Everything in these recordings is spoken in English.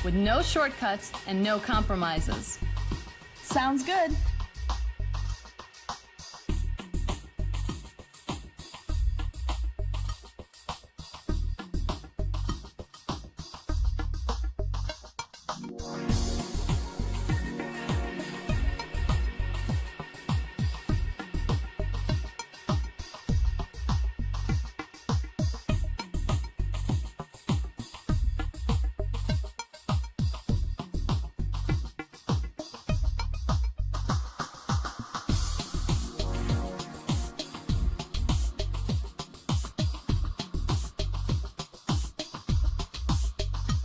with no shortcuts and no compromises. Sounds good.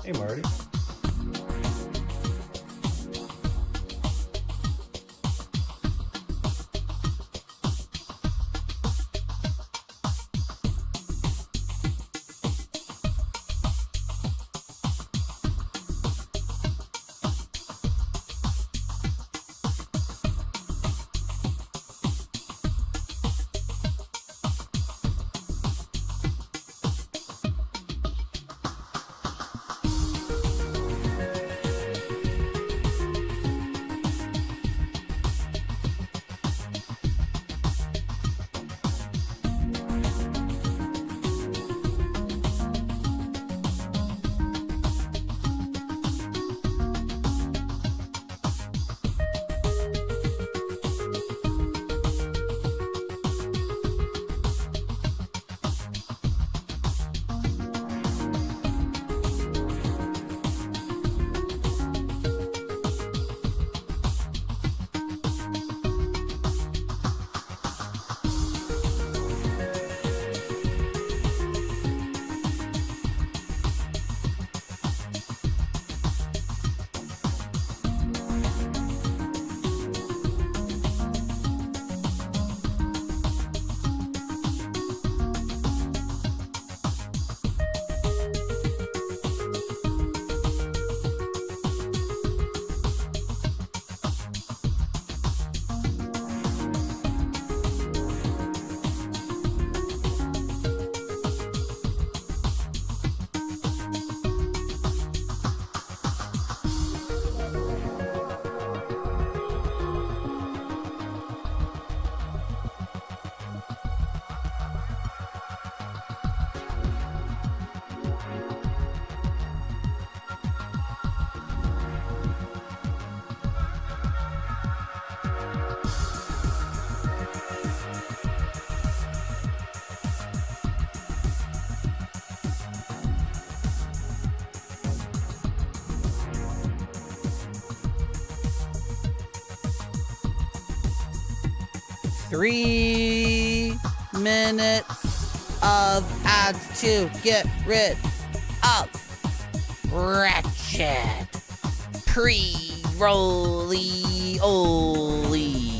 Hey, Marty. Three minutes of ads to get rid of wretched pre-rolly olies.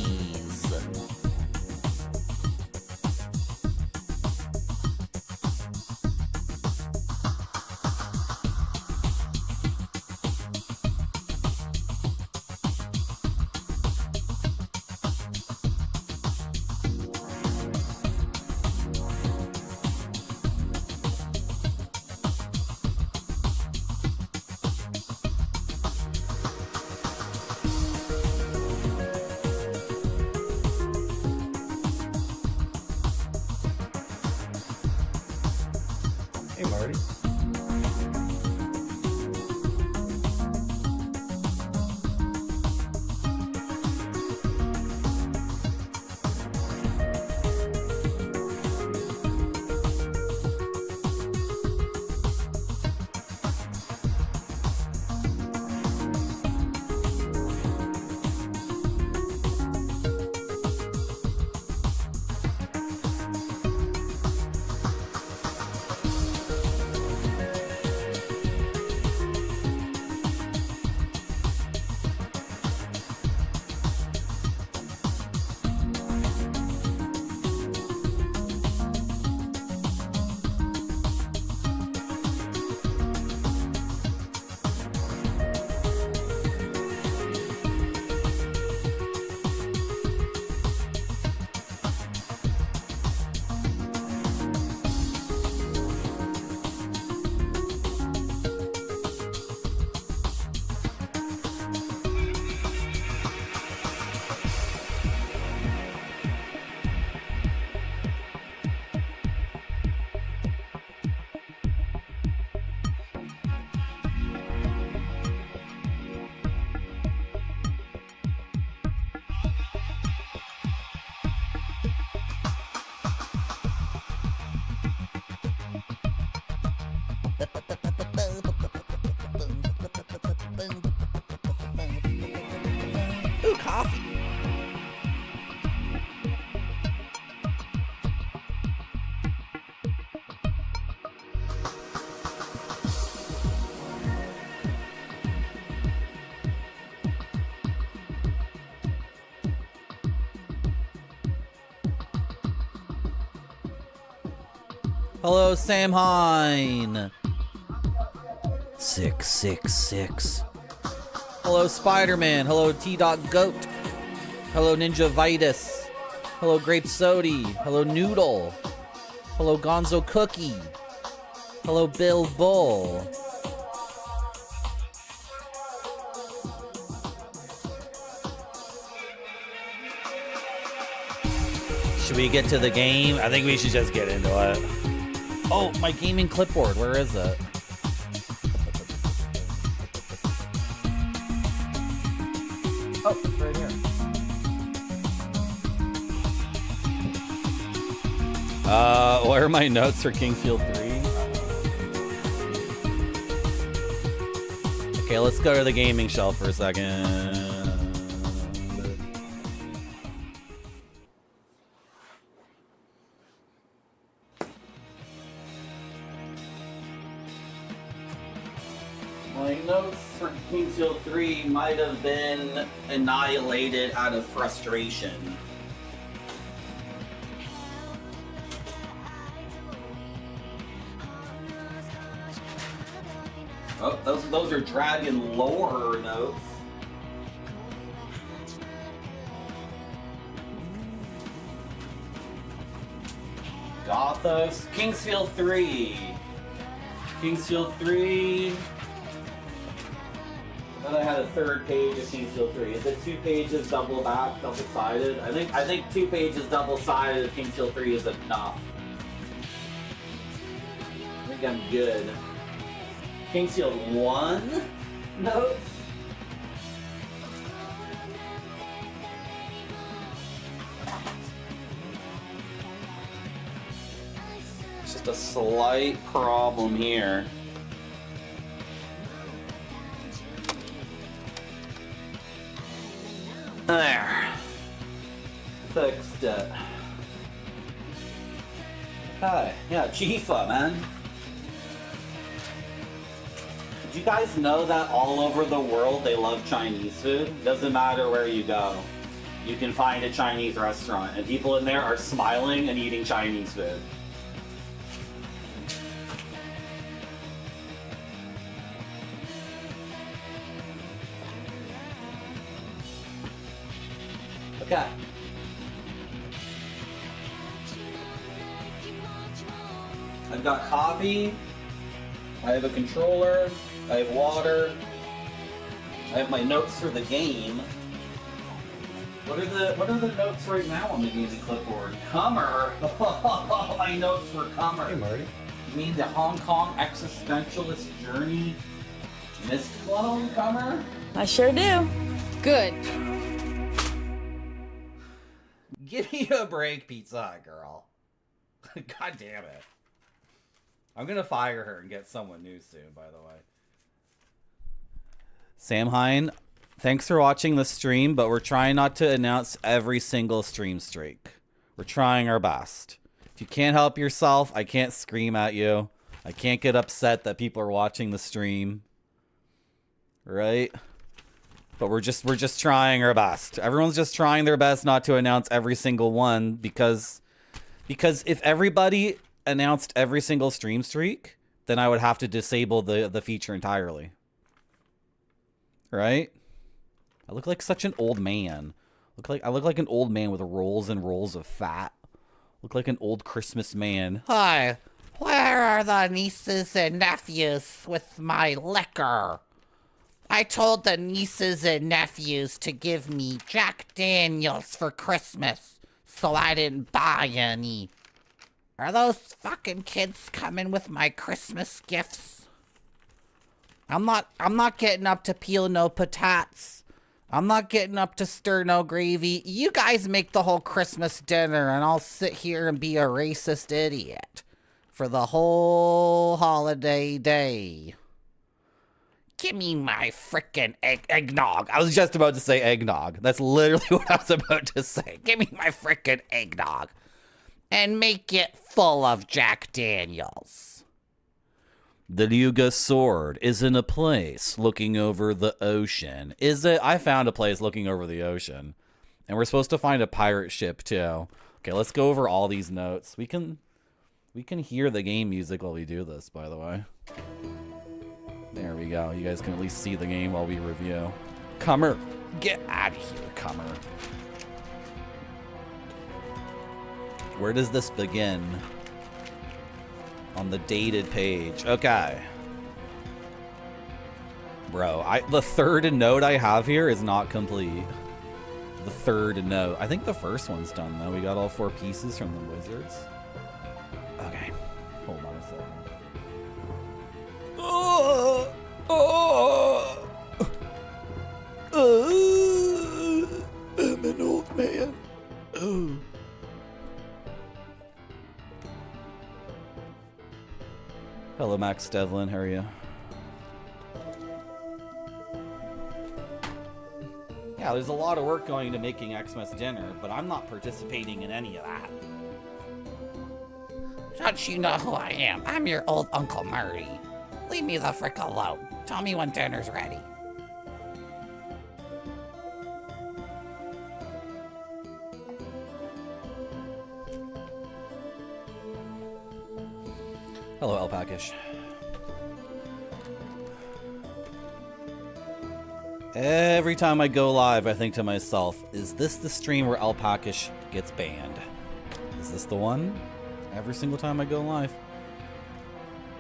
Hello, Sam Hine. 666. Hello, Spider-Man. Hello, T.Goat. Hello, Ninja Vitus. Hello, Grape Sody. Hello, Noodle. Hello, Gonzo Cookie. Hello, Bill Bull. Should we get to the game? I think we should just get into it. Oh, my gaming clipboard. Where is it? Oh, it's right here. What are my notes for Kingsfield 3? Okay, let's go to the gaming shelf for a second. My notes for Kingsfield 3 might have been annihilated out of frustration. Oh, those are dragon lore notes. Gothos, Kingsfield 3. Kingsfield 3. Then I had a third page of Kingsfield 3. Is it 2 pages double back, double sided? I think 2 pages double sided of Kingsfield 3 is enough. I think I'm good. Kingsfield 1 notes. It's just a slight problem here. There. Fixed it. Okay, yeah, Chifa, man. Did you guys know that all over the world they love Chinese food? Doesn't matter where you go. You can find a Chinese restaurant and people in there are smiling and eating Chinese food. Okay. I've got coffee. I have a controller. I have water. I have my notes for the game. What are the notes right now on the gaming clipboard? Cummer. My notes for Cummer. Hey, Marty. You mean the Hong Kong existentialist journey? Mist clone, Cummer? I sure do. Good. Give me a break, Pizza Hut girl. God damn it. I'm gonna fire her and get someone new soon, by the way. Sam Hine, thanks for watching the stream, but we're trying not to announce every single stream streak. We're trying our best. If you can't help yourself, I can't scream at you. I can't get upset that people are watching the stream. Right? But we're just trying our best. Everyone's just trying their best not to announce every single one because if everybody announced every single stream streak, then I would have to disable the feature entirely. Right? I look like such an old man. I look like an old man with rolls and rolls of fat. Look like an old Christmas man. Hi, where are the nieces and nephews with my liquor? I told the nieces and nephews to give me Jack Daniels for Christmas, so I didn't buy any. Are those fucking kids coming with my Christmas gifts? I'm not getting up to peel no patates. I'm not getting up to stir no gravy. You guys make the whole Christmas dinner and I'll sit here and be a racist idiot for the whole holiday day. Give me my frickin' eggnog. I was just about to say eggnog. That's literally what I was about to say. Give me my frickin' eggnog. And make it full of Jack Daniels. The Luga sword is in a place looking over the ocean. Is it? I found a place looking over the ocean. And we're supposed to find a pirate ship too. Okay, let's go over all these notes. We can We can hear the game music while we do this, by the way. There we go. You guys can at least see the game while we review. Comer, get out of here, Comer. Where does this begin? On the dated page. Okay. Bro, the third note I have here is not complete. The third note. I think the first one's done, though. We got all 4 pieces from the wizards. Okay. Hold on a second. I'm an old man. Hello, Max Devlin. How are you? Yeah, there's a lot of work going into making Xmas dinner, but I'm not participating in any of that. Don't you know who I am? I'm your old Uncle Murray. Leave me the frick alone. Tell me when dinner's ready. Hello, Alpacish. Every time I go live, I think to myself, is this the stream where Alpacish gets banned? Is this the one? Every single time I go live.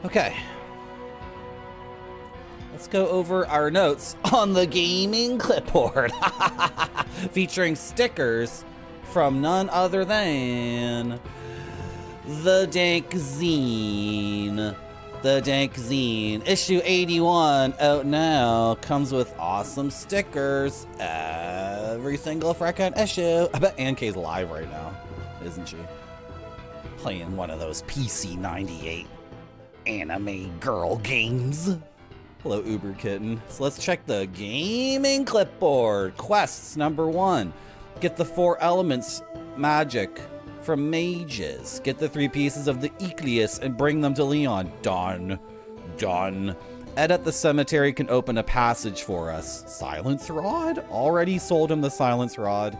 Okay. Let's go over our notes on the gaming clipboard. Featuring stickers from none other than the Dank Zine. The Dank Zine. Issue 81 out now. Comes with awesome stickers. Every single frickin' issue. I bet Anke's live right now, isn't she? Playing one of those PC 98 anime girl games. Hello, Uber Kitten. So let's check the gaming clipboard. Quests number 1. Get the 4 elements magic from mages. Get the 3 pieces of the Ecleus and bring them to Leon. Done. Done. Ed at the cemetery can open a passage for us. Silence Rod? Already sold him the Silence Rod.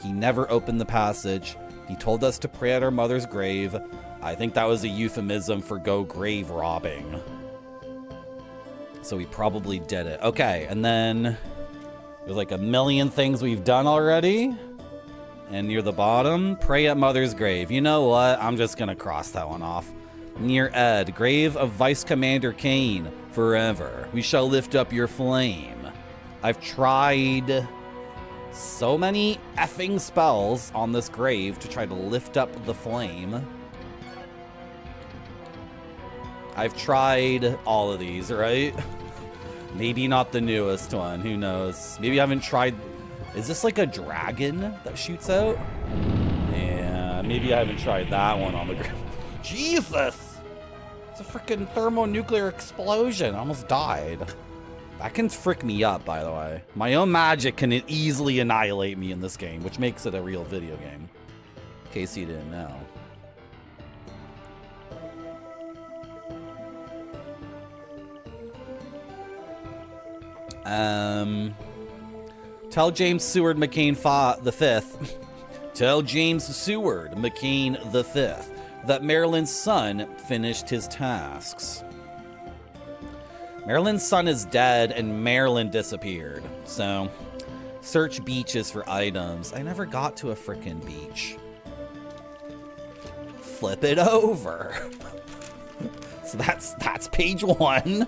He never opened the passage. He told us to pray at our mother's grave. I think that was a euphemism for go grave robbing. So we probably did it. Okay, and then there's like a million things we've done already. And near the bottom, pray at mother's grave. You know what? I'm just gonna cross that one off. Near Ed, grave of Vice Commander Kane, forever. We shall lift up your flame. I've tried so many effing spells on this grave to try to lift up the flame. I've tried all of these, right? Maybe not the newest one, who knows? Maybe I haven't tried. Is this like a dragon that shoots out? Yeah, maybe I haven't tried that one on the ground. Jesus! It's a freaking thermonuclear explosion. I almost died. That can frick me up, by the way. My own magic can easily annihilate me in this game, which makes it a real video game. In case you didn't know. Tell James Seward McCain the Fifth. Tell James Seward McCain the Fifth that Marilyn's son finished his tasks. Marilyn's son is dead and Marilyn disappeared. So, search beaches for items. I never got to a frickin' beach. Flip it over. So that's page 1.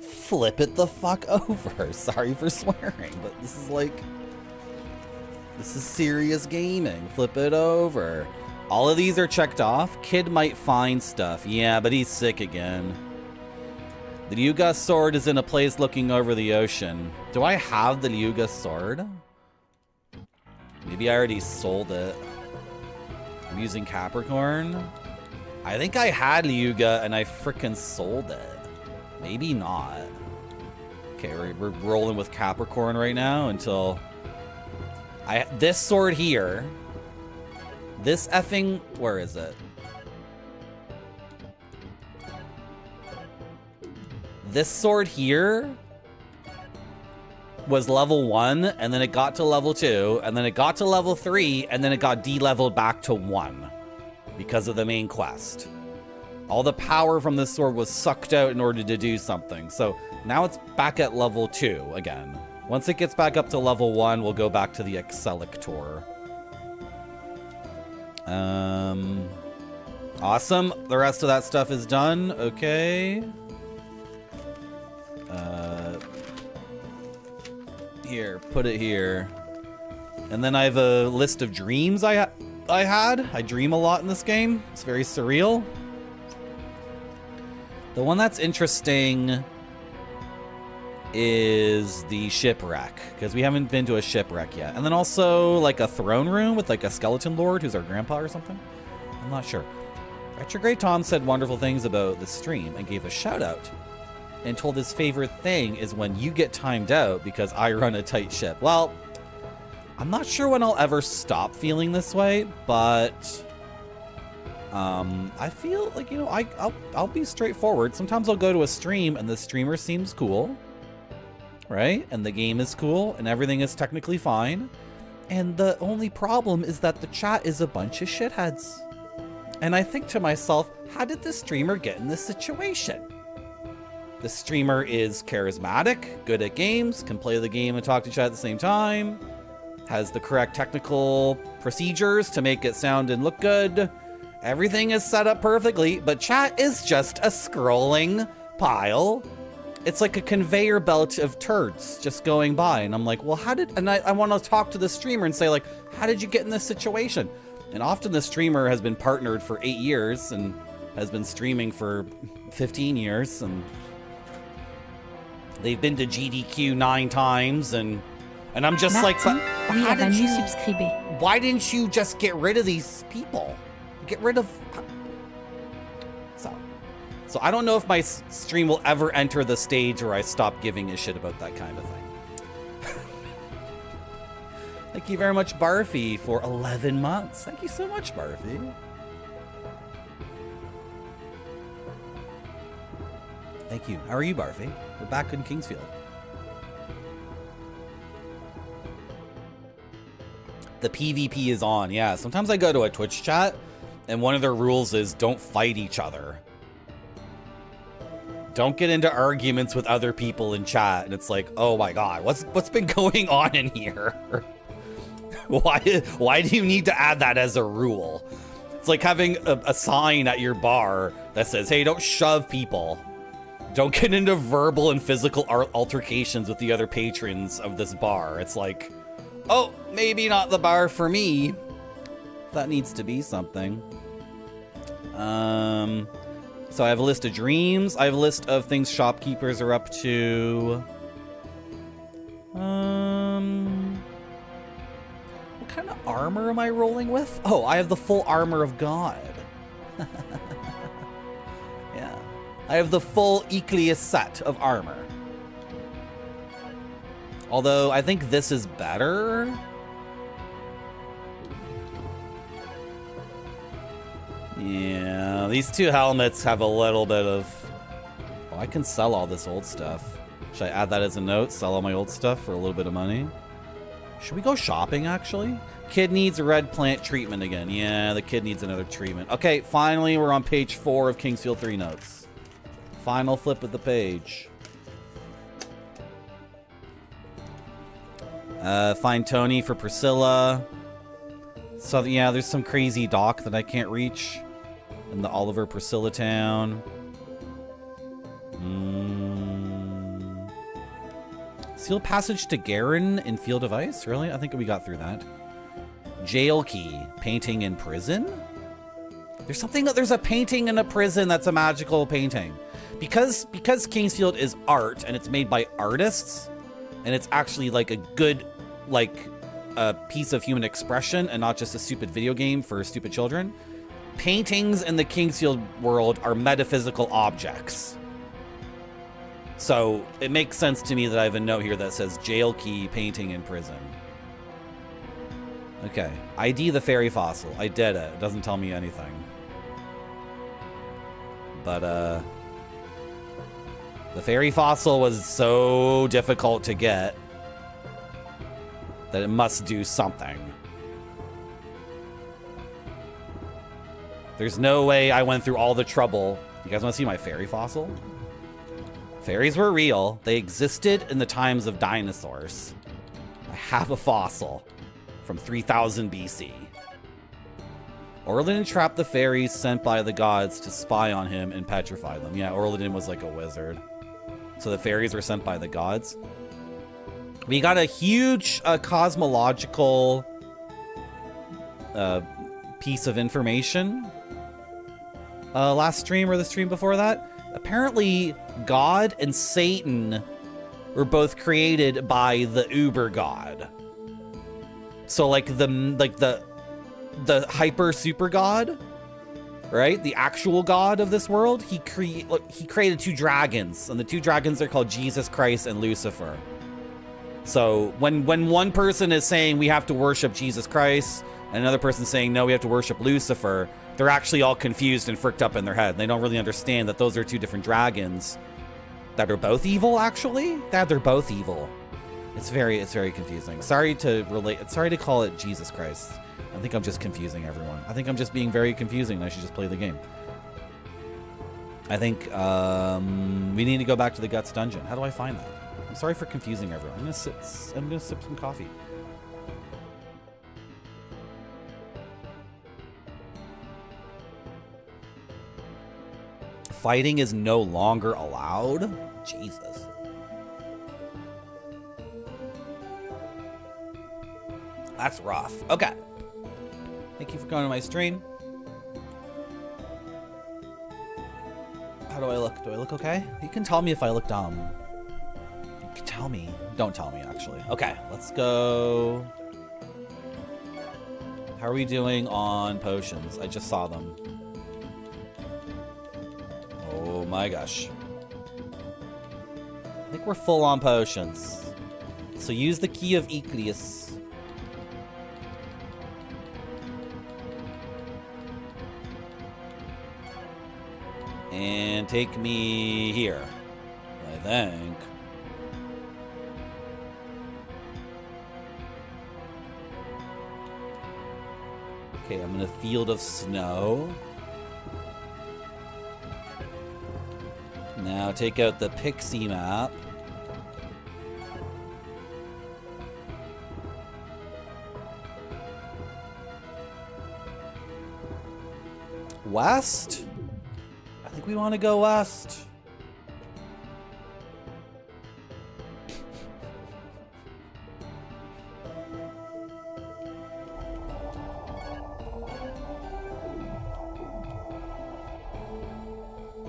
Flip it the fuck over. Sorry for swearing, but this is serious gaming. Flip it over. All of these are checked off. Kid might find stuff. Yeah, but he's sick again. The Liuga sword is in a place looking over the ocean. Do I have the Liuga sword? Maybe I already sold it. I'm using Capricorn. I think I had Liuga and I frickin' sold it. Maybe not. Okay, we're rolling with Capricorn right now until this sword here. This effing, where is it? This sword here was level 1, and then it got to level 2, and then it got to level 3, and then it got de-leveled back to 1. because of the main quest. All the power from this sword was sucked out in order to do something. So now it's back at level 2 again. Once it gets back up to level 1, we'll go back to the Excelictor. Awesome. The rest of that stuff is done. Okay. Here, put it here. And then I have a list of dreams I had. I dream a lot in this game. It's very surreal. The one that's interesting is the shipwreck, because we haven't been to a shipwreck yet. And then also like a throne room with like a skeleton lord who's our grandpa or something. I'm not sure. Retrograde Tom said wonderful things about the stream and gave a shout out and told his favorite thing is when you get timed out because I run a tight ship. Well, I'm not sure when I'll ever stop feeling this way, but I feel like, you know, I'll be straightforward. Sometimes I'll go to a stream and the streamer seems cool, right? And the game is cool and everything is technically fine. And the only problem is that the chat is a bunch of shitheads. And I think to myself, how did the streamer get in this situation? The streamer is charismatic, good at games, can play the game and talk to chat at the same time, has the correct technical procedures to make it sound and look good. Everything is set up perfectly, but chat is just a scrolling pile. It's like a conveyor belt of turds just going by. And I'm like, well, and I want to talk to the streamer and say like, how did you get in this situation? And often the streamer has been partnered for 8 years and has been streaming for 15 years. And they've been to GDQ 9 times. And I'm just like, but why didn't you just get rid of these people? Get rid of... So I don't know if my stream will ever enter the stage where I stop giving a shit about that kind of thing. Thank you very much, Barfy, for 11 months. Thank you so much, Barfy. Thank you. How are you, Barfy? We're back in Kingsfield. The PvP is on. Yeah, sometimes I go to a Twitch chat and one of their rules is don't fight each other. Don't get into arguments with other people in chat. And it's like, oh my God, what's been going on in here? Why do you need to add that as a rule? It's like having a sign at your bar that says, hey, don't shove people. Don't get into verbal and physical altercations with the other patrons of this bar. It's like, oh, maybe not the bar for me. That needs to be something. So I have a list of dreams. I have a list of things shopkeepers are up to. What kind of armor am I rolling with? Oh, I have the full armor of God. Yeah. I have the full Ecleus set of armor. Although I think this is better. Yeah, these two helmets have a little bit of... Oh, I can sell all this old stuff. Should I add that as a note? Sell all my old stuff for a little bit of money? Should we go shopping, actually? Kid needs a red plant treatment again. Yeah, the kid needs another treatment. Okay, finally, we're on page 4 of Kingsfield 3 notes. Final flip of the page. Find Tony for Priscilla. So, yeah, there's some crazy dock that I can't reach in the Oliver Priscilla town. Sealed passage to Garen in Field of Ice? Really? I think we got through that. Jail key. Painting in prison? There's a painting in a prison that's a magical painting. Because Kingsfield is art and it's made by artists, and it's actually like a good, like, a piece of human expression and not just a stupid video game for stupid children. Paintings in the Kingsfield world are metaphysical objects. So it makes sense to me that I have a note here that says jail key painting in prison. Okay, ID the fairy fossil. I did it. It doesn't tell me anything. But the fairy fossil was so difficult to get that it must do something. There's no way I went through all the trouble. You guys want to see my fairy fossil? Fairies were real. They existed in the times of dinosaurs. I have a fossil from 3000 BC. Orladin trapped the fairies sent by the gods to spy on him and petrify them. Yeah, Orladin was like a wizard. So the fairies were sent by the gods. We got a huge cosmological piece of information last stream or the stream before that. Apparently, God and Satan were both created by the Uber God. So like the hyper super god, right? The actual god of this world. He created two dragons, and the two dragons are called Jesus Christ and Lucifer. So when one person is saying we have to worship Jesus Christ, and another person saying no, we have to worship Lucifer, they're actually all confused and fricked up in their head. They don't really understand that those are two different dragons that are both evil. Actually, they're both evil. It's very confusing. Sorry to call it Jesus Christ. I think I'm just confusing everyone. I think I'm just being very confusing, and I should just play the game. I think we need to go back to the Guts dungeon. How do I find that? I'm sorry for confusing everyone. I'm gonna sip some coffee. Fighting is no longer allowed? Jesus. That's rough. Okay. Thank you for coming to my stream. How do I look? Do I look okay? You can tell me if I look dumb. You can tell me. Don't tell me, actually. Okay, let's go. How are we doing on potions? I just saw them. Oh my gosh. I think we're full on potions. So use the key of Eclius. And take me here, I think. Okay, I'm in a field of snow. Now take out the pixie map. West? I think we want to go west.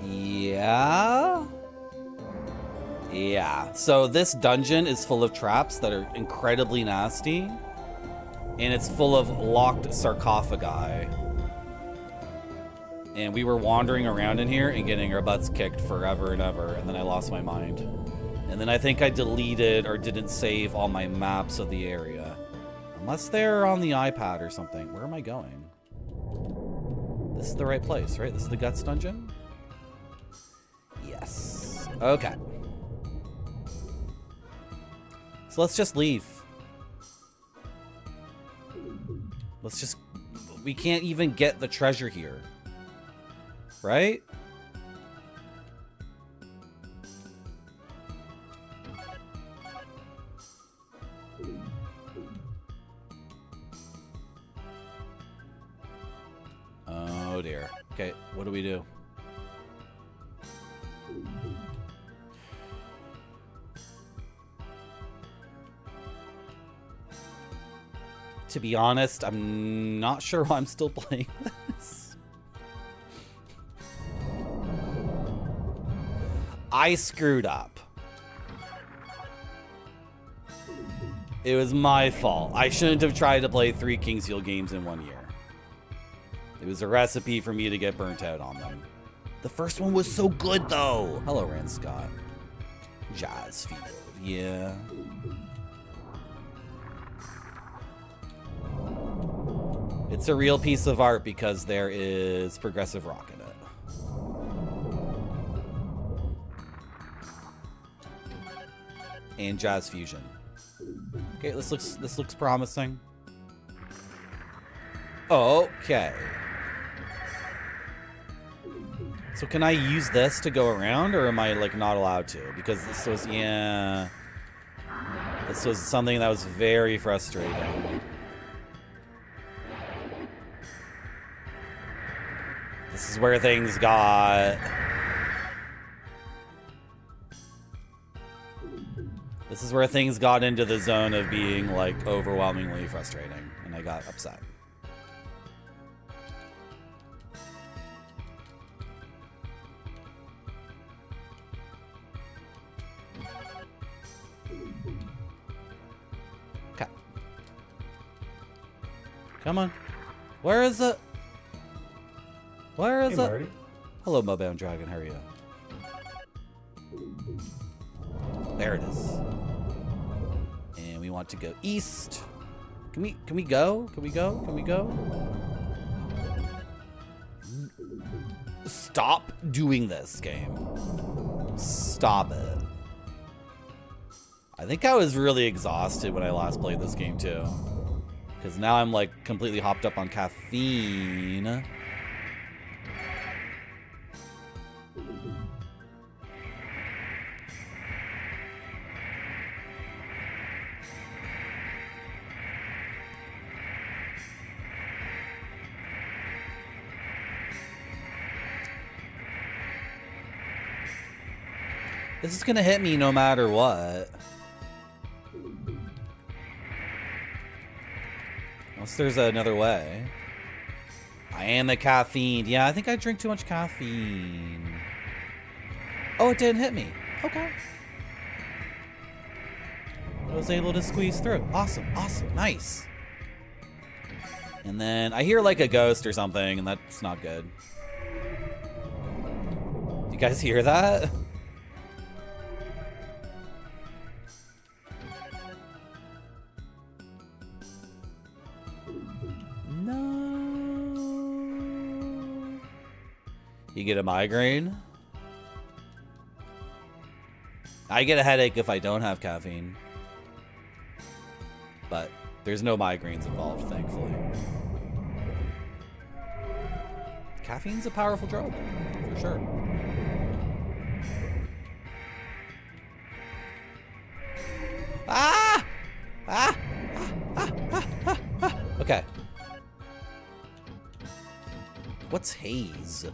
Yeah. So this dungeon is full of traps that are incredibly nasty. And it's full of locked sarcophagi. And we were wandering around in here and getting our butts kicked forever and ever. And then I lost my mind. And then I think I deleted or didn't save all my maps of the area. Unless they're on the iPad or something. Where am I going? This is the right place, right? This is the Guts dungeon? Yes. Okay. So let's just leave. Let's just... We can't even get the treasure here. Right? Oh dear. Okay, what do we do? To be honest, I'm not sure why I'm still playing this. I screwed up. It was my fault. I shouldn't have tried to play 3 Kingsfield games in 1 year. It was a recipe for me to get burnt out on them. The first one was so good, though. Hello, Rand Scott. Jazzfield, yeah. It's a real piece of art because there is progressive rock in it. And jazz fusion. Okay, this looks promising. Okay. So can I use this to go around, or am I, like, not allowed to? Because this was, yeah... This was something that was very frustrating. This is where things got... This is where things got into the zone of being, like, overwhelmingly frustrating. And I got upset. Okay. Come on. Where is it? Where is it? Marty. Hello, Mobbound Dragon. How are you? There it is. And we want to go east. Can we go? Can we go? Can we go? Stop doing this, game. Stop it. I think I was really exhausted when I last played this game too. Because now I'm like completely hopped up on caffeine. This is gonna hit me no matter what. Unless there's another way. I am a caffeine. Yeah, I think I drink too much caffeine. Oh, it didn't hit me. Okay. I was able to squeeze through. Awesome, awesome, nice. And then I hear like a ghost or something, and that's not good. You guys hear that? You get a migraine? I get a headache if I don't have caffeine. But there's no migraines involved, thankfully. Caffeine's a powerful drug, for sure. Ah! Ah! Ah! Ah! Ah! Ah! Okay. What's haze?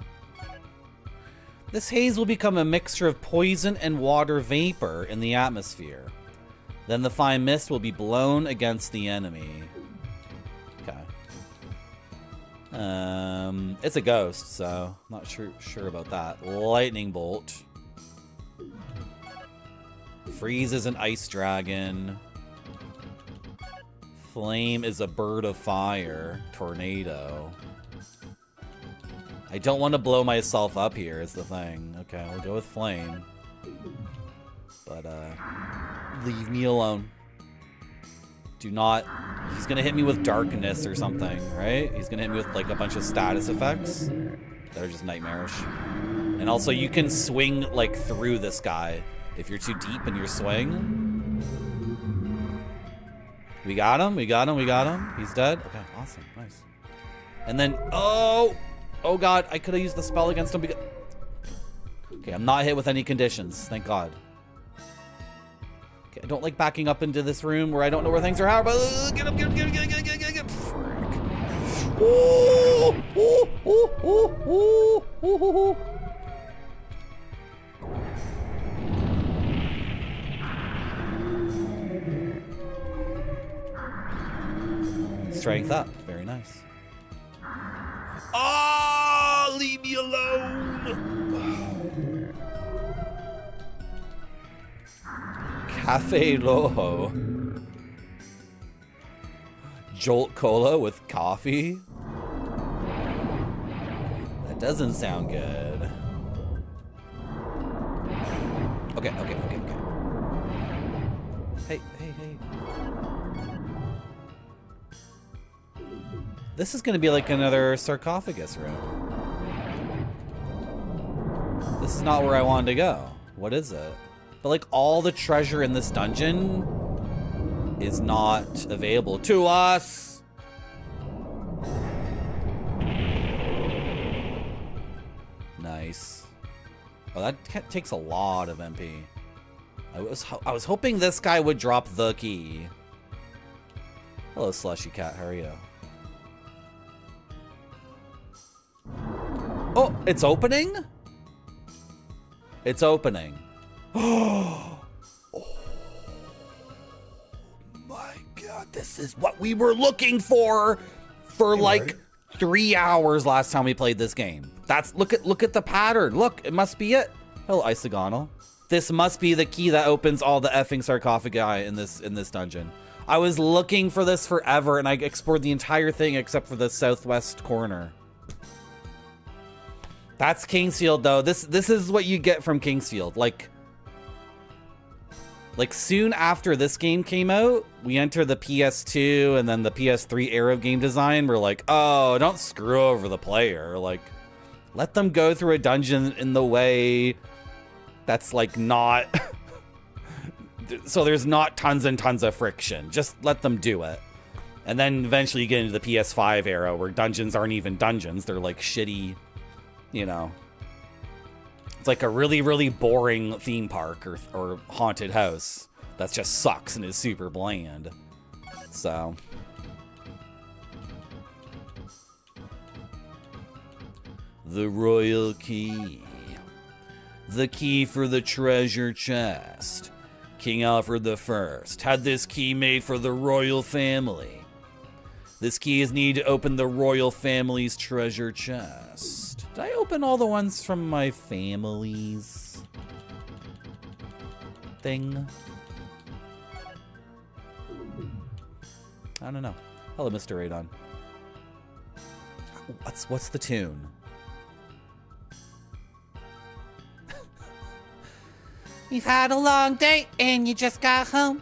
This haze will become a mixture of poison and water vapor in the atmosphere. Then the fine mist will be blown against the enemy. Okay. It's a ghost, so I'm not sure about that. Lightning bolt. Freeze is an ice dragon. Flame is a bird of fire. Tornado. I don't want to blow myself up here is the thing. Okay, we'll go with flame. But, leave me alone. Do not... He's gonna hit me with darkness or something, right? He's gonna hit me with, like, a bunch of status effects that are just nightmarish. And also, you can swing, like, through this guy if you're too deep in your swing. We got him, we got him, we got him. He's dead. Okay, awesome, nice. And then... Oh! Oh god, I could have used the spell against him because... Okay, I'm not hit with any conditions, thank god. Okay, I don't like backing up into this room where I don't know where things are at, but get him, get him, get him, get him, get him, get him, get him. Frick. Ooh, ooh, ooh, ooh, ooh, ooh, ooh. Strength up, very nice. Oh, leave me alone. Cafe Loho. Jolt Cola with coffee? That doesn't sound good. Okay, okay, okay, okay. Hey, hey, hey. This is gonna be like another sarcophagus room. This is not where I wanted to go. What is it? But like all the treasure in this dungeon is not available to us. Nice. Nice. Oh, that takes a lot of MP. I was hoping this guy would drop the key. Hello, Slushy Cat. How are you? Oh, it's opening? It's opening. Oh my god, this is what we were looking for like 3 hours last time we played this game. Look at the pattern. Look, it must be it. Hello, Isogonal. This must be the key that opens all the effing sarcophagi in this dungeon. I was looking for this forever, and I explored the entire thing except for the southwest corner. That's Kingsfield, though. This is what you get from Kingsfield. Like soon after this game came out, we enter the PS2 and then the PS3 era of game design. We're like, oh, don't screw over the player. Like, let them go through a dungeon in the way that's like not so there's not tons and tons of friction. Just let them do it. And then eventually you get into the PS5 era where dungeons aren't even dungeons. They're like shitty, you know. It's like a really, really boring theme park or haunted house that just sucks and is super bland. So. The royal key. The key for the treasure chest. King Alfred I had this key made for the royal family. This key is needed to open the royal family's treasure chest. Did I open all the ones from my family's thing? I don't know. Hello, Mr. Radon. What's the tune? You've had a long day and you just got home.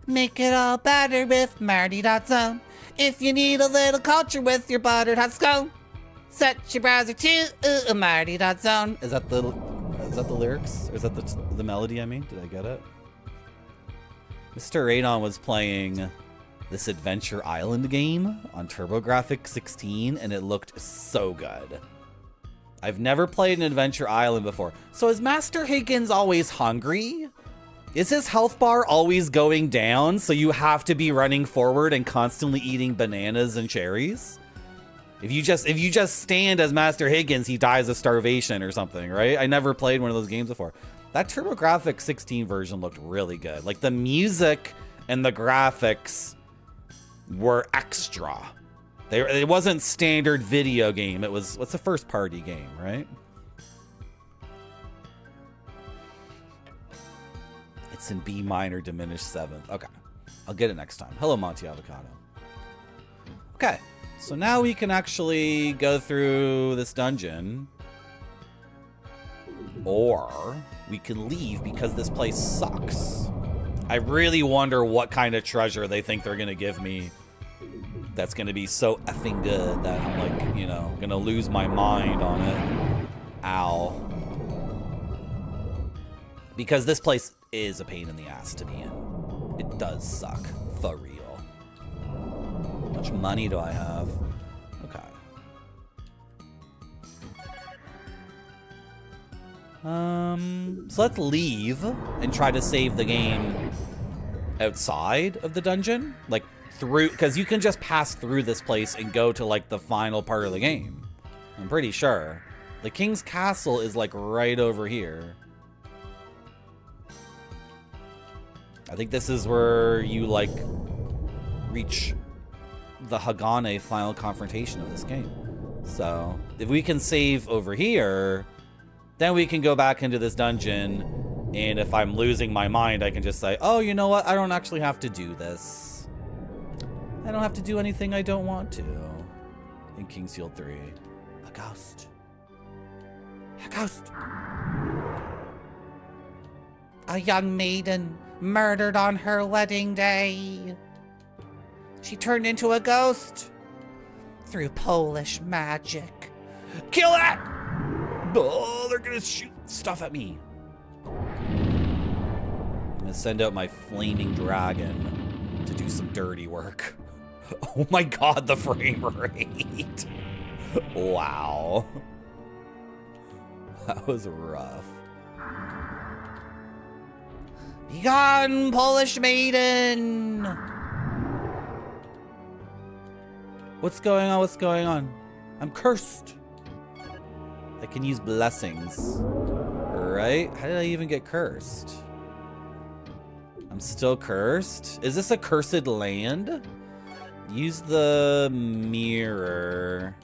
Make it all better with Marty.zone. If you need a little culture with your buttered hot scone, set your browser to Marty.zone. Is that the lyrics? Or is that the melody, I mean? Did I get it? Mr. Radon was playing this Adventure Island game on TurboGrafx 16 and it looked so good. I've never played an Adventure Island before. So is Master Higgins always hungry? Is his health bar always going down so you have to be running forward and constantly eating bananas and cherries? If you just stand as Master Higgins, he dies of starvation or something, right? I never played one of those games before. That TurboGrafx 16 version looked really good. Like the music and the graphics were extra. It wasn't standard video game. It was, what's a first party game, right? It's in B minor diminished 7th. Okay, I'll get it next time. Hello, Monty Avocado. Okay, so now we can actually go through this dungeon. Or we can leave because this place sucks. I really wonder what kind of treasure they think they're gonna give me that's gonna be so effing good that I'm like, you know, gonna lose my mind on it. Ow. Because this place is a pain in the ass to be in. It does suck. For real. How much money do I have? Okay. So let's leave and try to save the game outside of the dungeon. Like, through, because you can just pass through this place and go to like the final part of the game. I'm pretty sure. The King's Castle is like right over here. I think this is where you like reach the Hagane final confrontation of this game. So if we can save over here, then we can go back into this dungeon. And if I'm losing my mind, I can just say, oh, you know what? I don't actually have to do this. I don't have to do anything I don't want to. In Kingsfield 3. A ghost. A ghost. A young maiden murdered on her wedding day. She turned into a ghost through Polish magic. Kill it! Oh, they're gonna shoot stuff at me. I'm gonna send out my flaming dragon to do some dirty work. Oh my god, the frame rate. Wow. That was rough. Be gone, Polish maiden! What's going on? What's going on? I'm cursed. I can use blessings. Right? How did I even get cursed? I'm still cursed? Is this a cursed land? Use the mirror.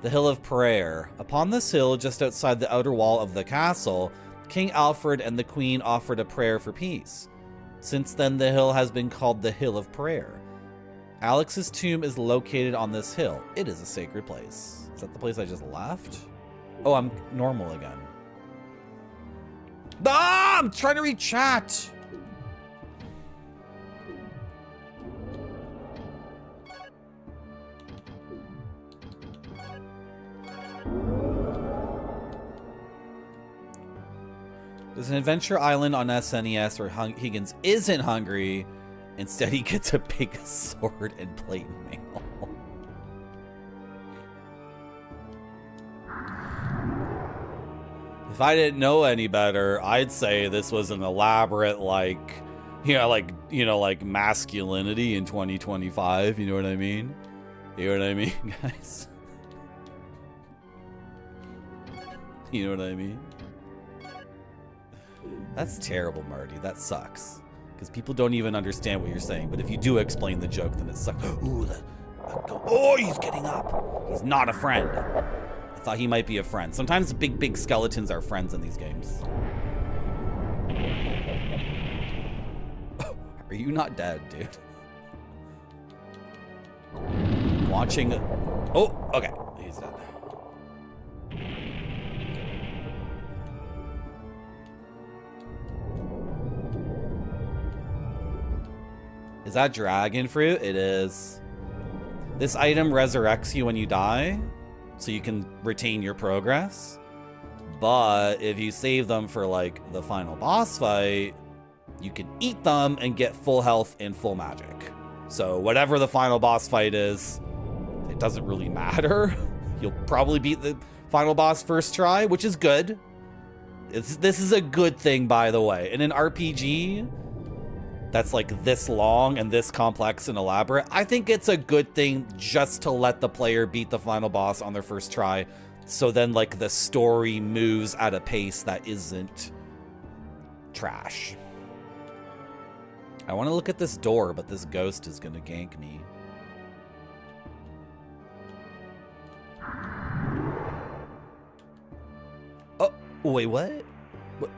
The Hill of Prayer. Upon this hill, just outside the outer wall of the castle, King Alfred and the Queen offered a prayer for peace. Since then, the hill has been called the Hill of Prayer. Alex's tomb is located on this hill. It is a sacred place. Is that the place I just left? Oh, I'm normal again. Ah, I'm trying to read chat. There's an adventure island on SNES where Higgins isn't hungry. Instead, he gets a big sword and plate mail. If I didn't know any better, I'd say this was an elaborate, like masculinity in 2025. You know what I mean? You know what I mean, guys? You know what I mean? That's terrible, Marty. That sucks. Because people don't even understand what you're saying. But if you do explain the joke, then it sucks. Ooh, oh, he's getting up. He's not a friend. I thought he might be a friend. Sometimes big skeletons are friends in these games. Are you not dead, dude? Watching. Oh, okay. He's dead. Is that dragon fruit? It is. This item resurrects you when you die, so you can retain your progress. But if you save them for like the final boss fight, you can eat them and get full health and full magic. So whatever the final boss fight is, it doesn't really matter. You'll probably beat the final boss first try, which is good. This is a good thing, by the way. In an RPG that's like this long and this complex and elaborate, I think it's a good thing just to let the player beat the final boss on their first try, so then like the story moves at a pace that isn't trash. I want to look at this door, but this ghost is gonna gank me. Oh, wait, what? What?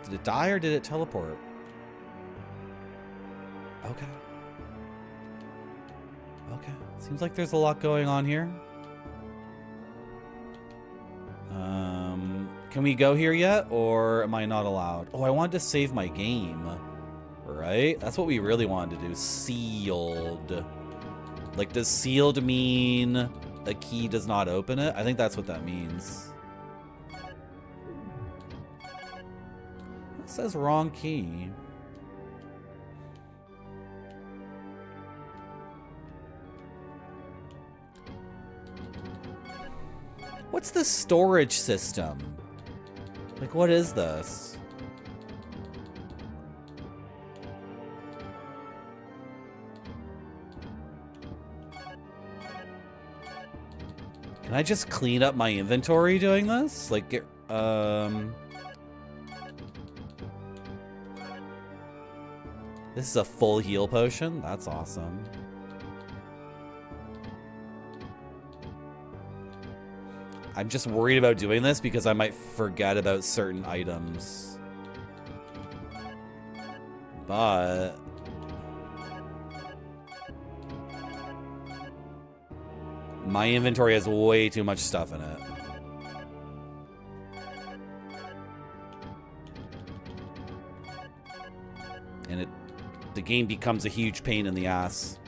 Did it die or did it teleport? Okay. Okay. Seems like there's a lot going on here. Can we go here yet, or am I not allowed? Oh, I wanted to save my game. Right? That's what we really wanted to do. Sealed. Like, does sealed mean a key does not open it? I think that's what that means. It says wrong key. What's the storage system? Like, what is this? Can I just clean up my inventory doing this? Like, get, this is a full heal potion? That's awesome. I'm just worried about doing this because I might forget about certain items. But my inventory has way too much stuff in it. And the game becomes a huge pain in the ass.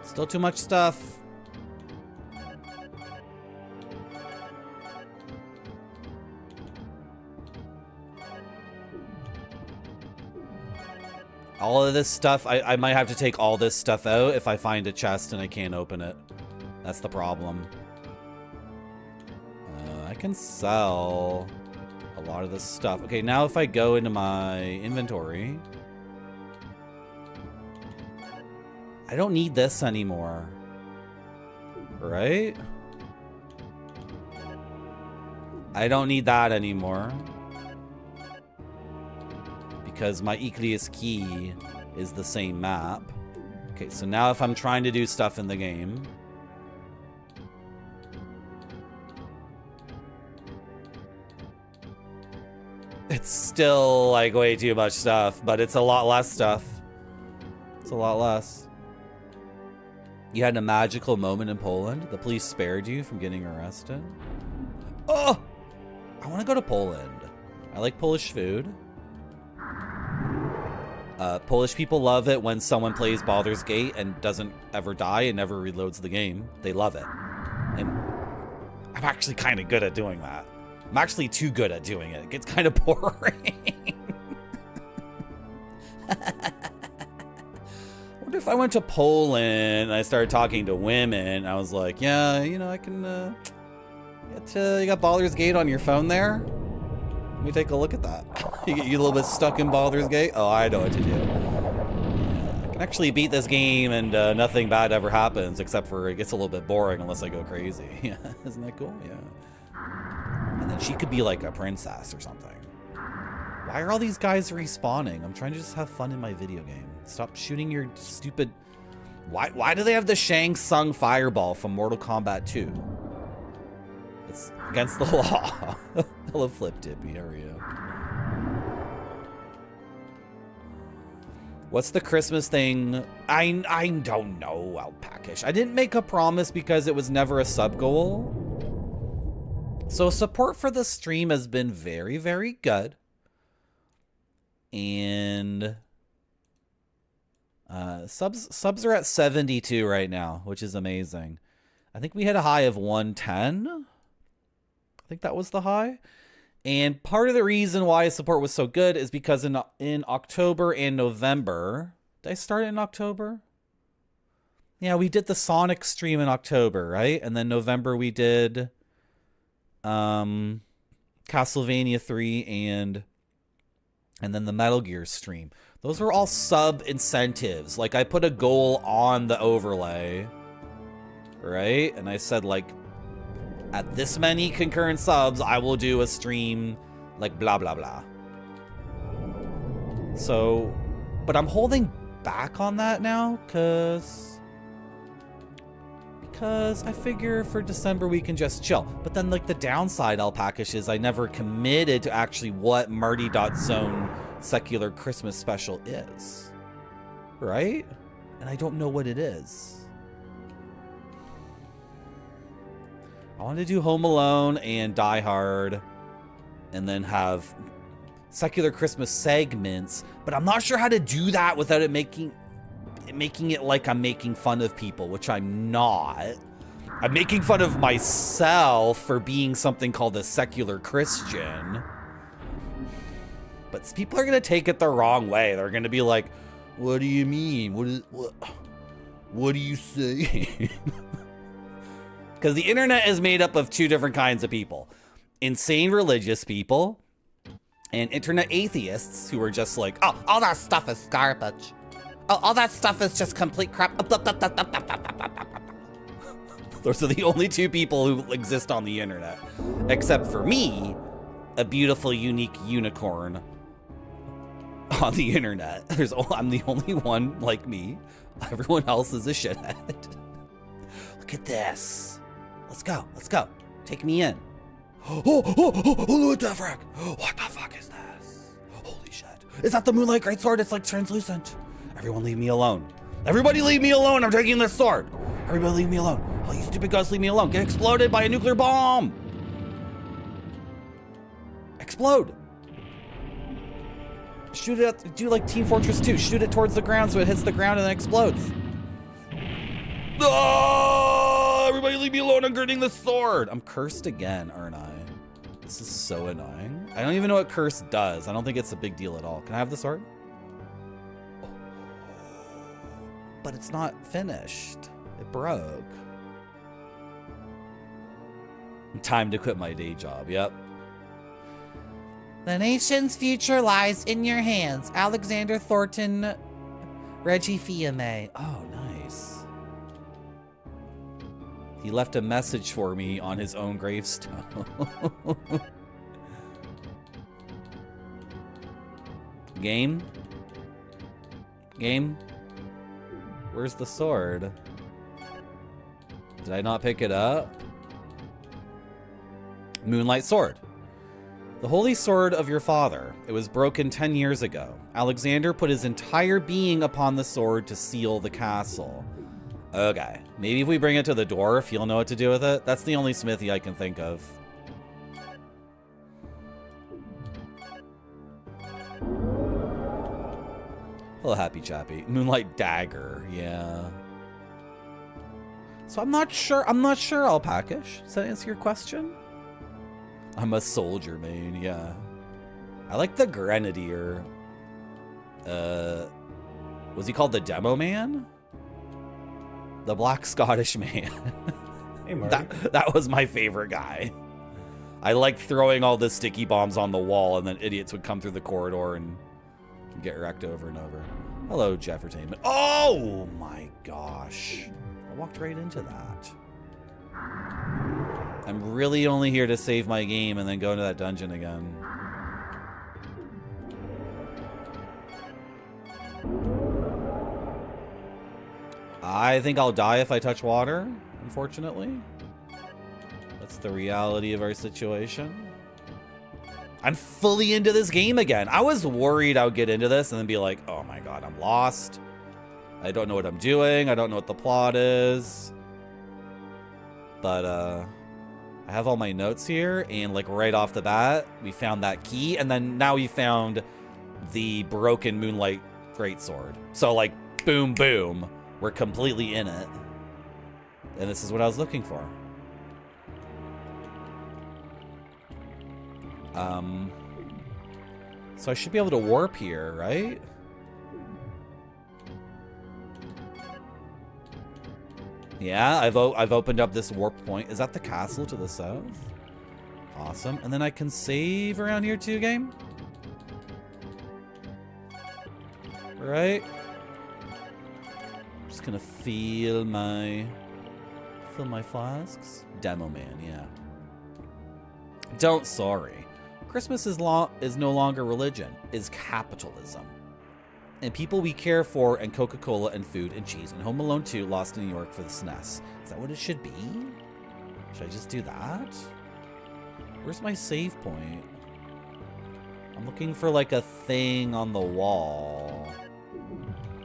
Still too much stuff. all of this stuff, I might have to take all this stuff out if I find a chest and I can't open it. That's the problem. I can sell a lot of this stuff. Okay, now if I go into my inventory, I don't need this anymore, right? I don't need that anymore because my Iclius key is the same map. Okay, so now if I'm trying to do stuff in the game, it's still like way too much stuff, but it's a lot less stuff. It's a lot less. You had a magical moment in Poland. The police spared you from getting arrested. Oh, I want to go to Poland. I like Polish food. Polish people love it when someone plays Baldur's Gate and doesn't ever die and never reloads the game. They love it. And I'm actually kind of good at doing that. I'm actually too good at doing it. It gets kind of boring. I wonder if I went to Poland and I started talking to women. I was like, yeah, you know, I can, you got Baldur's Gate on your phone there? Let me take a look at that. You get you a little bit stuck in Baldur's Gate? Oh, I know what to do. I can actually beat this game and nothing bad ever happens except for it gets a little bit boring unless I go crazy. Yeah, isn't that cool? Yeah. And then she could be like a princess or something. Why are all these guys respawning? I'm trying to just have fun in my video game. Stop shooting your stupid... Why do they have the Shang Tsung fireball from Mortal Kombat 2? It's against the law. Hello, Flip Dippy. How are you? What's the Christmas thing? I don't know, Alpacish. I didn't make a promise because it was never a sub goal. So support for the stream has been very, very good. And subs are at 72 right now, which is amazing. I think we had a high of 110. I think that was the high. And part of the reason why support was so good is because in October and November, did I start in October? Yeah, we did the Sonic stream in October, right? And then November we did Castlevania 3 and then the Metal Gear stream. Those were all sub incentives. Like I put a goal on the overlay, right? And I said like, at this many concurrent subs, I will do a stream like blah, blah, blah. So, but I'm holding back on that now because I figure for December we can just chill. But then like the downside, Alpacish, is I never committed to actually what Marty.Zone Secular Christmas Special is, right? And I don't know what it is. I want to do Home Alone and Die Hard and then have Secular Christmas segments, but I'm not sure how to do that without it making it like I'm making fun of people, which I'm not. I'm making fun of myself for being something called a secular Christian. But people are going to take it the wrong way. They're going to be like, what do you mean? What do you say? Because the internet is made up of two different kinds of people. Insane religious people and internet atheists who are just like, oh, all that stuff is garbage. Oh, all that stuff is just complete crap. Those are the only two people who exist on the internet. Except for me, a beautiful, unique unicorn on the internet. I'm the only one like me. Everyone else is a shithead. Look at this. Let's go. Let's go. Take me in. What the frick? What the fuck is this? Holy shit. Is that the Moonlight Greatsword? It's like translucent. Everyone leave me alone. Everybody leave me alone. I'm taking this sword. Everybody leave me alone. Oh, you stupid ghosts, leave me alone. Get exploded by a nuclear bomb. Explode. Shoot it at, do like Team Fortress 2. Shoot it towards the ground so it hits the ground and then explodes. Oh, everybody leave me alone. I'm girding the sword. I'm cursed again, aren't I? This is so annoying. I don't even know what curse does. I don't think it's a big deal at all. Can I have the sword? but it's not finished. It broke. Time to quit my day job, yep. The nation's future lies in your hands. Alexander Thornton Reggie Fiume. Oh, nice. He left a message for me on his own gravestone. Game? Game? Where's the sword? Did I not pick it up? Moonlight sword. The holy sword of your father. It was broken 10 years ago. Alexander put his entire being upon the sword to seal the castle. Okay. Maybe if we bring it to the dwarf, he'll know what to do with it. That's the only smithy I can think of. Hello, Happy Chappy. Moonlight dagger. Yeah. So I'm not sure, Alpacish. Does that answer your question? I'm a soldier main, yeah. I like the Grenadier. Was he called the Demo Man? The Black Scottish Man. Hey, Marty. That was my favorite guy. I liked throwing all the sticky bombs on the wall, and then idiots would come through the corridor and get wrecked over and over. Hello, Jeffertainment. Oh my gosh. I walked right into that. I'm really only here to save my game and then go into that dungeon again. I think I'll die if I touch water, unfortunately. That's the reality of our situation. I'm fully into this game again. I was worried I would get into this and then be like, oh my god, I'm lost. I don't know what I'm doing. I don't know what the plot is. But, I have all my notes here, and like right off the bat, we found that key, and then now we found the broken Moonlight Greatsword. So like, boom, boom, we're completely in it. And this is what I was looking for. So I should be able to warp here, right? Yeah, I've opened up this warp point. Is that the castle to the south? Awesome. And then I can save around here too, game? Right? Just gonna fill my flasks. Demo man, yeah. Don't sorry. Christmas is no longer religion, is capitalism. And people we care for, and Coca-Cola, and food, and cheese, and Home Alone 2, Lost in New York for the SNES. Is that what it should be? Should I just do that? Where's my save point? I'm looking for like a thing on the wall.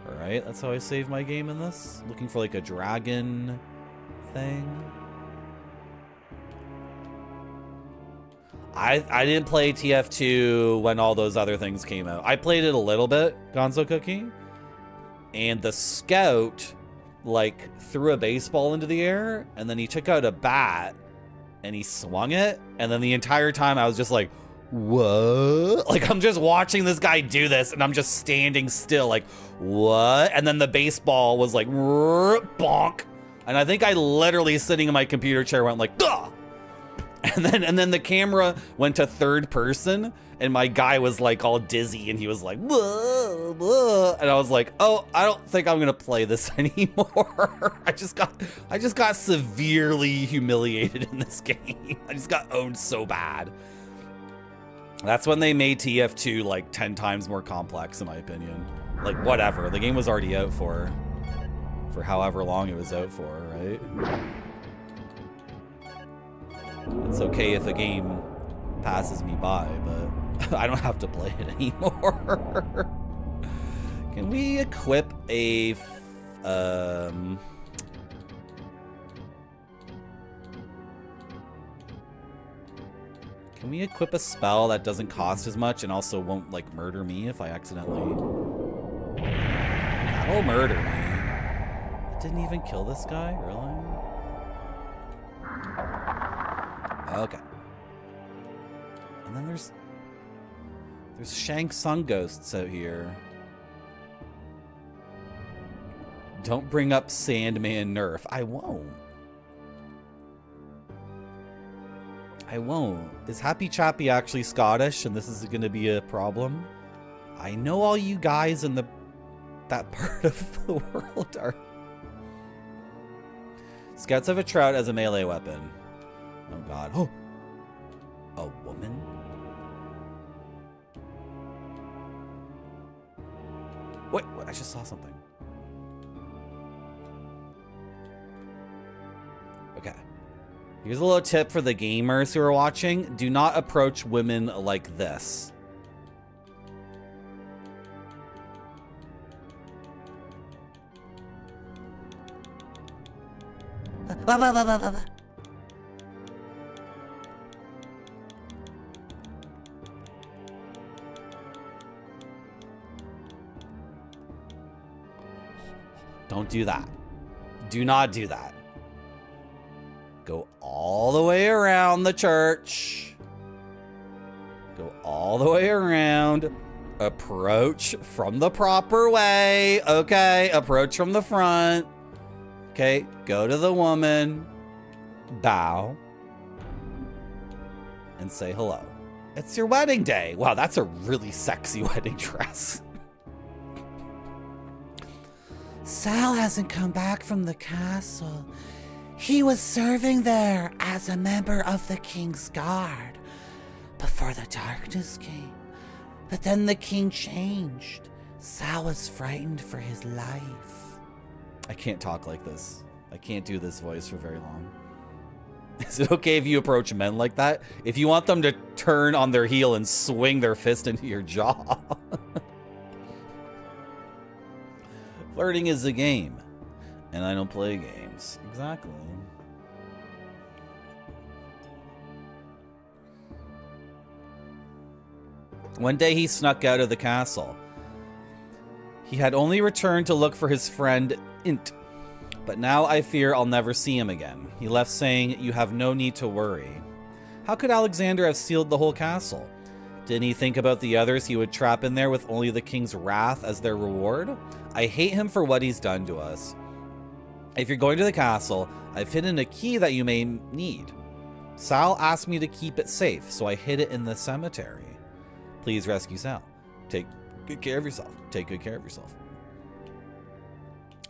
Alright, that's how I save my game in this. Looking for like a dragon thing. I didn't play TF2 when all those other things came out. I played it a little bit, Gonzo Cookie. And the scout, like, threw a baseball into the air, and then he took out a bat, and he swung it, and then the entire time I was just like, what? Like, I'm just watching this guy do this, and I'm just standing still, like, what? And then the baseball was like, bonk. And I think I literally, sitting in my computer chair, went like, ugh! And then the camera went to third person, and my guy was like all dizzy, and he was like, blah, blah. And I was like, oh, I don't think I'm gonna play this anymore. I just got severely humiliated in this game. I just got owned so bad. That's when they made TF2 like 10 times more complex, in my opinion. Like, whatever. The game was already out for however long it was out for, right? It's okay if a game passes me by, but I don't have to play it anymore. Can we equip a... Can we equip a spell that doesn't cost as much and also won't, like, murder me if I accidentally... That'll murder me. It didn't even kill this guy? Really? Okay. And then there's Shang Tsung ghosts out here. Don't bring up Sandman Nerf. I won't. I won't. Is Happy Chappy actually Scottish and this is going to be a problem? I know all you guys in that part of the world are... Scouts have a trout as a melee weapon. Oh god. Oh! A woman? Wait, I just saw something. Okay. Here's a little tip for the gamers who are watching. Do not approach women like this. Don't do that. Do not do that. Go all the way around the church. Go all the way around. Approach from the proper way. Okay, approach from the front. Okay, go to the woman. Bow. And say hello. It's your wedding day. Wow, that's a really sexy wedding dress. Sal hasn't come back from the castle. He was serving there as a member of the king's guard before the darkness came. But then the king changed. Sal was frightened for his life. I can't talk like this. I can't do this voice for very long. Is it okay if you approach men like that? If you want them to turn on their heel and swing their fist into your jaw. Flirting is a game, and I don't play games. Exactly. One day he snuck out of the castle. He had only returned to look for his friend Int, but now I fear I'll never see him again. He left saying, "You have no need to worry." How could Alexander have sealed the whole castle? Didn't he think about the others he would trap in there with only the king's wrath as their reward? I hate him for what he's done to us. If you're going to the castle, I've hidden a key that you may need. Sal asked me to keep it safe, so I hid it in the cemetery. Please rescue Sal. Take good care of yourself. Take good care of yourself.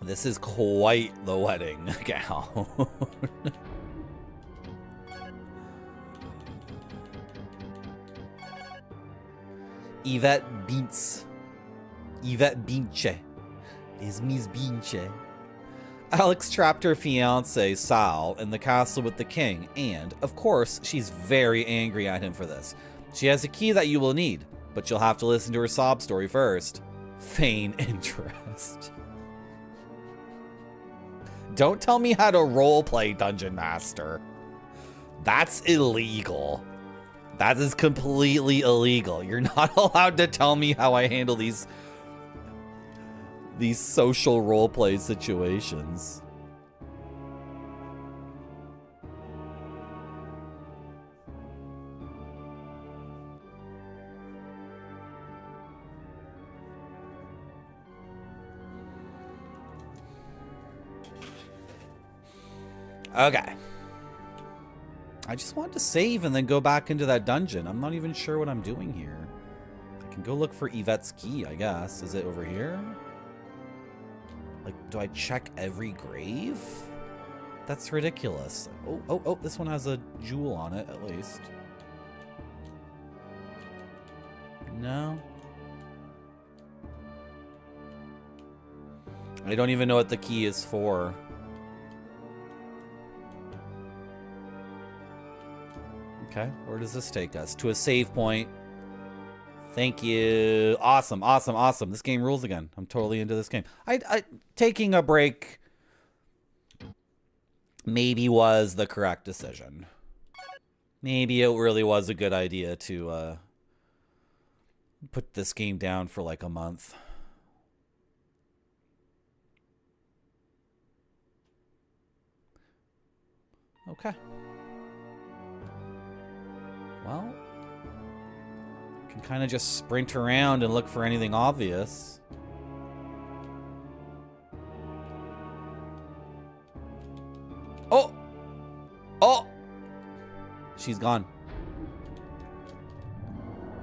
This is quite the wedding gown. Yvette Beats. Yvette Binche. Is Miss Binche. Alex trapped her fiancé, Sal, in the castle with the king, and, of course, she's very angry at him for this. She has a key that you will need, but you'll have to listen to her sob story first. Feign interest. Don't tell me how to roleplay Dungeon Master. That's illegal. That is completely illegal. You're not allowed to tell me how I handle these social roleplay situations. Okay. I just wanted to save and then go back into that dungeon. I'm not even sure what I'm doing here. I can go look for Yvette's key, I guess. Is it over here? Like, do I check every grave? That's ridiculous. Oh, this one has a jewel on it, at least. No. I don't even know what the key is for. Okay, where does this take us? To a save point. Thank you. Awesome, awesome, awesome. This game rules again. I'm totally into this game. Taking a break maybe was the correct decision. Maybe it really was a good idea to put this game down for like a month. Okay. Well, can kind of just sprint around and look for anything obvious. Oh! Oh! She's gone.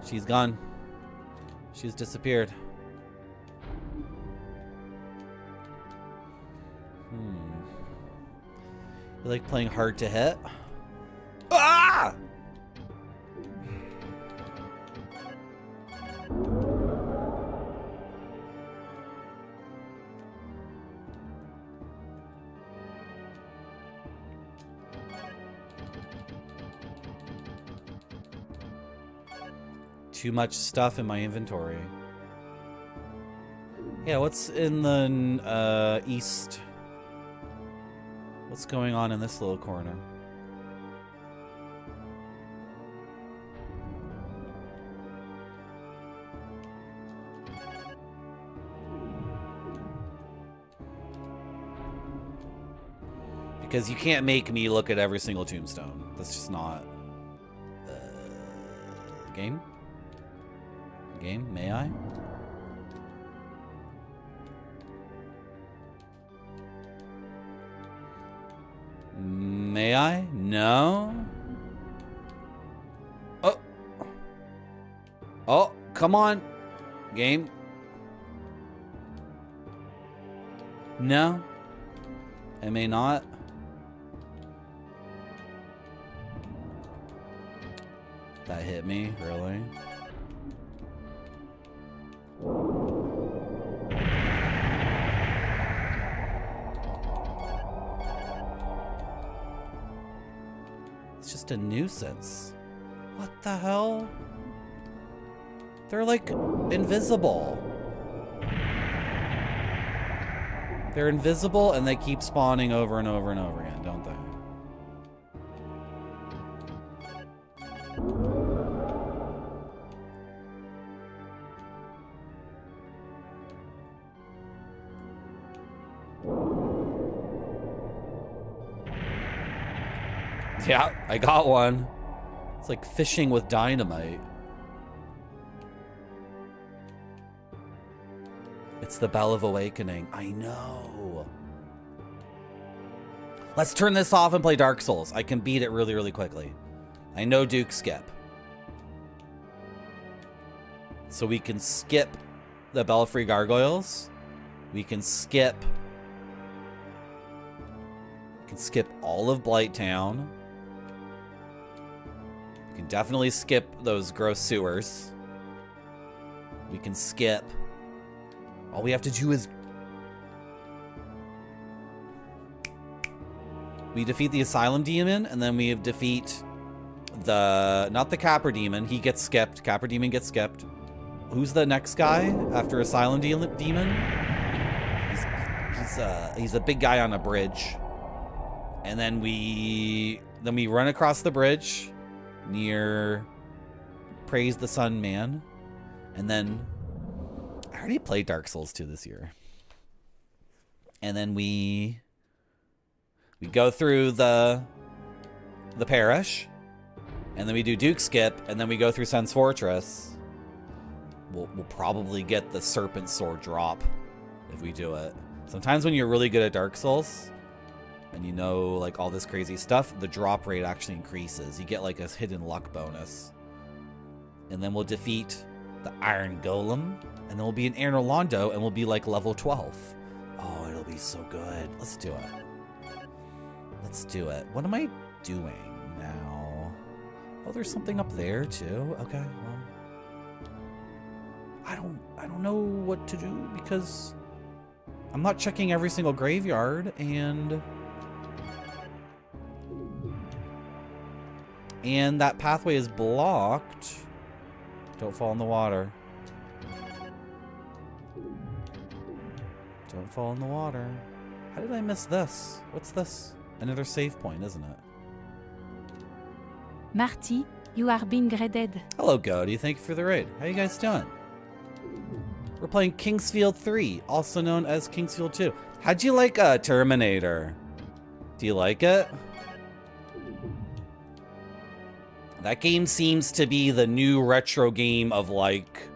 She's gone. She's disappeared. You like playing hard to hit? Ah! Too much stuff in my inventory. Yeah, what's in the east? What's going on in this little corner? Because you can't make me look at every single tombstone. That's just not... game? Game? May I? May I? No? Oh! Oh, come on! Game? No? I may not? That hit me, really? It's just a nuisance. What the hell? They're like invisible. They're invisible and they keep spawning over and over and over again, don't they? Yeah, I got one. It's like fishing with dynamite. It's the Bell of Awakening. I know. Let's turn this off and play Dark Souls. I can beat it really, really quickly. I know Duke skip. So we can skip the Belfry Gargoyles. We can skip all of Blighttown. We can definitely skip those gross sewers. We can skip. All we have to do is... we defeat the Asylum Demon, and then we defeat the... not the Capper Demon. He gets skipped. Capper Demon gets skipped. Who's the next guy after Asylum Demon? He's a big guy on a bridge. And then we run across the bridge near Praise the Sun Man. And then I already played Dark Souls 2 this year. And then we go through the parish. And then we do Duke Skip, and then we go through Sen's Fortress. We'll probably get the Serpent Sword drop if we do it. Sometimes when you're really good at Dark Souls, and you know like all this crazy stuff, the drop rate actually increases. You get like a hidden luck bonus. And then we'll defeat the Iron Golem, and then we'll be in Anor Londo, and we'll be like level 12. Oh, it'll be so good. Let's do it. Let's do it. What am I doing now? Oh, there's something up there too. Okay, well, I don't know what to do because I'm not checking every single graveyard, and that pathway is blocked. Don't fall in the water. Don't fall in the water. How did I miss this? What's this? Another save point, isn't it? Marty, you are being graded. Hello, Goaty. Thank you for the raid. How you guys doing? We're playing Kingsfield 3, also known as Kingsfield 2. How'd you like Terminator? Do you like it? That game seems to be the new retro game of like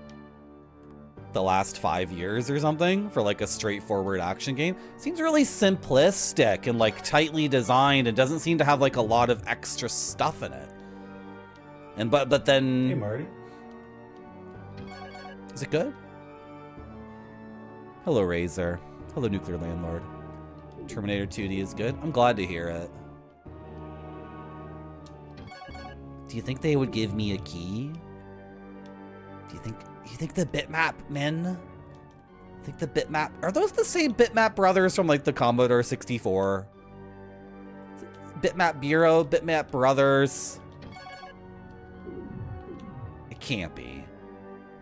the last 5 years or something for like a straightforward action game. Seems really simplistic and like tightly designed and doesn't seem to have like a lot of extra stuff in it. And but then... Hey, Marty. Is it good? Hello, Razor. Hello, Nuclear Landlord. Terminator 2D is good. I'm glad to hear it. Do you think they would give me a key? Do you think the bitmap men? Think the bitmap, are those the same bitmap brothers from like the Commodore 64? Bitmap Bureau, bitmap brothers. It can't be.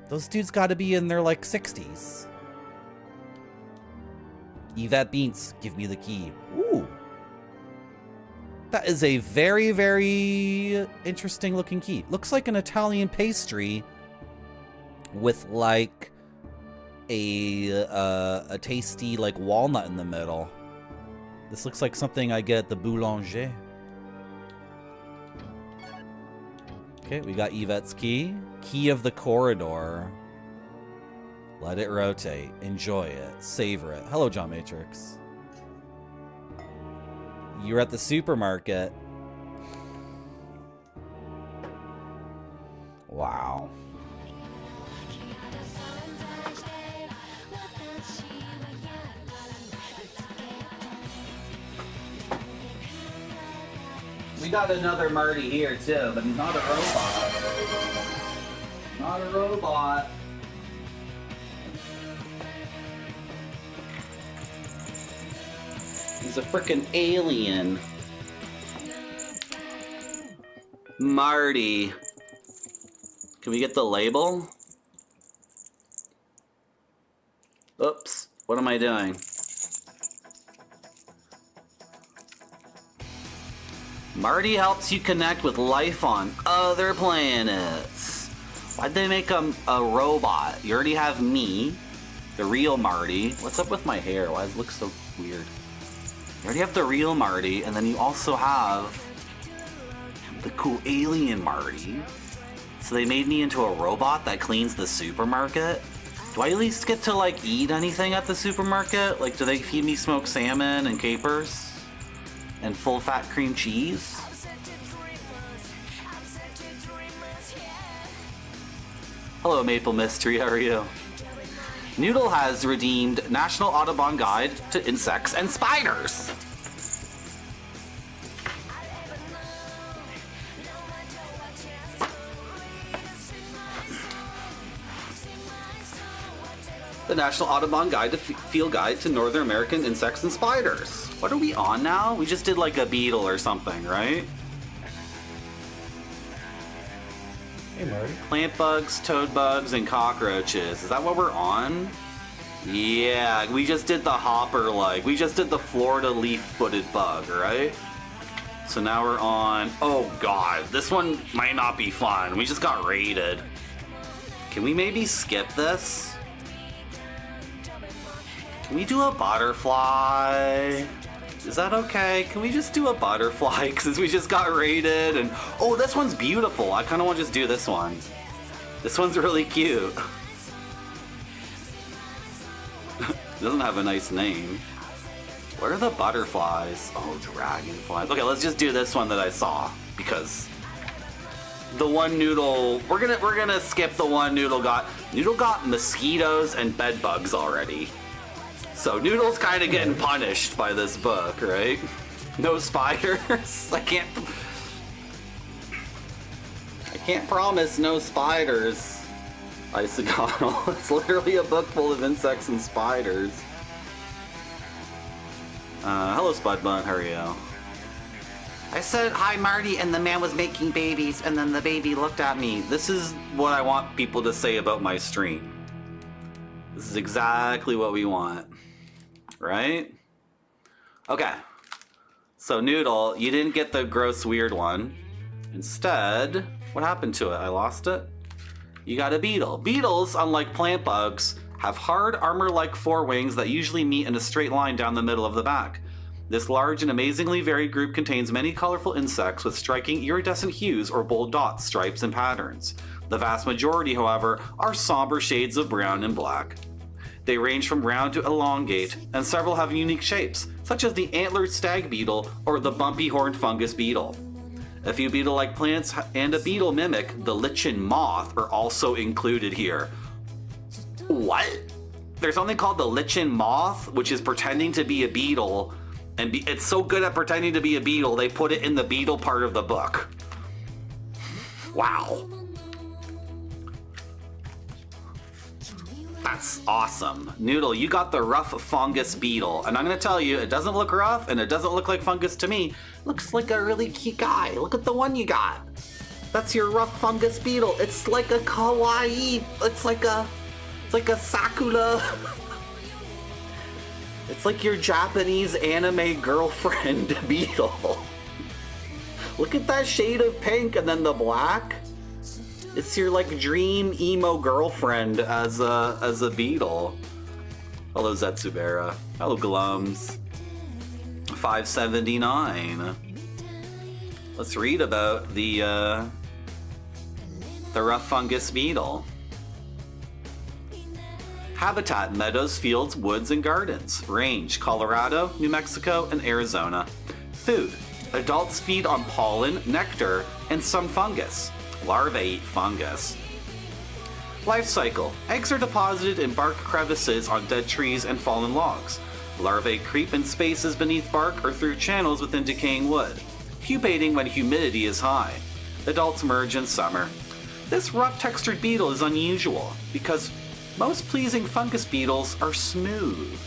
Those dudes gotta be in their like 60s. Yvette Beans, give me the key. Ooh. That is a very, very interesting looking key. Looks like an Italian pastry with like a tasty like walnut in the middle. This looks like something I get at the boulanger. Okay, we got Yvette's key. Key of the corridor. Let it rotate. Enjoy it. Savor it. Hello, John Matrix. You're at the supermarket. Wow. We got another Marty here too, but he's not a robot. Not a robot. He's a frickin' alien. Marty. Can we get the label? Oops. What am I doing? Marty helps you connect with life on other planets. Why'd they make him a robot? You already have me, the real Marty. What's up with my hair? Why does it look so weird? You already have the real Marty, and then you also have the cool alien Marty. So they made me into a robot that cleans the supermarket. Do I at least get to like eat anything at the supermarket? Like, do they feed me smoked salmon and capers? And full fat cream cheese? Hello, Maple Mystery, how are you? Noodle has redeemed National Audubon Guide to Insects and Spiders. The National Audubon Guide to Field Guide to Northern American Insects and Spiders. What are we on now? We just did like a beetle or something, right? Hey, Marty. Plant bugs, toad bugs, and cockroaches. Is that what we're on? Yeah, we just did the hopper like. We just did the Florida leaf-footed bug, right? So now we're on... Oh god, this one might not be fun. We just got raided. Can we maybe skip this? Can we do a butterfly? Is that okay? Can we just do a butterfly since we just got raided? And oh, this one's beautiful. I kind of want to just do this one. This one's really cute. Doesn't have a nice name. What are the butterflies? Oh, dragonflies. Okay, let's just do this one that I saw because the one Noodle. We're gonna skip the one Noodle got. Noodle got mosquitoes and bed bugs already. So Noodle's kind of getting punished by this book, right? No spiders. I can't promise no spiders. Isogonal. It's literally a book full of insects and spiders. Hello Spudbun, how are you? I said hi Marty and the man was making babies and then the baby looked at me. This is what I want people to say about my stream. This is exactly what we want. Right? Okay. So Noodle, you didn't get the gross weird one. Instead, what happened to it? I lost it? You got a beetle. Beetles, unlike plant bugs, have hard armor-like forewings that usually meet in a straight line down the middle of the back. This large and amazingly varied group contains many colorful insects with striking iridescent hues or bold dots, stripes, and patterns. The vast majority, however, are somber shades of brown and black. They range from round to elongate, and several have unique shapes, such as the antlered stag beetle or the bumpy horned fungus beetle. A few beetle-like plants and a beetle mimic, the lichen moth, are also included here. What? There's something called the lichen moth, which is pretending to be a beetle, and it's so good at pretending to be a beetle, they put it in the beetle part of the book. Wow. That's awesome. Noodle, you got the rough fungus beetle. And I'm gonna tell you, it doesn't look rough and it doesn't look like fungus to me. Looks like a really cute guy. Look at the one you got. That's your rough fungus beetle. It's like a kawaii. It's like a sakura. It's like your Japanese anime girlfriend beetle. Look at that shade of pink and then the black. It's your like dream emo girlfriend as a beetle. Hello Zetsubera. Hello Glums. 579. Let's read about the rough fungus beetle. Habitat: meadows, fields, woods, and gardens. Range: Colorado, New Mexico, and Arizona. Food: adults feed on pollen, nectar, and some fungus. Larvae eat fungus. Life cycle: eggs are deposited in bark crevices on dead trees and fallen logs. Larvae creep in spaces beneath bark or through channels within decaying wood, pupating when humidity is high. Adults merge in summer. This rough textured beetle is unusual because most pleasing fungus beetles are smooth.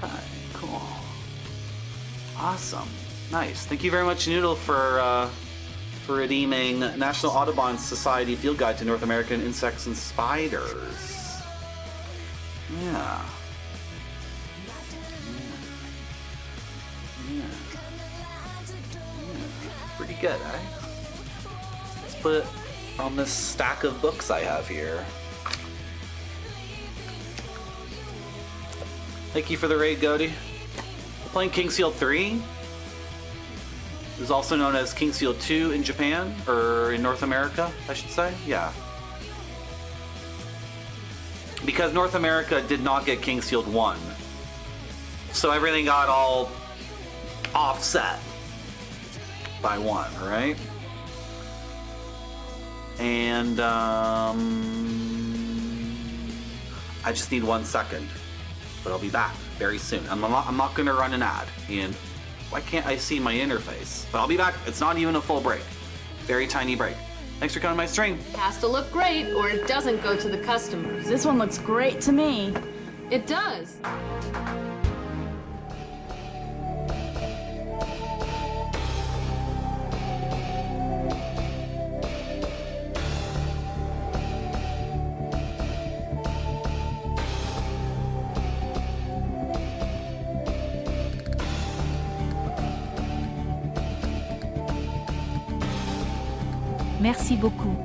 Okay, cool. Awesome. Nice. Thank you very much, Noodle, for redeeming National Audubon Society Field Guide to North American Insects and Spiders. Yeah. Pretty good, eh? Let's put it on this stack of books I have here. Thank you for the raid, Goaty. We're playing King's Field 3. It is also known as King's Field 2 in Japan, or in North America, I should say. Yeah. Because North America did not get King's Field 1. So everything got all offset by one, right? And I just need 1 second, but I'll be back very soon. I'm not gonna run an ad, and why can't I see my interface? But I'll be back. It's not even a full break. Very tiny break. Thanks for coming to my stream. It has to look great or it doesn't go to the customers. This one looks great to me. It does. Merci beaucoup.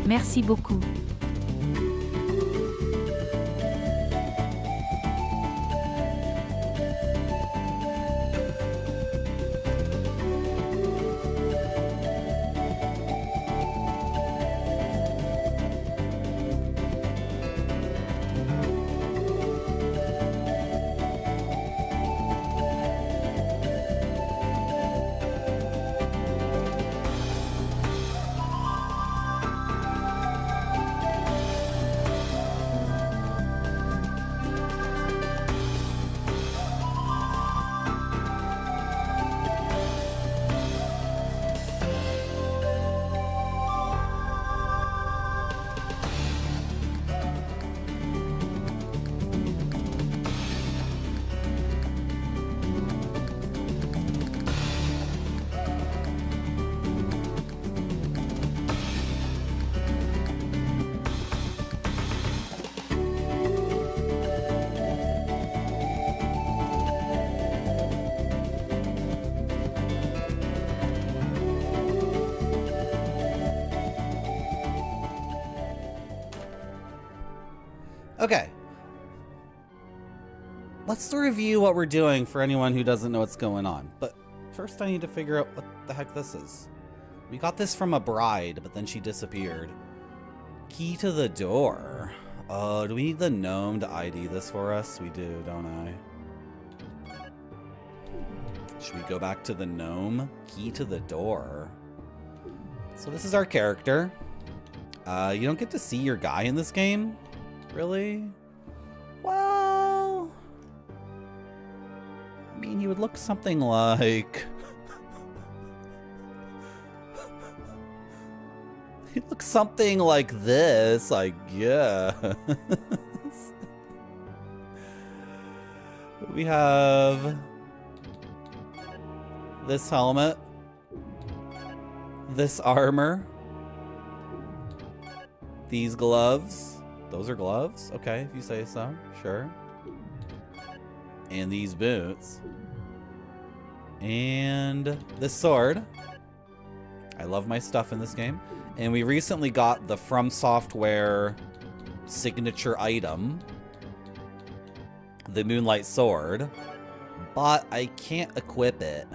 Merci beaucoup. Okay. Let's review what we're doing for anyone who doesn't know what's going on. But first I need to figure out what the heck this is. We got this from a bride, but then she disappeared. Key to the door. Oh, do we need the gnome to ID this for us? We do, don't I? Should we go back to the gnome? Key to the door. So this is our character. You don't get to see your guy in this game? Really? Well... I mean, he would look something like... he looks something like this, I guess. We have... this helmet. This armor. These gloves. Those are gloves? Okay, if you say so. Sure. And these boots. And this sword. I love my stuff in this game. And we recently got the From Software signature item. The Moonlight Sword. But I can't equip it.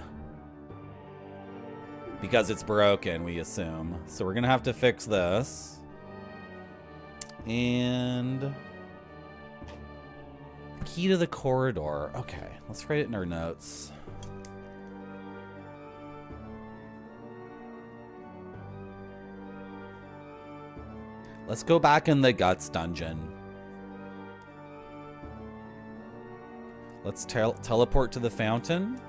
Because it's broken, we assume. So we're gonna have to fix this. And... key to the corridor. Okay, let's write it in our notes. Let's go back in the Guts dungeon. Let's teleport to the fountain.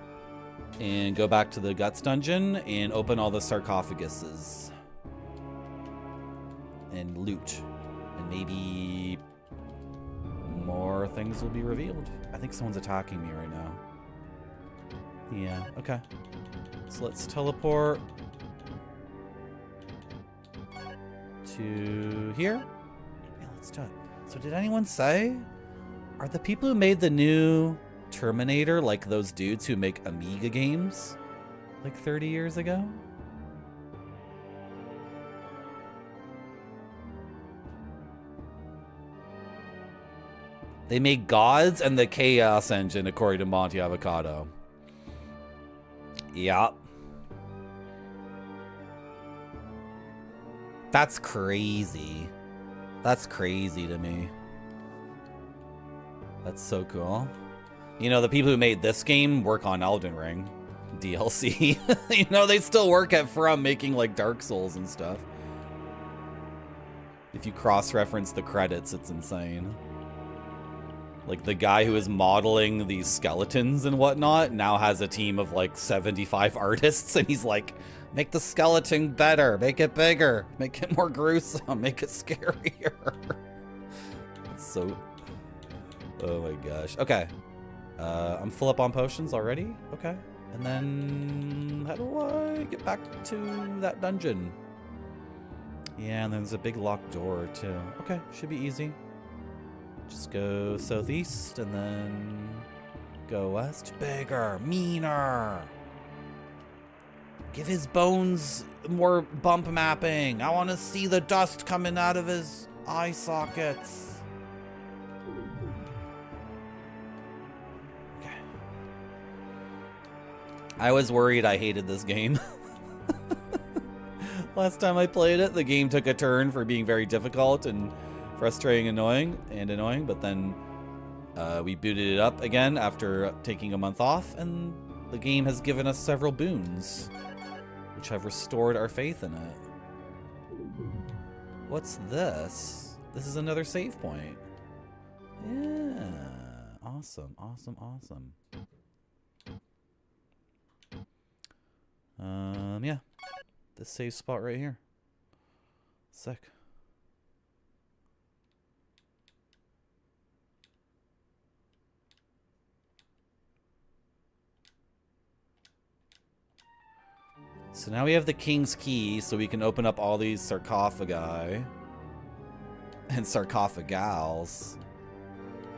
And go back to the Guts dungeon and open all the sarcophaguses. And loot. And maybe more things will be revealed. I think someone's attacking me right now. Yeah, okay. So let's teleport to here. Yeah, let's do it. So did anyone say, are the people who made the new Terminator like those dudes who make Amiga games like 30 years ago? They made Gods and the Chaos Engine, according to Monty Avocado. Yup. That's crazy. That's crazy to me. That's so cool. You know, the people who made this game work on Elden Ring DLC. You know, they still work at From making like Dark Souls and stuff. If you cross-reference the credits, it's insane. Like the guy who is modeling these skeletons and whatnot now has a team of like 75 artists, and he's like, make the skeleton better, make it bigger, make it more gruesome, make it scarier. It's so... oh my gosh. Okay. I'm full up on potions already. Okay. And then how do I get back to that dungeon? Yeah, and there's a big locked door too. Okay, should be easy. Just go southeast and then go west. Bigger, meaner. Give his bones more bump mapping. I want to see the dust coming out of his eye sockets. Okay. I was worried I hated this game. Last time I played it, the game took a turn for being very difficult and frustrating, annoying, but then we booted it up again after taking a month off, and the game has given us several boons, which have restored our faith in it. What's this? This is another save point. Yeah. Awesome, awesome, awesome. Yeah. This save spot right here. Sick. So now we have the king's key, so we can open up all these sarcophagi. And sarcophagals.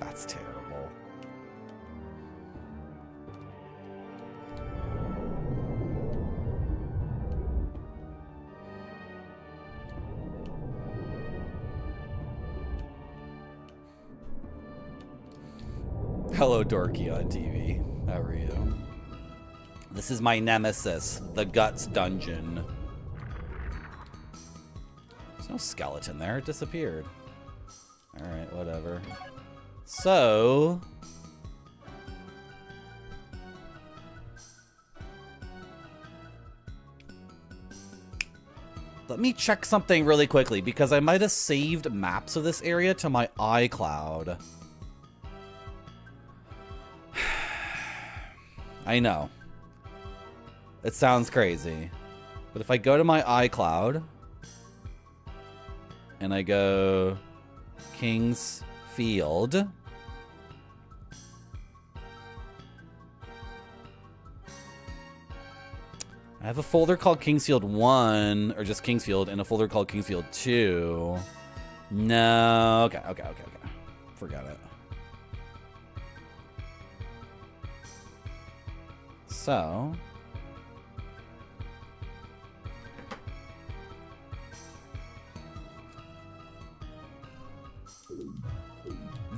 That's terrible. Hello, Dorky on TV. How are you? This is my nemesis, the Guts Dungeon. There's no skeleton there. It disappeared. Alright, whatever. So... let me check something really quickly, because I might have saved maps of this area to my iCloud. I know. It sounds crazy. But if I go to my iCloud, and I go King's Field, I have a folder called Kingsfield 1, or just Kingsfield, and a folder called Kingsfield 2. No, okay. Forgot it. So...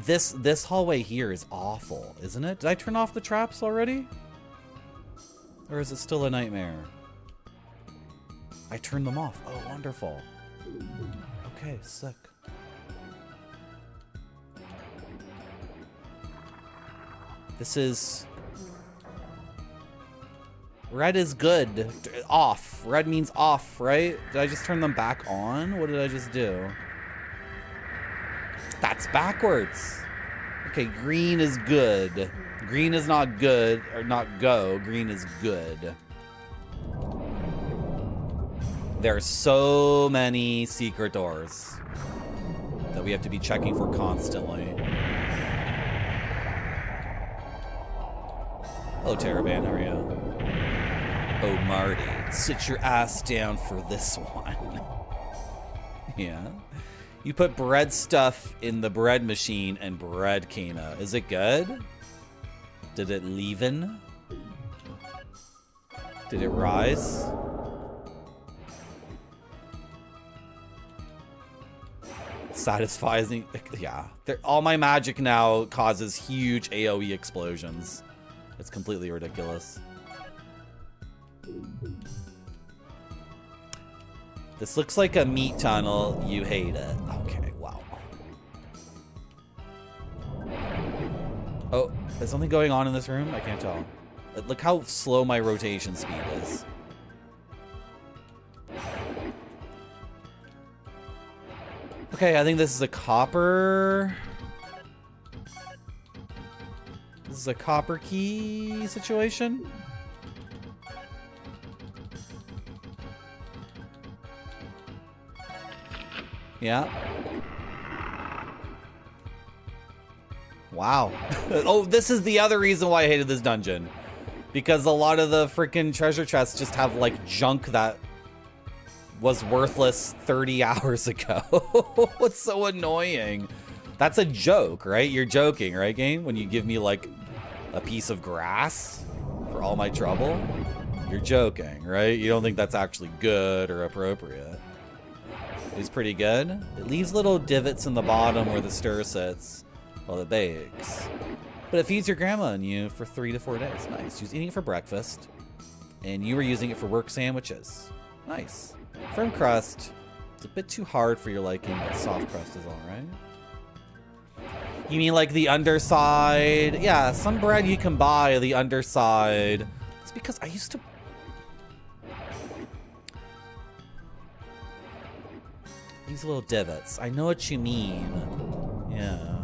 This hallway here is awful, isn't it? Did I turn off the traps already? Or is it still a nightmare? I turned them off. Oh, wonderful. Okay, sick. This is... red is good. Off. Red means off, right? Did I just turn them back on? What did I just do? That's backwards. Okay, green is good. Green is not good, or not go. Green is good. There are so many secret doors that we have to be checking for constantly. Hello, Taraban, how are you? Oh, Marty, sit your ass down for this one. Yeah. You put bread stuff in the bread machine and bread came out. Is it good? Did it leaven? Did it rise? Satisfying. Yeah. All my magic now causes huge AoE explosions. It's completely ridiculous. This looks like a meat tunnel. You hate it. Okay, wow. Oh, is something going on in this room? I can't tell. Look how slow my rotation speed is. Okay, I think this is a copper... This is a copper key situation. Yeah. Wow. Oh, this is the other reason why I hated this dungeon. Because a lot of the freaking treasure chests just have, like, junk that was worthless 30 hours ago. What's so annoying? That's a joke, right? You're joking, right, game? When you give me, like, a piece of grass for all my trouble? You're joking, right? You don't think that's actually good or appropriate. It's pretty good. It leaves little divots in the bottom where the stir sits while it bakes. But it feeds your grandma and you for 3 to 4 days. Nice. She was eating it for breakfast. And you were using it for work sandwiches. Nice. Firm crust. It's a bit too hard for your liking, but soft crust is alright. You mean like the underside? Yeah, some bread you can buy, the underside. It's because I used to... These little divots. I know what you mean. Yeah.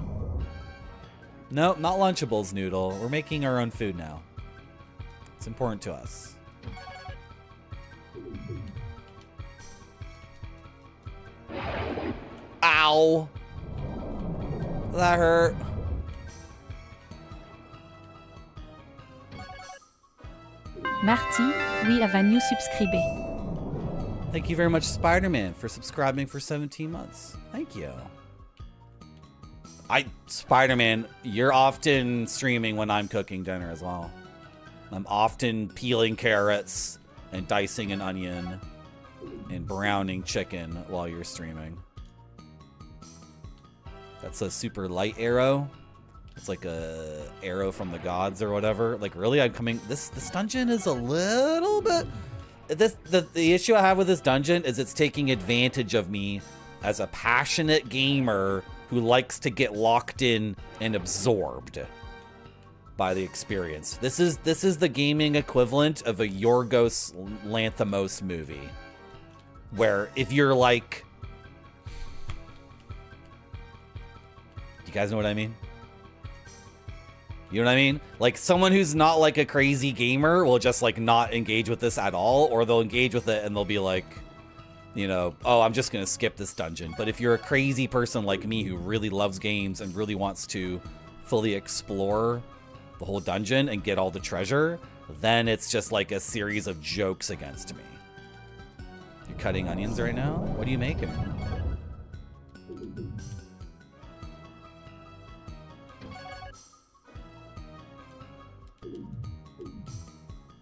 Nope, not Lunchables, Noodle. We're making our own food now. It's important to us. Ow! That hurt. Marty, oui, a new subscribe. Thank you very much, Spider-Man, for subscribing for 17 months. Thank you. Spider-Man, you're often streaming when I'm cooking dinner as well. I'm often peeling carrots and dicing an onion and browning chicken while you're streaming. That's a super light arrow. It's like a arrow from the gods or whatever. Like, really, I'm coming. This dungeon is a little bit. The issue I have with this dungeon is it's taking advantage of me as a passionate gamer who likes to get locked in and absorbed by the experience. This is the gaming equivalent of a Yorgos Lanthimos movie, where if you're like, you guys know what I mean? You know what I mean? Like, someone who's not like a crazy gamer will just like not engage with this at all, or they'll engage with it and they'll be like, you know, oh, I'm just gonna skip this dungeon. But if you're a crazy person like me who really loves games and really wants to fully explore the whole dungeon and get all the treasure, then it's just like a series of jokes against me. You're cutting onions right now? What are you making?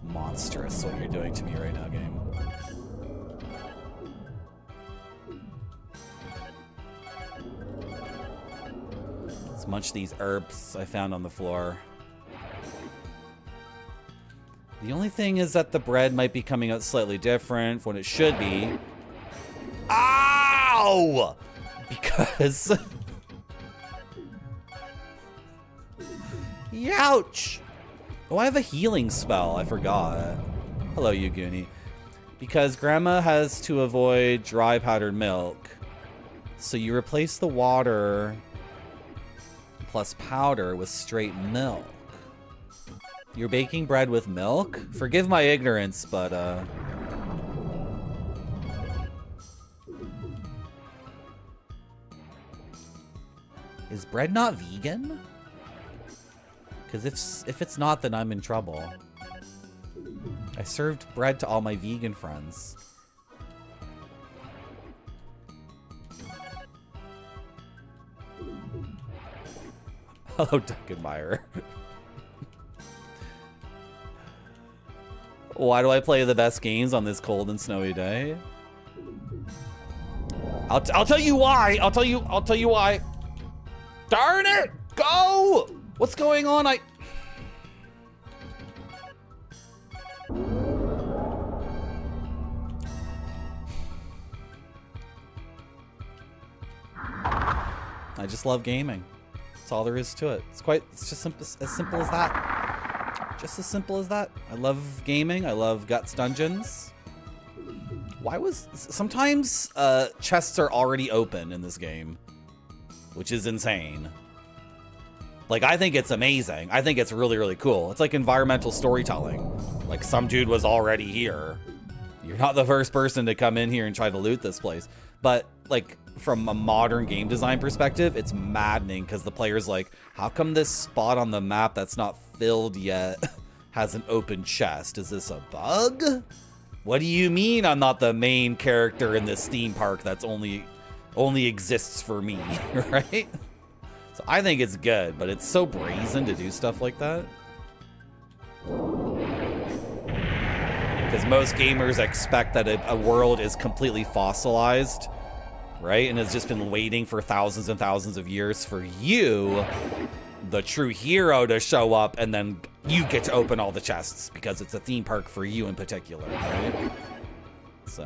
Monstrous what you're doing to me right now, game. Let's munch these herbs I found on the floor. The only thing is that the bread might be coming out slightly different from what it should be. Ow! Because... Youch! Oh, I have a healing spell. I forgot. Hello, Yuguni. Because Grandma has to avoid dry powdered milk. So you replace the water plus powder with straight milk. You're baking bread with milk? Forgive my ignorance, but, is bread not vegan? Because if it's not, then I'm in trouble. I served bread to all my vegan friends. Hello, Duncanmeyer. Why do I play the best games on this cold and snowy day? I'll tell you why. I'll tell you why. Darn it! Go! What's going on? I just love gaming. That's all there is to it. It's just as simple as that. Just as simple as that. I love gaming. I love Guts Dungeons. Sometimes chests are already open in this game, which is insane. Like, I think it's amazing. I think it's really, really cool. It's like environmental storytelling. Like, some dude was already here. You're not the first person to come in here and try to loot this place. But, like, from a modern game design perspective, it's maddening because the player's like, how come this spot on the map that's not filled yet has an open chest? Is this a bug? What do you mean I'm not the main character in this theme park that's only exists for me, right? So I think it's good, but it's so brazen to do stuff like that. Because most gamers expect that a world is completely fossilized, right? And has just been waiting for thousands and thousands of years for you, the true hero, to show up, and then you get to open all the chests because it's a theme park for you in particular, right? So...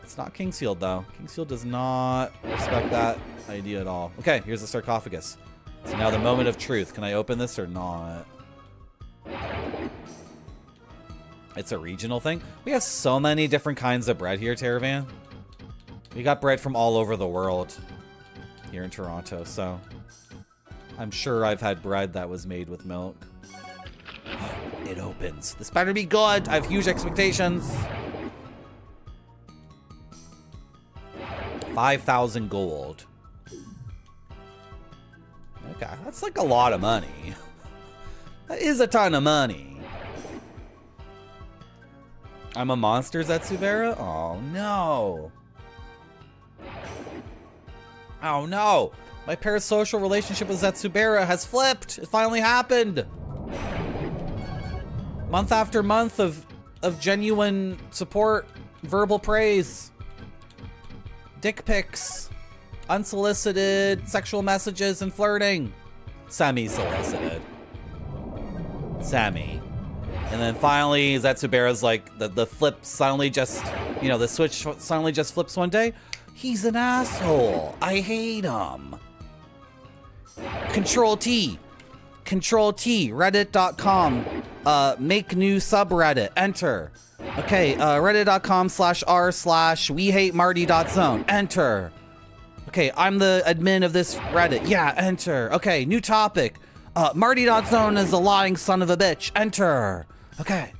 it's not Kingsfield, though. Kingsfield does not respect that idea at all. Okay, here's the sarcophagus. So now the moment of truth. Can I open this or not? It's a regional thing. We have so many different kinds of bread here, Teravan. We got bread from all over the world here in Toronto, so I'm sure I've had bread that was made with milk. It opens. This better be good. I have huge expectations. 5,000 gold. Okay, that's like a lot of money. That is a ton of money. I'm a monster, Zetsubera? Oh, no. Oh, no. My parasocial relationship with Zetsubera has flipped. It finally happened. Month after month of genuine support, verbal praise, dick pics, unsolicited sexual messages, and flirting. Semi-solicited. Semi. And then finally, Zetsubera's like, the flip suddenly just, you know, the switch suddenly just flips one day. He's an asshole. I hate him. Control T. Control T. Reddit.com. Make new subreddit. Enter. Okay, reddit.com/r/wehatemarty.zone. Enter. Okay, I'm the admin of this Reddit. Yeah, enter. Okay, new topic. Marty.zone is a lying son of a bitch. Enter. Okay.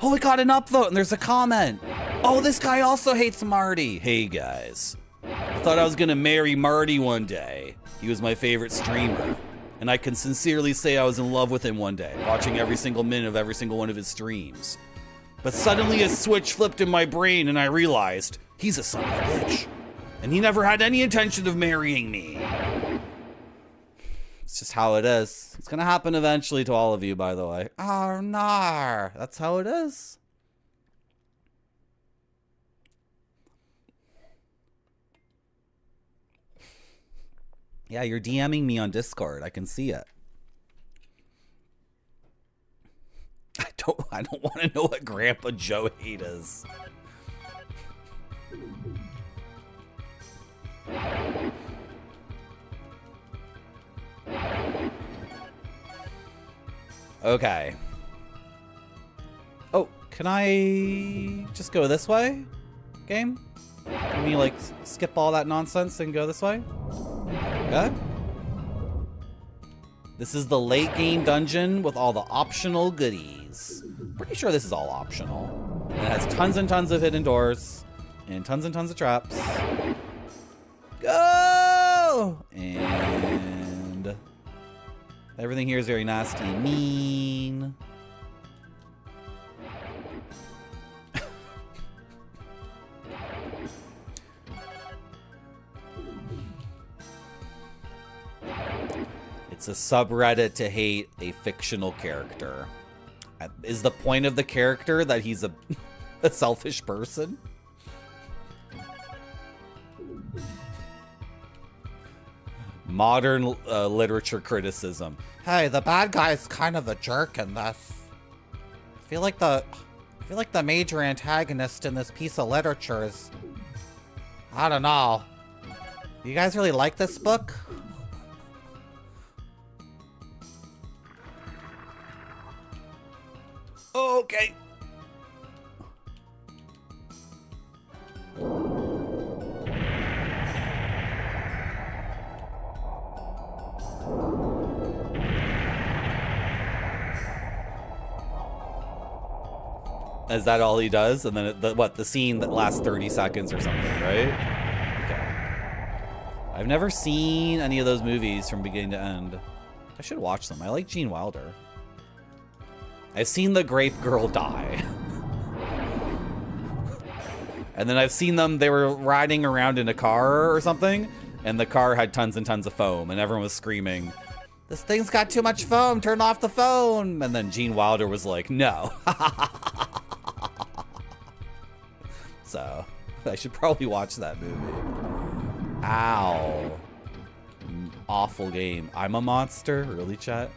Oh, we got an upvote and there's a comment. Oh, this guy also hates Marty. Hey, guys. I thought I was gonna marry Marty one day. He was my favorite streamer. And I can sincerely say I was in love with him one day, watching every single minute of every single one of his streams. But suddenly a switch flipped in my brain and I realized he's a son of a bitch. And he never had any intention of marrying me. It's just how it is. It's gonna happen eventually to all of you, by the way. Oh, no. That's how it is. Yeah, you're DMing me on Discord. I can see it. I don't want to know what Grandpa Joe hate is. Okay. Oh, can I just go this way? Game? Can you like skip all that nonsense and go this way? Okay. This is the late game dungeon with all the optional goodies. Pretty sure this is all optional. And it has tons and tons of hidden doors and tons of traps. Go! And everything here is very nasty and mean. It's a subreddit to hate a fictional character. Is the point of the character that he's a selfish person? Modern literature criticism. Hey, the bad guy's kind of a jerk in this. I feel like the major antagonist in this piece of literature is, I don't know. You guys really like this book? Okay. Is that all he does? And then the scene that lasts 30 seconds or something, right? Okay. I've never seen any of those movies from beginning to end. I should watch them. I like Gene Wilder. I've seen the Grape Girl die. And then I've seen them, they were riding around in a car or something, and the car had tons and tons of foam, and everyone was screaming, "This thing's got too much foam, turn off the foam!" And then Gene Wilder was like, "No." So, I should probably watch that movie. Ow. Awful game. I'm a monster? Really, chat?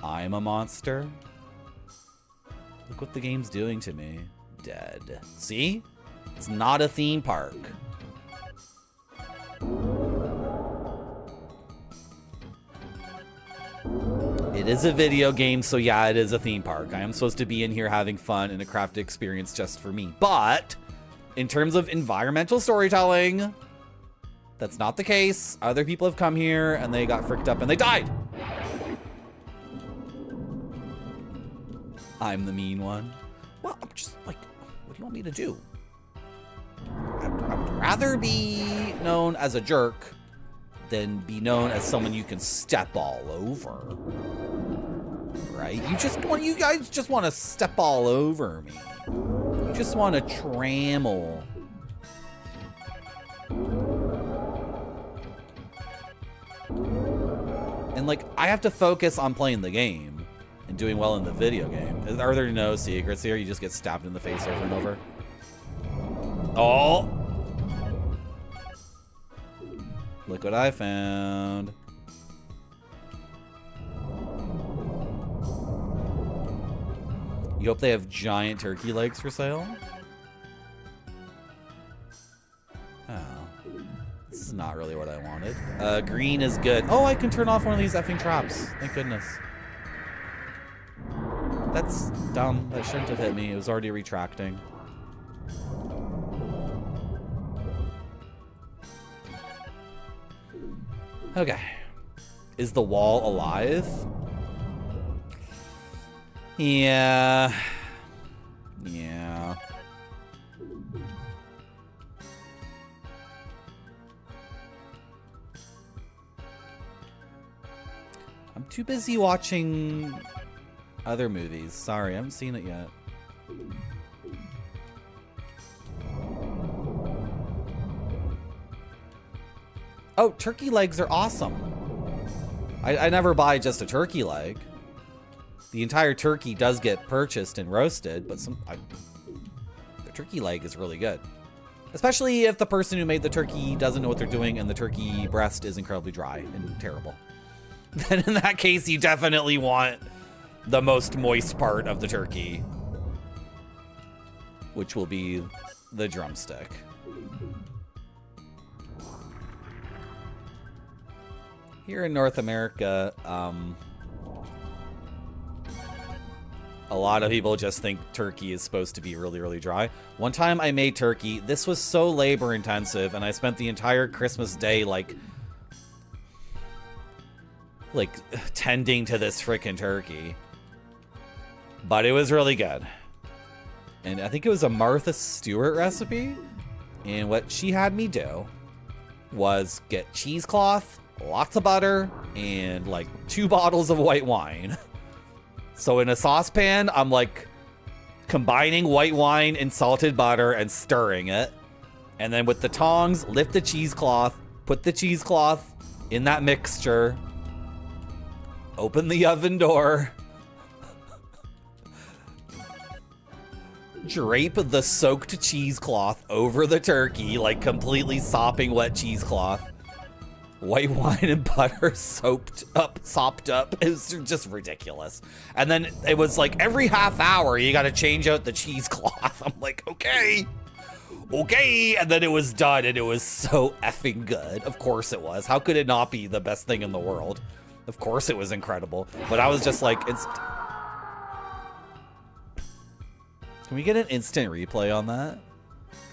I'm a monster? Look what the game's doing to me. Dead. See? It's not a theme park. It is a video game, so yeah, it is a theme park. I am supposed to be in here having fun and a crafted experience just for me. But, in terms of environmental storytelling, that's not the case. Other people have come here and they got fricked up and they died. I'm the mean one. Well, I'm just like, what do you want me to do? I would rather be known as a jerk than be known as someone you can step all over. Right? You guys just want to step all over me. You just want to trammel. And like, I have to focus on playing the game and doing well in the video game. Are there no secrets here? You just get stabbed in the face over and over. Oh! Look what I found. You hope they have giant turkey legs for sale? Oh. This is not really what I wanted. Green is good. Oh, I can turn off one of these effing traps. Thank goodness. That's dumb. That shouldn't have hit me. It was already retracting. Okay. Is the wall alive? Yeah. Yeah. I'm too busy watching other movies. Sorry, I haven't seen it yet. Oh, turkey legs are awesome. I never buy just a turkey leg. The entire turkey does get purchased and roasted, but the turkey leg is really good. Especially if the person who made the turkey doesn't know what they're doing and the turkey breast is incredibly dry and terrible. Then in that case, you definitely want the most moist part of the turkey, which will be the drumstick. Here in North America, a lot of people just think turkey is supposed to be really, really dry. One time I made turkey. This was so labor intensive, and I spent the entire Christmas day like tending to this frickin' turkey. But it was really good. And I think it was a Martha Stewart recipe. And what she had me do was get cheesecloth, lots of butter, and like 2 bottles of white wine. So in a saucepan, I'm like combining white wine and salted butter and stirring it. And then with the tongs, lift the cheesecloth, put the cheesecloth in that mixture, open the oven door, drape the soaked cheesecloth over the turkey, like completely sopping wet cheesecloth. White wine and butter sopped up. It was just ridiculous. And then it was like every half hour, you got to change out the cheesecloth. I'm like, okay. And then it was done, and it was so effing good. Of course it was. How could it not be the best thing in the world? Of course it was incredible. But I was just like, can we get an instant replay on that?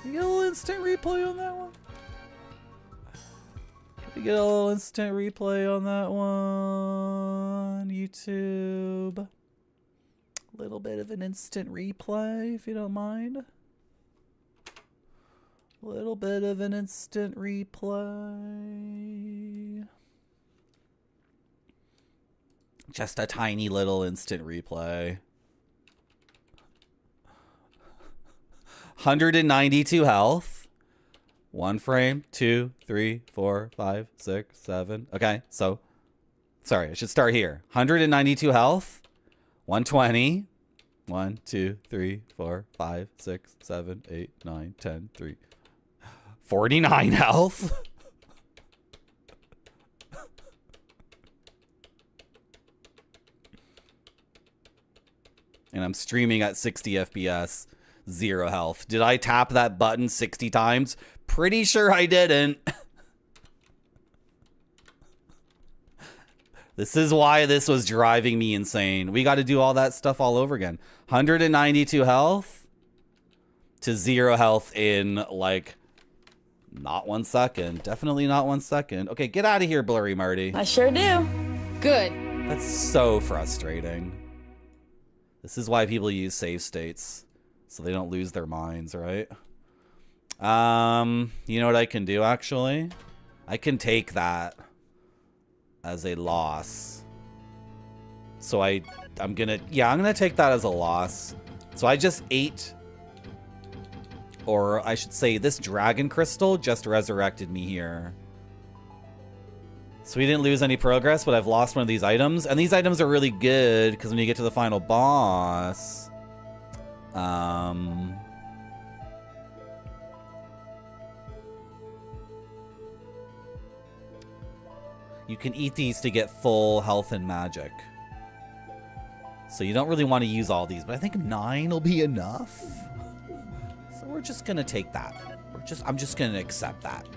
Can we get a little instant replay on that one? Can we get a little instant replay on that one? YouTube. A little bit of an instant replay, if you don't mind. A little bit of an instant replay. Just a tiny little instant replay. 192 health. 1 frame, 2, 3, 4, 5, 6, 7. Okay, so sorry, I should start here. 192 health. 120. 1, 2, 3, 4, 5, 6, 7, 8, 9, 10, 3. 49 health. And I'm streaming at 60 FPS, 0 health. Did I tap that button 60 times? Pretty sure I didn't. This is why this was driving me insane. We got to do all that stuff all over again. 192 health to 0 health in like not 1 second. Definitely not 1 second. Okay, get out of here, Blurry Marty. I sure do. Good. That's so frustrating. This is why people use save states, so they don't lose their minds, right? You know what I can do, actually? I can take that as a loss. So I'm gonna take that as a loss. So I just ate, or I should say this dragon crystal just resurrected me here. So we didn't lose any progress, but I've lost one of these items. And these items are really good, because when you get to the final boss... You can eat these to get full health and magic. So you don't really want to use all these, but I think 9 will be enough. So we're just gonna take that. I'm just gonna accept that.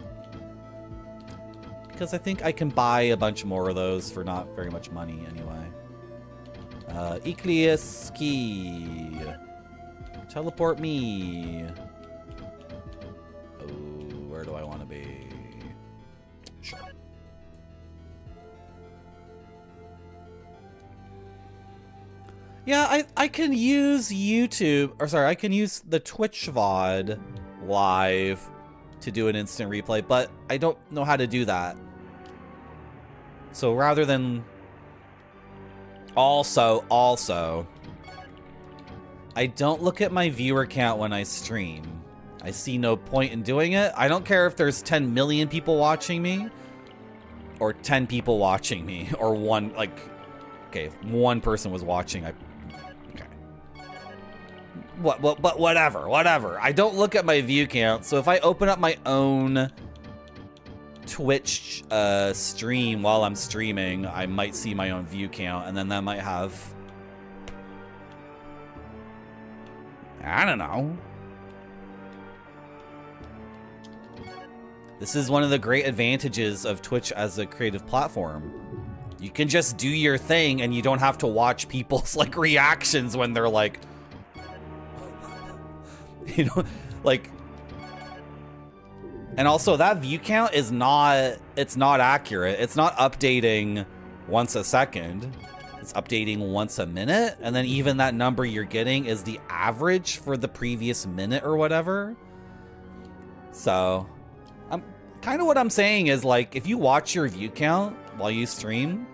Because I think I can buy a bunch more of those for not very much money anyway. Ikliaski. Teleport me. Oh, where do I want to be? Sure. Yeah, I can use YouTube, or sorry, I can use the Twitch VOD live to do an instant replay, but I don't know how to do that. So rather than... Also, I don't look at my viewer count when I stream. I see no point in doing it. I don't care if there's 10 million people watching me, or 10 people watching me, or one, like, okay, if one person was watching, okay. But whatever. I don't look at my view count, so if I open up my own Twitch stream while I'm streaming, I might see my own view count, and then that might have... I don't know. This is one of the great advantages of Twitch as a creative platform. You can just do your thing and you don't have to watch people's like reactions when they're like, you know, like, and also that view count is not, it's not accurate. It's not updating once a second. It's updating once a minute. And then even that number you're getting is the average for the previous minute or whatever. So kind of what I'm saying is, like, if you watch your view count while you stream,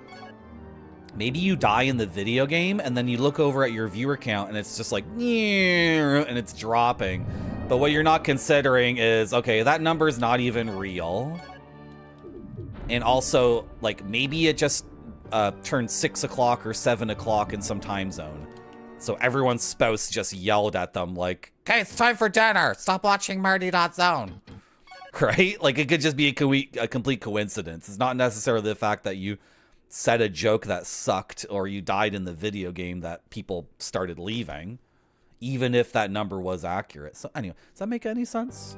maybe you die in the video game and then you look over at your viewer count and it's just like, and it's dropping. But what you're not considering is, okay, that number is not even real. And also, like, maybe it just turned 6 o'clock or 7 o'clock in some time zone. So everyone's spouse just yelled at them like, okay, it's time for dinner. Stop watching Marty.zone. Right? Like, it could just be a complete coincidence. It's not necessarily the fact that you said a joke that sucked or you died in the video game that people started leaving, even if that number was accurate. So anyway, does that make any sense?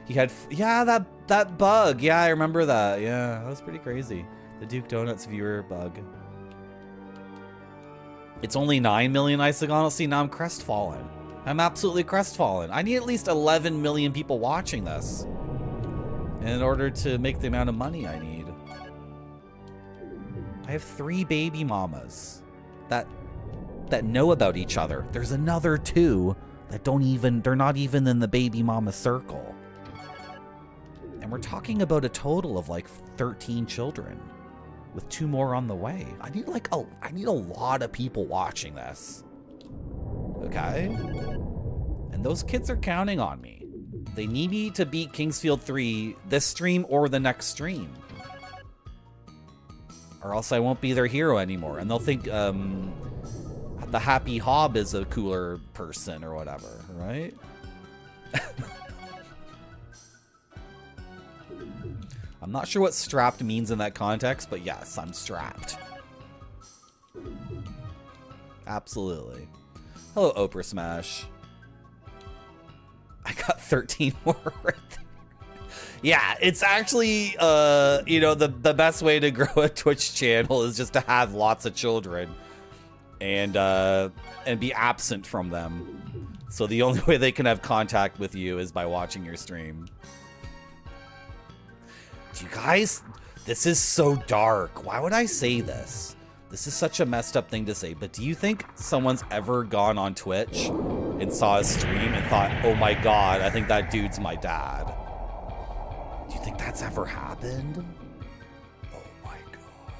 He had, yeah, that bug. Yeah, I remember that. Yeah, that was pretty crazy. The Duke Donuts viewer bug. It's only 9 million Isogonal. See, now I'm crestfallen. I'm absolutely crestfallen. I need at least 11 million people watching this in order to make the amount of money I need. I have 3 baby mamas that know about each other. There's another 2 that they're not even in the baby mama circle. And we're talking about a total of like 13 children with 2 more on the way. I need a lot of people watching this. Okay? And those kids are counting on me. They need me to beat Kingsfield 3 this stream or the next stream. Or else I won't be their hero anymore. And they'll think the Happy Hob is a cooler person or whatever, right? I'm not sure what strapped means in that context, but yes, I'm strapped. Absolutely. Hello, Oprah Smash. I got 13 more right there. Yeah, it's actually, you know, the best way to grow a Twitch channel is just to have lots of children and be absent from them. So the only way they can have contact with you is by watching your stream. You guys, this is so dark. Why would I say this? This is such a messed up thing to say, but do you think someone's ever gone on Twitch and saw a stream and thought, oh my god, I think that dude's my dad? Do you think that's ever happened? Oh my god.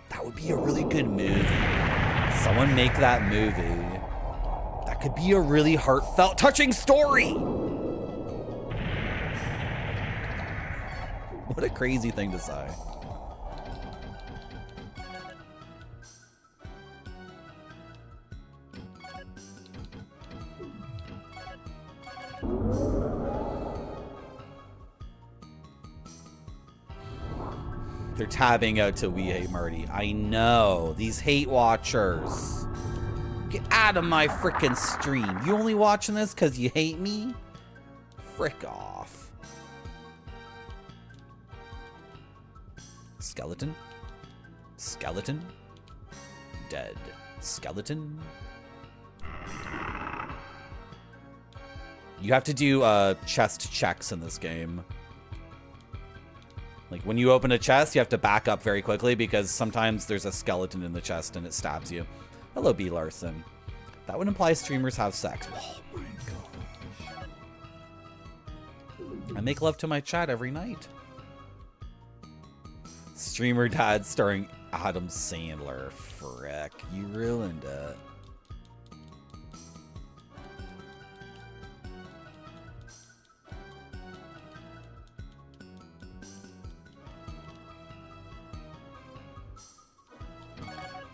That would be a really good movie. Someone make that movie. That could be a really heartfelt, touching story. What a crazy thing to say. They're tabbing out to We Hate Marty. I know. These hate watchers. Get out of my frickin' stream. You only watching this because you hate me? Frick off. Skeleton. Skeleton. Dead. Skeleton. You have to do chest checks in this game. Like, when you open a chest, you have to back up very quickly because sometimes there's a skeleton in the chest and it stabs you. Hello, B. Larson. That would imply streamers have sex. Oh my gosh. I make love to my chat every night. Streamer Dad starring Adam Sandler. Frick, you ruined it.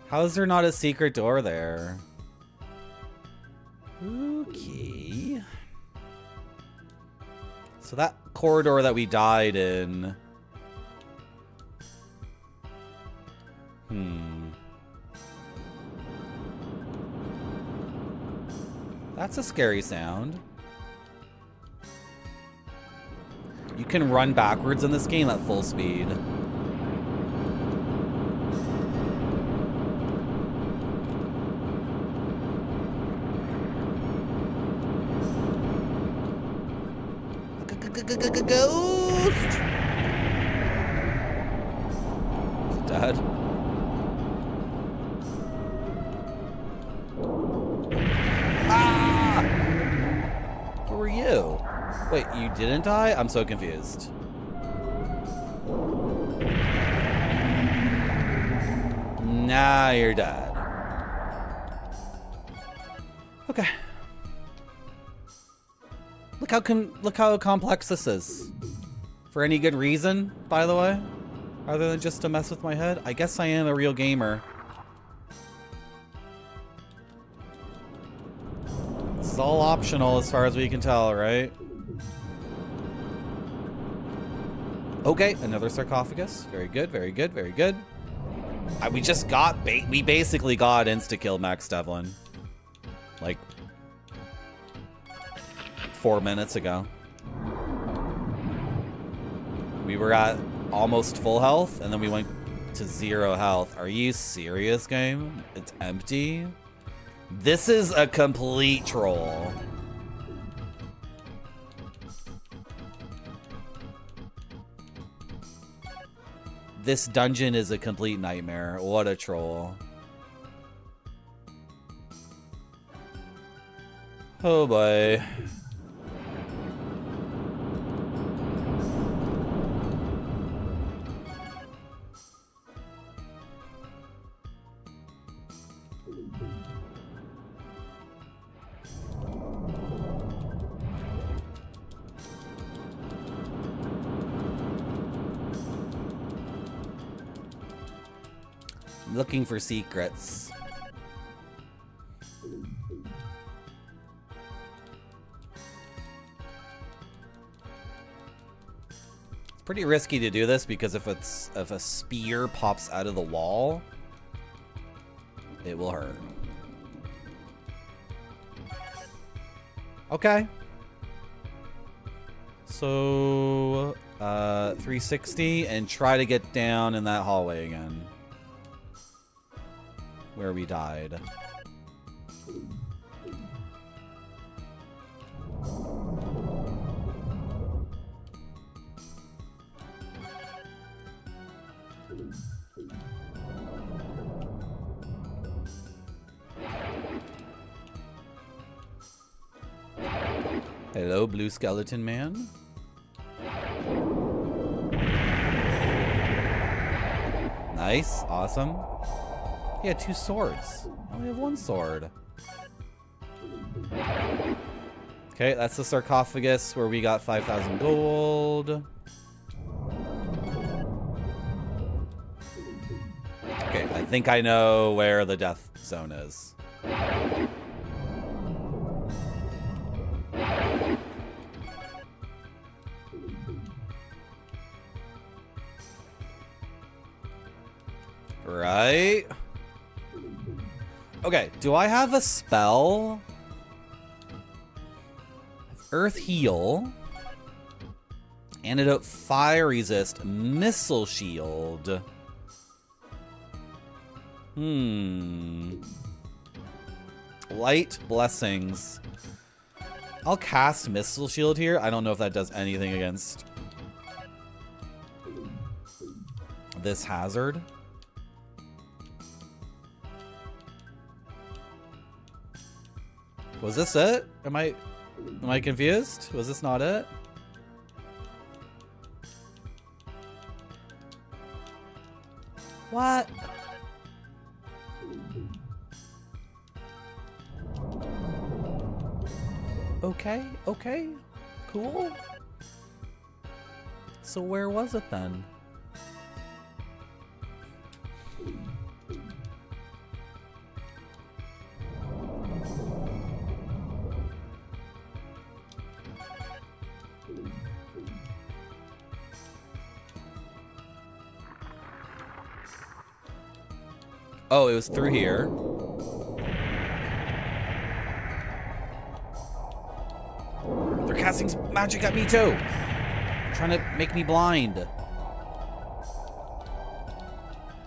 How is there not a secret door there? Okay. So that corridor that we died in... That's a scary sound. You can run backwards in this game at full speed. Ghost! Is it dead? Ah! Who are you? Wait, you didn't die? I'm so confused. Nah, you're dead. Okay. Look how complex this is. For any good reason, by the way, other than just to mess with my head. I guess I am a real gamer. This is all optional as far as we can tell, right? Okay, another sarcophagus. Very good, very good, very good. We just got we basically got insta-kill Max Devlin. Like 4 minutes ago. We were at almost full health, and then we went to 0 health. Are you serious, game? It's empty? This is a complete troll. This dungeon is a complete nightmare. What a troll. Oh boy. Looking for secrets. It's pretty risky to do this because if a spear pops out of the wall, it will hurt. Okay. So 360 and try to get down in that hallway again. Where we died. Hello, blue skeleton man. Nice, awesome. He had 2 swords. I only have 1 sword. Okay, that's the sarcophagus where we got 5,000 gold. Okay, I think I know where the death zone is. Right? Okay, do I have a spell? Earth Heal. Antidote Fire Resist. Missile Shield. Light Blessings. I'll cast Missile Shield here. I don't know if that does anything against this hazard. Was this it? Am I confused? Was this not it? What? Okay, okay, cool. So where was it then? Oh, it was through here. They're casting magic at me too. They're trying to make me blind.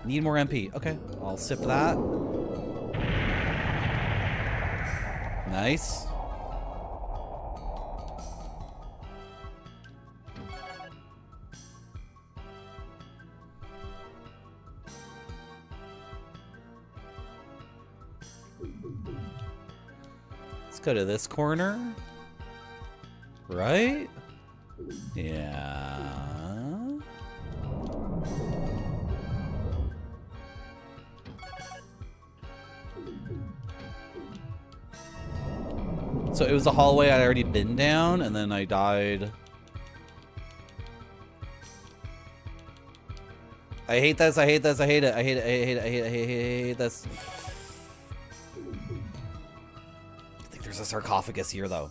Need more MP. Okay, I'll sip that. Nice. Let's go to this corner. Right? Yeah. So it was a hallway I'd already been down, and then I died. I hate this, I hate this, I hate it, I hate it, I hate it, I hate it, I hate this. I think there's a sarcophagus here, though.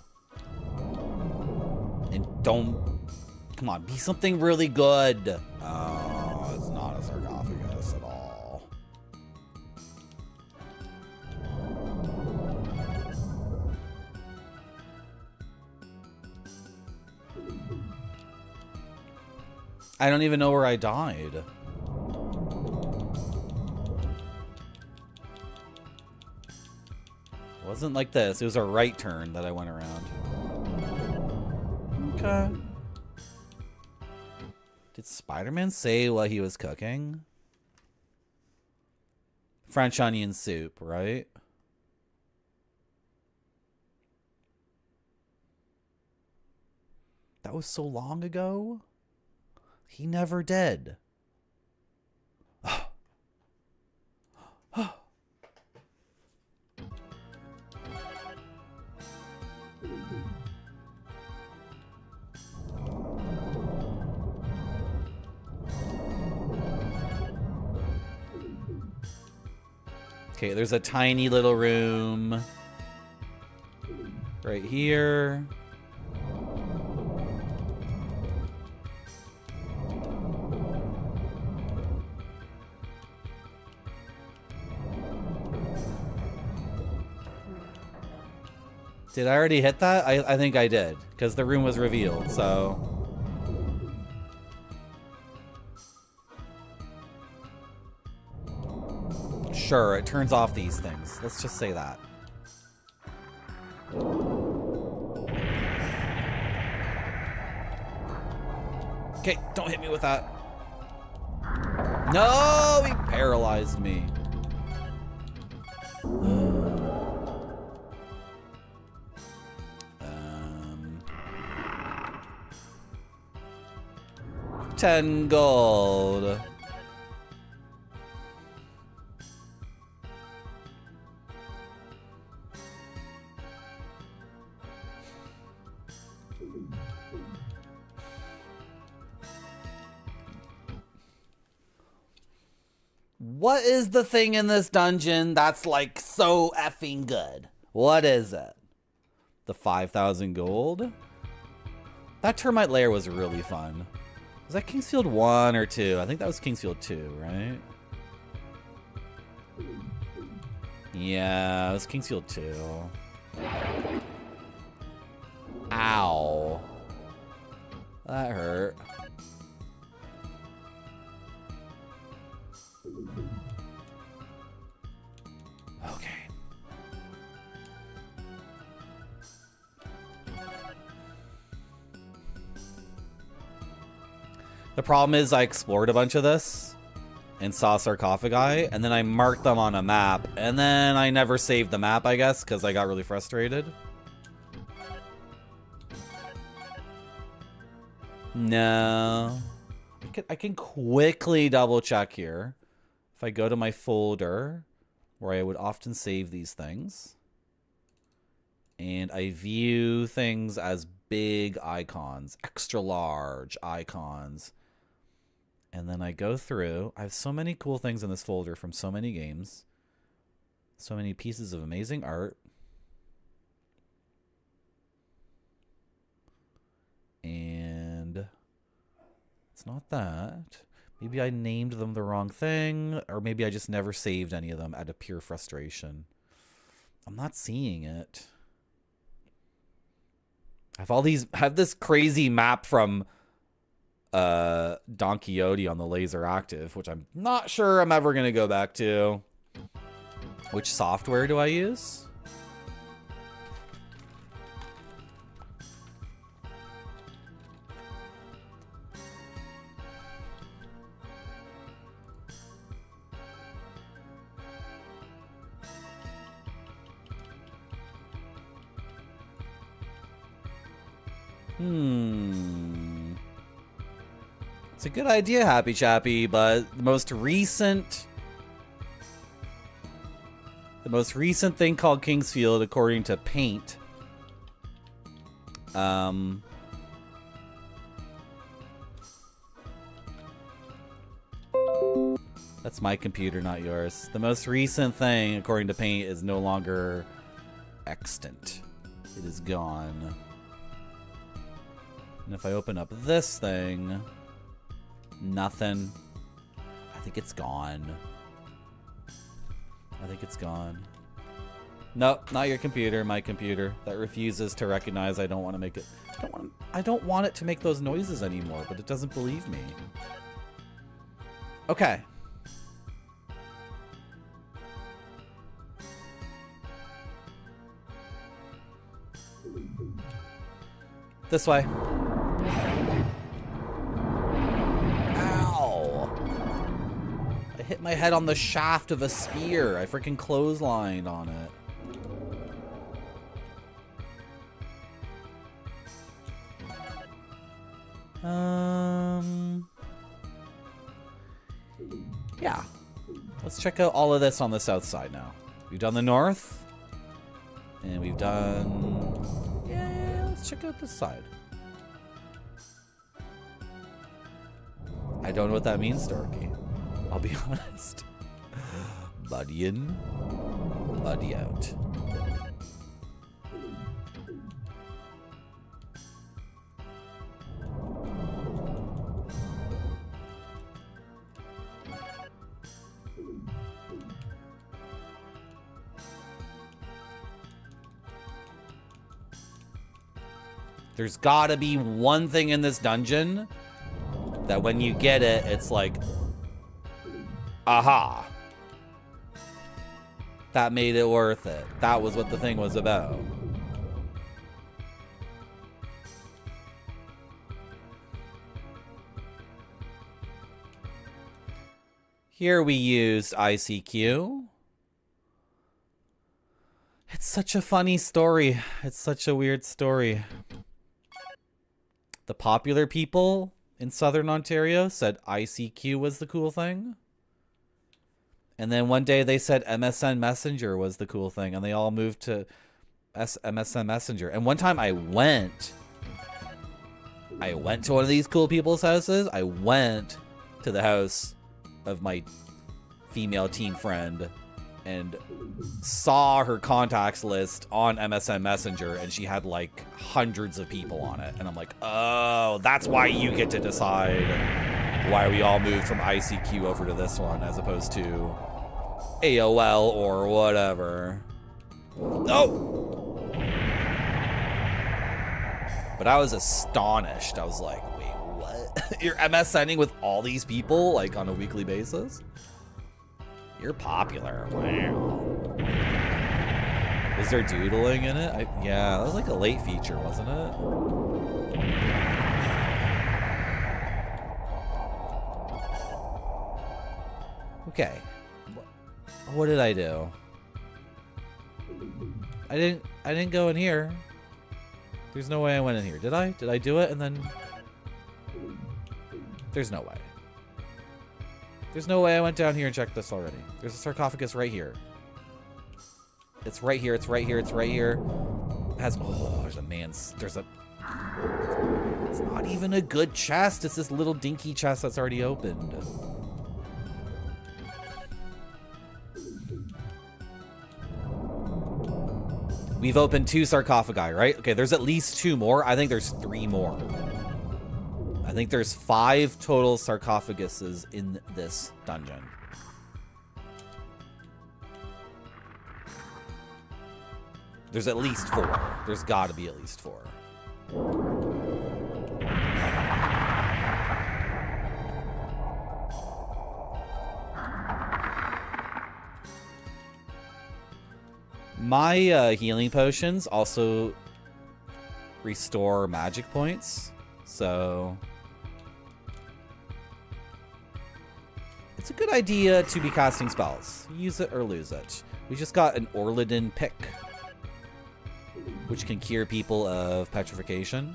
And don't... Come on, be something really good. Oh, it's not a sarcophagus at all. I don't even know where I died. It wasn't like this. It was a right turn that I went around. Okay. Did Spider-Man say what he was cooking? French onion soup, right? That was so long ago. He never did. Okay, there's a tiny little room right here. Did I already hit that? I think I did, because the room was revealed, so... Sure, it turns off these things. Let's just say that. Okay, don't hit me with that. No, he paralyzed me. 10 gold. What is the thing in this dungeon that's like so effing good? What is it? The 5,000 gold? That termite lair was really fun. Was that Kingsfield 1 or 2? I think that was Kingsfield 2, right? Yeah, it was Kingsfield 2. Ow. That hurt. Okay. The problem is I explored a bunch of this and saw sarcophagi, and then I marked them on a map, and then I never saved the map, I guess, because I got really frustrated. No. I can quickly double check here. If I go to my folder, where I would often save these things, and I view things as big icons, extra large icons, and then I go through. I have so many cool things in this folder from so many games. So many pieces of amazing art. And it's not that. Maybe I named them the wrong thing, or maybe I just never saved any of them out of pure frustration. I'm not seeing it. I have this crazy map from Don Quixote on the Laser Active, which I'm not sure I'm ever going to go back to. Which software do I use? It's a good idea, Happy Chappy, but the most recent thing called Kingsfield, according to Paint, that's my computer, not yours. The most recent thing, according to Paint, is no longer extant. It is gone. And if I open up this thing, nothing. I think it's gone. I think it's gone. Nope, not your computer, my computer. That refuses to recognize I don't want to make it. I don't want it to make those noises anymore, but it doesn't believe me. Okay. This way. Ow! I hit my head on the shaft of a spear. I freaking clotheslined on it. Yeah. Let's check out all of this on the south side now. We've done the north. And we've done... Yeah, let's check out this side. I don't know what that means, Dorky. I'll be honest. Buddy in, buddy out. There's gotta be one thing in this dungeon that when you get it, it's like, aha. That made it worth it. That was what the thing was about. Here we used ICQ. It's such a funny story. It's such a weird story. The popular people in Southern Ontario said ICQ was the cool thing. And then one day they said MSN Messenger was the cool thing. And they all moved to MSN Messenger. And one time I went to one of these cool people's houses. I went to the house of my female teen friend and saw her contacts list on MSN Messenger, and she had like hundreds of people on it. And I'm like, oh, that's why you get to decide why we all moved from ICQ over to this one as opposed to AOL or whatever. Oh! But I was astonished. I was like, wait, what? You're MSNing with all these people, like, on a weekly basis? You're popular. Wow. Is there doodling in it? Yeah, that was like a late feature, wasn't it? Okay. What did I do? I didn't go in here. There's no way I went in here. Did I? Did I do it and then... There's no way. There's no way I went down here and checked this already. There's a sarcophagus right here. It's right here, it's right here, it's right here. It has... Oh, there's a man's... There's a... It's not even a good chest. It's this little dinky chest that's already opened. We've opened 2 sarcophagi, right? Okay, there's at least 2 more. I think there's 3 more. I think there's 5 total sarcophaguses in this dungeon. There's at least 4. There's gotta be at least 4. My healing potions also restore magic points, so it's a good idea to be casting spells. Use it or lose it. We just got an Orlidin pick, which can cure people of petrification.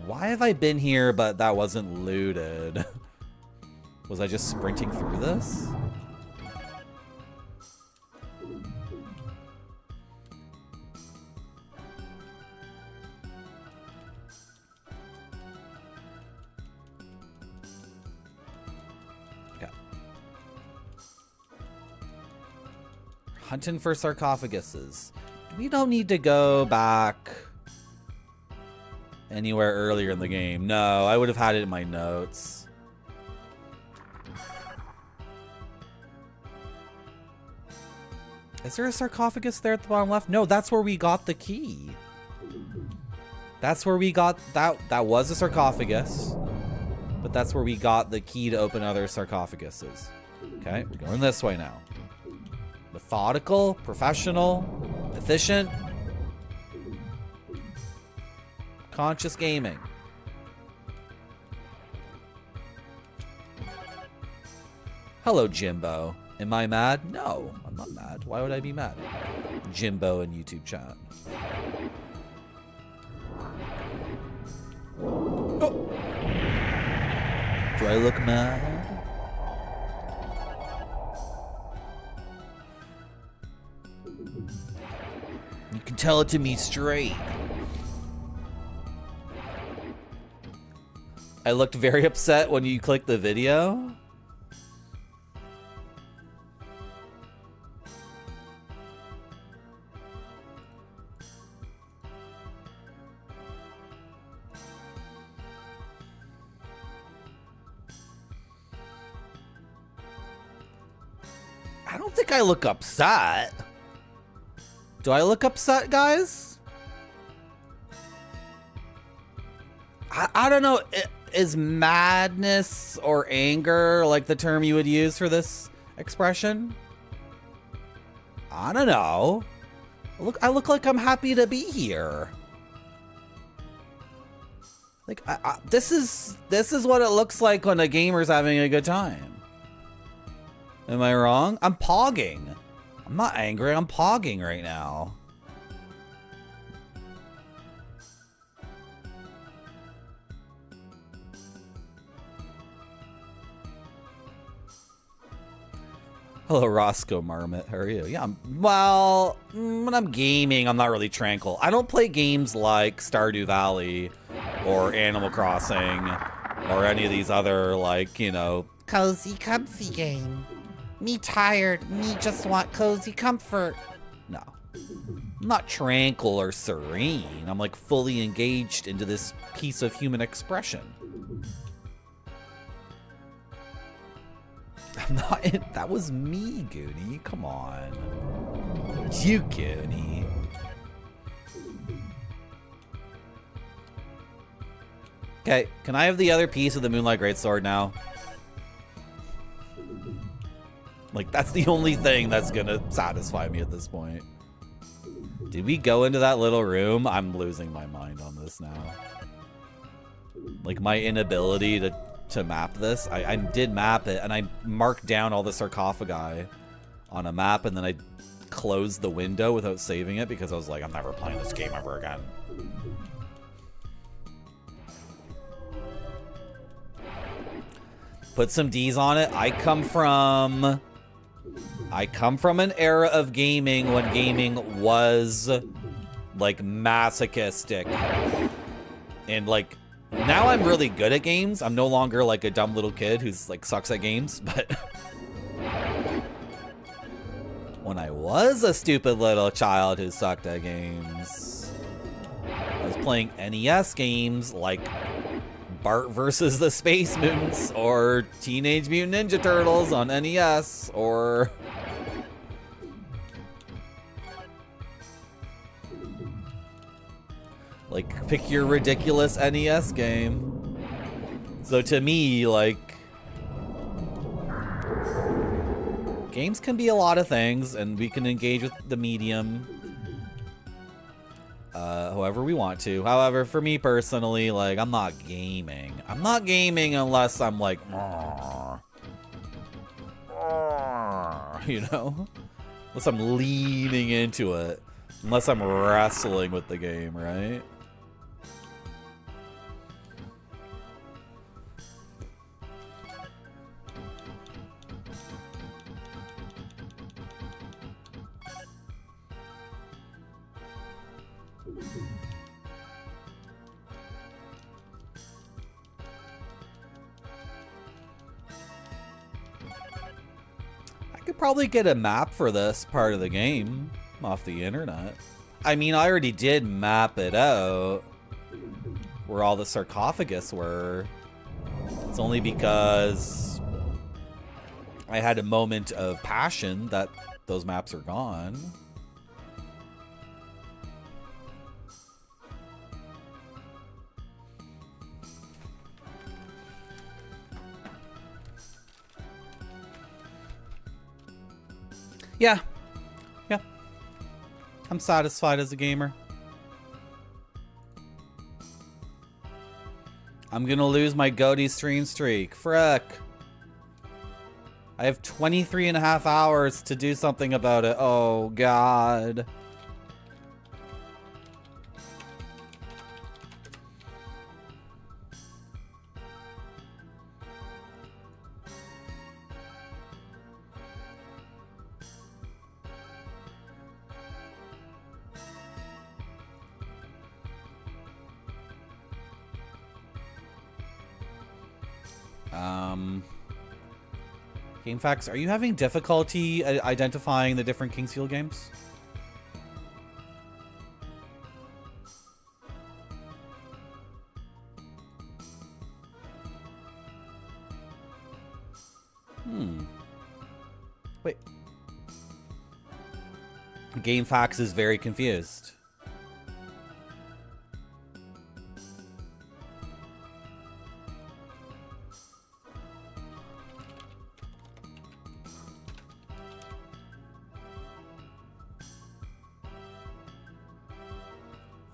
Why have I been here but that wasn't looted? Was I just sprinting through this? Hunting for sarcophaguses. We don't need to go back anywhere earlier in the game. No, I would have had it in my notes. Is there a sarcophagus there at the bottom left? No, that's where we got the key. That's where we got that. That was a sarcophagus, but that's where we got the key to open other sarcophaguses. Okay, we're going this way now. Methodical, professional, efficient, conscious gaming. Hello, Jimbo. Am I mad? No, I'm not mad. Why would I be mad? Jimbo in YouTube chat. Oh. Do I look mad? You can tell it to me straight. I looked very upset when you clicked the video. I don't think I look upset. Do I look upset, guys? I don't know. Is madness or anger like the term you would use for this expression? I don't know. I look like I'm happy to be here. Like this is what it looks like when a gamer's having a good time. Am I wrong? I'm pogging. I'm not angry, I'm pogging right now. Hello, Roscoe Marmot. How are you? Yeah, well, when I'm gaming, I'm not really tranquil. I don't play games like Stardew Valley or Animal Crossing or any of these other, like, you know, cozy, comfy game. Me tired, me just want cozy comfort. No. I'm not tranquil or serene. I'm like fully engaged into this piece of human expression. I'm not in, that was me, Goonie. Come on. You, Goonie. Okay, can I have the other piece of the Moonlight Greatsword now? Like, that's the only thing that's gonna satisfy me at this point. Did we go into that little room? I'm losing my mind on this now. Like, my inability to map this. I did map it, and I marked down all the sarcophagi on a map, and then I closed the window without saving it because I was like, I'm never playing this game ever again. Put some D's on it. I come from an era of gaming when gaming was like masochistic. And like now I'm really good at games. I'm no longer like a dumb little kid who's like sucks at games, but when I was a stupid little child who sucked at games, I was playing NES games like Bart versus the Space Mutants or Teenage Mutant Ninja Turtles on NES or like pick your ridiculous NES game. So to me, like, games can be a lot of things and we can engage with the medium however we want to. However, for me personally, like, I'm not gaming. I'm not gaming unless I'm like, you know? Unless I'm leaning into it. Unless I'm wrestling with the game, right? Probably get a map for this part of the game off the internet. I mean, I already did map it out where all the sarcophagus were. It's only because I had a moment of passion that those maps are gone. Yeah. Yeah. I'm satisfied as a gamer. I'm gonna lose my GOTY stream streak. Frick. I have 23 and a half hours to do something about it. Oh, God. GameFAQs, are you having difficulty identifying the different Kingsfield games? Wait. GameFAQs is very confused.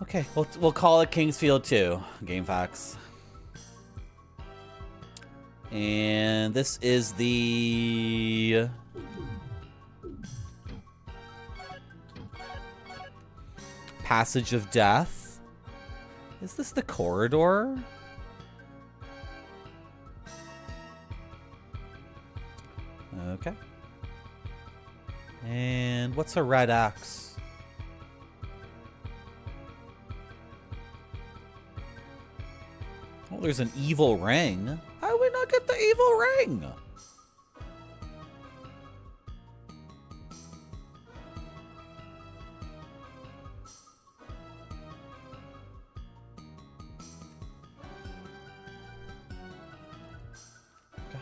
Okay, we'll call it Kingsfield 2, GameFAQs. And this is the Passage of Death. Is this the corridor? Okay. And what's a red X? Oh, there's an evil ring. How did we not get the evil ring? Okay.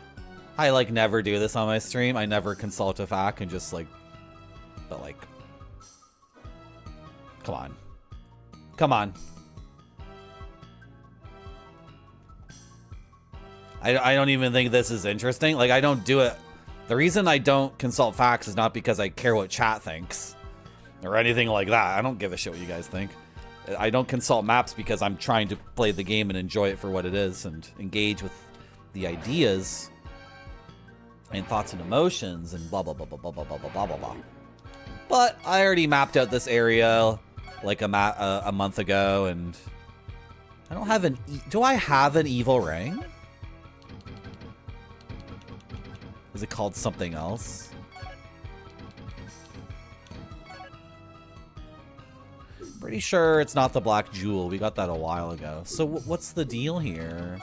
I like never do this on my stream. I never consult a FAQ and just like, but like, come on. Come on. I don't even think this is interesting. Like, I don't do it. The reason I don't consult facts is not because I care what chat thinks or anything like that. I don't give a shit what you guys think. I don't consult maps because I'm trying to play the game and enjoy it for what it is and engage with the ideas and thoughts and emotions and blah, blah, blah, blah, blah, blah, blah, blah, blah, blah. But I already mapped out this area like a month ago, and I don't have an... Do I have an evil ring? Is it called something else? Pretty sure it's not the Black Jewel. We got that a while ago. So what's the deal here?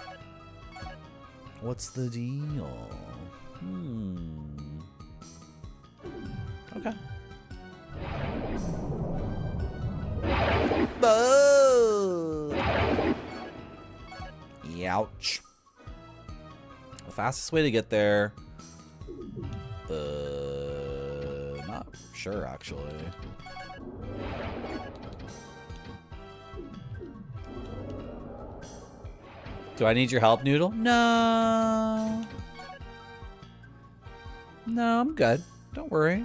What's the deal? Okay. Ouch. The fastest way to get there... not sure, actually. Do I need your help, Noodle? No. No, I'm good. Don't worry.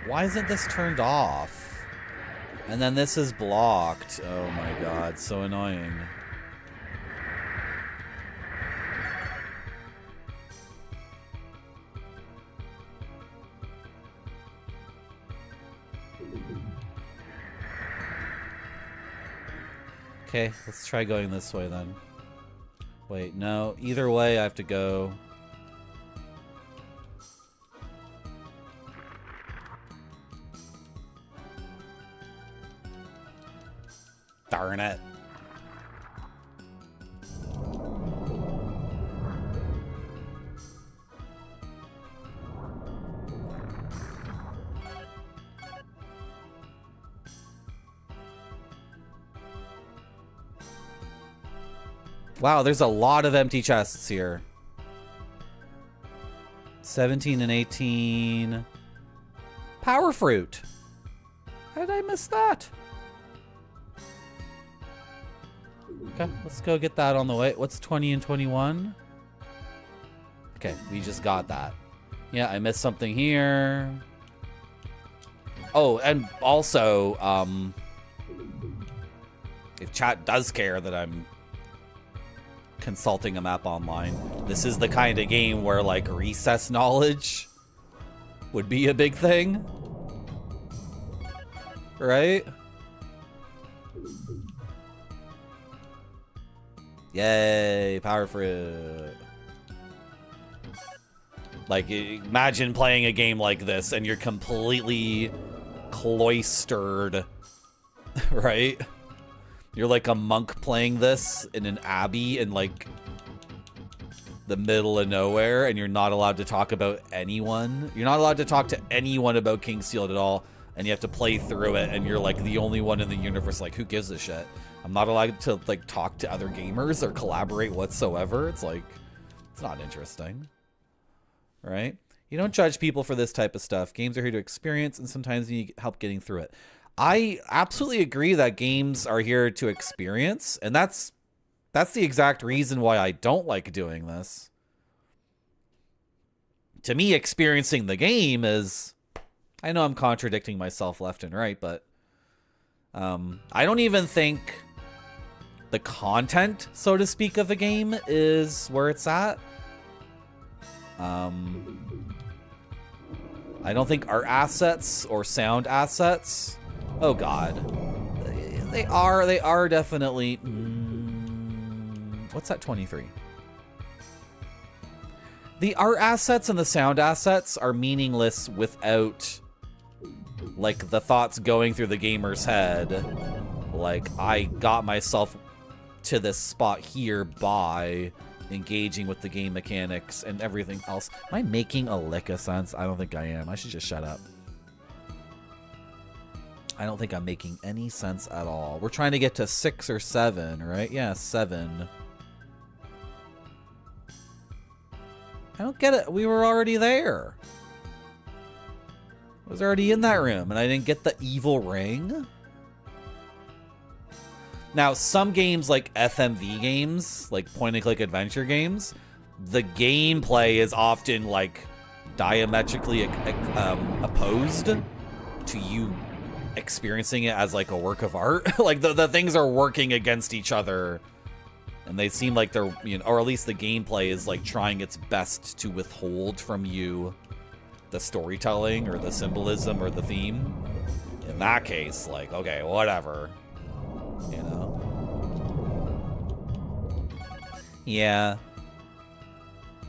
Why isn't this turned off? And then this is blocked. Oh my god, so annoying. Okay, let's try going this way then. Wait, no. Either way, I have to go. Darn it. Wow, there's a lot of empty chests here. 17 and 18. Power fruit. How did I miss that? Okay, let's go get that on the way. What's 20 and 21? Okay, we just got that. Yeah, I missed something here. Oh, and also, if chat does care that I'm consulting a map online, this is the kind of game where like recess knowledge would be a big thing, right? Yay, power fruit. Like, imagine playing a game like this and you're completely cloistered, right? You're like a monk playing this in an abbey in like the middle of nowhere, and you're not allowed to talk about anyone. You're not allowed to talk to anyone about King's Field at all, and you have to play through it, and you're like the only one in the universe. Like, who gives a shit? I'm not allowed to like talk to other gamers or collaborate whatsoever. It's like, it's not interesting, right? You don't judge people for this type of stuff. Games are here to experience, and sometimes you need help getting through it. I absolutely agree that games are here to experience, and that's the exact reason why I don't like doing this. To me, experiencing the game is... I know I'm contradicting myself left and right, but I don't even think the content, so to speak, of a game is where it's at. I don't think art assets or sound assets... Oh god, they are definitely. What's that 23? The art assets and the sound assets are meaningless without, like, the thoughts going through the gamer's head. Like, I got myself to this spot here by engaging with the game mechanics and everything else. Am I making a lick of sense? I don't think I am. I should just shut up. I don't think I'm making any sense at all. We're trying to get to 6 or 7, right? Yeah, 7. I don't get it. We were already there. I was already in that room, and I didn't get the evil ring? Now, some games like FMV games, like point-and-click adventure games, the gameplay is often, like, diametrically opposed to you experiencing it as, like, a work of art. Like, the things are working against each other, and they seem like they're, you know, or at least the gameplay is, like, trying its best to withhold from you the storytelling or the symbolism or the theme. In that case, like, okay, whatever. You know? Yeah.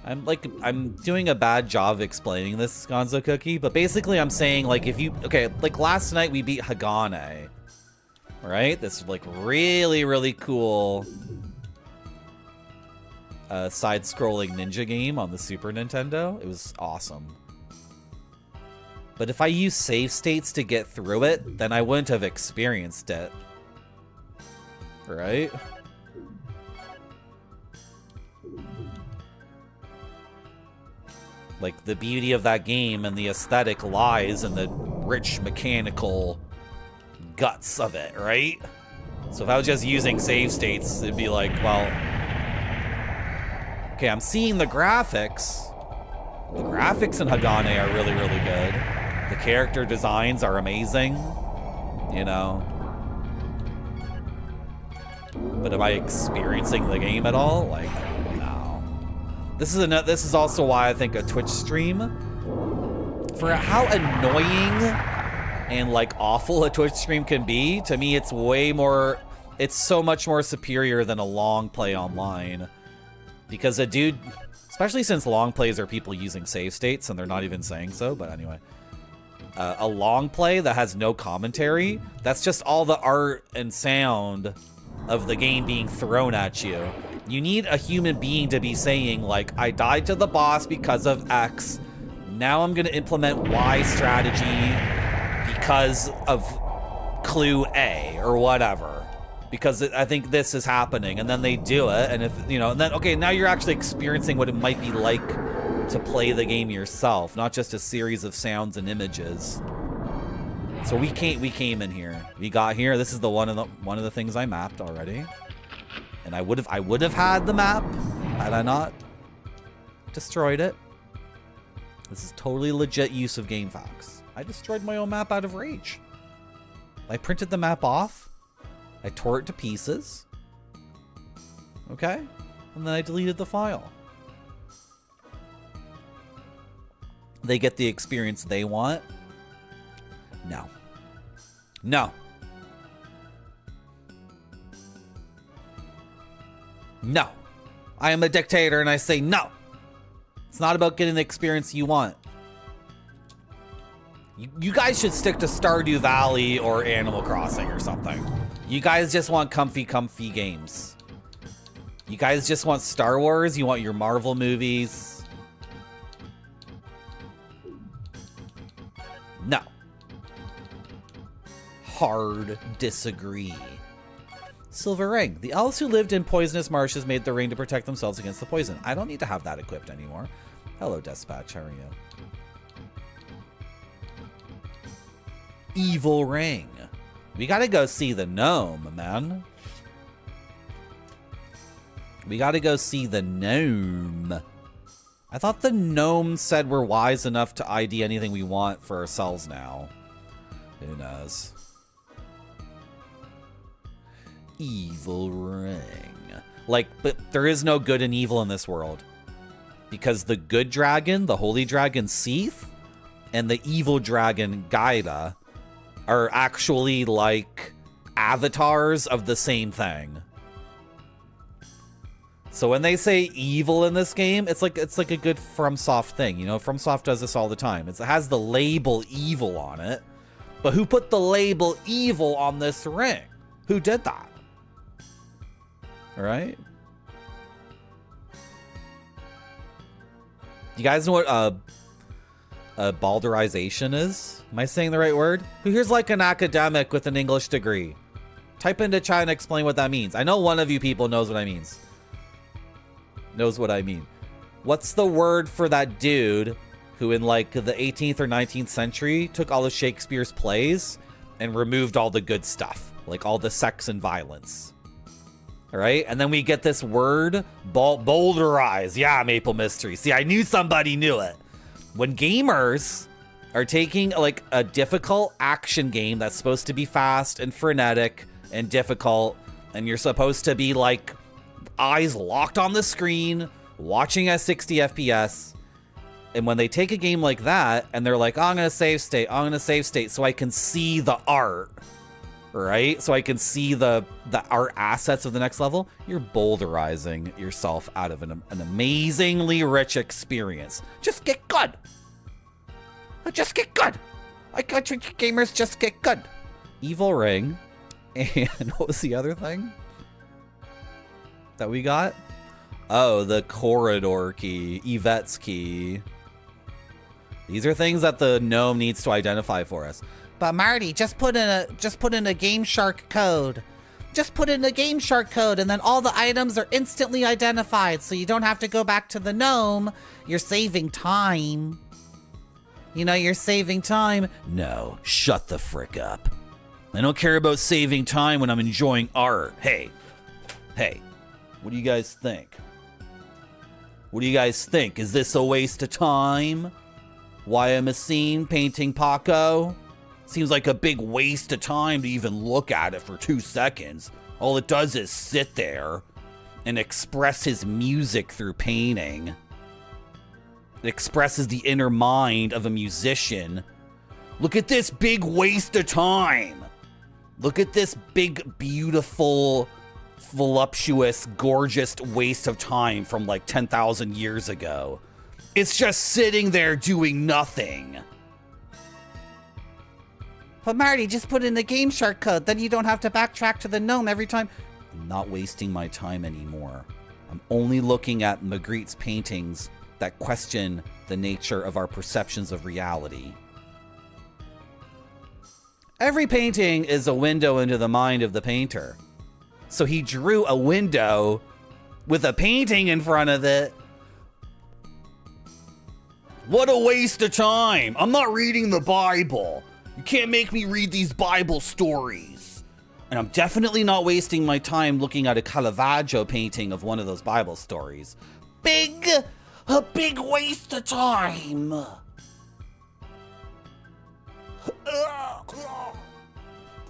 I'm doing a bad job of explaining this, Gonzo Cookie, but basically I'm saying, like, if you, okay, like last night we beat Hagane, right? This, like, really, really cool side-scrolling ninja game on the Super Nintendo. It was awesome. But if I use save states to get through it, then I wouldn't have experienced it. Right? Like, the beauty of that game and the aesthetic lies in the rich mechanical guts of it, right? So if I was just using save states, it'd be like, well, okay, I'm seeing the graphics. The graphics in Hagane are really, really good. The character designs are amazing, you know. But am I experiencing the game at all? Like, no. This is also why I think a Twitch stream, for how annoying and like awful a Twitch stream can be, to me it's way more, it's so much more superior than a long play online. Because a dude, especially since long plays are people using save states and they're not even saying so, but anyway. A long play that has no commentary, that's just all the art and sound of the game being thrown at you. You need a human being to be saying, like, I died to the boss because of X. Now I'm going to implement Y strategy because of clue A or whatever. Because I think this is happening. And then they do it. And if, you know, and then, okay, now you're actually experiencing what it might be like to play the game yourself, not just a series of sounds and images. So we came in here. We got here. This is the one of the things I mapped already. And I would have had the map had I not destroyed it. This is totally legit use of GameFAQs. I destroyed my own map out of rage. I printed the map off. I tore it to pieces. Okay? And then I deleted the file. They get the experience they want? No. No. No. I am a dictator and I say no. It's not about getting the experience you want. You guys should stick to Stardew Valley or Animal Crossing or something. You guys just want comfy games. You guys just want Star Wars. You want your Marvel movies. No. Hard disagree. Silver ring. The elves who lived in poisonous marshes made the ring to protect themselves against the poison. I don't need to have that equipped anymore. Hello, Dispatch. How are you? Evil ring. We gotta go see the gnome, man. We gotta go see the gnome. I thought the gnome said we're wise enough to ID anything we want for ourselves now. Who knows? Evil ring. Like, but there is no good and evil in this world. Because the good dragon, the holy dragon Seath, and the evil dragon Gaida are actually like avatars of the same thing. So when they say evil in this game, it's like a good FromSoft thing. You know, FromSoft does this all the time. It has the label evil on it. But who put the label evil on this ring? Who did that? All right? You guys know what a balderization is? Am I saying the right word? Who here's like an academic with an English degree? Type into chat and explain what that means. I know one of you people knows what I mean. Knows what I mean. What's the word for that dude who in like the 18th or 19th century took all of Shakespeare's plays and removed all the good stuff, like all the sex and violence? All right, and then we get this word, boulderize. Yeah, Maple Mystery. See, I knew somebody knew it. When gamers are taking like a difficult action game that's supposed to be fast and frenetic and difficult, and you're supposed to be like eyes locked on the screen, watching at 60 FPS, and when they take a game like that and they're like, oh, I'm gonna save state so I can see the art, right? So I can see the art assets of the next level. You're boulderizing yourself out of an amazingly rich experience. Just get good. Just get good. I got you gamers, just get good. Evil Ring. And what was the other thing that we got? Oh, the corridor key, Yvette's key. These are things that the gnome needs to identify for us. But Marty, just put in a Game Shark code. Just put in a Game Shark code and then all the items are instantly identified so you don't have to go back to the gnome. You're saving time. You know, you're saving time. No, shut the frick up. I don't care about saving time when I'm enjoying art. Hey, what do you guys think? What do you guys think? Is this a waste of time? Why am I scene painting Paco? Seems like a big waste of time to even look at it for 2 seconds. All it does is sit there and express his music through painting. It expresses the inner mind of a musician. Look at this big waste of time. Look at this big, beautiful, voluptuous, gorgeous waste of time from like 10,000 years ago. It's just sitting there doing nothing. But Marty, just put in the Game Shark code, then you don't have to backtrack to the gnome every time. I'm not wasting my time anymore. I'm only looking at Magritte's paintings that question the nature of our perceptions of reality. Every painting is a window into the mind of the painter. So he drew a window with a painting in front of it. What a waste of time. I'm not reading the Bible. You can't make me read these Bible stories. And I'm definitely not wasting my time looking at a Caravaggio painting of one of those Bible stories. A big waste of time.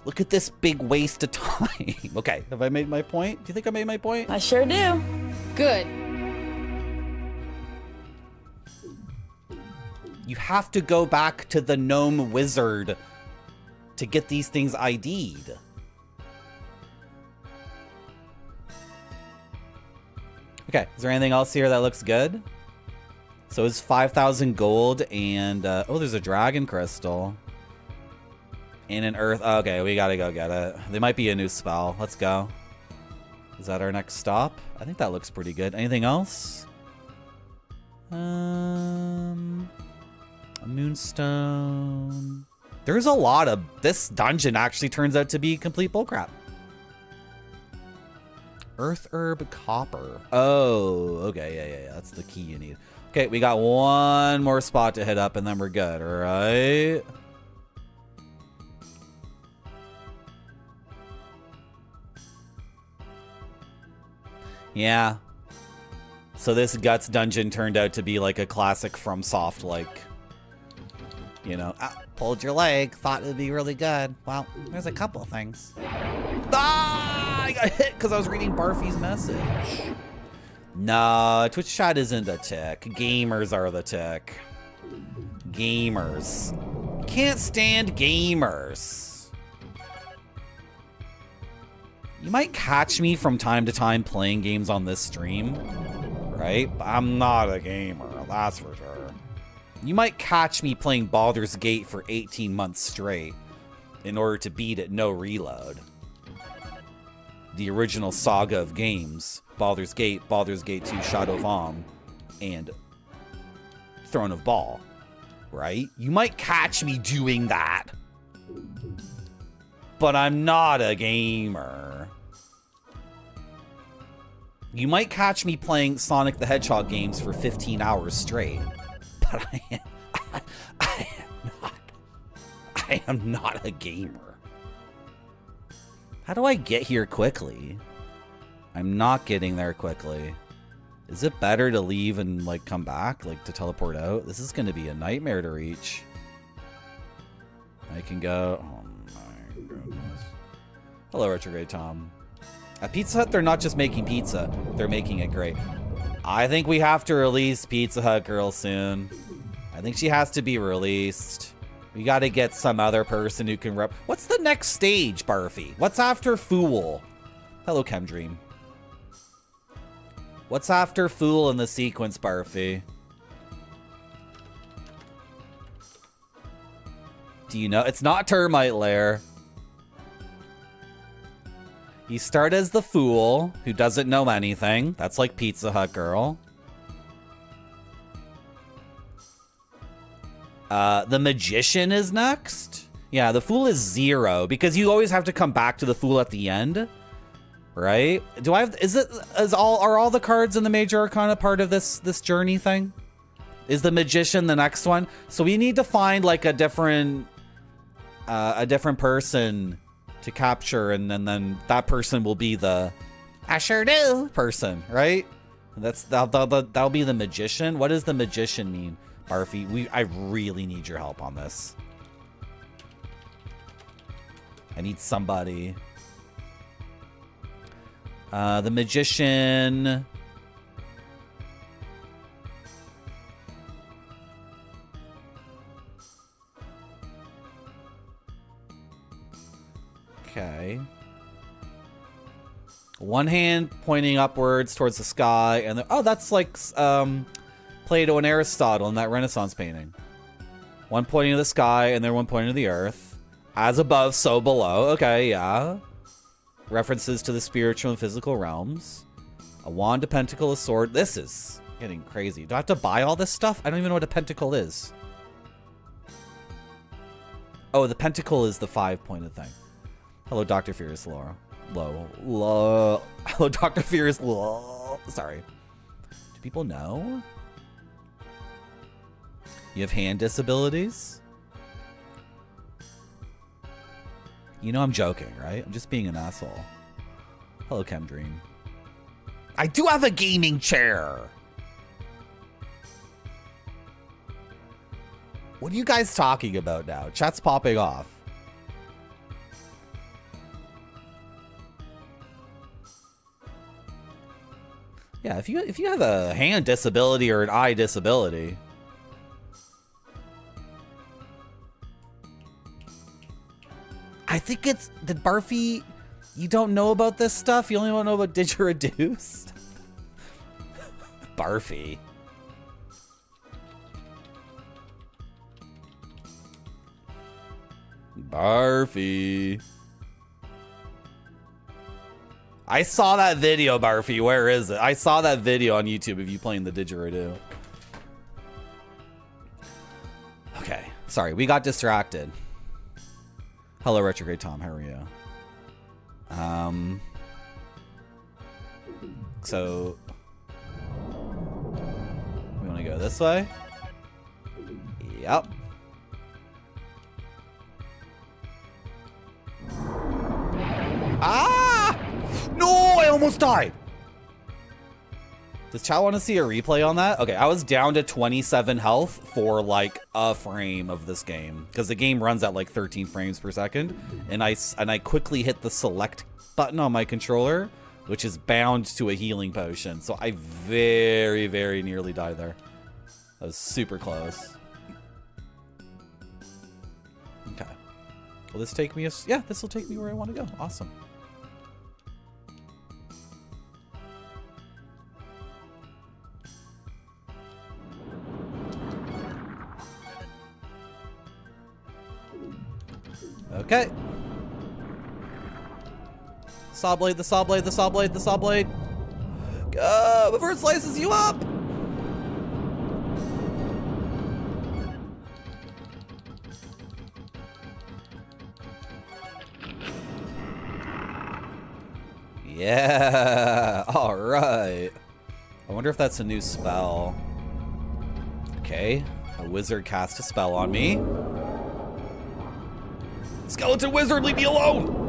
Look at this big waste of time. Okay, have I made my point? Do you think I made my point? I sure do. Good. You have to go back to the gnome wizard to get these things ID'd. Okay, is there anything else here that looks good? So it's 5,000 gold and, oh, there's a dragon crystal. And an earth. Okay, we gotta go get it. There might be a new spell. Let's go. Is that our next stop? I think that looks pretty good. Anything else? A moonstone. There's a lot of... This dungeon actually turns out to be complete bullcrap. Earth herb copper. Oh, okay, yeah. That's the key you need. Okay, we got one more spot to hit up and then we're good, all right? Yeah. So this Guts dungeon turned out to be like a classic FromSoft, like, you know, pulled your leg, thought it'd be really good. Well, there's a couple of things. Ah! I got hit because I was reading Barfy's message. No, Twitch chat isn't the tick. Gamers are the tick. Gamers. Can't stand gamers. You might catch me from time to time playing games on this stream, right? But I'm not a gamer, that's for sure. You might catch me playing Baldur's Gate for 18 months straight in order to beat it no reload. The original saga of games, Baldur's Gate 2 Shadow of Amn, and Throne of Ball. right? You might catch me doing that. But I'm not a gamer. You might catch me playing Sonic the Hedgehog games for 15 hours straight. But I am not a gamer. How do I get here quickly? I'm not getting there quickly. Is it better to leave and like come back, like to teleport out? This is gonna be a nightmare to reach. I can go, oh my goodness. Hello, Retrograde Tom. At Pizza Hut, they're not just making pizza, they're making it great. I think we have to release Pizza Hut Girl soon. I think she has to be released. We gotta get some other person who can rep. What's the next stage, Barfy? What's after Fool? Hello, Chemdream. What's after Fool in the sequence, Barfy? Do you know? It's not Termite Lair. You start as the Fool, who doesn't know anything. That's like Pizza Hut Girl. The Magician is next. Yeah, the Fool is 0 because you always have to come back to the Fool at the end, right? Do I have? Are all the cards in the Major Arcana part of this journey thing? Is the Magician the next one? So we need to find like a different person to capture, and then that person will be the I sure do person, right? That'll be the Magician. What does the Magician mean? Barfy, I really need your help on this. I need somebody. The Magician. Okay. One hand pointing upwards towards the sky, and oh, that's like Plato and Aristotle in that Renaissance painting. One pointing to the sky, and then one pointing to the earth. As above, so below. Okay, yeah. References to the spiritual and physical realms. A wand, a pentacle, a sword. This is getting crazy. Do I have to buy all this stuff? I don't even know what a pentacle is. Oh, the pentacle is the 5-pointed thing. Hello, Dr. Furious Laura. Hello, Dr. Furious Laura. Sorry. Do people know? You have hand disabilities? You know I'm joking, right? I'm just being an asshole. Hello, Chemdream. I do have a gaming chair! What are you guys talking about now? Chat's popping off. Yeah, if you have a hand disability or an eye disability, I think it's the Barfy. You don't know about this stuff. You only want to know about didgeridoo. Barfy. Barfy. I saw that video, Barfy. Where is it? I saw that video on YouTube of you playing the didgeridoo. Okay. Sorry, we got distracted. Hello, Retrograde Tom. How are you? So we want to go this way. Yep. Ah! No, I almost died. Does chat want to see a replay on that? Okay, I was down to 27 health for like a frame of this game because the game runs at like 13 frames per second, and I quickly hit the select button on my controller, which is bound to a healing potion. So I very, very nearly died there. That was super close. Okay. Will this take me? Yeah, this will take me where I want to go. Awesome. Okay. Saw blade, the saw blade, the saw blade, the saw blade. Go before it slices you up. Yeah. All right. I wonder if that's a new spell. Okay. A wizard cast a spell on me. Skeleton wizard, leave me alone!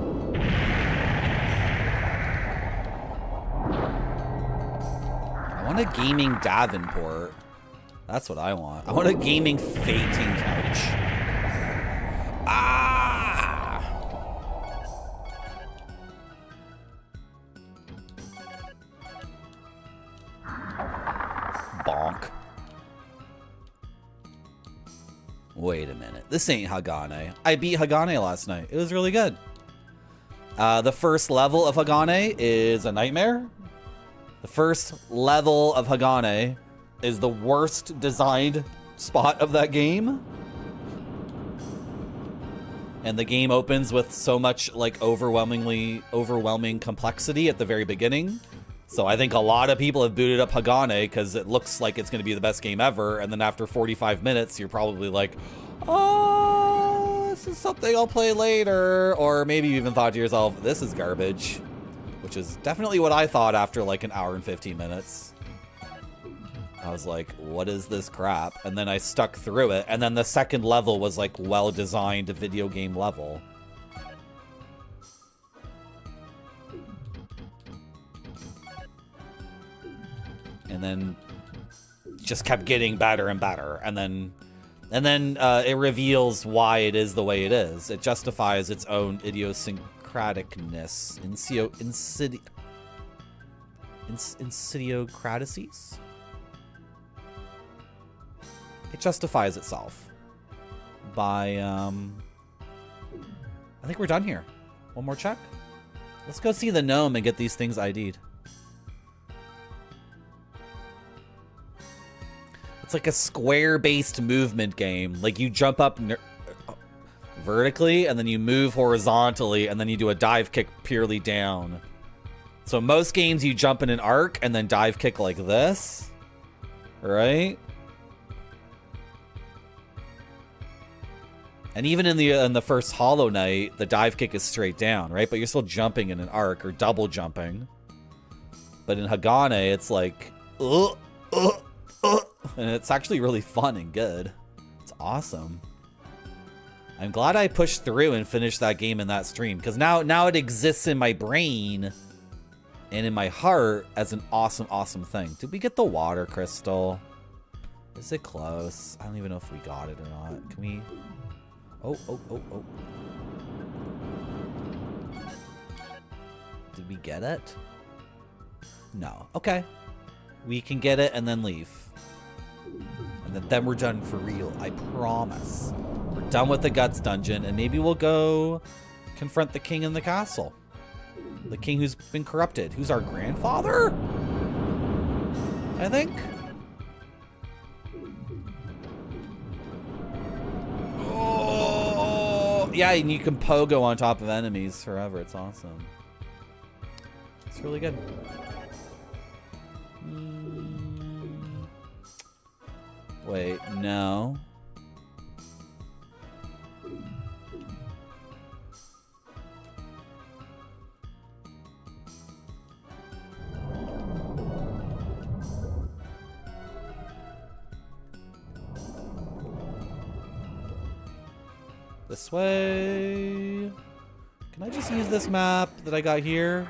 I want a gaming Davenport. That's what I want. I want a gaming fainting couch. Ah! Bonk. Wait a minute. This ain't Hagane. I beat Hagane last night. It was really good. The first level of Hagane is a nightmare. The first level of Hagane is the worst designed spot of that game. And the game opens with so much like overwhelming complexity at the very beginning. So I think a lot of people have booted up Hagane because it looks like it's going to be the best game ever. And then after 45 minutes, you're probably like, oh, this is something I'll play later. Or maybe you even thought to yourself, this is garbage. Which is definitely what I thought after like an hour and 15 minutes. I was like, what is this crap? And then I stuck through it. And then the second level was like well-designed video game level. And then just kept getting better and better. And then it reveals why it is the way it is. It justifies its own idiosyncraticness. Insidiocratices? It justifies itself by, I think we're done here. One more check. Let's go see the gnome and get these things ID'd. It's like a square-based movement game. Like you jump up vertically and then you move horizontally and then you do a dive kick purely down. So most games you jump in an arc and then dive kick like this, right? And even in the first Hollow Knight, the dive kick is straight down, right? But you're still jumping in an arc or double jumping. But in Hagane, it's like, and it's actually really fun and good. It's awesome. I'm glad I pushed through and finished that game in that stream, because now it exists in my brain and in my heart as an awesome, awesome thing. Did we get the water crystal? Is it close? I don't even know if we got it or not. Can we? Oh. Did we get it? No. Okay. We can get it and then leave. And then we're done for real. I promise. We're done with the Guts dungeon, and maybe we'll go confront the king in the castle. The king who's been corrupted. Who's our grandfather? I think. Oh, yeah, and you can pogo on top of enemies forever. It's awesome. It's really good. Wait, no. This way. Can I just use this map that I got here?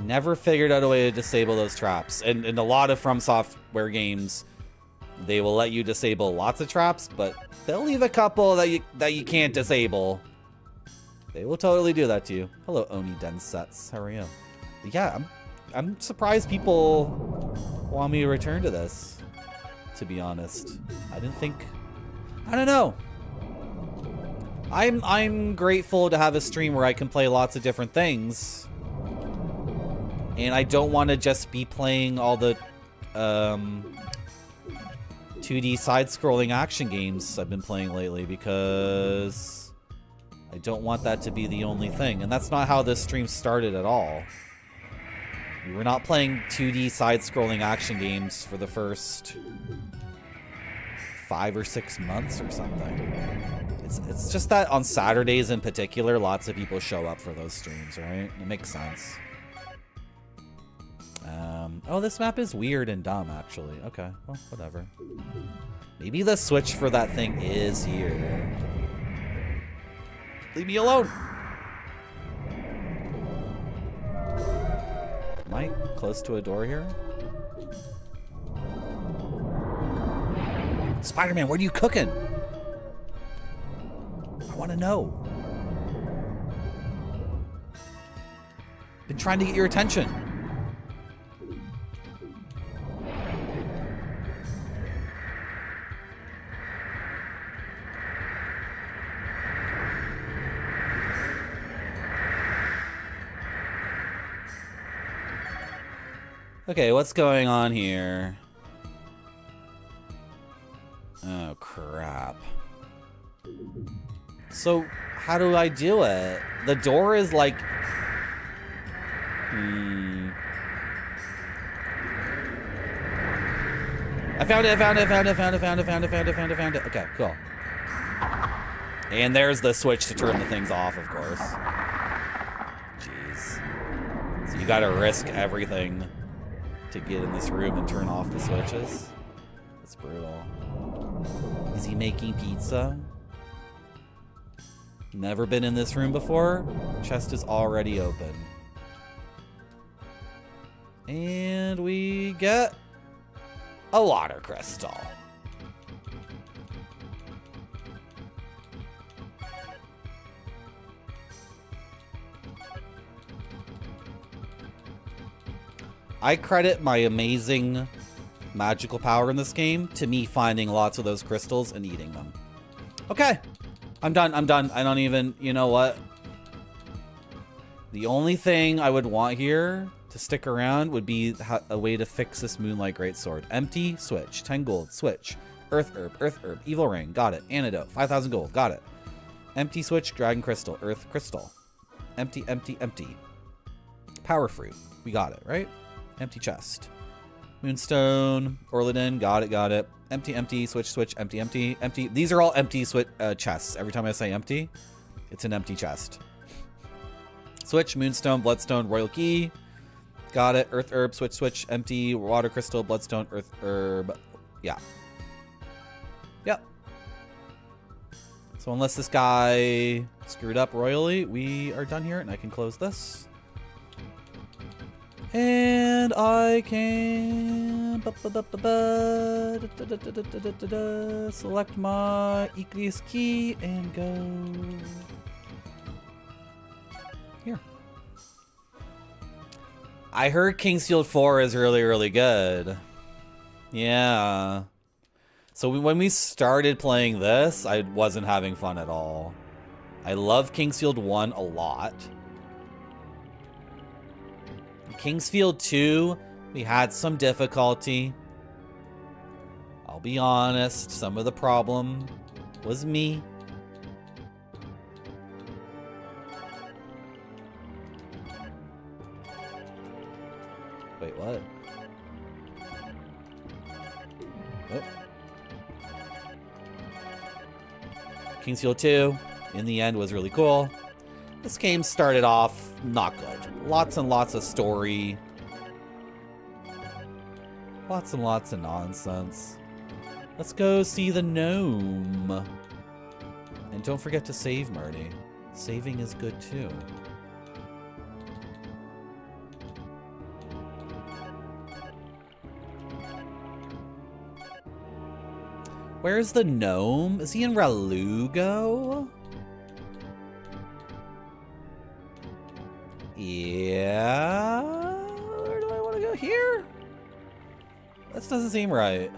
Never figured out a way to disable those traps. And in a lot of From Software games, they will let you disable lots of traps, but they'll leave a couple that you can't disable. They will totally do that to you. Hello, Oni Densets. How are you? But yeah, I'm surprised people want me to return to this, to be honest. I don't know. I'm grateful to have a stream where I can play lots of different things. And I don't want to just be playing all the 2D side-scrolling action games I've been playing lately, because I don't want that to be the only thing. And that's not how this stream started at all. We were not playing 2D side-scrolling action games for the first 5 or 6 months or something. It's just that on Saturdays in particular, lots of people show up for those streams, right? It makes sense. Oh, this map is weird and dumb, actually. Okay, well, whatever. Maybe the switch for that thing is here. Leave me alone! Am I close to a door here? Spider-Man, what are you cooking? I want to know. Been trying to get your attention. Okay, what's going on here? Oh, crap. So, how do I do it? The door is like... I found it. Okay, cool. And there's the switch to turn the things off, of course. Jeez. So you gotta risk everything to get in this room and turn off the switches. That's brutal. Is he making pizza? Never been in this room before. Chest is already open. And we get a water crystal. I credit my amazing magical power in this game to me finding lots of those crystals and eating them. Okay. I'm done. I don't even, you know what? The only thing I would want here to stick around would be a way to fix this Moonlight Greatsword. Empty, switch. 10 gold, switch. Earth herb, evil ring, got it. Antidote, 5,000 gold, got it. Empty switch, dragon crystal, earth crystal. Empty. Power fruit, we got it, right? Empty chest. Moonstone, Orliden, got it. Empty, switch, empty. These are all empty chests. Every time I say empty, it's an empty chest. Switch, Moonstone, Bloodstone, Royal Key. Got it. Earth herb, switch, empty, water crystal, Bloodstone, earth herb. Yeah. Yep. So unless this guy screwed up royally, we are done here and I can close this. And I can select my Icarius key and go here. I heard Kingsfield 4 is really good. Yeah. So when we started playing this, I wasn't having fun at all. I love Kingsfield 1 a lot. Kingsfield 2, we had some difficulty. I'll be honest, some of the problem was me. Wait, what? Oh. Kingsfield 2, in the end, was really cool. This game started off not good. Lots and lots of story. Lots and lots of nonsense. Let's go see the gnome. And don't forget to save, Marty. Saving is good too. Where's the gnome? Is he in Ralugo? Yeah. Where do I want to go? Here? That doesn't seem right.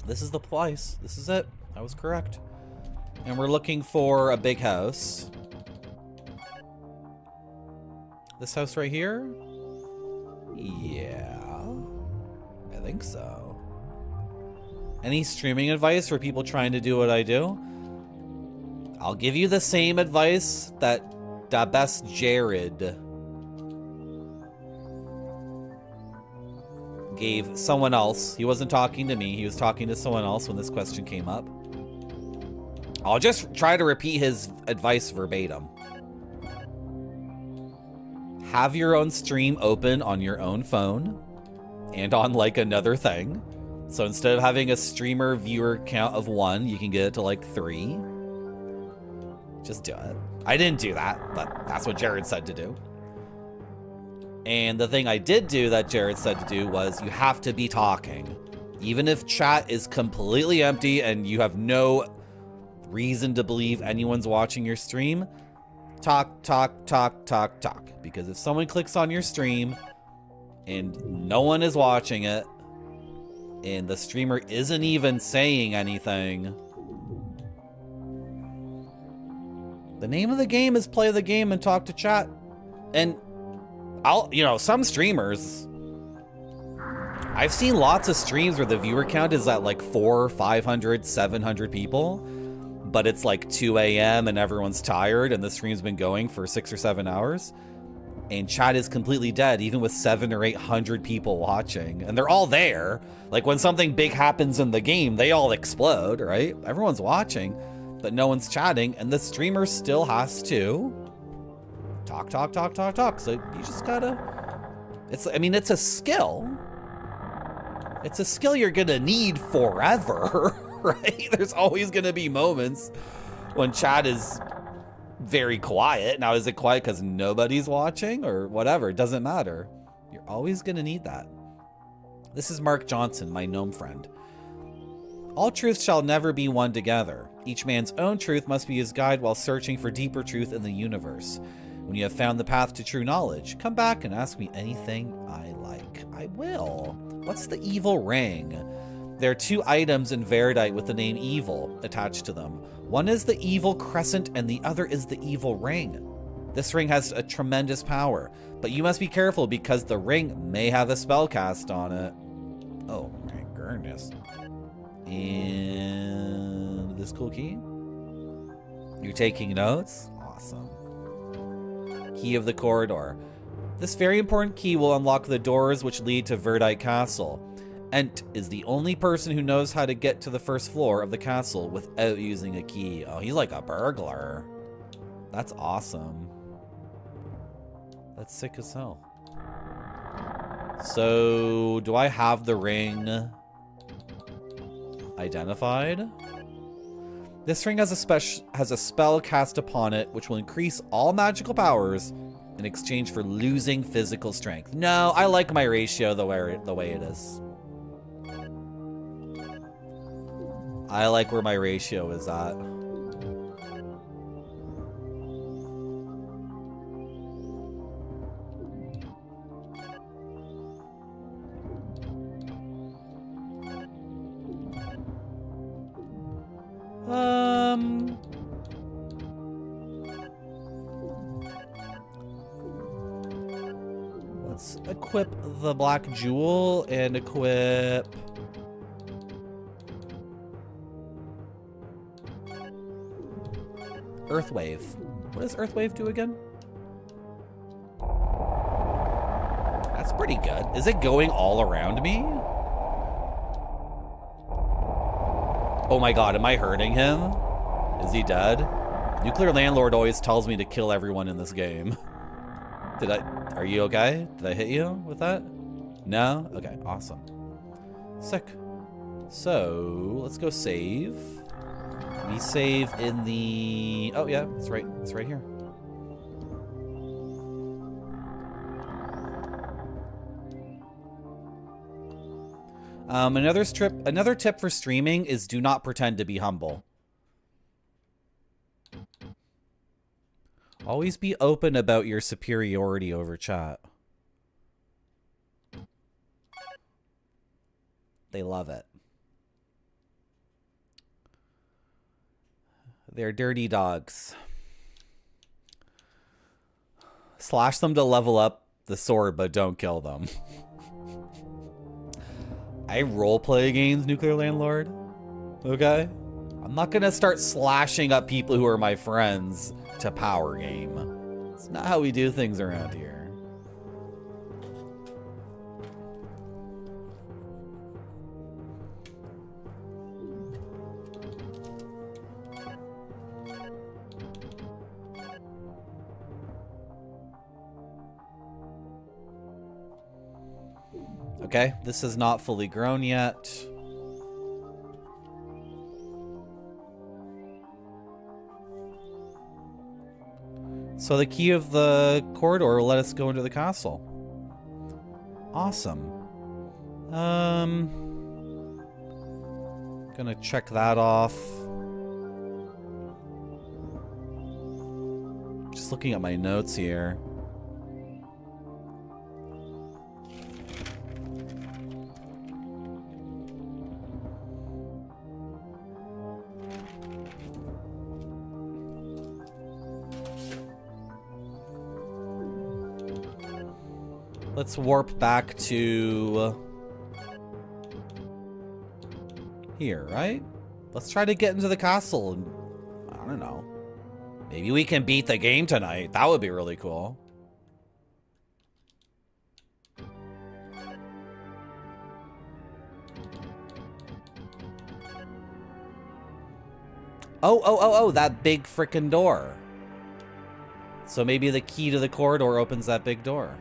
This is the place. This is it. I was correct. And we're looking for a big house. This house right here? Yeah. I think so. Any streaming advice for people trying to do what I do? I'll give you the same advice that best Jared gave someone else, he wasn't talking to me, he was talking to someone else when this question came up. I'll just try to repeat his advice verbatim. Have your own stream open on your own phone and on like another thing. So instead of having a streamer viewer count of 1, you can get it to like 3. Just do it. I didn't do that, but that's what Jared said to do. And the thing I did do that Jared said to do was you have to be talking. Even if chat is completely empty and you have no reason to believe anyone's watching your stream, talk, talk, talk, talk, talk. Because if someone clicks on your stream and no one is watching it, and the streamer isn't even saying anything, the name of the game is play the game and talk to chat. And some streamers, I've seen lots of streams where the viewer count is at like 400, 500, 700 people, but it's like 2 a.m. and everyone's tired and the stream's been going for 6 or 7 hours. And chat is completely dead, even with 700 or 800 people watching. And they're all there. Like when something big happens in the game, they all explode, right? Everyone's watching, but no one's chatting. And the streamer still has to talk, talk, talk, talk, talk. So you just gotta, it's a skill. It's a skill you're gonna need forever, right? There's always gonna be moments when chat is very quiet. Now, is it quiet because nobody's watching or whatever? It doesn't matter. You're always going to need that. This is Mark Johnson, my gnome friend. All truth shall never be one together. Each man's own truth must be his guide while searching for deeper truth in the universe. When you have found the path to true knowledge, come back and ask me anything I like. I will. What's the evil ring? There are 2 items in Verdite with the name evil attached to them. One is the evil crescent and the other is the evil ring. This ring has a tremendous power, but you must be careful because the ring may have a spell cast on it. Oh my goodness. And this cool key? You're taking notes? Awesome. Key of the corridor. This very important key will unlock the doors which lead to Verdite Castle. Ent is the only person who knows how to get to the first floor of the castle without using a key. Oh, he's like a burglar. That's awesome. That's sick as hell. So, do I have the ring identified? This ring has a spell cast upon it, which will increase all magical powers in exchange for losing physical strength. No, I like my ratio the way it is. I like where my ratio is at. Let's equip the black jewel and equip Earthwave. What does Earthwave do again? That's pretty good. Is it going all around me? Oh my god, am I hurting him? Is he dead? Nuclear Landlord always tells me to kill everyone in this game. Are you okay? Did I hit you with that? No? Okay, awesome. Sick. So, let's go save. We save in the... Oh yeah, it's right here. Another tip for streaming is do not pretend to be humble. Always be open about your superiority over chat. They love it. They're dirty dogs. Slash them to level up the sword, but don't kill them. I roleplay games, Nuclear Landlord. Okay? I'm not gonna start slashing up people who are my friends to power game. It's not how we do things around here. Okay, this is not fully grown yet. So the key of the corridor will let us go into the castle. Awesome. Gonna check that off. Just looking at my notes here. Let's warp back to here, right? Let's try to get into the castle and I don't know. Maybe we can beat the game tonight. That would be really cool. Oh, that big frickin' door. So maybe the key to the corridor opens that big door.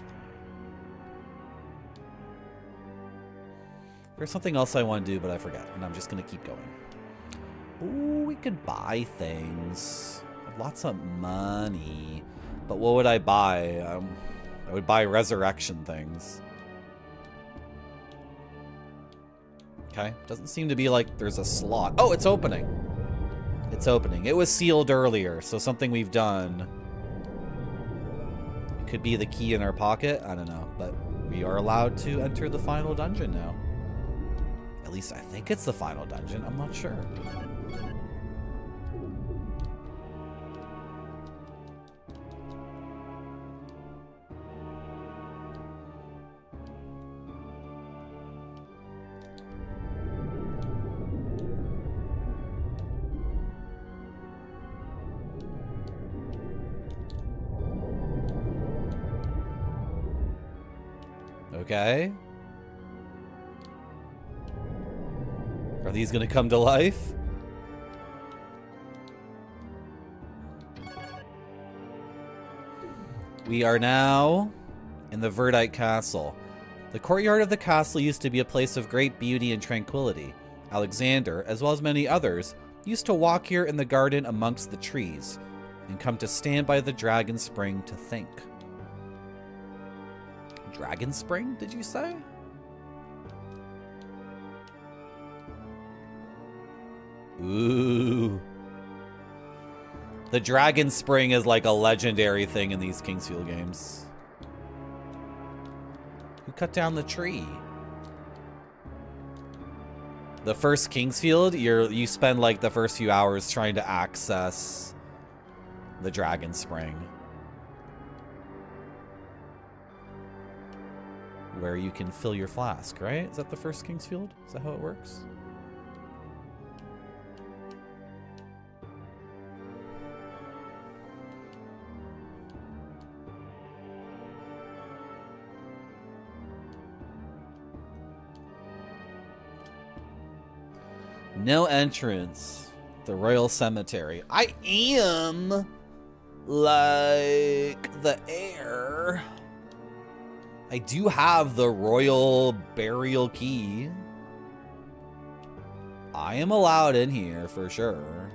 There's something else I want to do, but I forgot, and I'm just going to keep going. Ooh, we could buy things. I have lots of money. But what would I buy? I would buy resurrection things. Okay, doesn't seem to be like there's a slot. Oh, it's opening. It's opening. It was sealed earlier, so something we've done. It could be the key in our pocket. I don't know, but we are allowed to enter the final dungeon now. At least I think it's the final dungeon. I'm not sure. Okay. Are these gonna come to life? We are now in the Verdite Castle. The courtyard of the castle used to be a place of great beauty and tranquility. Alexander, as well as many others, used to walk here in the garden amongst the trees and come to stand by the Dragon Spring to think. Dragon Spring, did you say? Ooh. The Dragon Spring is like a legendary thing in these Kingsfield games. Who cut down the tree? The first Kingsfield, you spend like the first few hours trying to access the Dragon Spring. Where you can fill your flask, right? Is that the first Kingsfield? Is that how it works? No entrance. The Royal Cemetery. I am like the heir. I do have the Royal Burial Key. I am allowed in here for sure.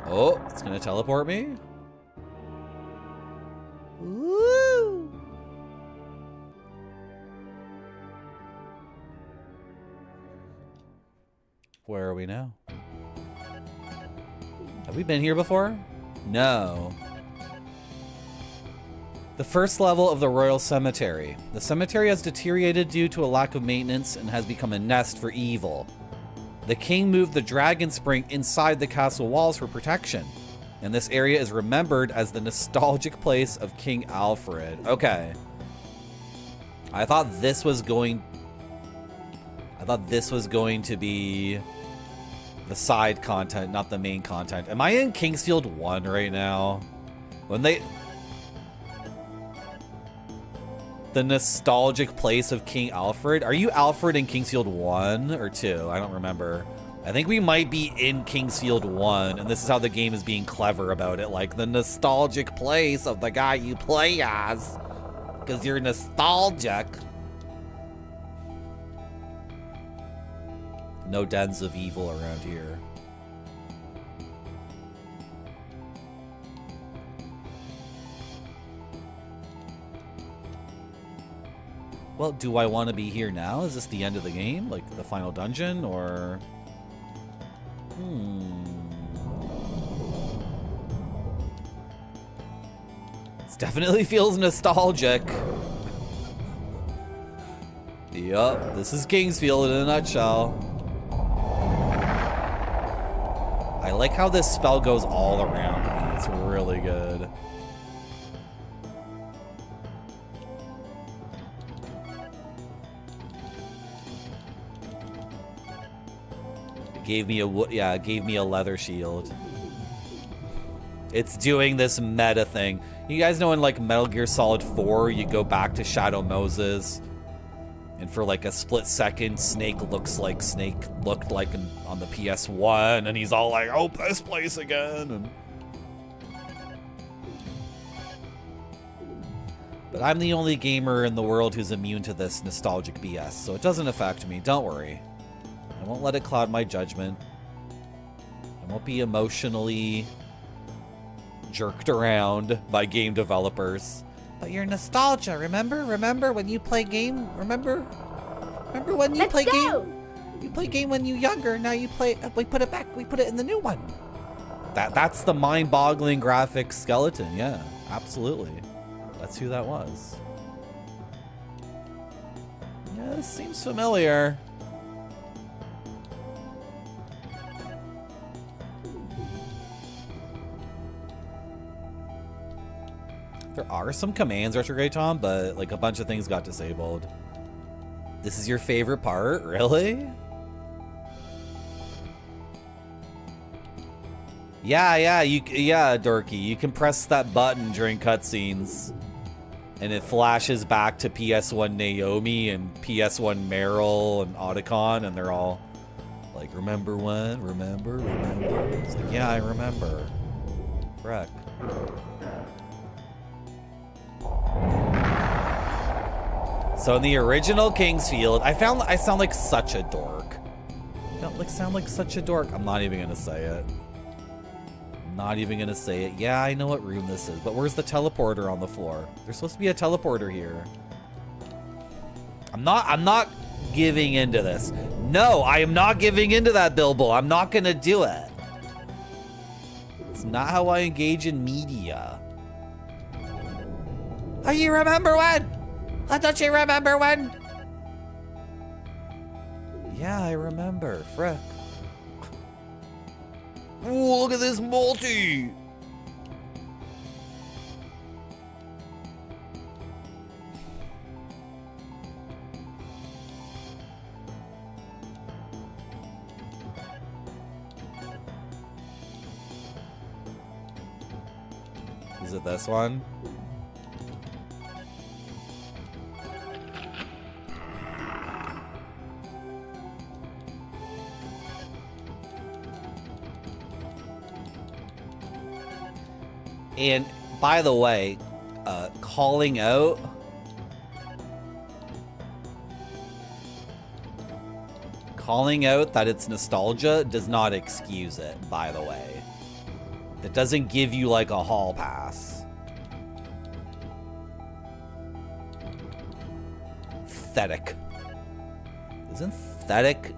Oh, it's gonna teleport me? Woo! Where are we now? Have we been here before? No. The first level of the Royal Cemetery. The cemetery has deteriorated due to a lack of maintenance and has become a nest for evil. The king moved the Dragon Spring inside the castle walls for protection, and this area is remembered as the nostalgic place of King Alfred. Okay. I thought this was going to be the side content, not the main content. Am I in Kingsfield 1 right now? The nostalgic place of King Alfred? Are you Alfred in Kingsfield 1 or 2? I don't remember. I think we might be in Kingsfield 1, and this is how the game is being clever about it. Like, the nostalgic place of the guy you play as. Because you're nostalgic. No dens of evil around here. Well, do I want to be here now? Is this the end of the game? Like, the final dungeon, or... It definitely feels nostalgic. Yup, this is Kingsfield in a nutshell. I like how this spell goes all around me. It's really good. It gave me a leather shield. It's doing this meta thing. You guys know in like Metal Gear Solid 4, you go back to Shadow Moses, and for like a split second, Snake looked like on the PS1, and he's all like, "Oh, this place again." And... But I'm the only gamer in the world who's immune to this nostalgic BS, so it doesn't affect me. Don't worry. I won't let it cloud my judgment. I won't be emotionally jerked around by game developers. But your nostalgia, remember? Remember when you play game? Remember when you play game? You play game when you younger, now you play, we put it back, we put it in the new one. That's the mind-boggling graphic skeleton, yeah, absolutely. That's who that was. Yeah, this seems familiar. There are some commands, Retrograde Tom, but like a bunch of things got disabled. This is your favorite part? Really? Yeah, Dorky. You can press that button during cutscenes, and it flashes back to PS1 Naomi and PS1 Meryl and Otacon, and they're all like, "Remember when? Remember? It's like, yeah, I remember. Frick. So in the original Kingsfield, I sound like such a dork. I sound like such a dork. I'm not even gonna say it. Not even gonna say it. Yeah, I know what room this is, but where's the teleporter on the floor? There's supposed to be a teleporter here. I'm not giving into this. No, I am not giving into that, Bilbo. I'm not gonna do it. It's not how I engage in media. Oh, you remember when? Don't you remember when? Yeah, I remember. Frick. Ooh, look at this multi! Is it this one? And by the way, calling out that it's nostalgia does not excuse it, by the way. It doesn't give you like a hall pass. Thetic. Isn't Thetic?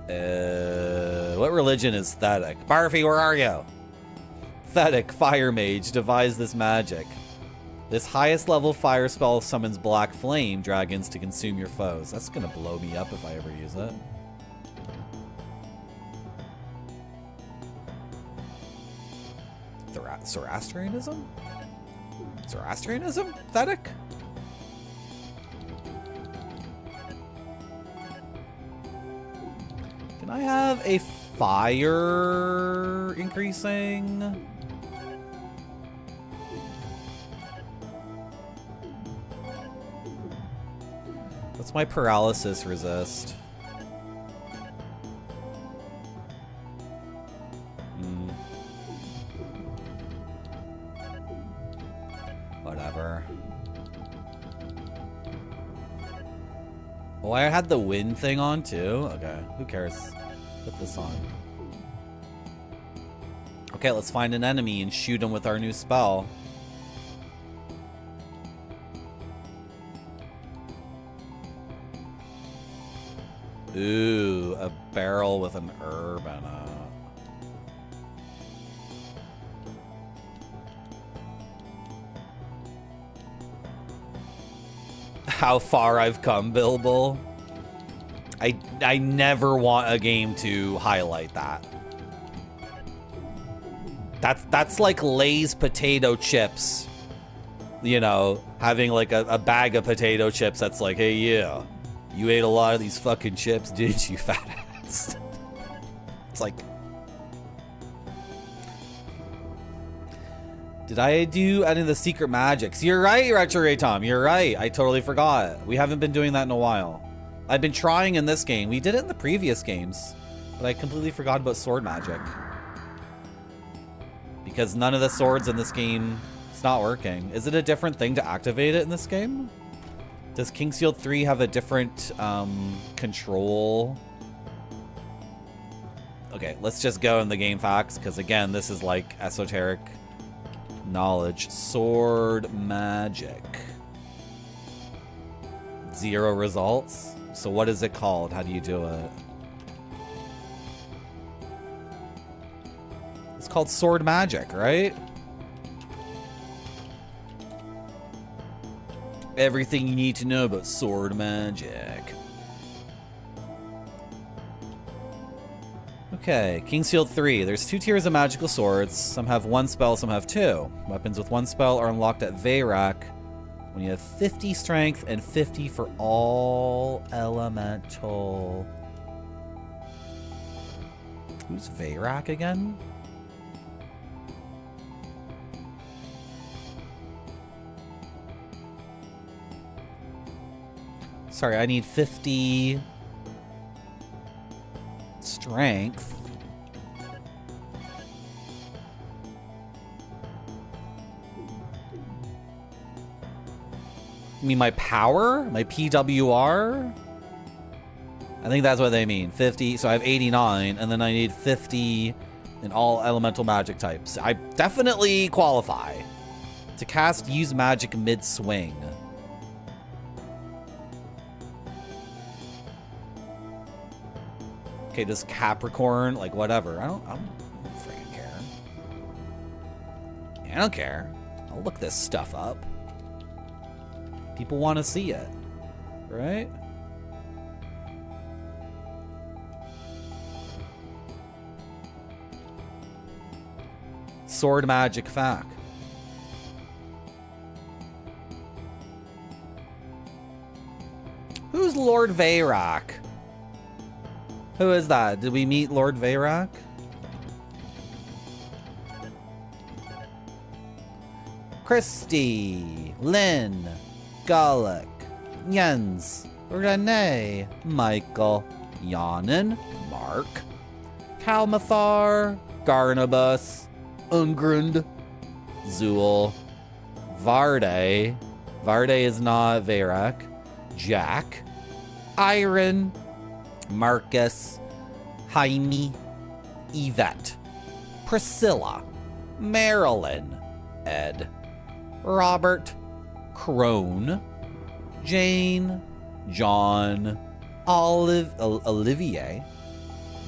What religion is Thetic? Barfy, where are you? Pathetic fire mage devised this magic. This highest level fire spell summons black flame dragons to consume your foes. That's gonna blow me up if I ever use it. Zoroastrianism? Zoroastrianism? Pathetic? Can I have a fire increasing? What's my paralysis resist? whatever. Oh, I had the wind thing on too? Okay, who cares? Put this on. Okay, let's find an enemy and shoot him with our new spell. Ooh, a barrel with an herb in it. How far I've come, Bilbo. I never want a game to highlight that. That's like Lay's potato chips. You know, having like a bag of potato chips that's like, hey, yeah, you ate a lot of these fucking chips, didn't you, fat ass? It's like, did I do any of the secret magics? You're right, Retro Ray Tom. You're right. I totally forgot. We haven't been doing that in a while. I've been trying in this game. We did it in the previous games, but I completely forgot about sword magic. Because none of the swords in this game, it's not working. Is it a different thing to activate it in this game? Does King's Field 3 have a different control? Okay, let's just go in the game facts, because again, this is like esoteric knowledge. Sword magic. 0 results. So what is it called? How do you do it? It's called sword magic, right? Everything you need to know about sword magic. Okay, King's Field 3. There's 2 tiers of magical swords. Some have 1 spell, some have 2. Weapons with 1 spell are unlocked at Veyrak when you have 50 strength and 50 for all elemental. Who's Veyrak again? Sorry, I need 50 strength. You mean my power? My PWR? I think that's what they mean. 50, so I have 89, and then I need 50 in all elemental magic types. I definitely qualify. To cast use magic mid-swing. Okay, does Capricorn, like, whatever. I don't freaking care. I don't care. I'll look this stuff up. People want to see it, right? Sword magic fact. Who's Lord Veyrak? Who is that? Did we meet Lord Veyrak? Christy, Lynn, Gallic, Jens, Renee, Michael, Yanin, Mark, Kalmathar, Garnabus, Ungrund, Zool, Varde. Varde is not Veyrak. Jack, Iron, Marcus, Jaime, Yvette, Priscilla, Marilyn, Ed, Robert, Crone, Jane, John, Olivier,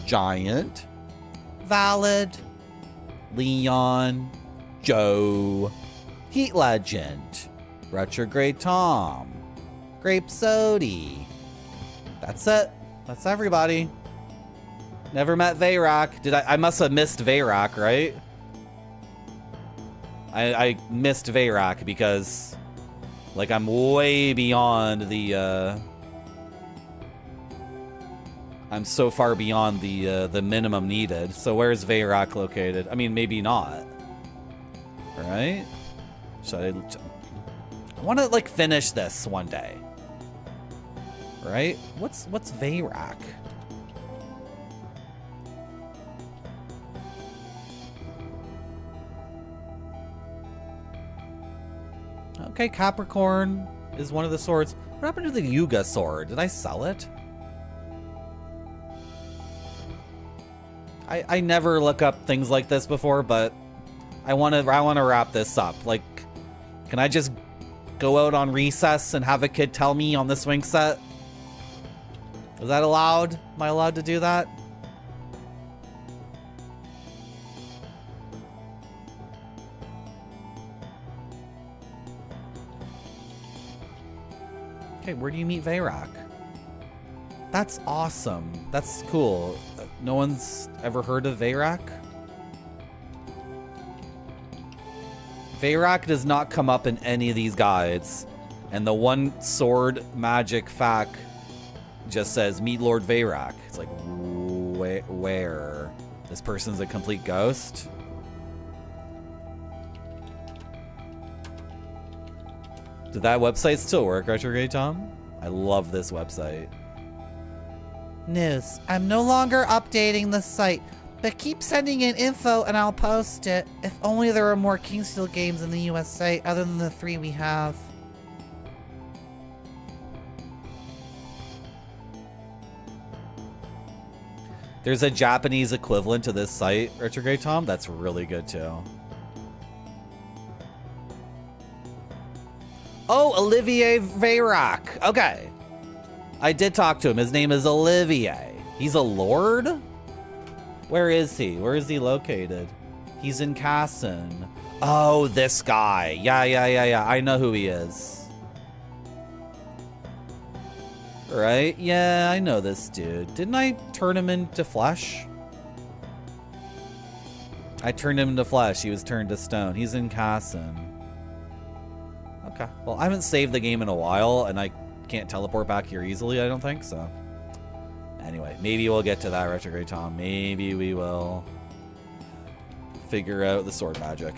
Giant, Valid, Leon, Joe, Heat Legend, Retrograde Tom, Grape Sody. That's it. That's everybody. Never met Veyrak. Did I must have missed Veyrak, right? I missed Veyrak because, like, I'm way beyond the, I'm so far beyond the minimum needed. So where's Veyrak located? I mean, maybe not. Right? Should I want to, like, finish this one day. Right? What's Veyrak? Okay, Capricorn is one of the swords. What happened to the Yuga sword? Did I sell it? I never look up things like this before, but I wanna wrap this up. Like, can I just go out on recess and have a kid tell me on the swing set? Is that allowed? Am I allowed to do that? Okay, where do you meet Veyrak? That's awesome. That's cool. No one's ever heard of Veyrak? Veyrak does not come up in any of these guides. And the one sword magic fact just says, meet Lord Veyrak. It's like, where? This person's a complete ghost? Did that website still work, Retrograde Tom? I love this website. News. I'm no longer updating the site, but keep sending in info and I'll post it. If only there were more Kingsteel games in the USA other than the 3 we have. There's a Japanese equivalent to this site, Retrograde Tom. That's really good too. Oh, Olivier Veyrak. Okay. I did talk to him. His name is Olivier. He's a lord? Where is he? Where is he located? He's in Casson. Oh, this guy. Yeah. I know who he is. Right? Yeah, I know this dude. Didn't I turn him into flesh? I turned him into flesh. He was turned to stone. He's in Casson. Okay. Well, I haven't saved the game in a while, and I can't teleport back here easily, I don't think, so. Anyway, maybe we'll get to that, Retrograde Tom. Maybe we will figure out the sword magic.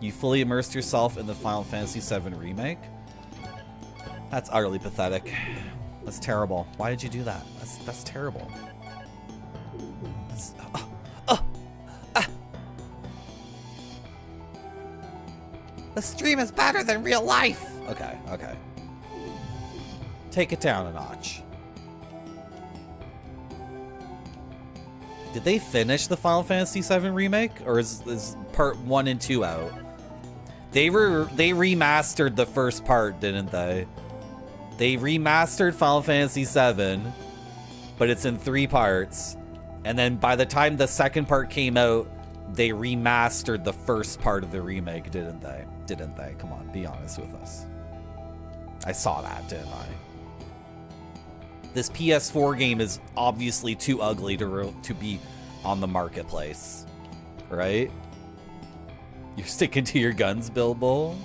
You fully immersed yourself in the Final Fantasy VII Remake? That's utterly pathetic. That's terrible. Why did you do that? That's terrible. That's... The stream is better than real life! Okay. Take it down a notch. Did they finish the Final Fantasy VII Remake? Or is part 1 and 2 out? They remastered the first part, didn't they? They remastered Final Fantasy VII, but it's in 3 parts. And then by the time the second part came out, they remastered the first part of the remake, didn't they? Didn't they? Come on, be honest with us. I saw that, didn't I? This PS4 game is obviously too ugly to be on the marketplace, right? You're sticking to your guns, Bilbo.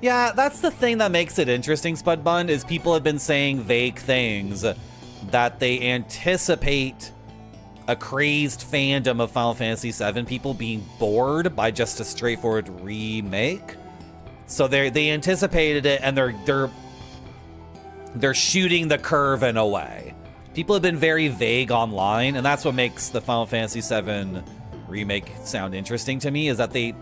Yeah, that's the thing that makes it interesting, Spudbun, is people have been saying vague things that they anticipate a crazed fandom of Final Fantasy VII, people being bored by just a straightforward remake. So they anticipated it, and they're shooting the curve in a way. People have been very vague online, and that's what makes the Final Fantasy VII remake sound interesting to me, is that they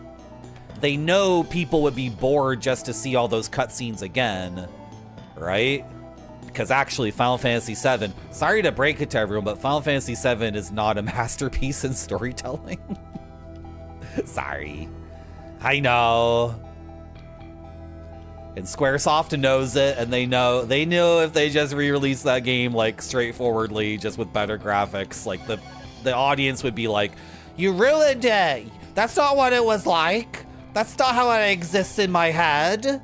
know people would be bored just to see all those cutscenes again, right? Because actually, Final Fantasy VII, sorry to break it to everyone, but Final Fantasy VII is not a masterpiece in storytelling. Sorry. I know. And Squaresoft knows it, and they knew if they just re-released that game, like, straightforwardly, just with better graphics, like, the audience would be like, you ruined it! That's not what it was like! That's not how it exists in my head!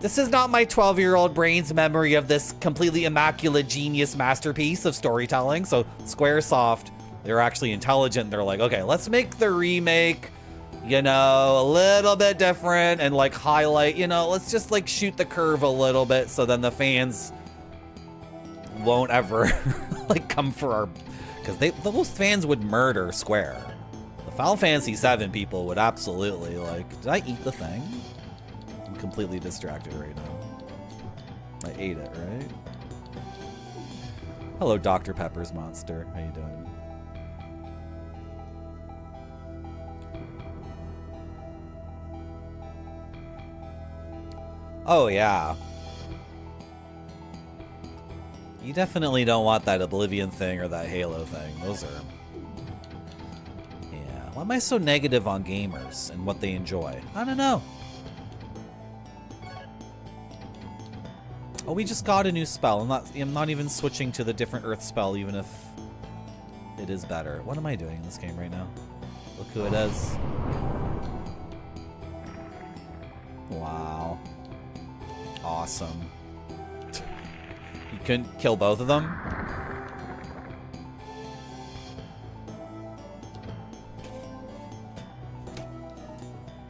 This is not my 12-year-old brain's memory of this completely immaculate genius masterpiece of storytelling. So Squaresoft, they're actually intelligent. They're like, okay, let's make the remake, you know, a little bit different and like highlight, you know, let's just like shoot the curve a little bit so then the fans won't ever like come for our, because those fans would murder Square. The Final Fantasy VII people would absolutely like, did I eat the thing? I'm completely distracted right now. I ate it, right? Hello, Dr. Pepper's monster. How you doing? Oh, yeah. You definitely don't want that Oblivion thing or that Halo thing. Those are... Yeah. Why am I so negative on gamers and what they enjoy? I don't know. Oh, we just got a new spell. I'm not even switching to the different Earth spell, even if it is better. What am I doing in this game right now? Look who it is. Wow. Awesome. You couldn't kill both of them?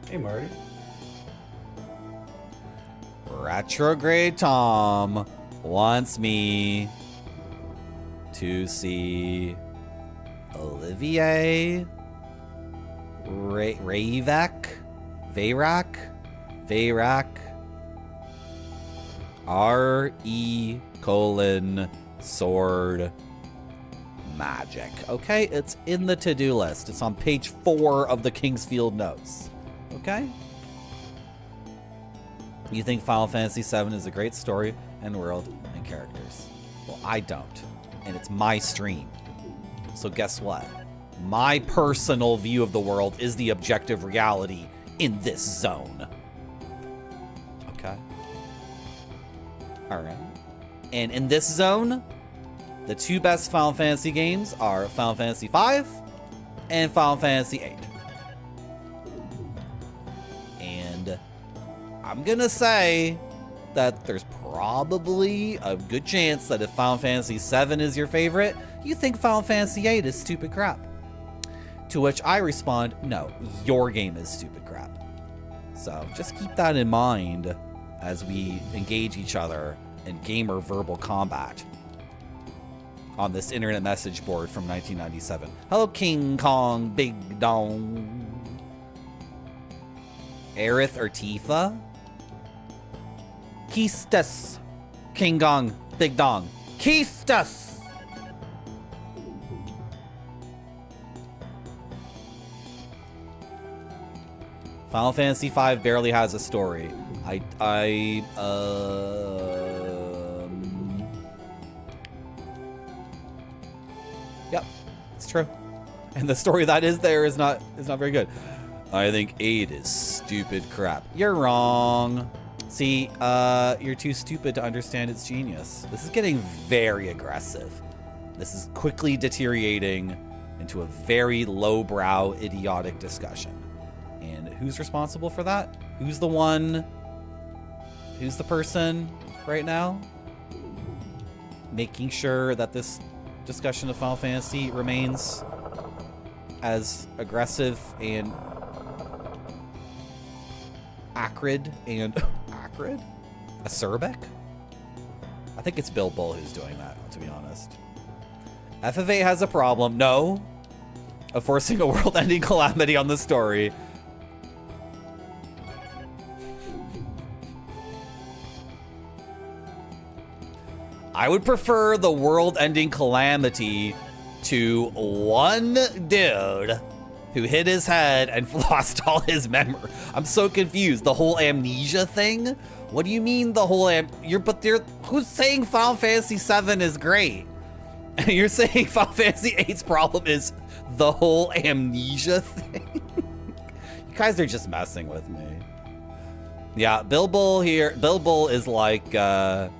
Hey, Marty. Retrograde Tom wants me to see Olivier Veyrac R-E: sword magic. Okay, it's in the to-do list. It's on page 4 of the Kingsfield notes. Okay? You think Final Fantasy VII is a great story and world and characters. Well, I don't. And it's my stream. So guess what? My personal view of the world is the objective reality in this zone. Okay? Alright. And in this zone, the 2 best Final Fantasy games are Final Fantasy V and Final Fantasy VIII. And I'm gonna say that there's probably a good chance that if Final Fantasy VII is your favorite, you think Final Fantasy VIII is stupid crap. To which I respond, no, your game is stupid crap. So just keep that in mind as we engage each other in gamer verbal combat on this internet message board from 1997. Hello, King Kong, Big Dong. Aerith or Tifa? Kistas. King Kong, Big Dong. Kistas! Final Fantasy V barely has a story. Yep, it's true. And the story that is there is not very good. I think 8 is stupid crap. You're wrong. See, you're too stupid to understand its genius. This is getting very aggressive. This is quickly deteriorating into a very lowbrow, idiotic discussion. And who's responsible for that? Who's the person right now making sure that this discussion of Final Fantasy remains as aggressive and acrid and acerbic? I think it's Bill Bull who's doing that, to be honest. FF8 has a problem, no, of forcing a world-ending calamity on the story. I would prefer the world-ending calamity to one dude who hit his head and lost all his memory. I'm so confused. The whole amnesia thing? What do you mean the whole who's saying Final Fantasy VII is great? And you're saying Final Fantasy VIII's problem is the whole amnesia thing? You guys are just messing with me. Yeah, Bill Bull here. Bill Bull is like, Bill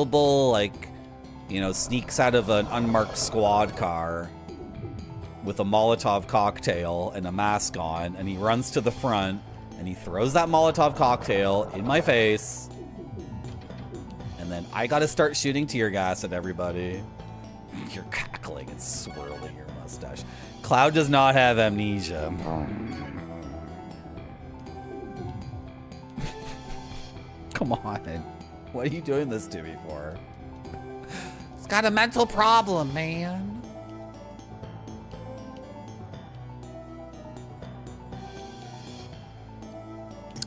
Bull, like, you know, sneaks out of an unmarked squad car with a Molotov cocktail and a mask on, and he runs to the front, and he throws that Molotov cocktail in my face, and then I gotta start shooting tear gas at everybody. You're cackling and swirling your mustache. Cloud does not have amnesia. Come on. What are you doing this to me for? It's got a mental problem, man.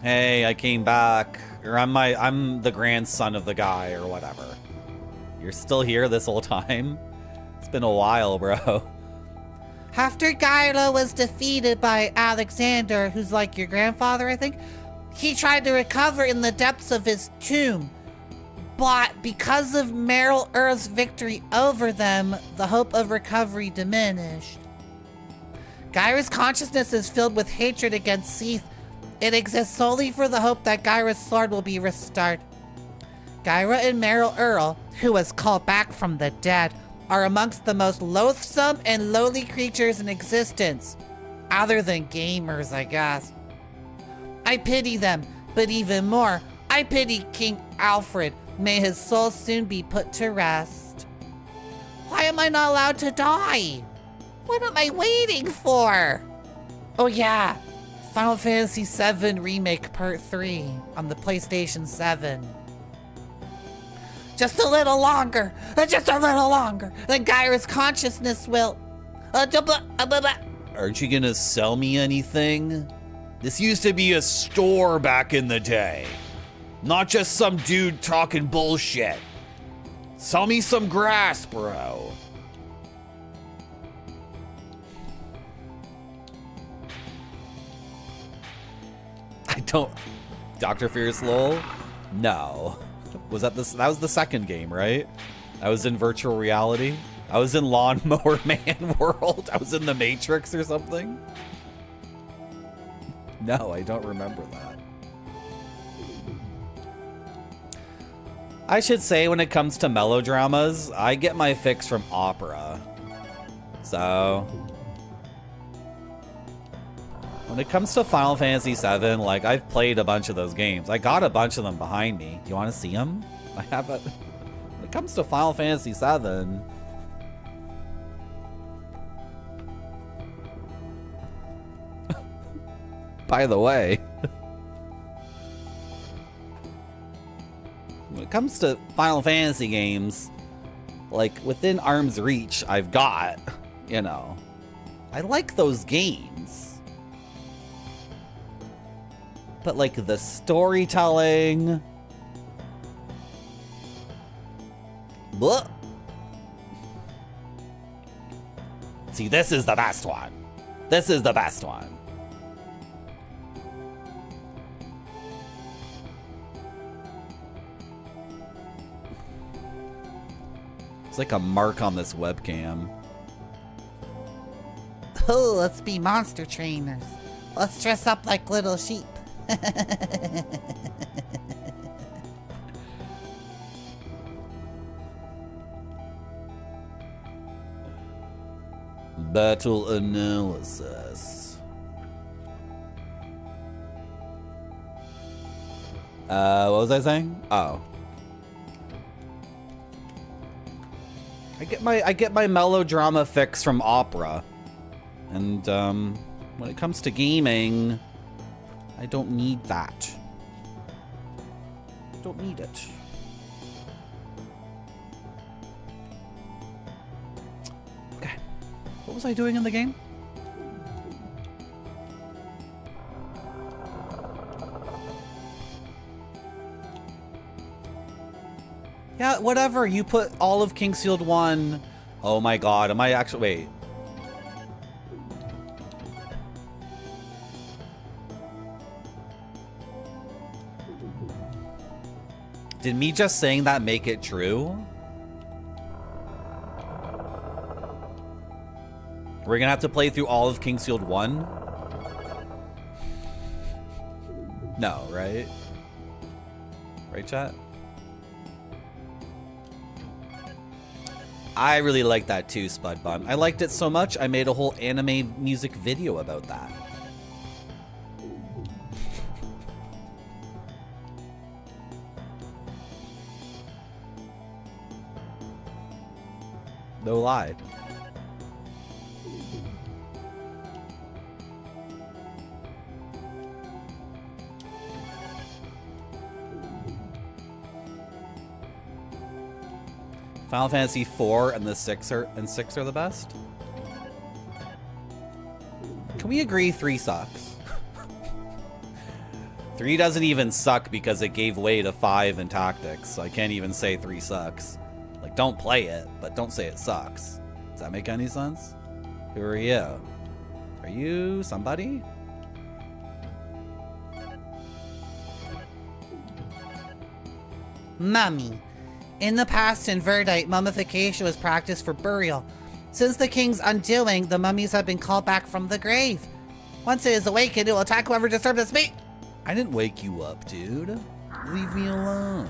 Hey, I came back. Or I'm the grandson of the guy or whatever. You're still here this whole time? It's been a while, bro. After Gylo was defeated by Alexander, who's like your grandfather, I think. He tried to recover in the depths of his tomb, but because of Meryl Earth's victory over them, the hope of recovery diminished. Gyra's consciousness is filled with hatred against Seath. It exists solely for the hope that Gyra's sword will be restored. Gyra and Meryl Earl, who was called back from the dead, are amongst the most loathsome and lowly creatures in existence. Other than gamers, I guess. I pity them, but even more, I pity King Alfred. May his soul soon be put to rest. Why am I not allowed to die? What am I waiting for? Oh yeah, Final Fantasy VII Remake Part 3 on the PlayStation 7. Just a little longer, then Gyra's consciousness will... Aren't you gonna sell me anything? This used to be a store back in the day. Not just some dude talking bullshit. Sell me some grass, bro. I don't... Dr. Fierce lol? No. Was that this? That was the second game, right? I was in virtual reality. I was in Lawnmower Man World. I was in the Matrix or something. No, I don't remember that. I should say when it comes to melodramas, I get my fix from opera. So... when it comes to Final Fantasy VII, like, I've played a bunch of those games. I got a bunch of them behind me. Do you want to see them? I have a... When it comes to Final Fantasy VII... By the way... when it comes to Final Fantasy games, like, within arm's reach, I've got, you know... I like those games. But, like, the storytelling... Blah. See, this is the best one. This is the best one. It's like a mark on this webcam. Oh, let's be monster trainers. Let's dress up like little sheep. Battle analysis. What was I saying? Oh. I get my melodrama fix from opera. And when it comes to gaming, I don't need that. I don't need it. Okay. What was I doing in the game? Yeah, whatever. You put all of Kingsfield 1. Oh my god, am I actually... Wait. Did me just saying that make it true? We're gonna have to play through all of Kingsfield 1? No, right? Right, chat? I really like that too, Spud Bun. I liked it so much, I made a whole anime music video about that. No lie. Final Fantasy 4 and the 6 are the best? Can we agree 3 sucks? 3 doesn't even suck because it gave way to 5 in Tactics, so I can't even say 3 sucks. Like, don't play it, but don't say it sucks. Does that make any sense? Who are you? Are you somebody? Mummy. In the past in Verdite, mummification was practiced for burial. Since the king's undoing, the mummies have been called back from the grave. Once it is awakened, it will attack whoever disturbs its sleep. I didn't wake you up, dude. Leave me alone.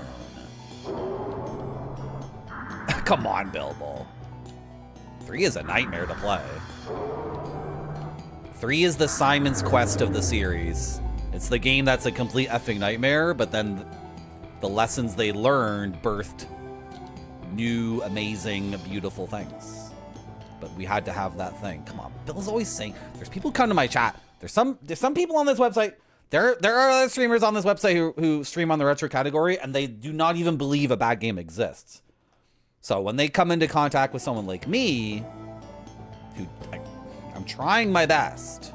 Come on, Bilbo. 3 is a nightmare to play. 3 is the Simon's Quest of the series. It's the game that's a complete effing nightmare, but then the lessons they learned birthed new, amazing, beautiful things. But we had to have that thing. Come on, Bill's always saying, there's people come to my chat. There's some people on this website. There are other streamers on this website who stream on the retro category, and they do not even believe a bad game exists. So when they come into contact with someone like me, I'm trying my best.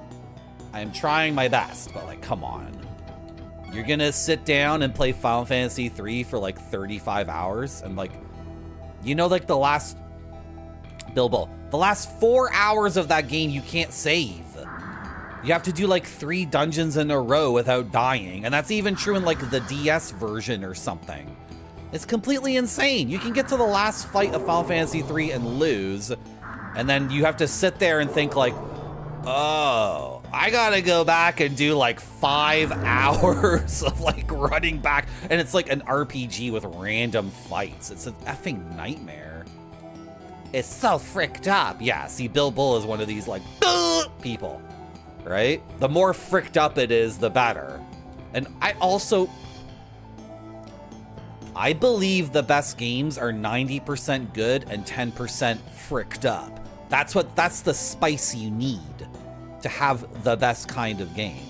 I am trying my best, but like, come on. You're gonna sit down and play Final Fantasy 3 for like 35 hours and like, you know, like the last 4 hours of that game you can't save. You have to do like 3 dungeons in a row without dying. And that's even true in like the DS version or something. It's completely insane. You can get to the last fight of Final Fantasy 3 and lose. And then you have to sit there and think like, oh, I gotta go back and do like 5 hours of like running back. And it's like an RPG with random fights. It's an effing nightmare. It's so fricked up. Yeah, see, Bill Bull is one of these like people, right? The more fricked up it is, the better. And I believe the best games are 90% good and 10% fricked up. That's the spice you need to have the best kind of game.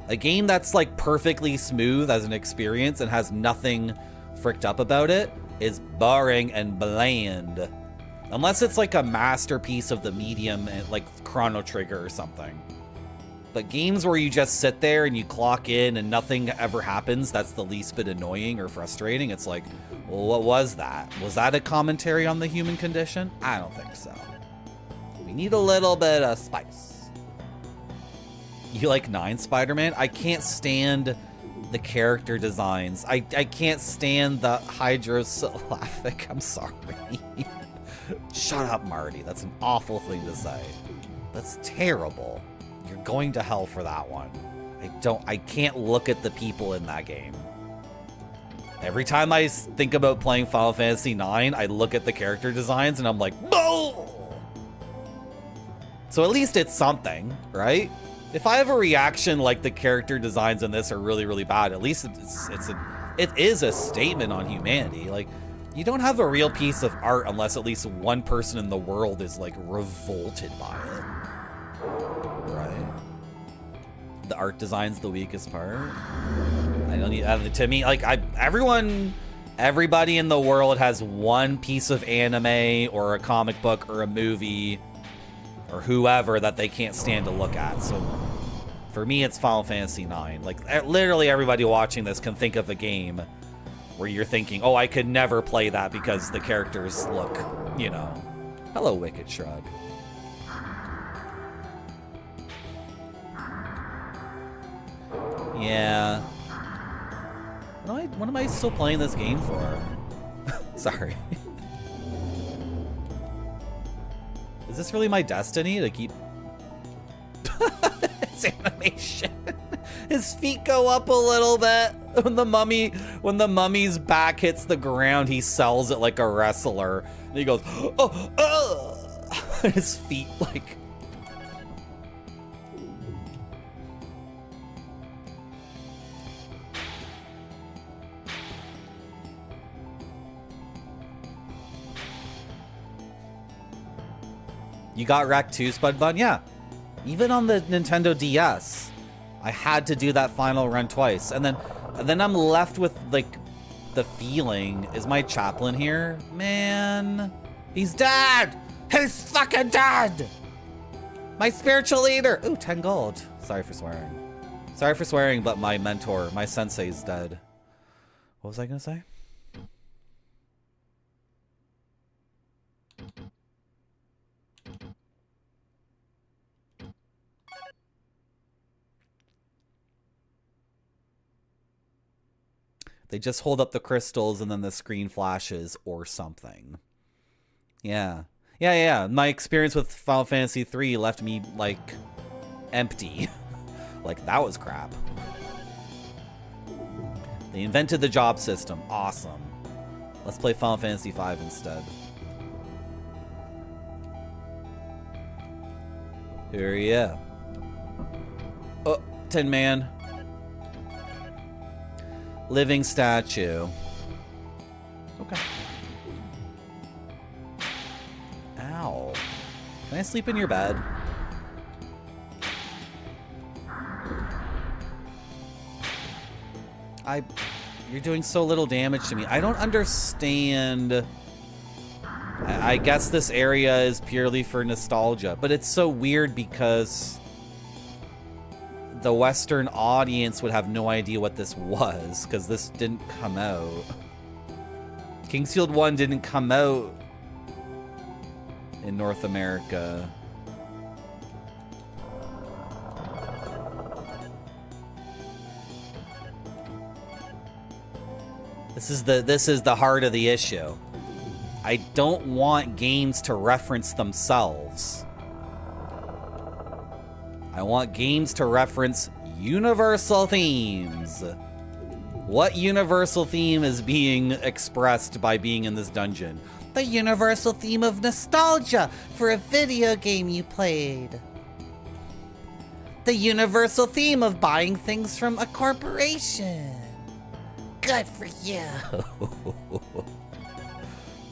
A game that's like perfectly smooth as an experience and has nothing fricked up about it is boring and bland. Unless it's like a masterpiece of the medium, like Chrono Trigger or something. But games where you just sit there and you clock in and nothing ever happens, that's the least bit annoying or frustrating. It's like, well, what was that? Was that a commentary on the human condition? I don't think so. We need a little bit of spice. You like 9 Spider-Man? I can't stand the character designs. I can't stand the hydrosyllabhic. I'm sorry. Shut up, Marty. That's an awful thing to say. That's terrible. You're going to hell for that one. I can't look at the people in that game. Every time I think about playing Final Fantasy IX, I look at the character designs and I'm like, no! So at least it's something, right? If I have a reaction like the character designs in this are really, really bad, at least it is a statement on humanity. Like, you don't have a real piece of art unless at least one person in the world is like revolted by it. Right? The art design's the weakest part. I don't need, to me, like, everybody in the world has one piece of anime or a comic book or a movie or whoever that they can't stand to look at. So for me, it's Final Fantasy IX. Like, literally everybody watching this can think of a game where you're thinking, oh, I could never play that because the characters look, you know. Hello, Wicked Shrug. Yeah. What am I still playing this game for? Sorry. Is this really my destiny to keep... It's animation. His feet go up a little bit. When the mummy's back hits the ground, he sells it like a wrestler. And he goes, oh. His feet like... You got wrecked too, Spud Bun? Yeah. Even on the Nintendo DS, I had to do that final run twice. And then I'm left with, like, the feeling, is my chaplain here? Man, he's dead! He's fucking dead! My spiritual leader! Ooh, 10 gold. Sorry for swearing. Sorry for swearing, but my mentor, my sensei's dead. What was I gonna say? They just hold up the crystals and then the screen flashes or something. Yeah. Yeah. My experience with Final Fantasy 3 left me, like, empty. Like, that was crap. They invented the job system. Awesome. Let's play Final Fantasy 5 instead. Here, yeah. Oh, Tin Man. Living statue. Okay. Ow. Can I sleep in your bed? You're doing so little damage to me. I don't understand. I guess this area is purely for nostalgia, but it's so weird because the Western audience would have no idea what this was because this didn't come out. Kingsfield 1 didn't come out in North America. This is the heart of the issue. I don't want games to reference themselves. I want games to reference universal themes. What universal theme is being expressed by being in this dungeon? The universal theme of nostalgia for a video game you played. The universal theme of buying things from a corporation. Good for you.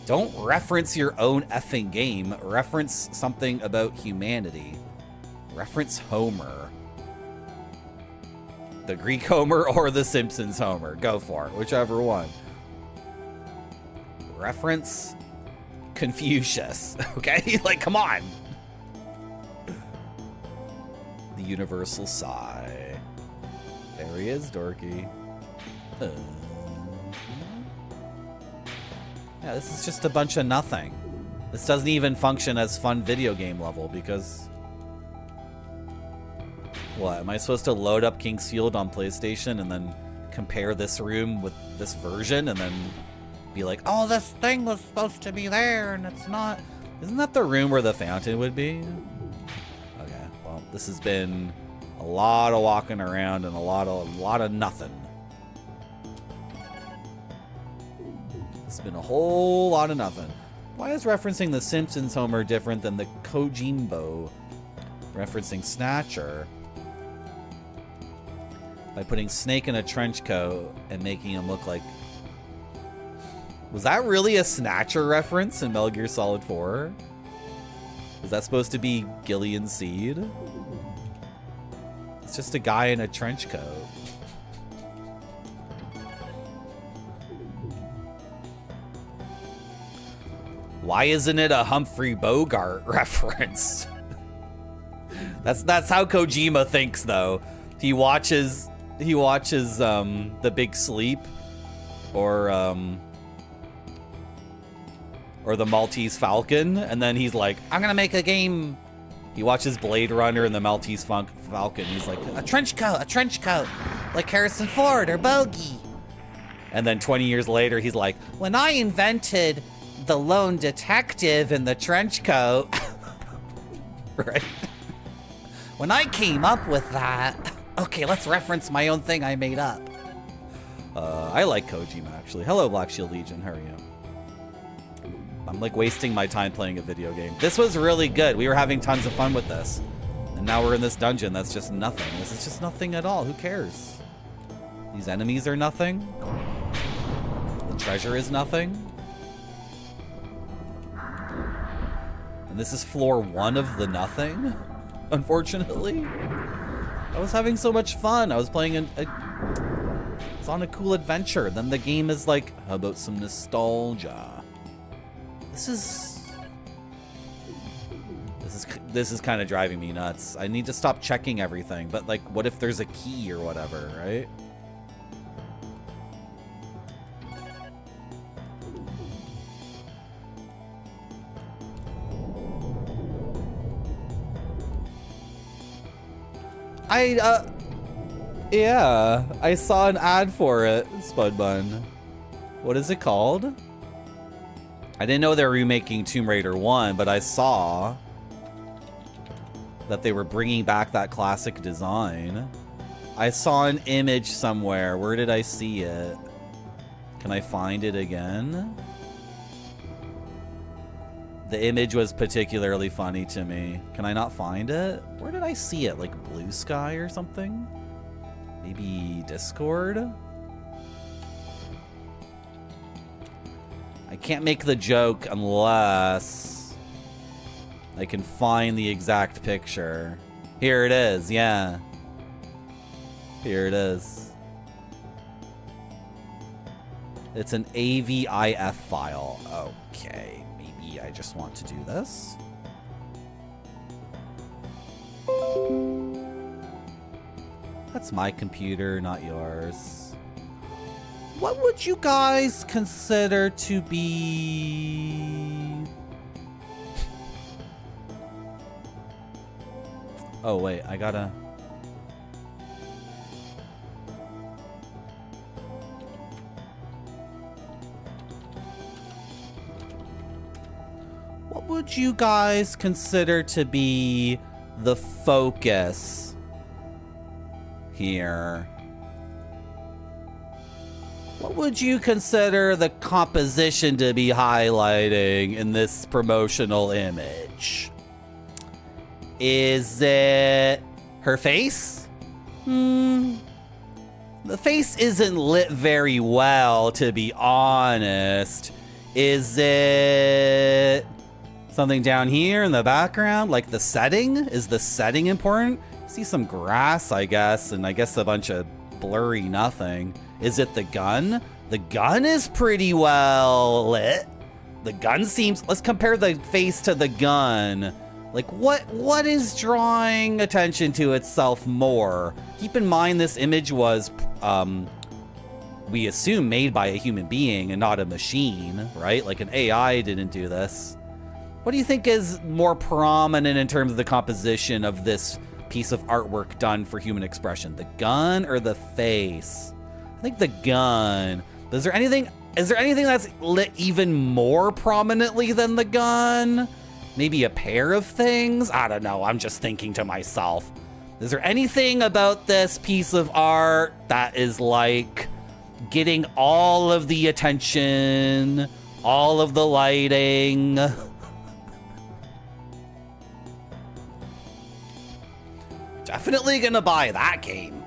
Don't reference your own effing game. Reference something about humanity. Reference Homer. The Greek Homer or the Simpsons Homer. Go for it. Whichever one. Reference Confucius. Okay? Like, come on. The universal sigh. There he is, Dorky. Yeah, this is just a bunch of nothing. This doesn't even function as fun video game level because... What, am I supposed to load up Kingsfield on PlayStation and then compare this room with this version and then be like, oh, this thing was supposed to be there and it's not? Isn't that the room where the fountain would be? Okay, well, this has been a lot of walking around and a lot of nothing. It's been a whole lot of nothing. Why is referencing the Simpsons Homer different than the Kojimbo referencing Snatcher? By putting Snake in a trench coat and making him look like... Was that really a Snatcher reference in Metal Gear Solid 4? Was that supposed to be Gillian Seed? It's just a guy in a trench coat. Why isn't it a Humphrey Bogart reference? That's how Kojima thinks, though. He watches The Big Sleep or The Maltese Falcon, and then he's like, I'm gonna make a game. He watches Blade Runner and the Maltese Falcon. He's like, a trench coat, like Harrison Ford or Bogey. And then 20 years later, he's like, when I invented the lone detective in the trench coat, right? When I came up with that, okay, let's reference my own thing I made up. I like Kojima, actually. Hello, Black Shield Legion. How are you? I'm like wasting my time playing a video game. This was really good. We were having tons of fun with this. And now we're in this dungeon that's just nothing. This is just nothing at all. Who cares? These enemies are nothing. The treasure is nothing. And this is floor 1 of the nothing, unfortunately. I was having so much fun. I was playing it's on a cool adventure. Then the game is like, how about some nostalgia? This is kind of driving me nuts. I need to stop checking everything. But like, what if there's a key or whatever, right? Yeah, I saw an ad for it, Spud Bun. What is it called? I didn't know they were remaking Tomb Raider 1, but I saw that they were bringing back that classic design. I saw an image somewhere. Where did I see it? Can I find it again? The image was particularly funny to me. Can I not find it? Where did I see it? Like Blue Sky or something? Maybe Discord? I can't make the joke unless I can find the exact picture. Here it is, yeah. Here it is. It's an AVIF file. Okay, maybe I just want to do this. That's my computer, not yours. What would you guys consider to be... Oh, wait, I gotta... What would you guys consider to be the focus here? What would you consider the composition to be highlighting in this promotional image? Is it her face? The face isn't lit very well, to be honest. Is it something down here in the background? Like the setting? Is the setting important? See some grass, I guess, and I guess a bunch of blurry nothing. Is it the gun? The gun is pretty well lit. The gun seems... Let's compare the face to the gun. Like, what is drawing attention to itself more? Keep in mind this image was, we assume, made by a human being and not a machine, right? Like an AI didn't do this. What do you think is more prominent in terms of the composition of this piece of artwork done for human expression? The gun or the face? I think the gun. Is there anything that's lit even more prominently than the gun? Maybe a pair of things? I don't know. I'm just thinking to myself. Is there anything about this piece of art that is like getting all of the attention, all of the lighting? Definitely gonna buy that game.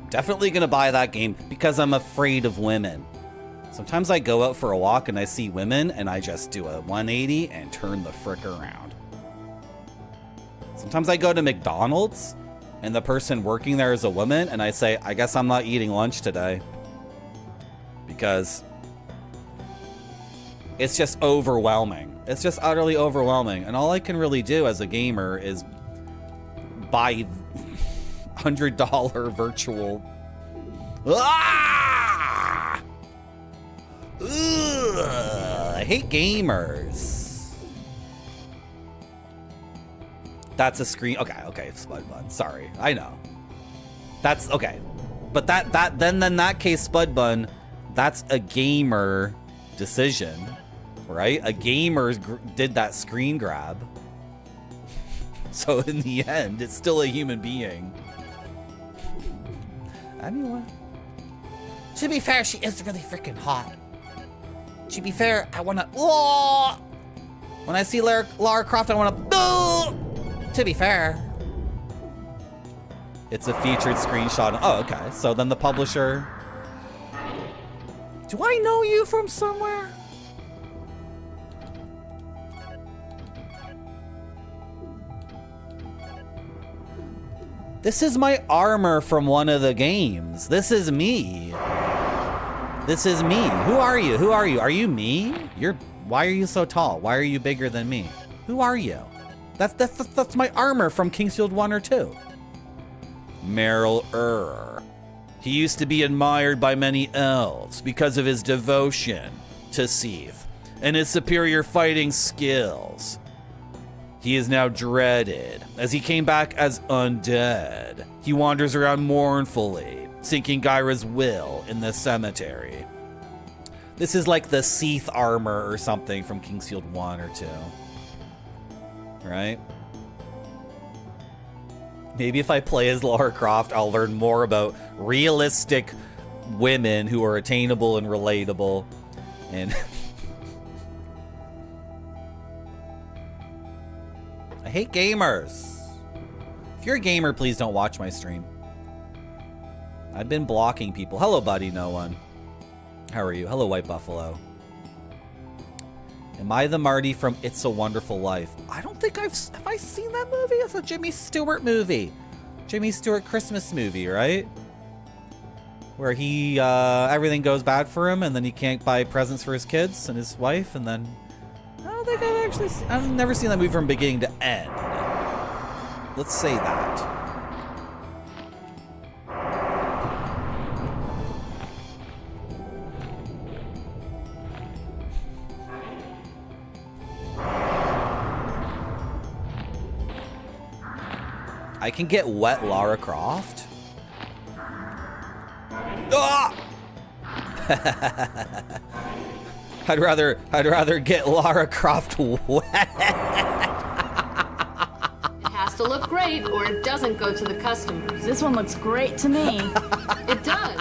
Definitely gonna buy that game because I'm afraid of women. Sometimes I go out for a walk and I see women and I just do a 180 and turn the frick around. Sometimes I go to McDonald's and the person working there is a woman and I say, I guess I'm not eating lunch today. Because it's just overwhelming. It's just utterly overwhelming. And all I can really do as a gamer is buy $100 virtual. Ah! Ugh, I hate gamers. That's a screen. Okay, Spud Bun. Sorry, I know. That's okay, but then in that case, Spud Bun, that's a gamer decision, right? A gamer did that screen grab. So in the end, it's still a human being. Anyway. To be fair, she is really freaking hot. To be fair, I wanna... Oh! When I see Lara Croft, I wanna... Oh! To be fair. It's a featured screenshot. Oh, okay. So then the publisher... Do I know you from somewhere? This is my armor from one of the games. This is me. This is me. Who are you? Who are you? Are you me? Why are you so tall? Why are you bigger than me? Who are you? That's my armor from Kingsfield 1 or 2. Merrill. He used to be admired by many elves because of his devotion to Seath and his superior fighting skills. He is now dreaded, as he came back as undead. He wanders around mournfully, seeking Gyra's will in the cemetery. This is like the Seath armor or something from Kingsfield 1 or 2. Right? Maybe if I play as Lara Croft, I'll learn more about realistic women who are attainable and relatable. And I hate gamers. If you're a gamer, please don't watch my stream. I've been blocking people. Hello, buddy, no one. How are you? Hello, White Buffalo. Am I the Marty from It's a Wonderful Life? I don't think have I seen that movie? It's a Jimmy Stewart movie. Jimmy Stewart Christmas movie, right? Where he, everything goes bad for him and then he can't buy presents for his kids and his wife and then... I don't think I've never seen that movie from beginning to end. Let's say that. I can get wet Lara Croft? Ah! I'd rather get Lara Croft wet. It has to look great or it doesn't go to the customers. This one looks great to me. It does.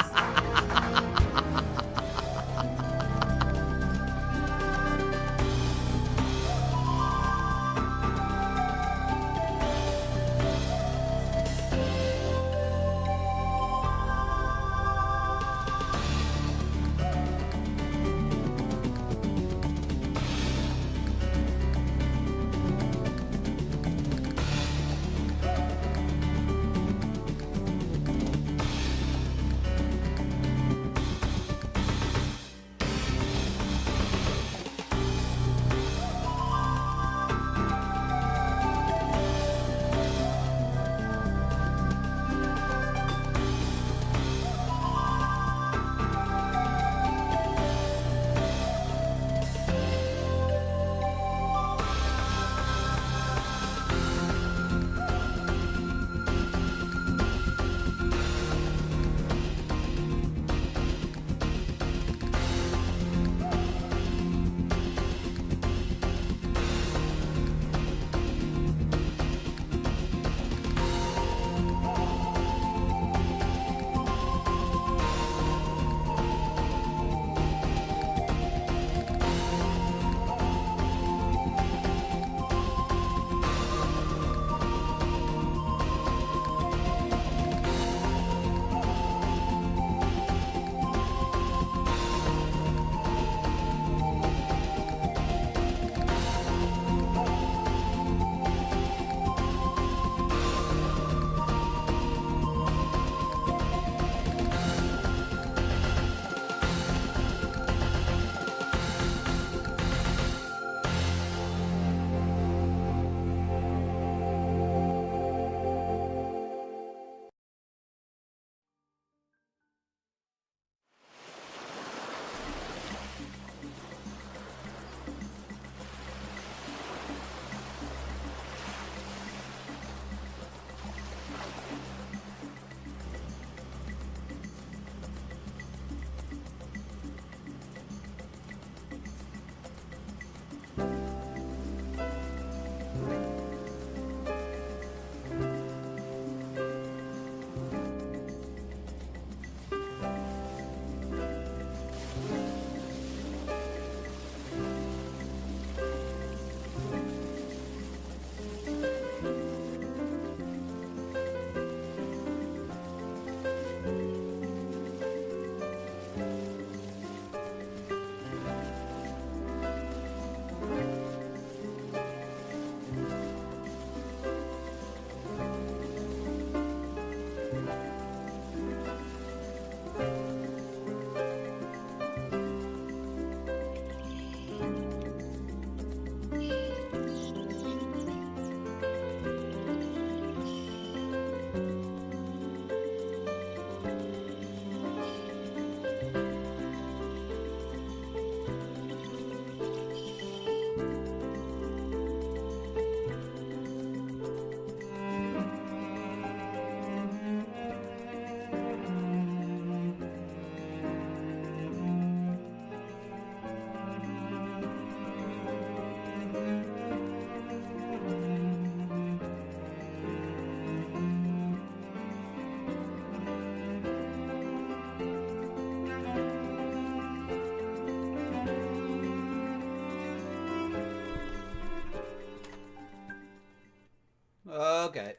Okay.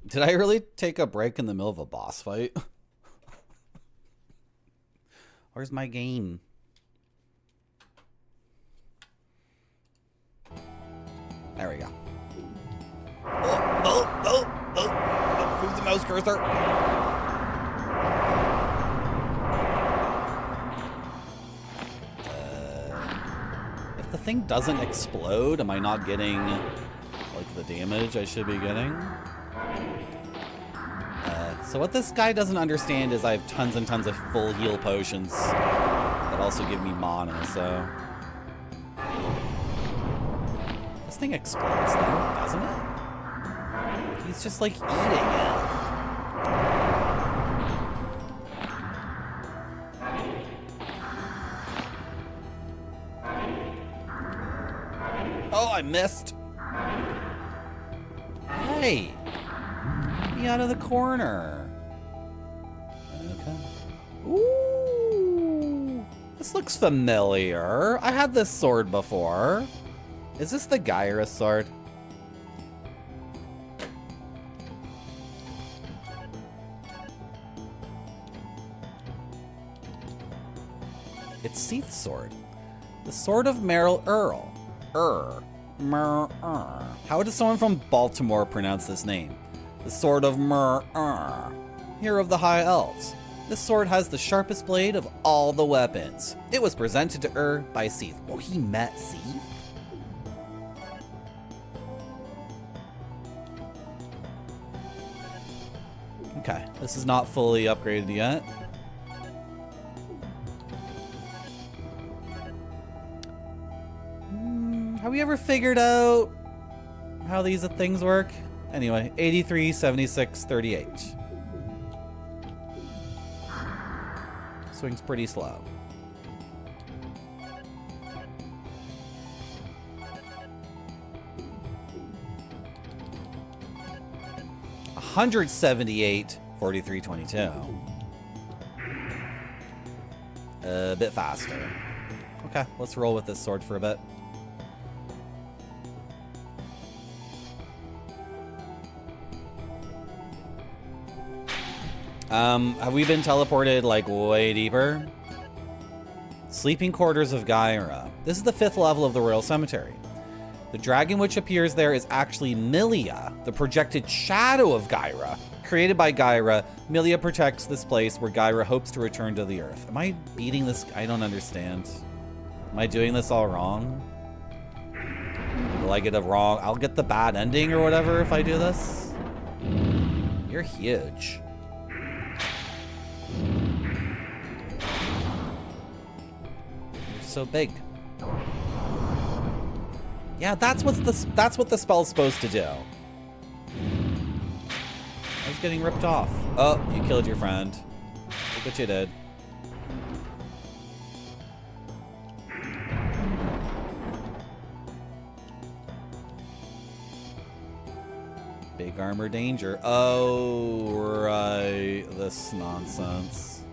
Did I really take a break in the middle of a boss fight? Where's my game? There we go. Oh. Move the mouse cursor. If the thing doesn't explode, am I not getting like the damage I should be getting? So what this guy doesn't understand is I have tons and tons of full heal potions that also give me mana, so... This thing explodes though, doesn't it? He's just like eating it. Oh, I missed. Hey. Get me out of the corner. Okay. Ooh. This looks familiar. I had this sword before. Is this the Gyra sword? It's Seath's sword. The sword of Merrill Earl. How does someone from Baltimore pronounce this name? The sword of Hero of the High Elves. This sword has the sharpest blade of all the weapons. It was presented to by Seath. Well, he met Seath? Okay, this is not fully upgraded yet. Have we ever figured out how these things work? Anyway, 83, 76, 38. Swings pretty slow. $178, 43, 22. A bit faster. Okay, let's roll with this sword for a bit. Have we been teleported, like, way deeper? Sleeping Quarters of Gyra. This is the 5th level of the Royal Cemetery. The dragon which appears there is actually Milia, the projected shadow of Gyra. Created by Gyra, Milia protects this place where Gyra hopes to return to the Earth. Am I beating this? I don't understand. Am I doing this all wrong? Will I get it wrong? I'll get the bad ending or whatever if I do this. You're huge. So big. Yeah, that's what the spell's supposed to do. I was getting ripped off. Oh, you killed your friend. Look what you did. Big armor danger. Oh, right. This nonsense.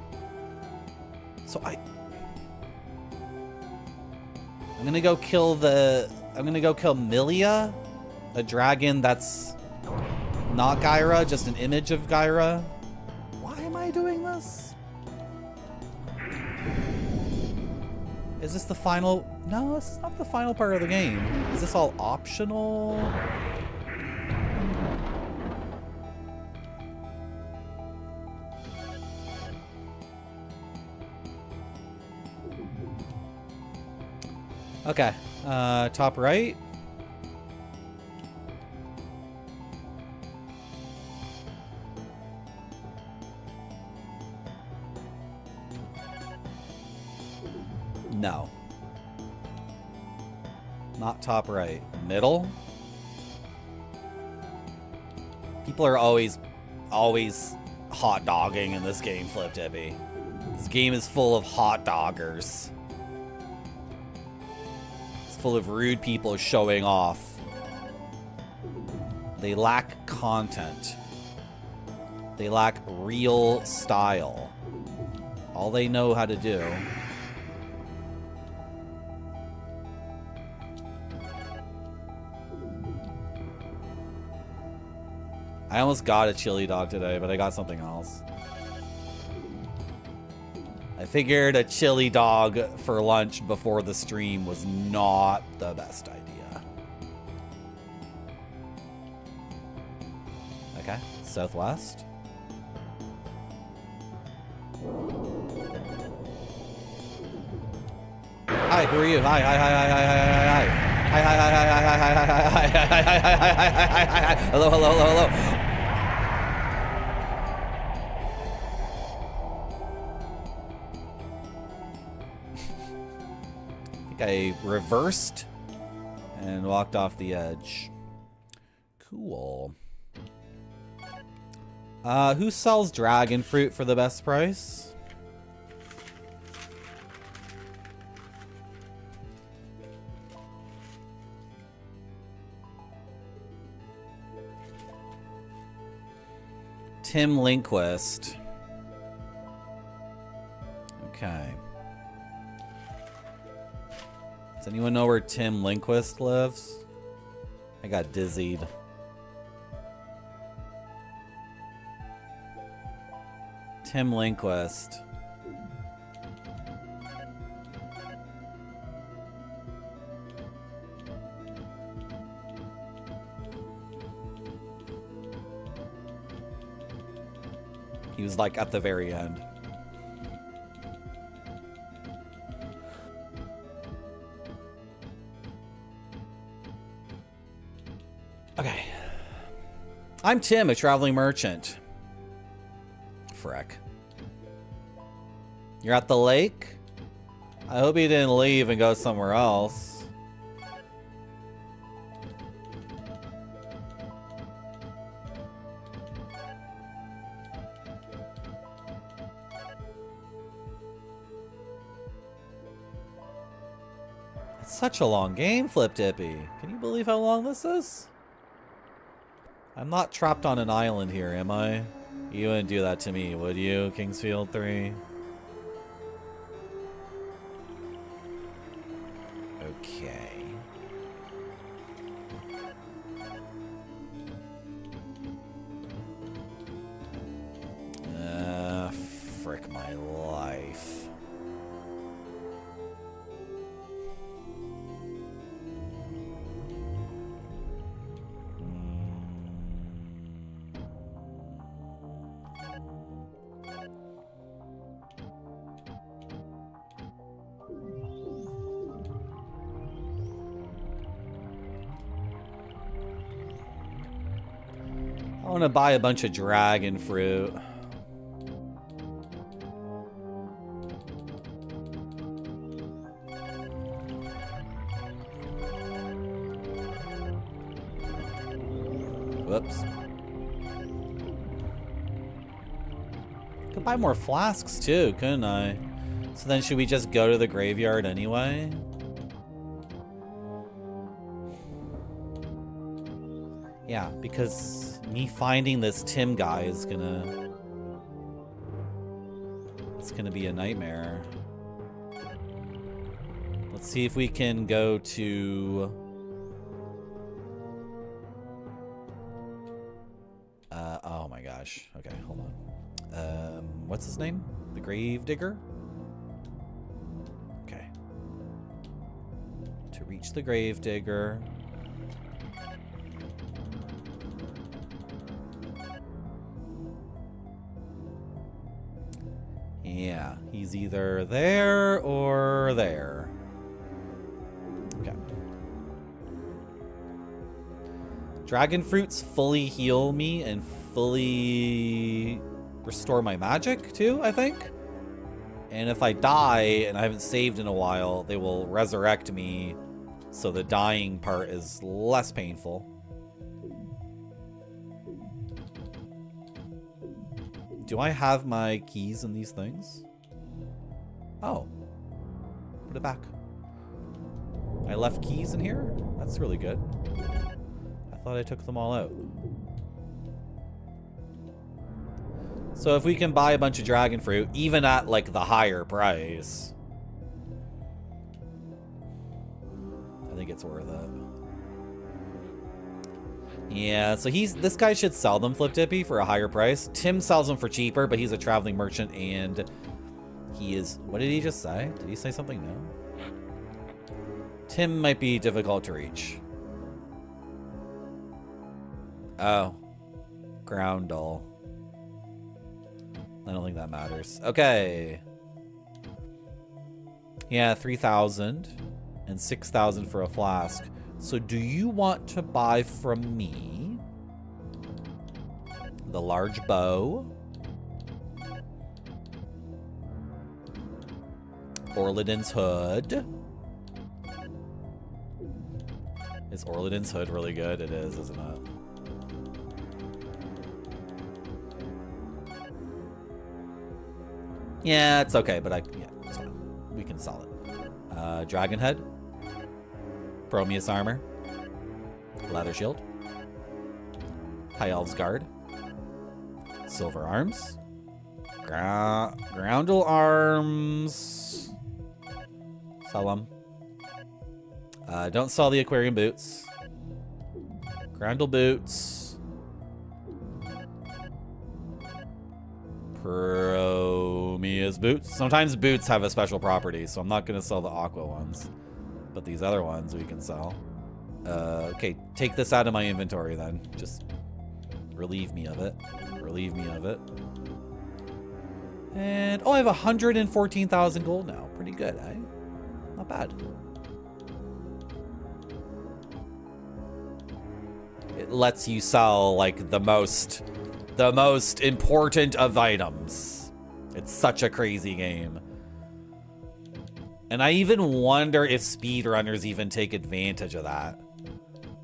So I'm gonna go kill Milia, a dragon that's not Gyra, just an image of Gyra. Why am I doing this? Is this the final? No, this is not the final part of the game. Is this all optional? Okay, top right. No. Not top right. Middle? People are always hot dogging in this game, Flip Tippy. This game is full of hot doggers. Full of rude people showing off. They lack content. They lack real style. All they know how to do I almost got a chili dog today, but I got something else. I figured a chili dog for lunch before the stream was not the best idea. Okay, southwest. Hi, who are you? Hi, hi, hi, hi, hi, hi, hi, hi. Hi, hi, hi, hi, hi, hi, hi, hi, hi, hi, hi, hi, hi, hi, hi. Hello, hello, hello, hello. I think I reversed and walked off the edge. Cool. Who sells dragon fruit for the best price? Tim Lindquist. Okay. Does anyone know where Tim Lindquist lives? I got dizzied. Tim Lindquist. He was like at the very end. Okay. I'm Tim, a traveling merchant. Freck. You're at the lake? I hope you didn't leave and go somewhere else. It's such a long game, Flip Dippy. Can you believe how long this is? I'm not trapped on an island here, am I? You wouldn't do that to me, would you, Kingsfield 3? Okay. Frick my life. I want to buy a bunch of dragon fruit. Whoops. Could buy more flasks too, couldn't I? So then should we just go to the graveyard anyway? Yeah, because me finding this Tim guy is gonna... It's gonna be a nightmare. Let's see if we can go to... oh my gosh. Okay, hold on. What's his name? The Grave Digger? Okay. To reach the Grave Digger... Yeah, he's either there or there. Okay. Dragon fruits fully heal me and fully restore my magic too, I think. And if I die and I haven't saved in a while, they will resurrect me, so the dying part is less painful. Do I have my keys in these things? Oh. Put it back. I left keys in here? That's really good. I thought I took them all out. So if we can buy a bunch of dragon fruit, even at like the higher price, I think it's worth it. Yeah, so this guy should sell them Flip Dippy for a higher price. Tim sells them for cheaper, but he's a traveling merchant and he is... What did he just say? Did he say something new? Tim might be difficult to reach. Oh. Groundle. I don't think that matters. Okay. Yeah, 3,000 and 6,000 for a flask. So do you want to buy from me the large bow, Orladin's hood? Is Orladin's hood really good? It is, isn't it? Yeah, it's okay, but yeah, it's fine. We can sell it. Dragon head, Prometheus armor, leather shield, high elves guard, silver arms, groundle arms. Sell them. Don't sell the aquarium boots. Groundle boots. Prometheus boots. Sometimes boots have a special property, so I'm not going to sell the aqua ones. But these other ones we can sell. Okay, take this out of my inventory then. Just relieve me of it. Relieve me of it. And, oh, I have 114,000 gold now. Pretty good, eh? Not bad. It lets you sell, like, the most important of items. It's such a crazy game. And I even wonder if speedrunners even take advantage of that.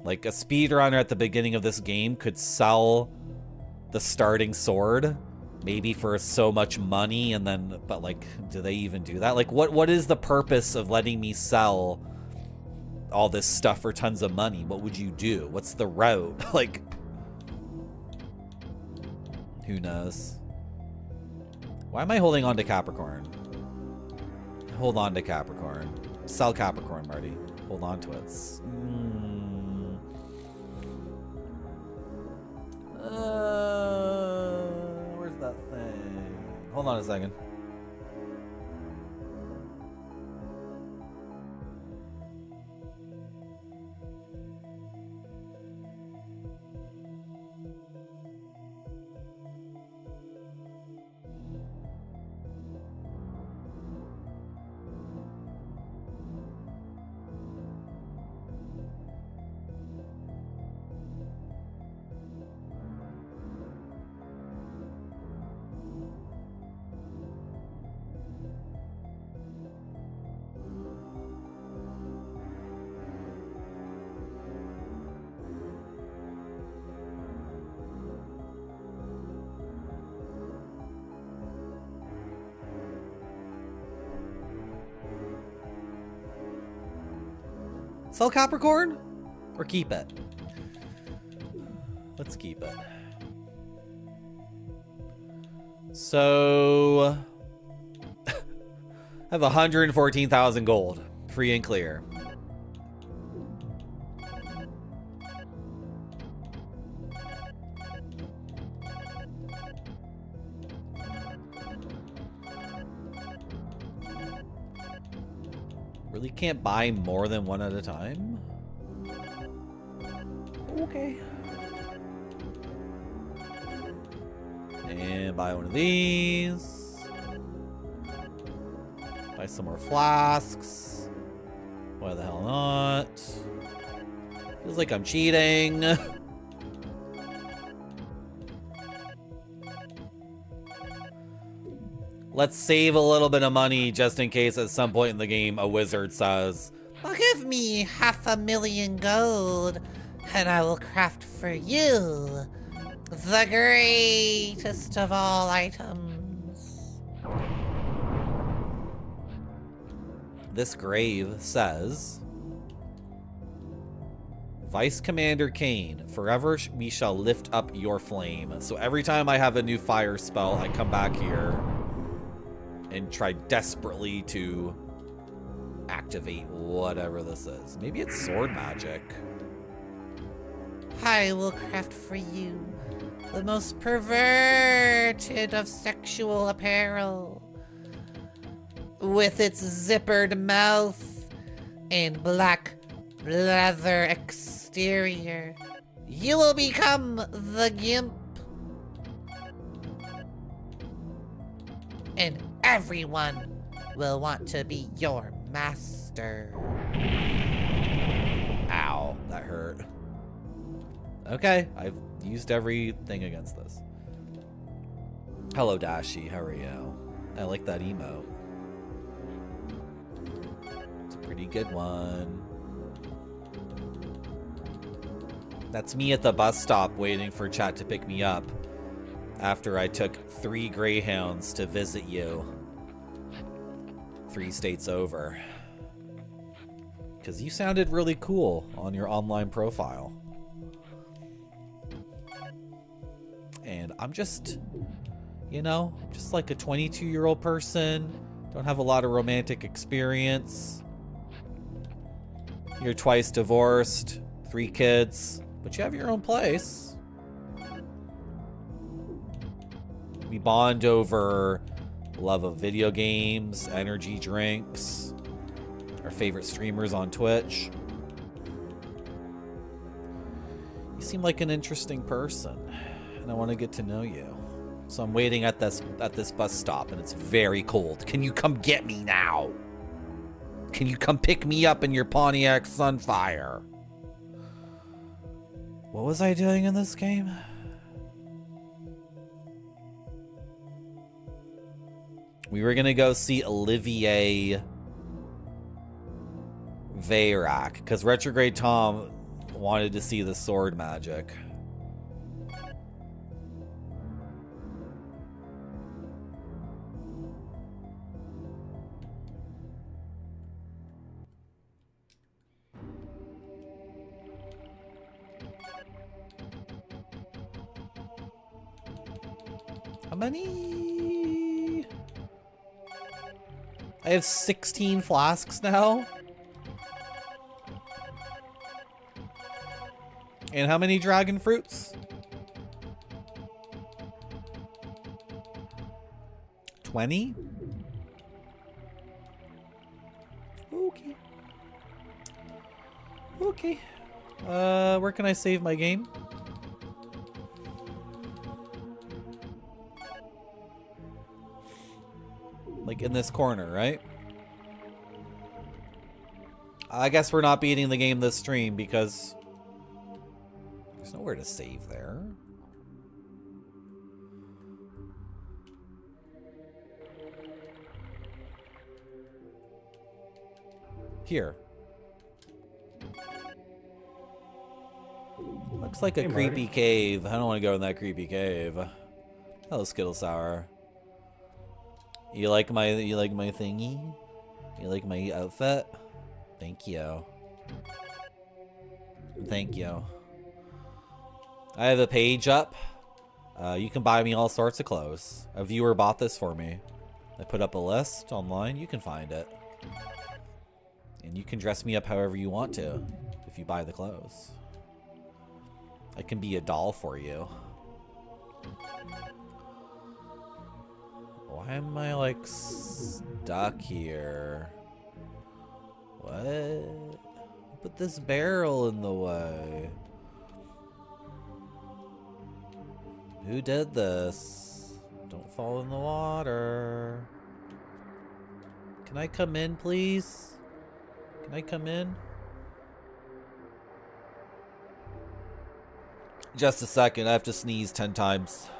Like, a speedrunner at the beginning of this game could sell the starting sword, maybe for so much money, and then, but like, do they even do that? Like, what is the purpose of letting me sell all this stuff for tons of money? What would you do? What's the route? Like, who knows? Why am I holding on to Capricorn? Hold on to Capricorn. Sell Capricorn, Marty. Hold on to it. Where's that thing? Hold on a second. Sell Capricorn? Or keep it? Let's keep it. So... I have 114,000 gold. Free and clear. Really can't buy more than one at a time? Okay. And buy one of these. Buy some more flasks. Why the hell not? Feels like I'm cheating. Let's save a little bit of money just in case at some point in the game a wizard says, "Well, give me 500,000 gold, and I will craft for you the greatest of all items." This grave says, Vice Commander Kane, forever we shall lift up your flame. So every time I have a new fire spell, I come back here and try desperately to activate whatever this is. Maybe it's sword magic. I will craft for you the most perverted of sexual apparel. With its zippered mouth and black leather exterior, you will become the gimp. And everyone will want to be your master. Ow, that hurt. Okay, I've used everything against this. Hello, Dashi, how are you? I like that emote. It's a pretty good one. That's me at the bus stop waiting for chat to pick me up after I took 3 Greyhounds to visit you 3 states over. Because you sounded really cool on your online profile. And I'm just, you know, just like a 22-year-old person. Don't have a lot of romantic experience. You're twice divorced, 3 kids, but you have your own place. We bond over love of video games, energy drinks, our favorite streamers on Twitch. You seem like an interesting person, and I want to get to know you. So I'm waiting at this bus stop, and it's very cold. Can you come get me now? Can you come pick me up in your Pontiac Sunfire? What was I doing in this game? We were gonna go see Olivier Veyrac, because Retrograde Tom wanted to see the sword magic. How many? I have 16 flasks now. And how many dragon fruits? 20? Okay. Okay. Where can I save my game? Like in this corner, right? I guess we're not beating the game this stream because there's nowhere to save there. Here. Looks like a creepy cave. I don't want to go in that creepy cave. Hello, Skittle Sour. You like my thingy? You like my outfit? Thank you. Thank you. I have a page up. You can buy me all sorts of clothes. A viewer bought this for me. I put up a list online. You can find it. And you can dress me up however you want to if you buy the clothes. I can be a doll for you. Why am I like stuck here? What? Put this barrel in the way. Who did this? Don't fall in the water. Can I come in, please? Can I come in? Just a second, I have to sneeze 10 times.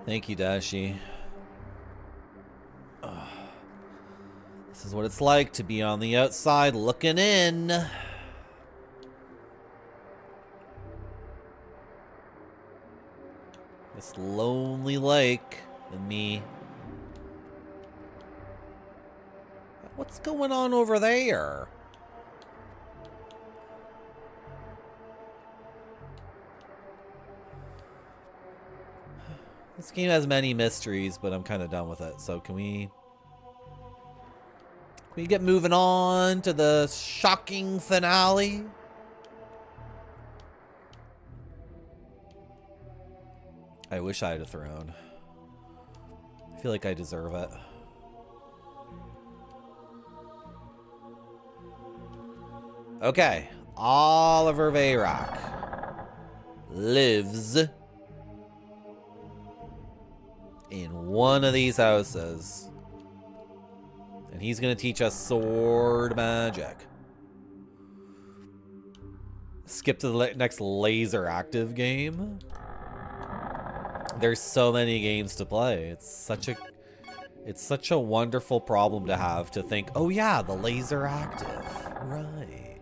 Thank you, Dashi. This is what it's like to be on the outside looking in. This lonely lake and me. What's going on over there? This game has many mysteries, but I'm kind of done with it. So can we get moving on to the shocking finale? I wish I had a throne. I feel like I deserve it. Okay, Oliver Vayrock lives in one of these houses. And he's going to teach us sword magic. Skip to the next laser active game. There's so many games to play. It's such a wonderful problem to have, to think, oh yeah, the laser active. Right.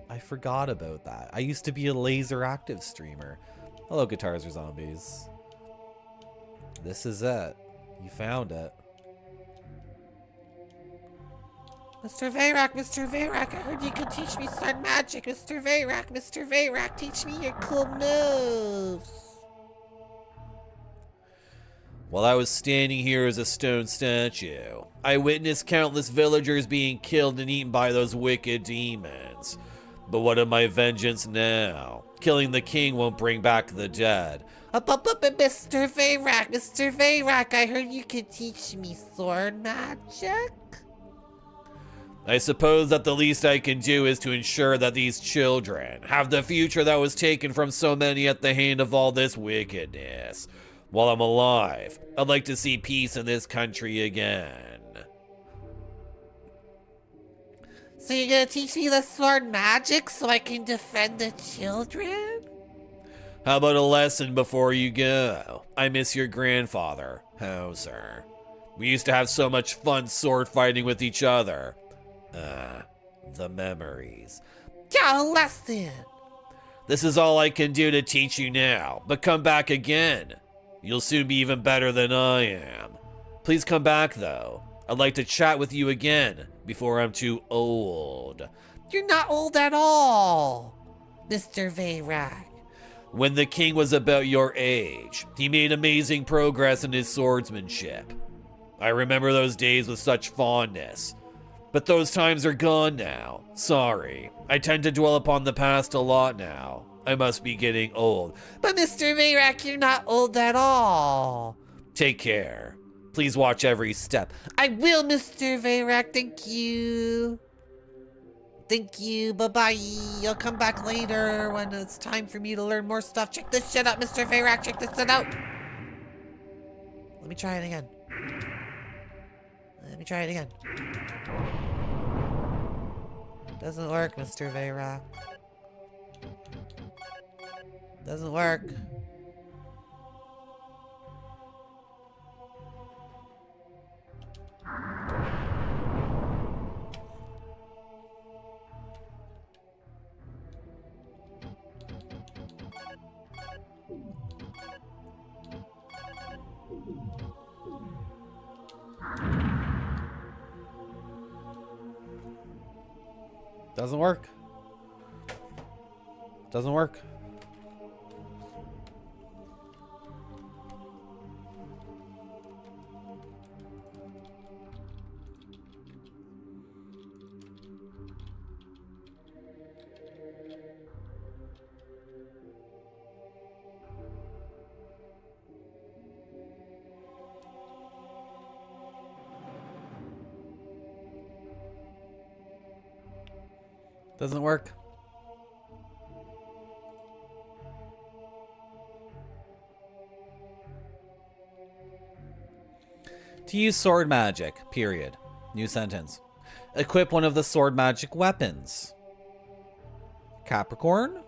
I forgot about that. I used to be a laser active streamer. Hello, Guitars or Zombies. This is it. You found it. Mr. Vayrock, I heard you could teach me sword magic. Mr. Vayrock, teach me your cool moves. While I was standing here as a stone statue, I witnessed countless villagers being killed and eaten by those wicked demons. But what of my vengeance now? Killing the king won't bring back the dead. Mr. Vayrock, I heard you could teach me sword magic. I suppose that the least I can do is to ensure that these children have the future that was taken from so many at the hand of all this wickedness. While I'm alive, I'd like to see peace in this country again. So you're gonna teach me the sword magic so I can defend the children? How about a lesson before you go? I miss your grandfather, Hauser. We used to have so much fun sword fighting with each other. The memories. Yeah, a lesson. This is all I can do to teach you now, but come back again. You'll soon be even better than I am. Please come back, though. I'd like to chat with you again before I'm too old. You're not old at all, Mr. Vayrock. When the king was about your age, he made amazing progress in his swordsmanship. I remember those days with such fondness. But those times are gone now. Sorry. I tend to dwell upon the past a lot now. I must be getting old. But Mr. Vayrock, you're not old at all. Take care. Please watch every step. I will, Mr. Vayrock. Thank you. Bye-bye. I'll come back later when it's time for me to learn more stuff. Check this shit out, Mr. Vayrock. Check this shit out. Let me try it again. Doesn't work, Mr. Vayrock. Doesn't work. Doesn't work. Doesn't work. Doesn't work. To use sword magic, period. New sentence. Equip one of the sword magic weapons. Capricorn?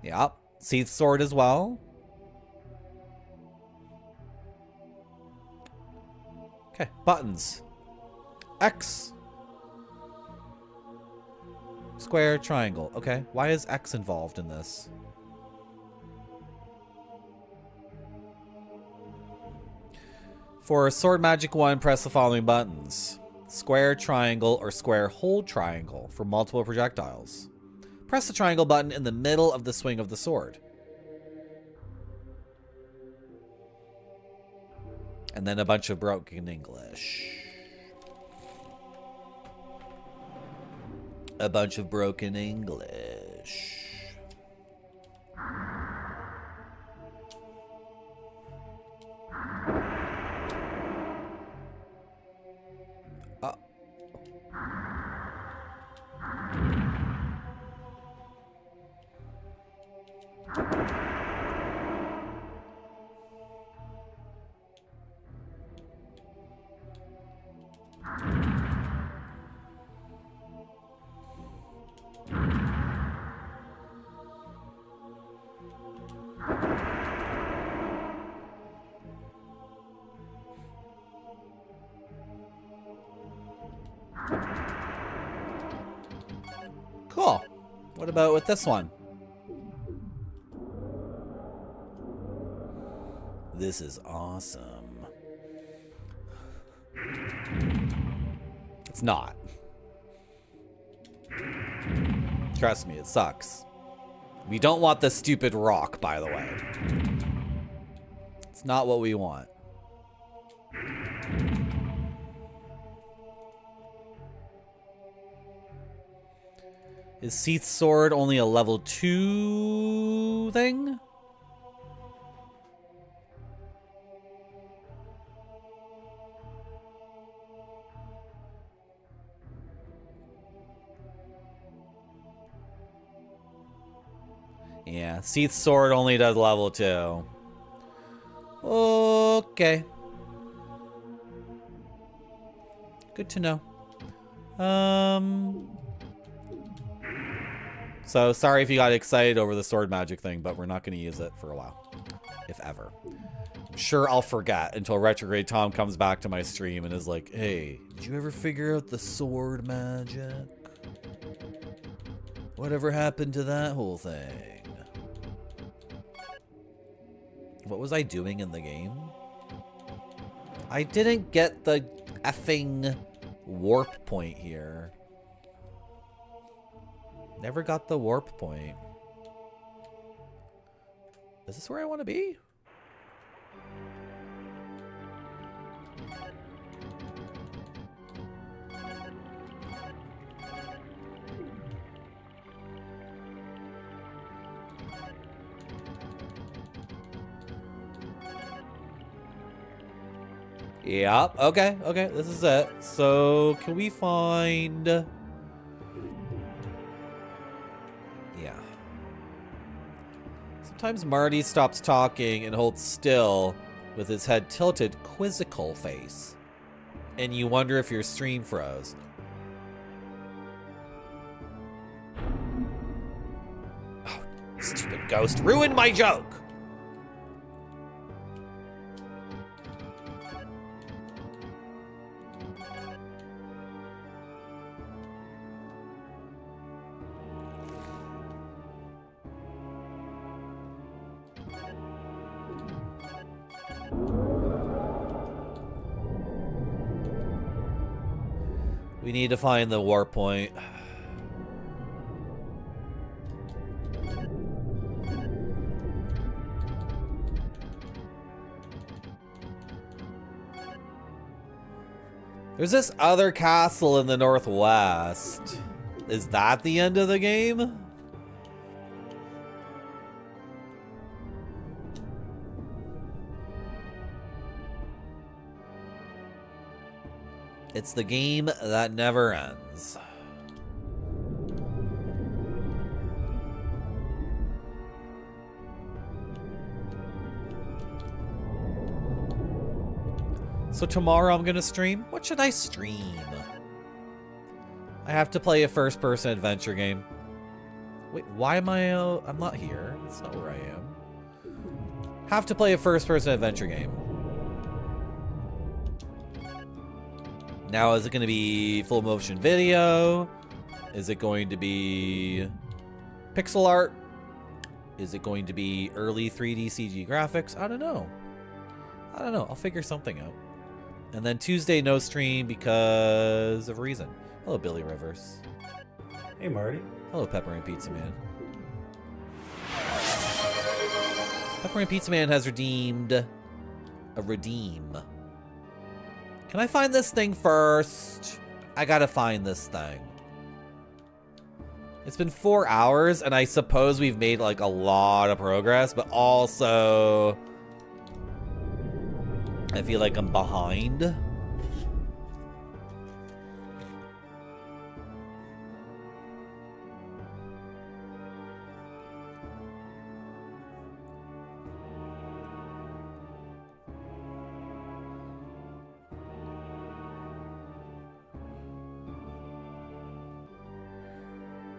Yep. Seath sword as well. Okay, buttons. X. Square, triangle. Okay, why is X involved in this? For Sword Magic 1, press the following buttons. Square, triangle, or square, hold triangle for multiple projectiles. Press the triangle button in the middle of the swing of the sword. And then a bunch of broken English. A bunch of broken English. Cool. What about with this one? This is awesome. It's not. Trust me, it sucks. We don't want the stupid rock, by the way. It's not what we want. Is Seath's sword only a level 2 thing? Yeah, Seath's sword only does level 2. Okay. Good to know. So, sorry if you got excited over the sword magic thing, but we're not going to use it for a while. If ever. I'm sure I'll forget until Retrograde Tom comes back to my stream and is like, hey, did you ever figure out the sword magic? Whatever happened to that whole thing? What was I doing in the game? I didn't get the effing warp point here. Never got the warp point. Is this where I want to be? Yep. Okay. Okay. This is it. So, can we find... Yeah. Sometimes Marty stops talking and holds still with his head tilted, quizzical face. And you wonder if your stream froze. Oh, stupid ghost ruined my joke! We need to find the warp point. There's this other castle in the northwest. Is that the end of the game? It's the game that never ends. So tomorrow I'm gonna stream? What should I stream? I have to play a first-person adventure game. Wait, why am I... I'm not here. That's not where I am. Have to play a first-person adventure game. Now, is it going to be full motion video? Is it going to be pixel art? Is it going to be early 3D CG graphics? I don't know. I'll figure something out. And then Tuesday, no stream because of a reason. Hello, Billy Rivers. Hey, Marty. Hello, Pepperoni Pizza Man. Pepperoni Pizza Man has redeemed a redeem. Can I find this thing first? I gotta find this thing. It's been 4 hours, and I suppose we've made like a lot of progress, but also I feel like I'm behind.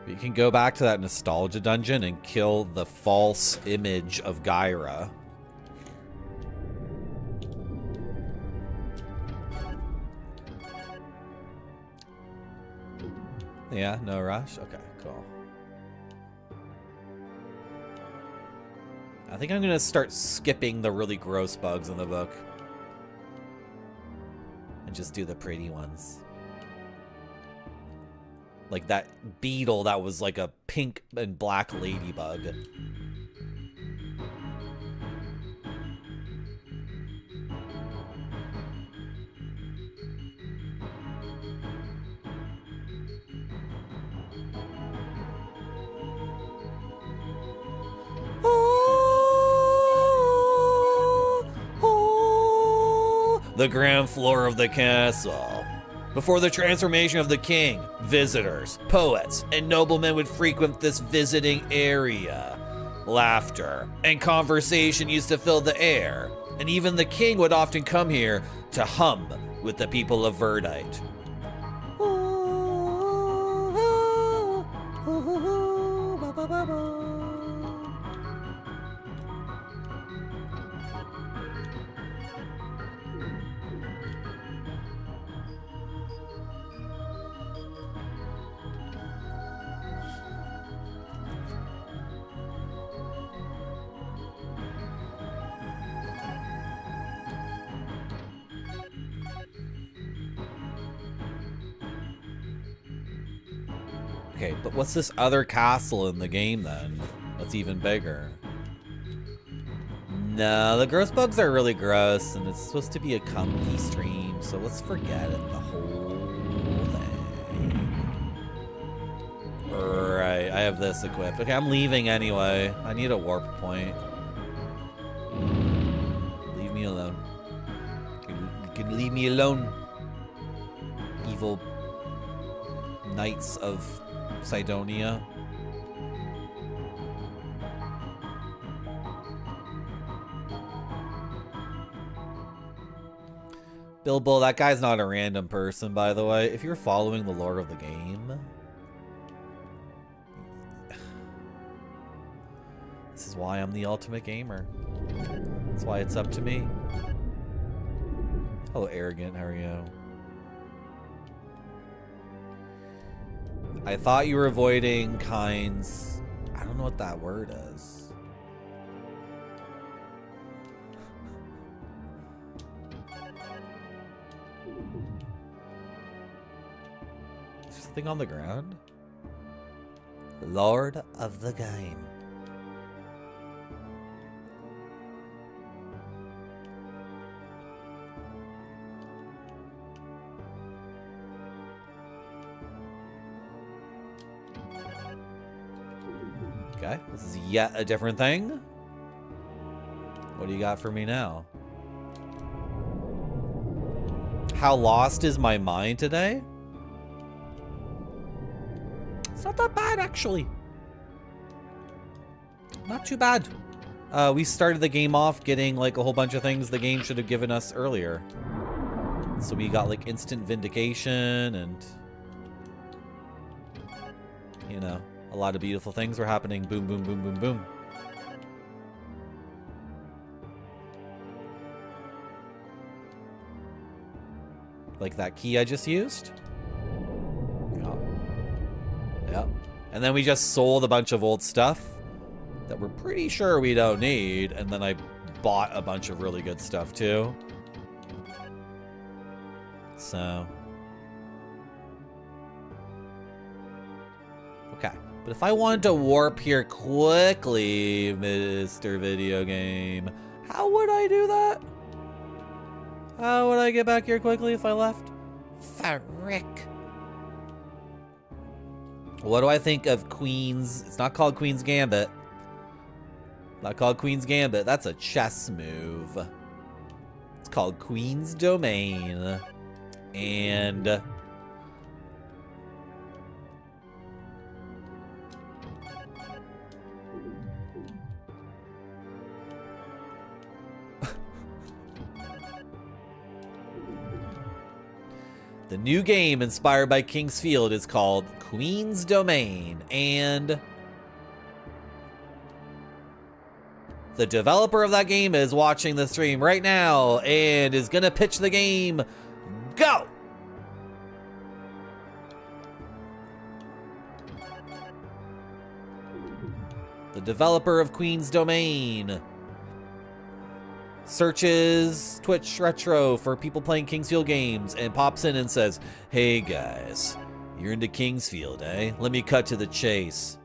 You can go back to that nostalgia dungeon and kill the false image of Gyra. Yeah, no rush? Okay, cool. I think I'm gonna start skipping the really gross bugs in the book. And just do the pretty ones. Like that beetle that was like a pink and black ladybug. The ground floor of the castle. Before the transformation of the king, visitors, poets, and noblemen would frequent this visiting area. Laughter and conversation used to fill the air, and even the king would often come here to hum with the people of Verdite. Okay, but what's this other castle in the game then? That's even bigger. No, the gross bugs are really gross, and it's supposed to be a comfy stream, so let's forget it, the whole thing. Right, I have this equipped. Okay, I'm leaving anyway. I need a warp point. Leave me alone. You can leave me alone. Evil Knights of Sidonia. Bilbo, that guy's not a random person, by the way. If you're following the lore of the game, this is why I'm the ultimate gamer. That's why it's up to me. Hello, arrogant. How are you? I thought you were avoiding kinds. I don't know what that word is. Is there something on the ground? Lord of the game. Okay, this is yet a different thing. What do you got for me now? How lost is my mind today? It's not that bad, actually. Not too bad. We started the game off getting like a whole bunch of things the game should have given us earlier. So we got like instant vindication and, you know, a lot of beautiful things were happening. Boom, boom, boom, boom, boom. Like that key I just used. Yeah. Yep. And then we just sold a bunch of old stuff that we're pretty sure we don't need. And then I bought a bunch of really good stuff too. So. Okay. But if I wanted to warp here quickly, Mr. Video Game, how would I do that? How would I get back here quickly if I left? Frick. What do I think of Queen's? It's not called Queen's Gambit. Not called Queen's Gambit. That's a chess move. It's called Queen's Domain. And the new game inspired by King's Field is called Queen's Domain, and the developer of that game is watching the stream right now and is gonna pitch the game. Go! The developer of Queen's Domain searches Twitch Retro for people playing Kingsfield games and pops in and says, "Hey guys, you're into Kingsfield, eh? Let me cut to the chase.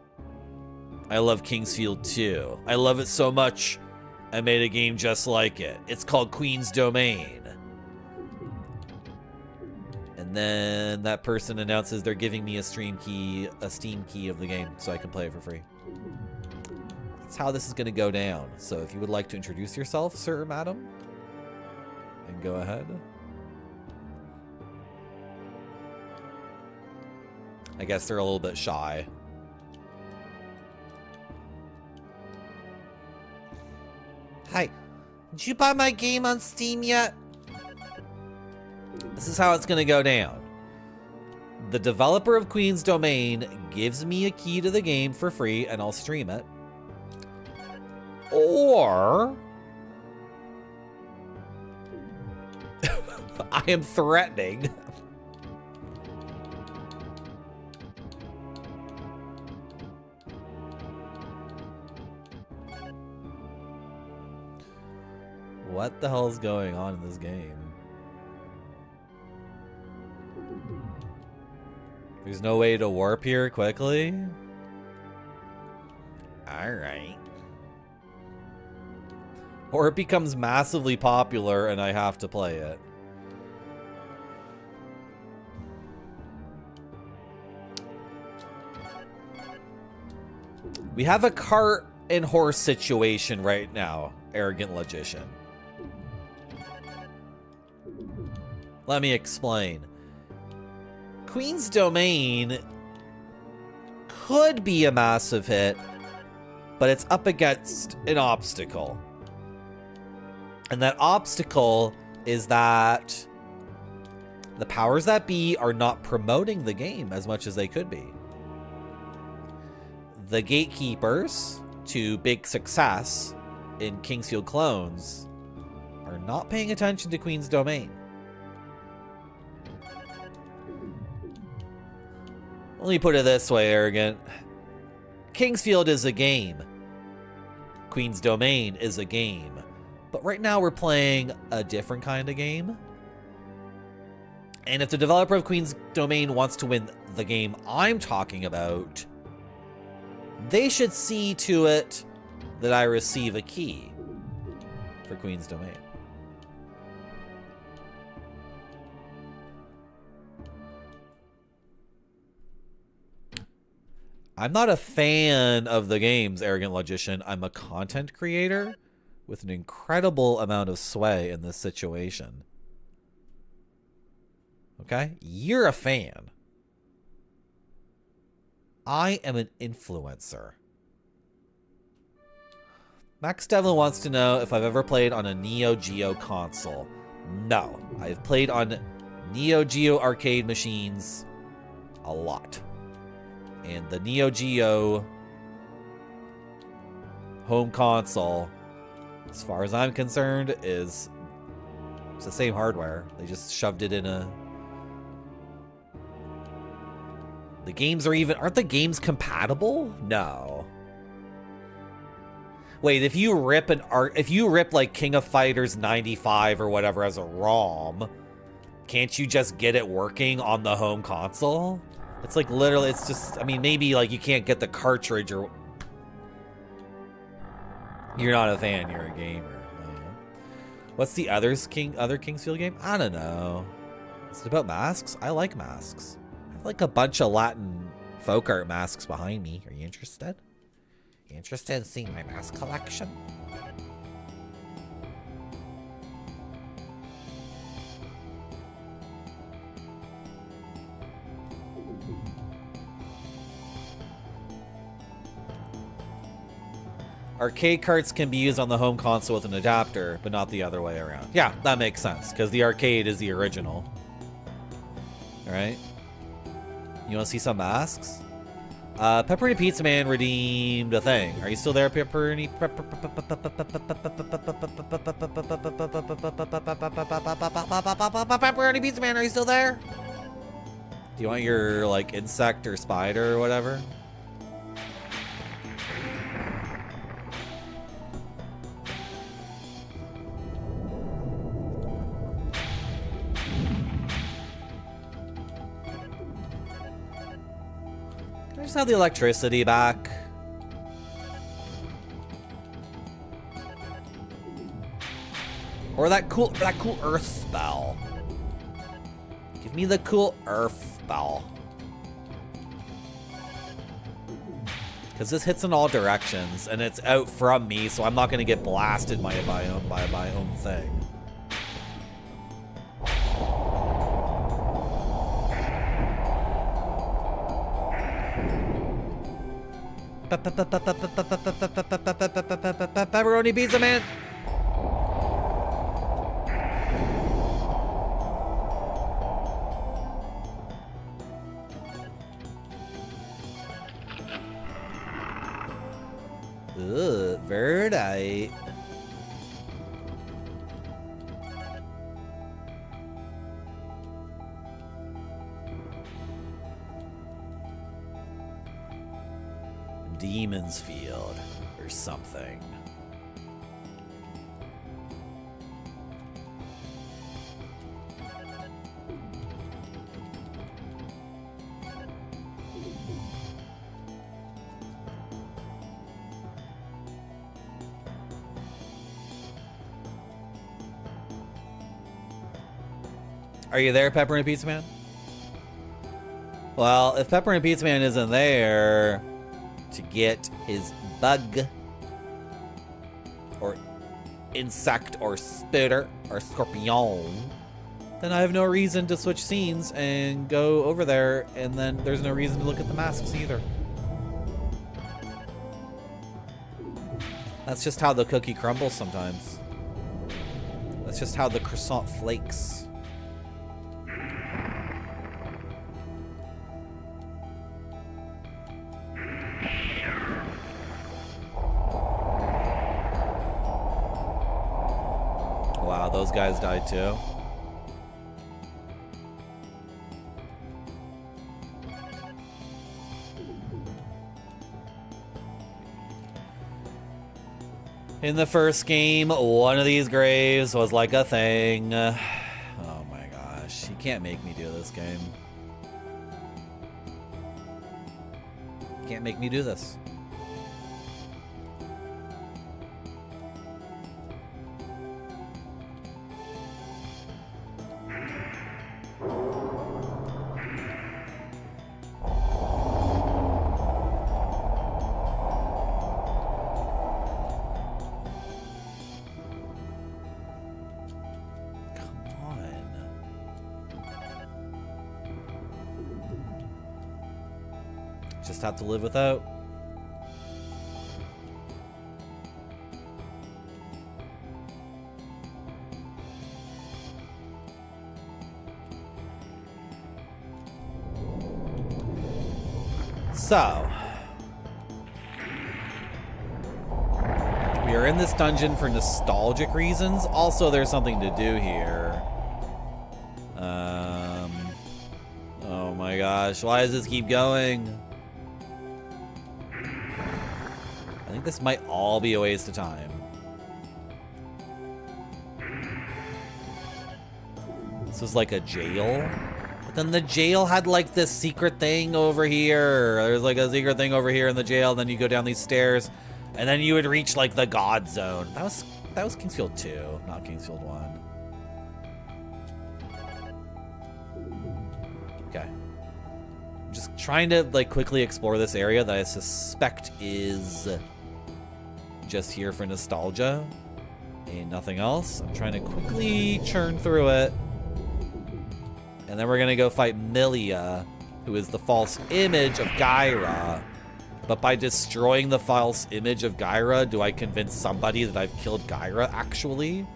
I love Kingsfield too. I love it so much, I made a game just like it. It's called Queen's Domain." And then that person announces they're giving me a Steam key of the game so I can play it for free. That's how this is going to go down. So if you would like to introduce yourself, sir or madam, and go ahead. I guess they're a little bit shy. Hi. Did you buy my game on Steam yet? This is how it's going to go down. The developer of Queen's Domain gives me a key to the game for free and I'll stream it. Or I am threatening. What the hell is going on in this game? There's no way to warp here quickly? Alright. Or it becomes massively popular and I have to play it. We have a cart and horse situation right now, Arrogant Logician. Let me explain. Queen's Domain could be a massive hit, but it's up against an obstacle. And that obstacle is that the powers that be are not promoting the game as much as they could be. The gatekeepers to big success in Kingsfield clones are not paying attention to Queen's Domain. Let me put it this way, Arrogant. Kingsfield is a game. Queen's Domain is a game. But right now we're playing a different kind of game. And if the developer of Queen's Domain wants to win the game I'm talking about, they should see to it that I receive a key for Queen's Domain. I'm not a fan of the games, Arrogant Logician. I'm a content creator with an incredible amount of sway in this situation. Okay? You're a fan. I am an influencer. Max Devlin wants to know if I've ever played on a Neo Geo console. No. I've played on Neo Geo arcade machines a lot. And the Neo Geo home console, as far as I'm concerned, it's the same hardware. They just shoved it in a The games aren't the games compatible? No. Wait, if you rip like King of Fighters 95 or whatever as a ROM, can't you just get it working on the home console? It's like literally, it's just, I mean, maybe like you can't get the cartridge or... You're not a fan, you're a gamer. What's the other Kingsfield game? I don't know. Is it about masks? I like masks. I have like a bunch of Latin folk art masks behind me. Are you interested? You interested in seeing my mask collection? Arcade carts can be used on the home console with an adapter, but not the other way around. Yeah, that makes sense, because the arcade is the original. Alright. You want to see some masks? Pepperoni Pizza Man redeemed a thing. Are you still there, Pepperoni? Pepperoni Pizza Man, are you still there? Do you want your, like, insect or spider or whatever? Just have the electricity back. Or that cool earth spell. Give me the cool earth spell. Because this hits in all directions and it's out from me, so I'm not gonna get blasted by my own thing. Pepperoni Pizza Man. Ugh, Verdite. Demon's Field or something. Are you there, Pepperoni Pizza Man? Well, if Pepperoni Pizza Man isn't there to get his bug or insect or spitter or scorpion, then I have no reason to switch scenes and go over there, and then there's no reason to look at the masks either. That's just how the cookie crumbles sometimes. That's just how the croissant flakes. Wow, those guys died too. In the first game, one of these graves was like a thing. Oh my gosh, you can't make me do this game. You can't make me do this. Just have to live without. So, we are in this dungeon for nostalgic reasons. Also, there's something to do here. Oh my gosh, why does this keep going? I think this might all be a waste of time. This was like a jail. But then the jail had like this secret thing over here. There's like a secret thing over here in the jail. And then you go down these stairs. And then you would reach like the God Zone. That was Kingsfield 2, not Kingsfield 1. Okay. I'm just trying to like quickly explore this area that I suspect is just here for nostalgia and nothing else. I'm trying to quickly churn through it. And then we're gonna go fight Milia, who is the false image of Gyra. But by destroying the false image of Gyra, do I convince somebody that I've killed Gyra, actually?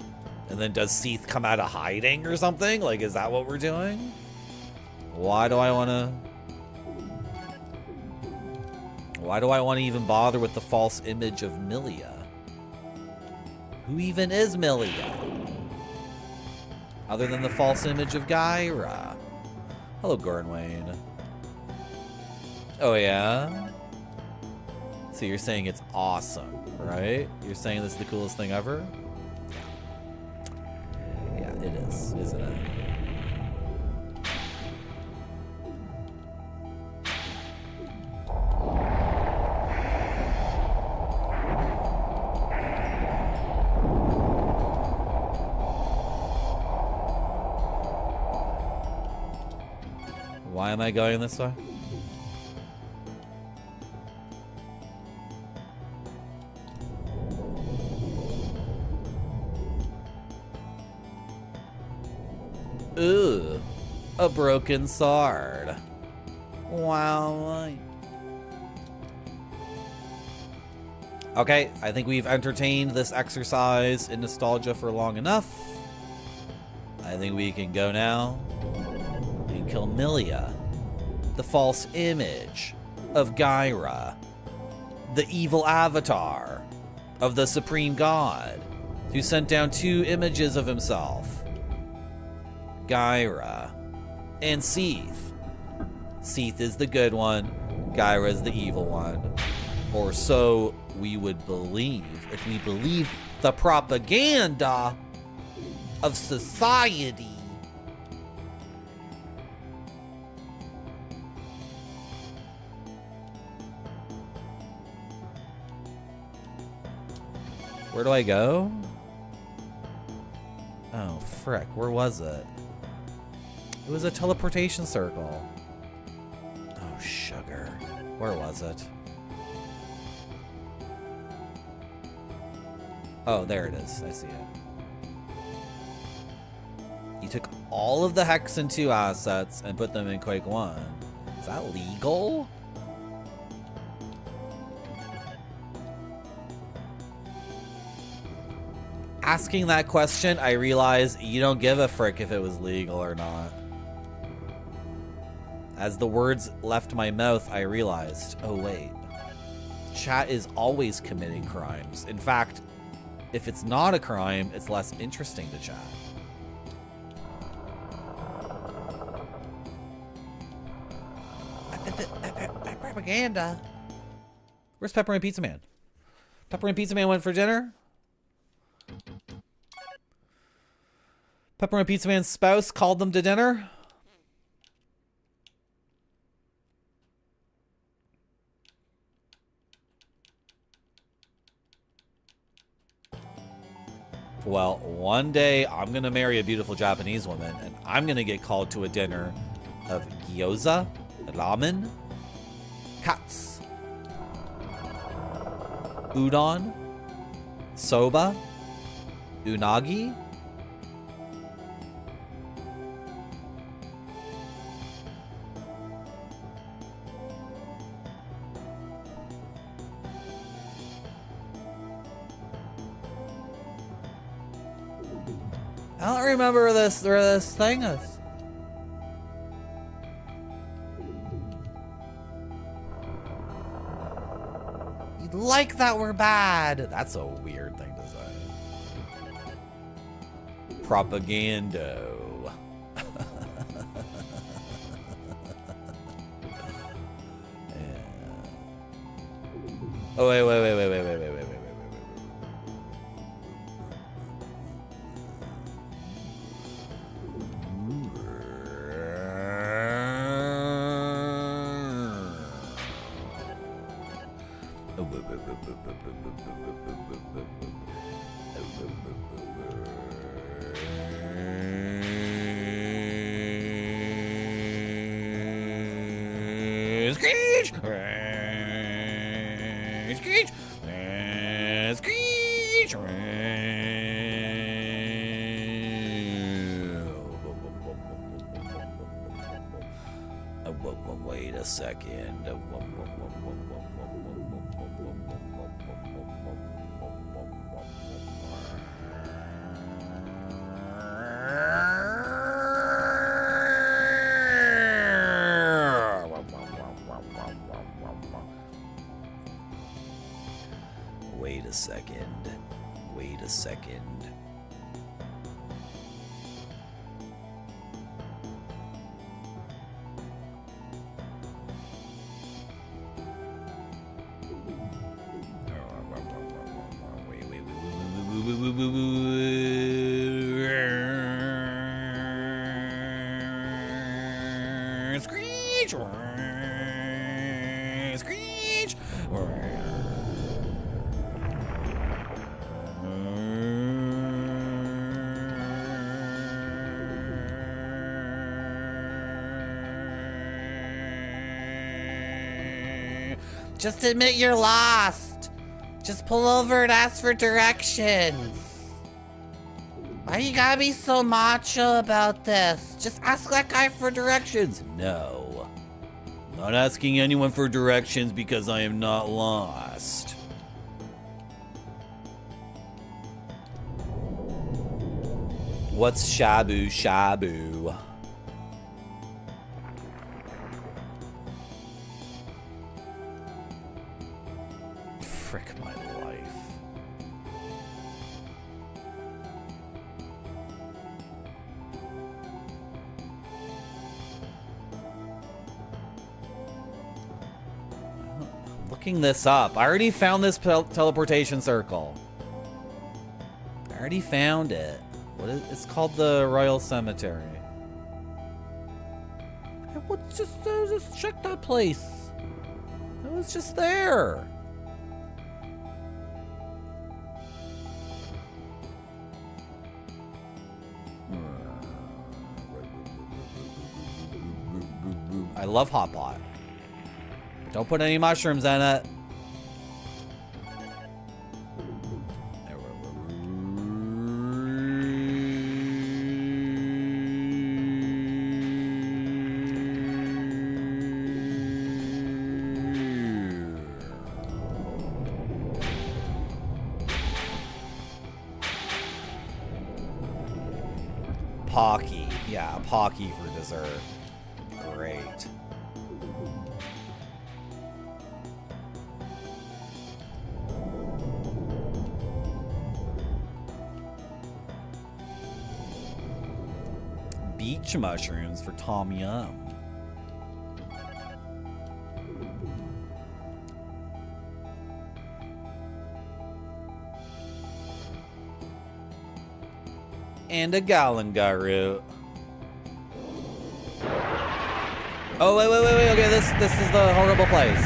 And then does Seath come out of hiding or something? Like, is that what we're doing? Why do I want to even bother with the false image of Milia? Who even is Milia? Other than the false image of Gyra. Hello, Gornwayne. Oh, yeah? So you're saying it's awesome, right? You're saying this is the coolest thing ever? Yeah, it is, isn't it? Why am I going this way? Ooh, a broken sword. Wow. Okay, I think we've entertained this exercise in nostalgia for long enough. I think we can go now and kill Milia, the false image of Gyra, the evil avatar of the Supreme God, who sent down 2 images of himself. Gyra and Seath. Seath is the good one, Gyra is the evil one. Or so we would believe if we believed the propaganda of society. Where do I go? Oh, frick, where was it? It was a teleportation circle. Oh, sugar. Where was it? Oh, there it is. I see it. You took all of the Hexen 2 assets and put them in Quake 1. Is that legal? Asking that question, I realize you don't give a frick if it was legal or not. As the words left my mouth, I realized, oh wait, chat is always committing crimes. In fact, if it's not a crime, it's less interesting to chat. Propaganda. Where's Pepperoni Pizza Man? Pepperoni Pizza Man went for dinner? Pepperoni Pizza Man's spouse called them to dinner? Well, one day I'm gonna marry a beautiful Japanese woman and I'm gonna get called to a dinner of gyoza, ramen, katsu, udon, soba, unagi. I don't remember where this thing is. You'd like that we're bad. That's a weird thing to say. Propaganda. Oh, wait. Screech! Screech! Screech! Wait a second. Wait a second. Screech! Screech! Just admit you're lost. Just pull over and ask for directions. Why you gotta be so macho about this? Just ask that guy for directions. No. I'm not asking anyone for directions because I am not lost. What's shabu shabu? Frick my life. Looking this up. I already found this teleportation circle. I already found it. What is it's called the Royal Cemetery. Let's just check that place. It was just there. I love hot pot. Don't put any mushrooms in it. Pocky. Yeah, Pocky for dessert. Great. Beach mushrooms for Tom Yum. And a galangaru. Oh, wait. Okay, this is the horrible place.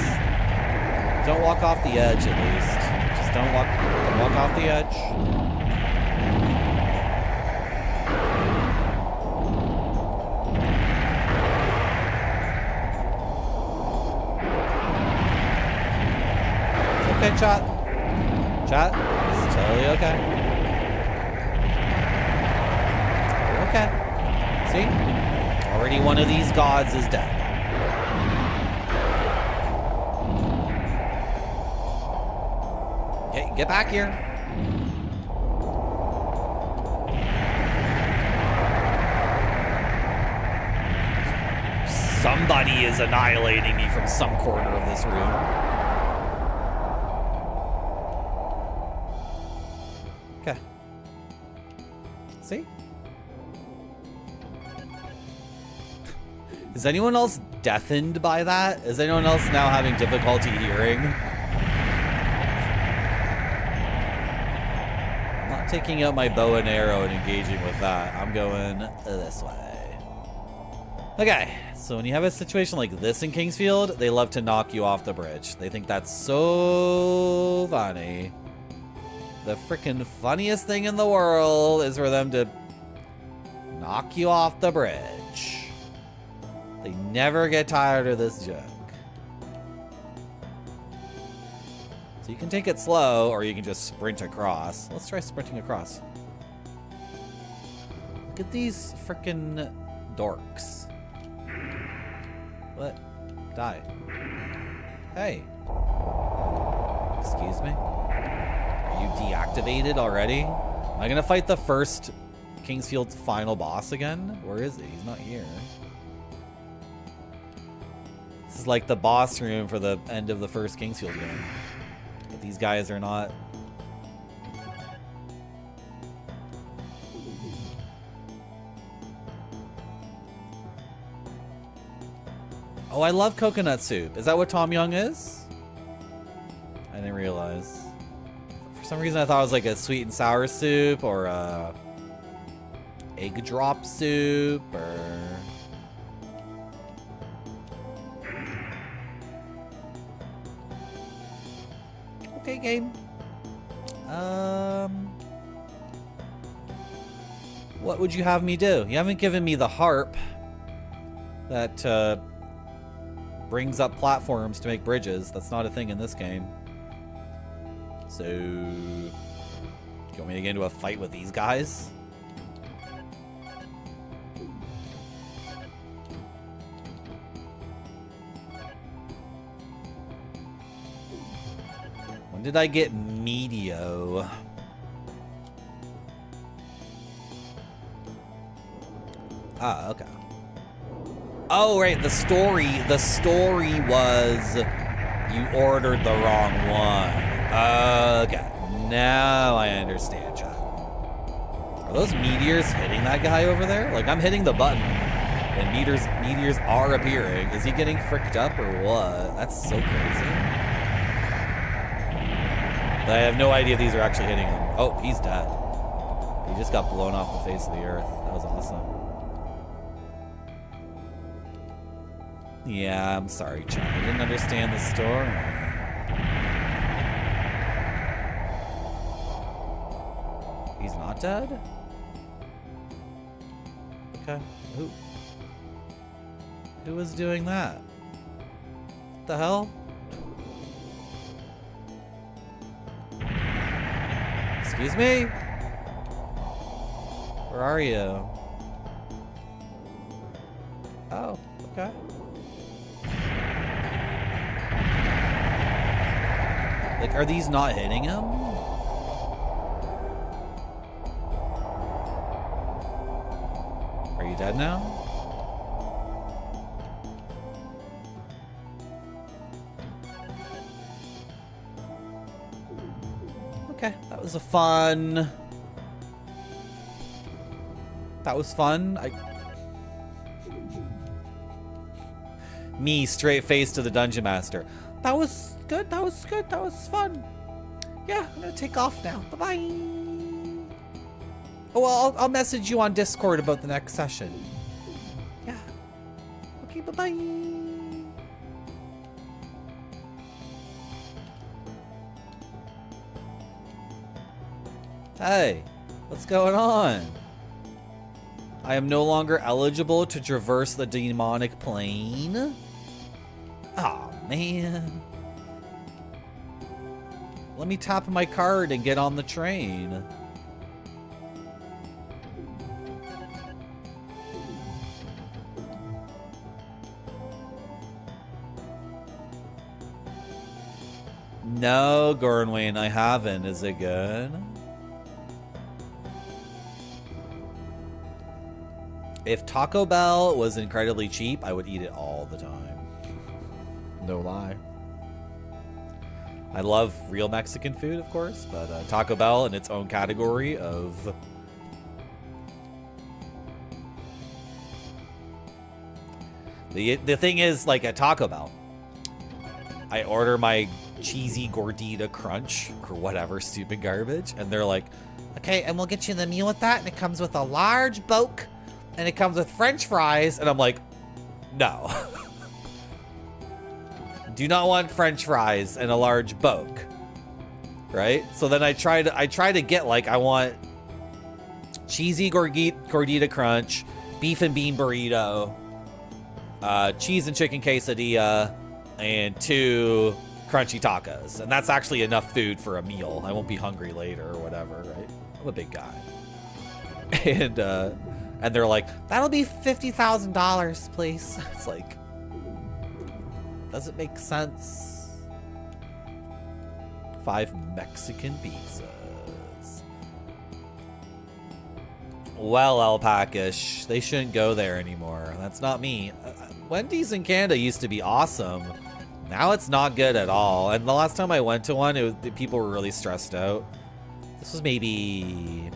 Don't walk off the edge, at least. Just don't walk off the edge. It's okay, chat. Chat, it's totally okay. Okay. See? Already one of these gods is dead. Okay, get back here. Somebody is annihilating me from some corner of this room. Okay. See? Is anyone else deafened by that? Is anyone else now having difficulty hearing? taking out my bow and arrow and engaging with that. I'm going this way. Okay, so when you have a situation like this in Kingsfield, they love to knock you off the bridge. They think that's so funny. The freaking funniest thing in the world is for them to knock you off the bridge. They never get tired of this joke. So you can take it slow, or you can just sprint across. Let's try sprinting across. Look at these frickin' dorks. What? Die. Hey. Excuse me? Are you deactivated already? Am I gonna fight the first Kingsfield's final boss again? Where is he? He's not here. This is like the boss room for the end of the first Kingsfield game. But these guys are not. Oh, I love coconut soup. Is that what Tom Yum is? I didn't realize. For some reason I thought it was like a sweet and sour soup or a egg drop soup or... Okay, game. What would you have me do? You haven't given me the harp that brings up platforms to make bridges. That's not a thing in this game. So, do you want me to get into a fight with these guys? When did I get Medio? Ah, okay. Oh, right, the story was you ordered the wrong one. Okay, now I understand, chat. Are those meteors hitting that guy over there? Like, I'm hitting the button, and meteors are appearing. Is he getting fricked up or what? That's so crazy. But I have no idea if these are actually hitting him. Oh, he's dead. He just got blown off the face of the earth. That was awesome. Yeah, I'm sorry, chat. I didn't understand the story. He's not dead? Okay. Who was doing that? What the hell? Excuse me? Where are you? Oh, okay. Like, are these not hitting him? Are you dead now? Okay, that was a fun... That was fun. Me, straight face to the Dungeon Master. That was good, that was good, that was fun. Yeah, I'm gonna take off now. Bye-bye. Oh, well, I'll message you on Discord about the next session. Yeah. Okay, bye-bye. Hey, what's going on? I am no longer eligible to traverse the demonic plane? Oh, man. Let me tap my card and get on the train. No, Gornwayne, I haven't. Is it good? If Taco Bell was incredibly cheap, I would eat it all the time. No lie. I love real Mexican food, of course, but Taco Bell in its own category of... The thing is, like at Taco Bell, I order my cheesy gordita crunch or whatever stupid garbage, and they're like, Okay, and we'll get you the meal with that, and it comes with a large boke, and it comes with French fries, and I'm like, no. Do not want French fries and a large boke, right? So then I try to get, like, I want cheesy gordita crunch, beef and bean burrito, cheese and chicken quesadilla, and 2 crunchy tacos. And that's actually enough food for a meal. I won't be hungry later or whatever, right? I'm a big guy. And they're like, that'll be $50,000, please. It's like, does it make sense? 5 Mexican pizzas. Well, Alpacish, they shouldn't go there anymore. That's not me. Wendy's in Canada used to be awesome. Now it's not good at all. And the last time I went to one, people were really stressed out. This was maybe...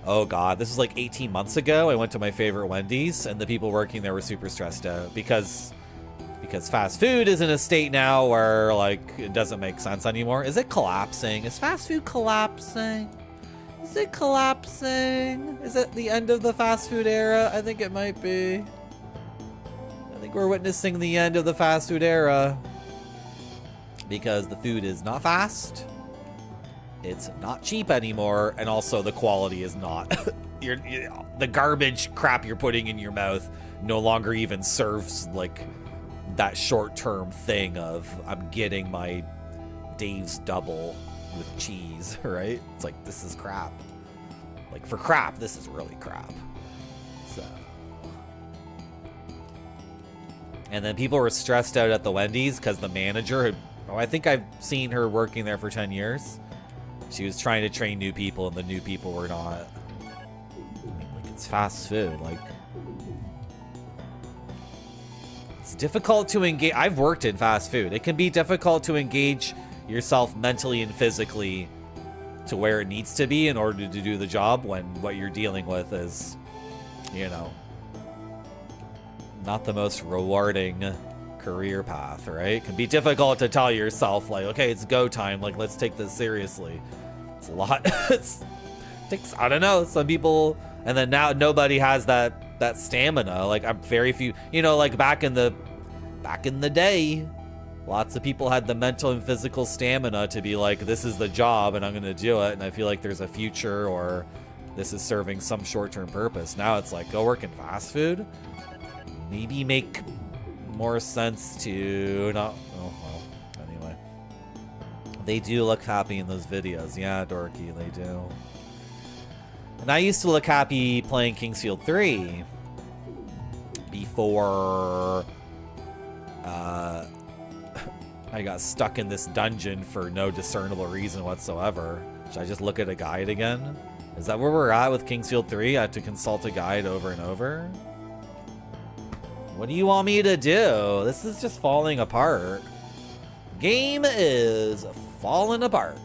Oh god, this was like 18 months ago. I went to my favorite Wendy's, and the people working there were super stressed out because fast food is in a state now where, like, it doesn't make sense anymore. Is it collapsing? Is fast food collapsing? Is it collapsing? Is it the end of the fast food era? I think it might be. I think we're witnessing the end of the fast food era because the food is not fast. It's not cheap anymore, and also the quality is not. The garbage crap you're putting in your mouth no longer even serves like that short-term thing of I'm getting my Dave's double with cheese, right? It's like, this is crap. Like, for crap, this is really crap. So. And then people were stressed out at the Wendy's because the manager had, I think I've seen her working there for 10 years. She was trying to train new people, and the new people were not. I mean, like, it's fast food. Like, it's difficult to engage. I've worked in fast food. It can be difficult to engage yourself mentally and physically to where it needs to be in order to do the job when what you're dealing with is, you know, not the most rewarding career path, right? It can be difficult to tell yourself, like, okay, it's go time. Like, let's take this seriously. It's a lot. It takes, I don't know, some people, and then now nobody has that stamina. Like, I'm very few, you know, like back in the day, lots of people had the mental and physical stamina to be like, this is the job and I'm going to do it. And I feel like there's a future, or this is serving some short-term purpose. Now it's like, go work in fast food. Maybe make more sense to not, oh, well, anyway. They do look happy in those videos. Yeah, Dorky, they do. And I used to look happy playing Kingsfield 3 before I got stuck in this dungeon for no discernible reason whatsoever. Should I just look at a guide again? Is that where we're at with Kingsfield 3? I have to consult a guide over and over? What do you want me to do? This is just falling apart. Game is falling apart.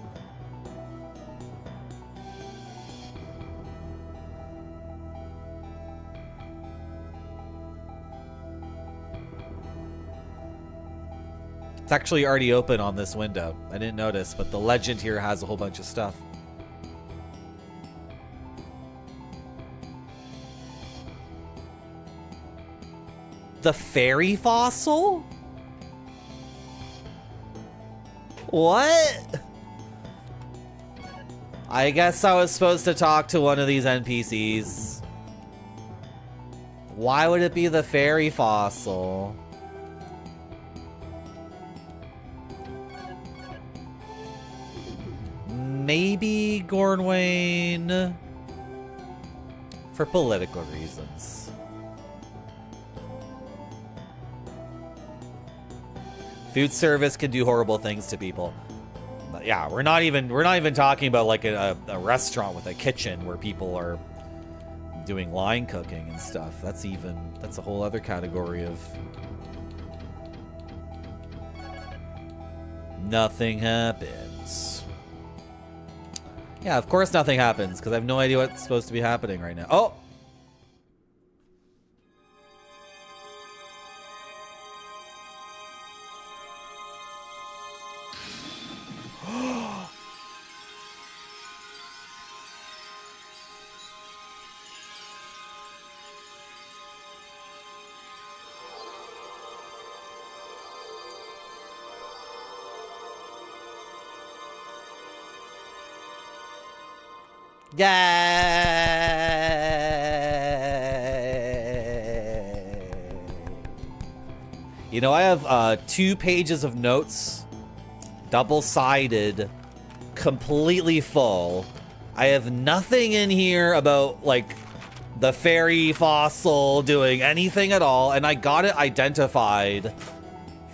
It's actually already open on this window. I didn't notice, but the legend here has a whole bunch of stuff. The fairy fossil? What? I guess I was supposed to talk to one of these NPCs. Why would it be the fairy fossil? Maybe Gornwain for political reasons. Food service can do horrible things to people. But yeah, we're not even talking about like a restaurant with a kitchen where people are doing line cooking and stuff. That's a whole other category of nothing happens. Yeah, of course nothing happens, because I have no idea what's supposed to be happening right now. Oh! Yay! You know, I have 2 pages of notes, double-sided, completely full. I have nothing in here about, like, the fairy fossil doing anything at all, and I got it identified.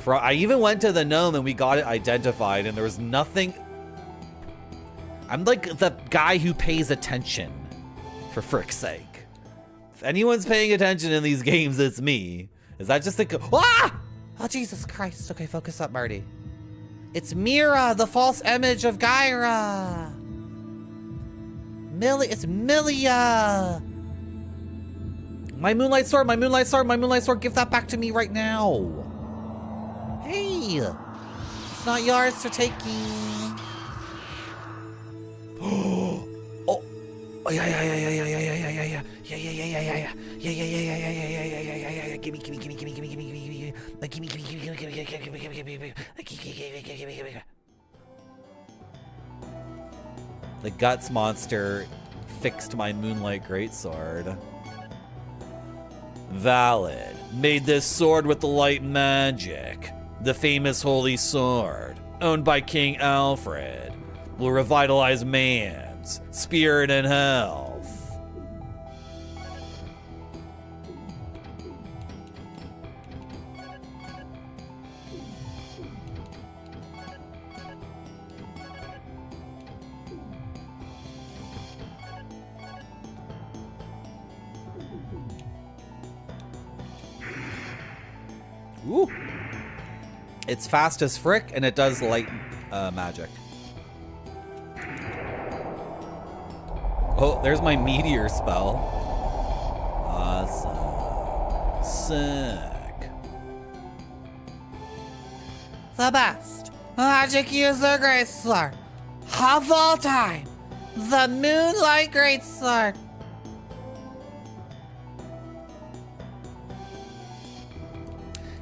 I even went to the gnome and we got it identified, and there was nothing. I'm like the guy who pays attention, for frick's sake. If anyone's paying attention in these games, it's me. Is that just a... Ah! Oh, Jesus Christ. Okay, focus up, Marty. It's Mira, the false image of Gyra. It's Milia. My moonlight sword, my moonlight sword, my moonlight sword. Give that back to me right now. Hey. It's not yours for taking. Oh. Oh, yeah. Gimme. The guts monster fixed my moonlight greatsword. Valid. Made this sword with the light magic. The famous holy sword, owned by King Alfred, will revitalize man's spirit and health. Ooh. It's fast as frick, and it does light magic. Oh, there's my meteor spell. Awesome. Sick. The best magic user greatsword of all time. The Moonlight Greatsword.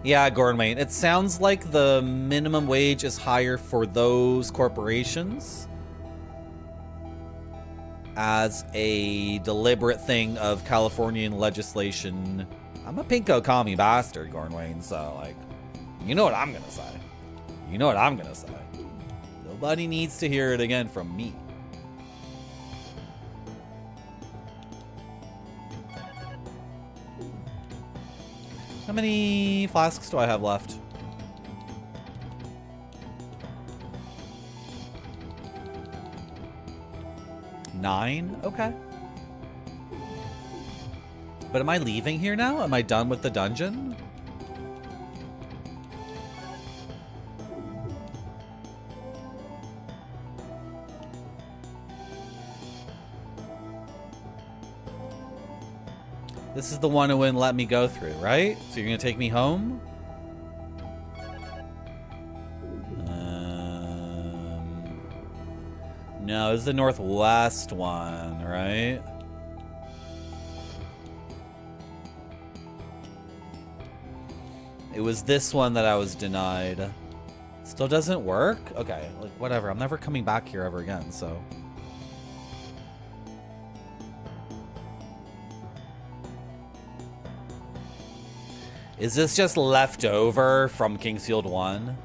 Yeah, Gordon, it sounds like the minimum wage is higher for those corporations as a deliberate thing of Californian legislation. I'm a pinko commie bastard, Gordon, so, like, you know what I'm gonna say. You know what I'm gonna say. Nobody needs to hear it again from me. How many flasks do I have left? 9? Okay. But am I leaving here now? Am I done with the dungeon? This is the one who wouldn't let me go through, right? So you're gonna take me home? No, this is the northwest one, right? It was this one that I was denied. Still doesn't work? Okay, like whatever. I'm never coming back here ever again, so. Is this just left over from Kingsfield 1?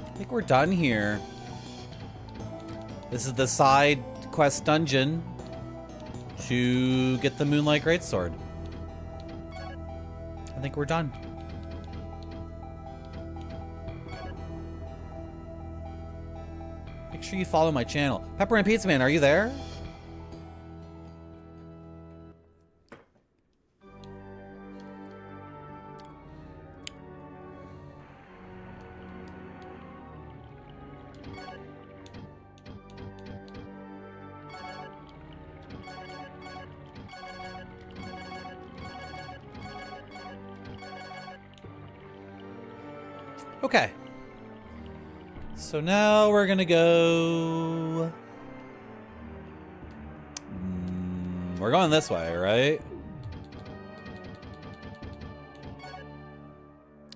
I think we're done here. This is the side quest dungeon to get the Moonlight Greatsword. I think we're done. Make sure you follow my channel. Pepper and Pizza Man, are you there? Okay. So now we're gonna go... we're going this way, right?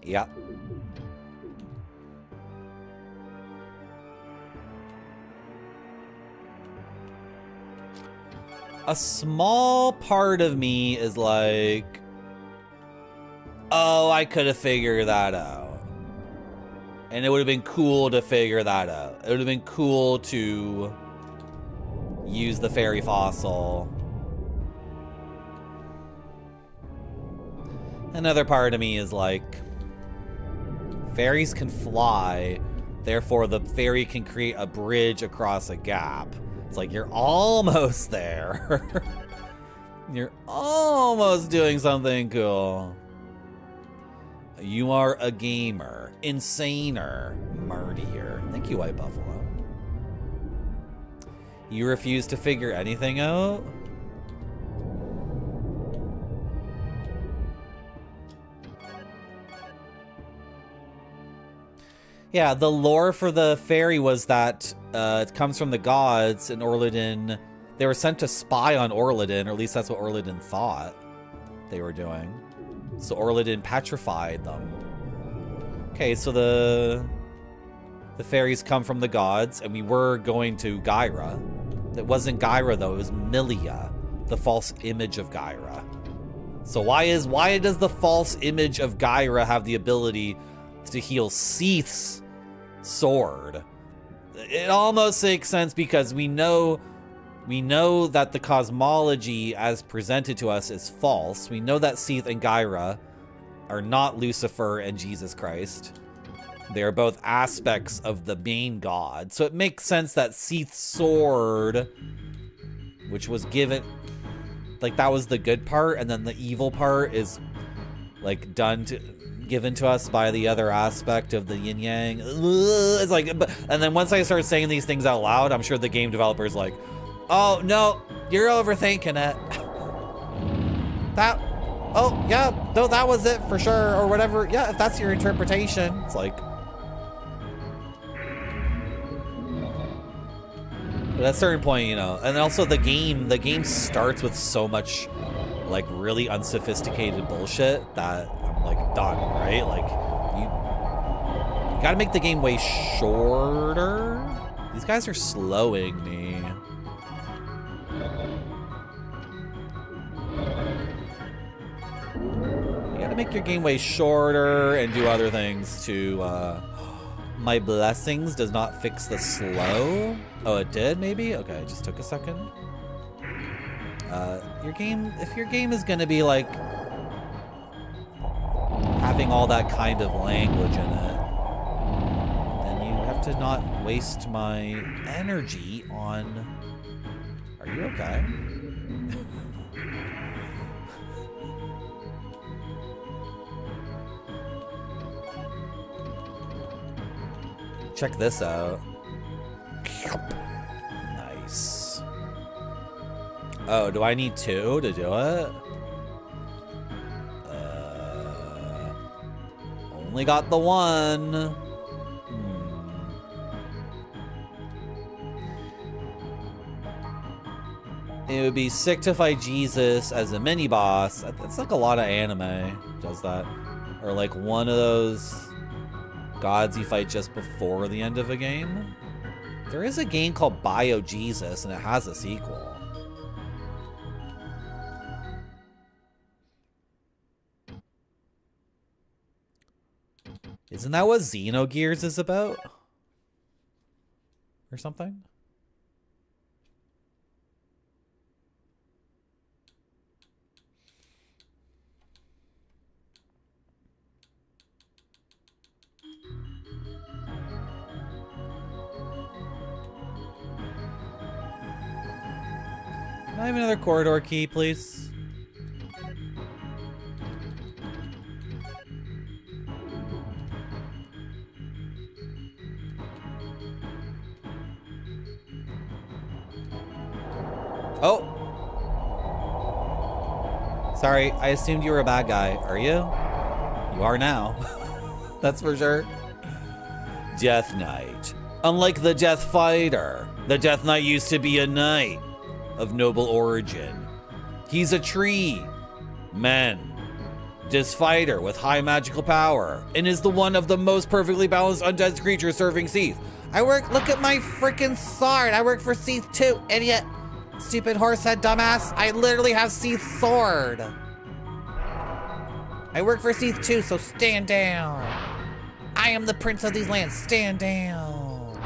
Yeah. A small part of me is like, oh, I could have figured that out. And it would have been cool to figure that out. It would have been cool to use the fairy fossil. Another part of me is like, fairies can fly, therefore the fairy can create a bridge across a gap. It's like, you're almost there. You're almost doing something cool. You are a gamer. Insaner. Martier. Thank you, White Buffalo. You refuse to figure anything out? Yeah, the lore for the fairy was that it comes from the gods, and Orliden... They were sent to spy on Orliden, or at least that's what Orliden thought they were doing. So Orliden petrified them. Okay, so the fairies come from the gods, and we were going to Gyra. It wasn't Gyra, though. It was Milia, the false image of Gyra. So why does the false image of Gyra have the ability to heal Seath's sword? It almost makes sense because we know that the cosmology as presented to us is false. We know that Seath and Gyra are not Lucifer and Jesus Christ. They are both aspects of the main god. So it makes sense that Seath's sword, which was given, like, that was the good part, and then the evil part is like given to us by the other aspect of the yin yang. It's like, and then once I start saying these things out loud, I'm sure the game developer's like, oh no, you're overthinking it. Oh yeah, no, that was it for sure, or whatever. Yeah, if that's your interpretation. It's like, but at a certain point, you know, and also the game starts with so much like really unsophisticated bullshit that I'm like done, right? Like you gotta make the game way shorter. These guys are slowing me. You gotta make your game way shorter and do other things to, my blessings does not fix the slow. Oh, it did, maybe? Okay, it just took a second. If your game is gonna be like having all that kind of language in it, then you have to not waste my energy on... Are you okay? Check this out. Nice. Oh, do I need 2 to do it? Only got the 1. It would be sick to fight Jesus as a mini boss. That's like a lot of anime does that. Or like one of those gods you fight just before the end of a game. There is a game called Bio Jesus, and it has a sequel. Isn't that what Xenogears is about? Or something? Can I have another corridor key, please? Oh! Sorry, I assumed you were a bad guy. Are you? You are now. That's for sure. Death Knight. Unlike the Death Fighter, the Death Knight used to be a knight of noble origin. He's a tree, man, this fighter with high magical power, and is the one of the most perfectly balanced undead creatures serving Seath. Look at my freaking sword. I work for Seath too, idiot. Stupid horsehead dumbass. I literally have Seath's sword. I work for Seath too, so stand down. I am the prince of these lands. Stand down.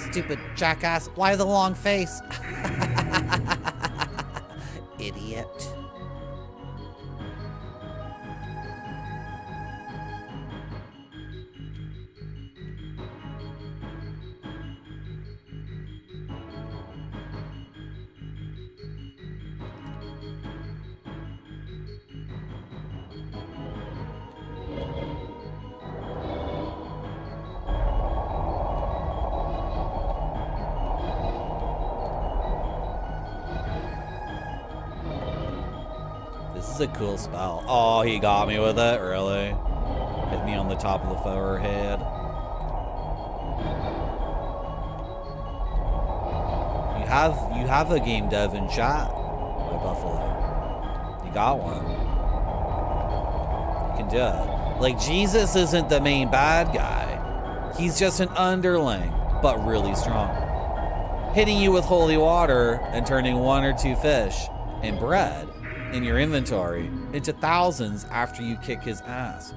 Stupid jackass. Why the long face? Idiot. This is a cool spell. Oh, he got me with it, really? Hit me on the top of the forehead. You have a game dev in chat, my Buffalo. You got one. You can do it. Like, Jesus isn't the main bad guy. He's just an underling, but really strong. Hitting you with holy water and turning 1 or 2 fish and bread in your inventory into thousands after you kick his ass.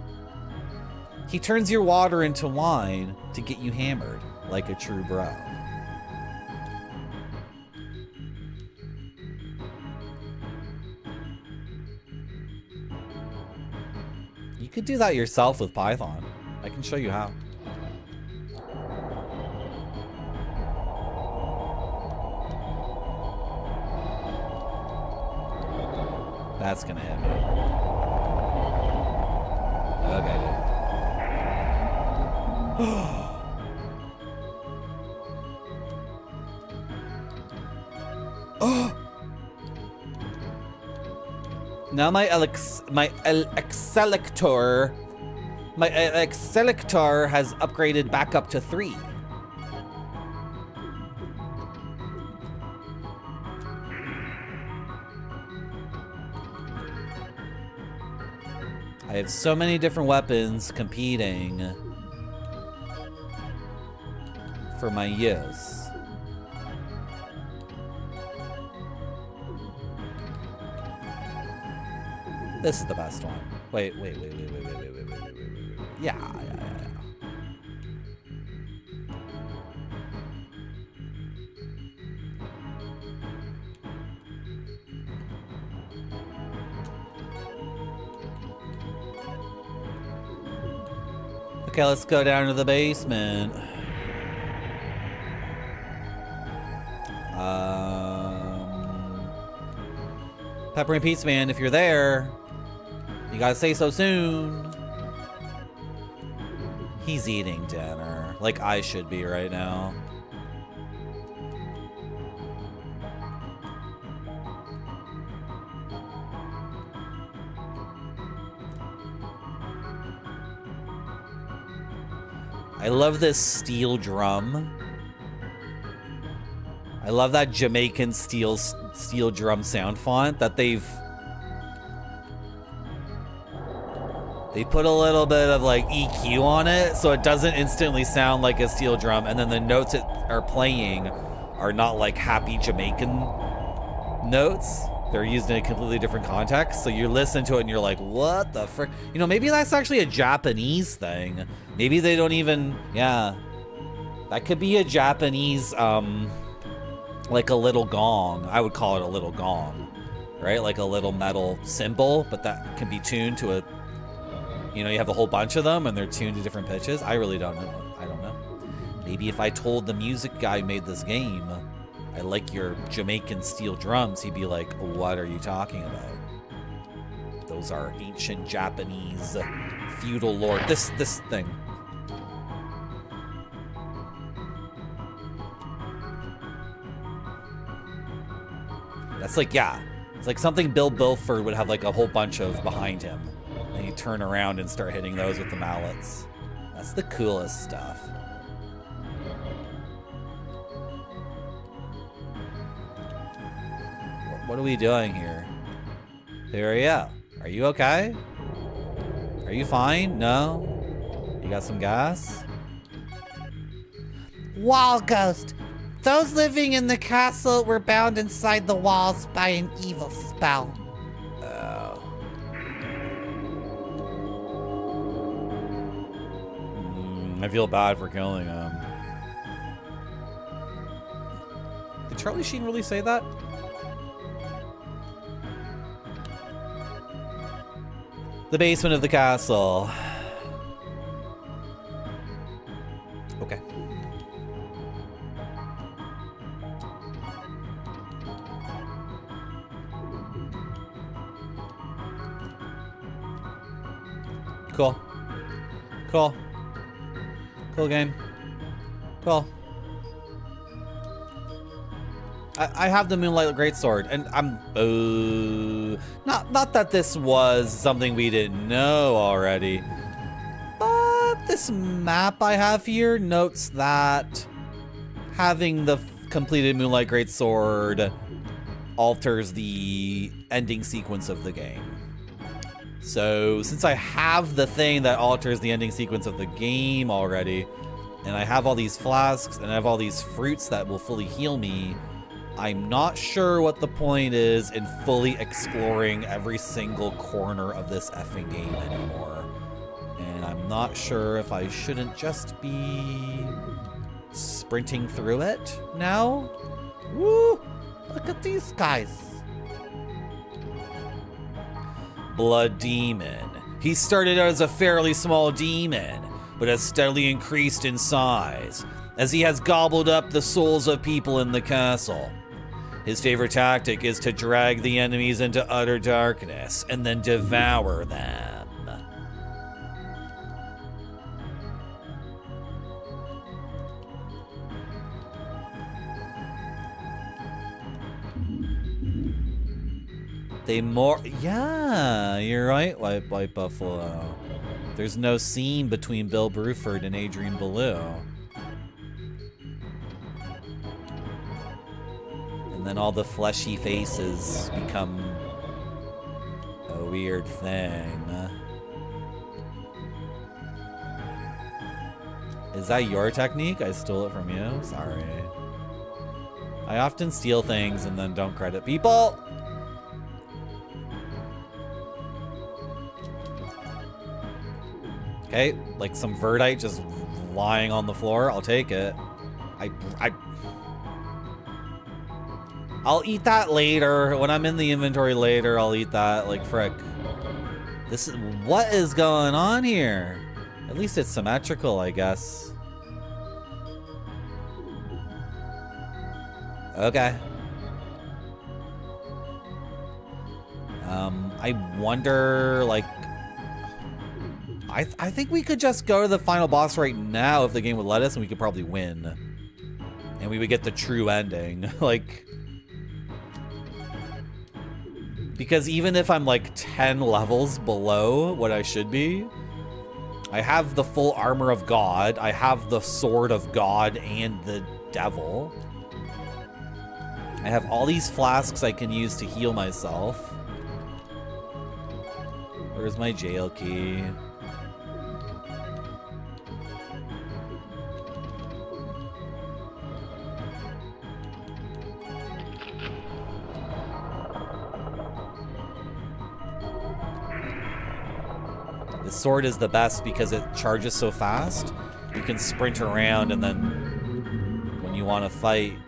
He turns your water into wine to get you hammered like a true bro. You could do that yourself with Python. I can show you how. That's gonna hit me. Okay, dude. Now my Excelector has upgraded back up to 3. I have so many different weapons competing for my use. This is the best one. Wait. Yeah. Okay, let's go down to the basement. Pepperoni Pizza Man, if you're there, you gotta say so soon. He's eating dinner, like I should be right now. I love this steel drum. I love that Jamaican steel drum sound font that they put a little bit of like EQ on it so it doesn't instantly sound like a steel drum, and then the notes that are playing are not like happy Jamaican notes. They're used in a completely different context, so you listen to it and you're like, what the frick? You know, maybe that's actually a Japanese thing. Maybe they don't even, yeah. That could be a Japanese, like a little gong. I would call it a little gong, right? Like a little metal cymbal, but that can be tuned to a, you know, you have a whole bunch of them and they're tuned to different pitches. I really don't know. I don't know. Maybe if I told the music guy who made this game, I like your Jamaican steel drums, he'd be like, what are you talking about? Those are ancient Japanese feudal lord. This thing. That's like, yeah. It's like something Bill Bilford would have like a whole bunch of behind him. And you turn around and start hitting those with the mallets. That's the coolest stuff. What are we doing here? Here we go. Are you okay? Are you fine? No? You got some gas? Wall ghost. Those living in the castle were bound inside the walls by an evil spell. Oh. I feel bad for killing him. Did Charlie Sheen really say that? The basement of the castle. Okay. Cool. Cool. Cool game. Cool. I have the Moonlight Greatsword, and I'm not that this was something we didn't know already, but this map I have here notes that having the completed Moonlight Greatsword alters the ending sequence of the game. So since I have the thing that alters the ending sequence of the game already, and I have all these flasks and I have all these fruits that will fully heal me, I'm not sure what the point is in fully exploring every single corner of this effing game anymore. And I'm not sure if I shouldn't just be sprinting through it now. Woo! Look at these guys. Blood Demon. He started out as a fairly small demon, but has steadily increased in size as he has gobbled up the souls of people in the castle. His favorite tactic is to drag the enemies into utter darkness and then devour them. Yeah, you're right, White Buffalo. There's no scene between Bill Bruford and Adrian Belew. And then all the fleshy faces become a weird thing. Is that your technique? I stole it from you? Sorry. I often steal things and then don't credit people. Okay, like some verdite just lying on the floor. I'll take it. I'll eat that later. When I'm in the inventory later, I'll eat that. Like, frick. This is... What is going on here? At least it's symmetrical, I guess. Okay. I wonder, like... I think we could just go to the final boss right now if the game would let us, and we could probably win. And we would get the true ending. Like... Because even if I'm like 10 levels below what I should be, I have the full armor of God, I have the sword of God and the devil. I have all these flasks I can use to heal myself. Where's my jail key? The sword is the best because it charges so fast. You can sprint around, and then when you want to fight...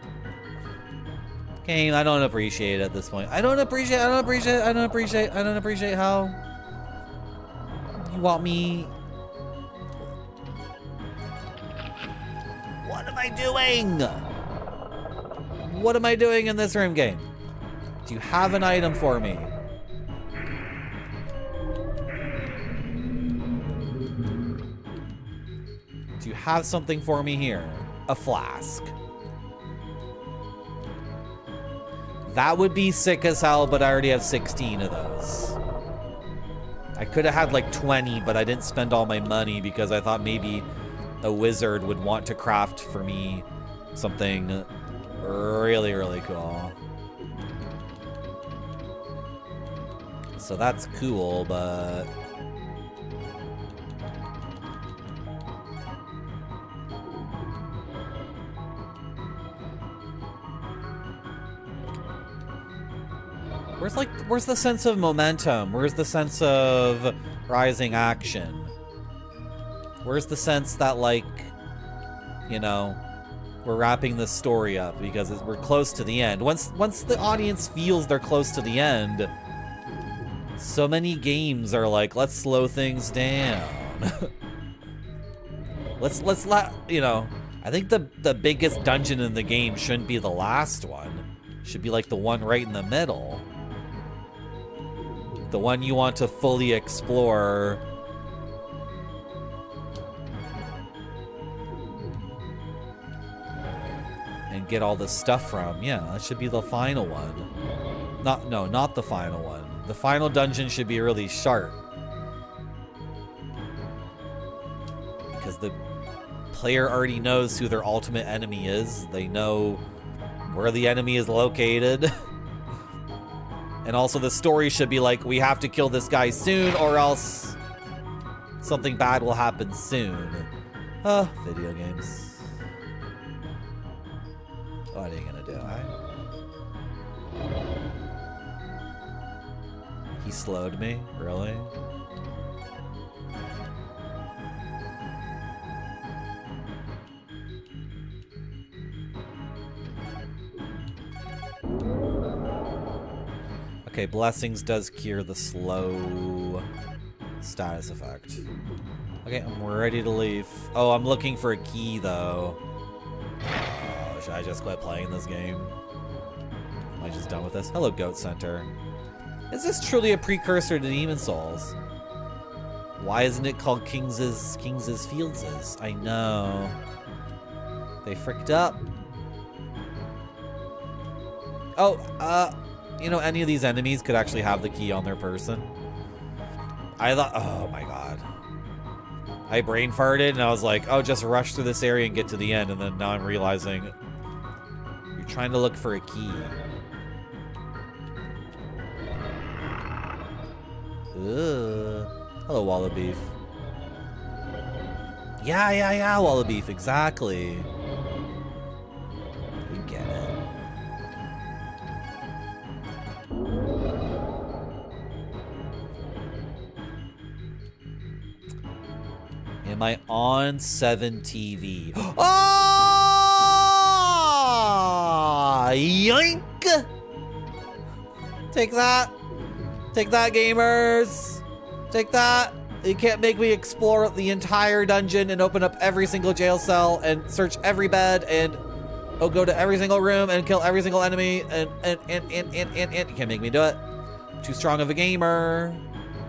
Game, I don't appreciate it at this point. I don't appreciate how... You want me... What am I doing? What am I doing in this room, game? Do you have an item for me? Do you have something for me here? A flask. That would be sick as hell, but I already have 16 of those. I could have had like 20, but I didn't spend all my money because I thought maybe a wizard would want to craft for me something really, really cool. So that's cool, but... Where's the sense of momentum? Where's the sense of rising action? Where's the sense that, like, you know, we're wrapping this story up because we're close to the end. Once the audience feels they're close to the end, so many games are like, let's slow things down. let's let, you know, I think the biggest dungeon in the game shouldn't be the last one. It should be like the one right in the middle. The one you want to fully explore. And get all the stuff from. Yeah, that should be the final one. Not the final one. The final dungeon should be really sharp. Because the player already knows who their ultimate enemy is. They know where the enemy is located. And also the story should be like, we have to kill this guy soon or else something bad will happen soon. Video games. What are you gonna do, huh? He slowed me? Really? Okay, Blessings does cure the slow status effect. Okay, I'm ready to leave. Oh, I'm looking for a key, though. Oh, should I just quit playing this game? Am I just done with this? Hello, Goat Center. Is this truly a precursor to Demon Souls? Why isn't it called Kings's Fields'? I know. They fricked up. Oh, you know, any of these enemies could actually have the key on their person. I thought, oh my god. I brain farted and I was like, oh, just rush through this area and get to the end. And then now I'm realizing you're trying to look for a key. Ugh. Hello, Wallabeef. Yeah, Wallabeef, exactly. We get it. Am I on 7 TV? Oh! Yoink! Take that. Take that, gamers. Take that. You can't make me explore the entire dungeon and open up every single jail cell and search every bed and go to every single room and kill every single enemy and you can't make me do it. Too strong of a gamer.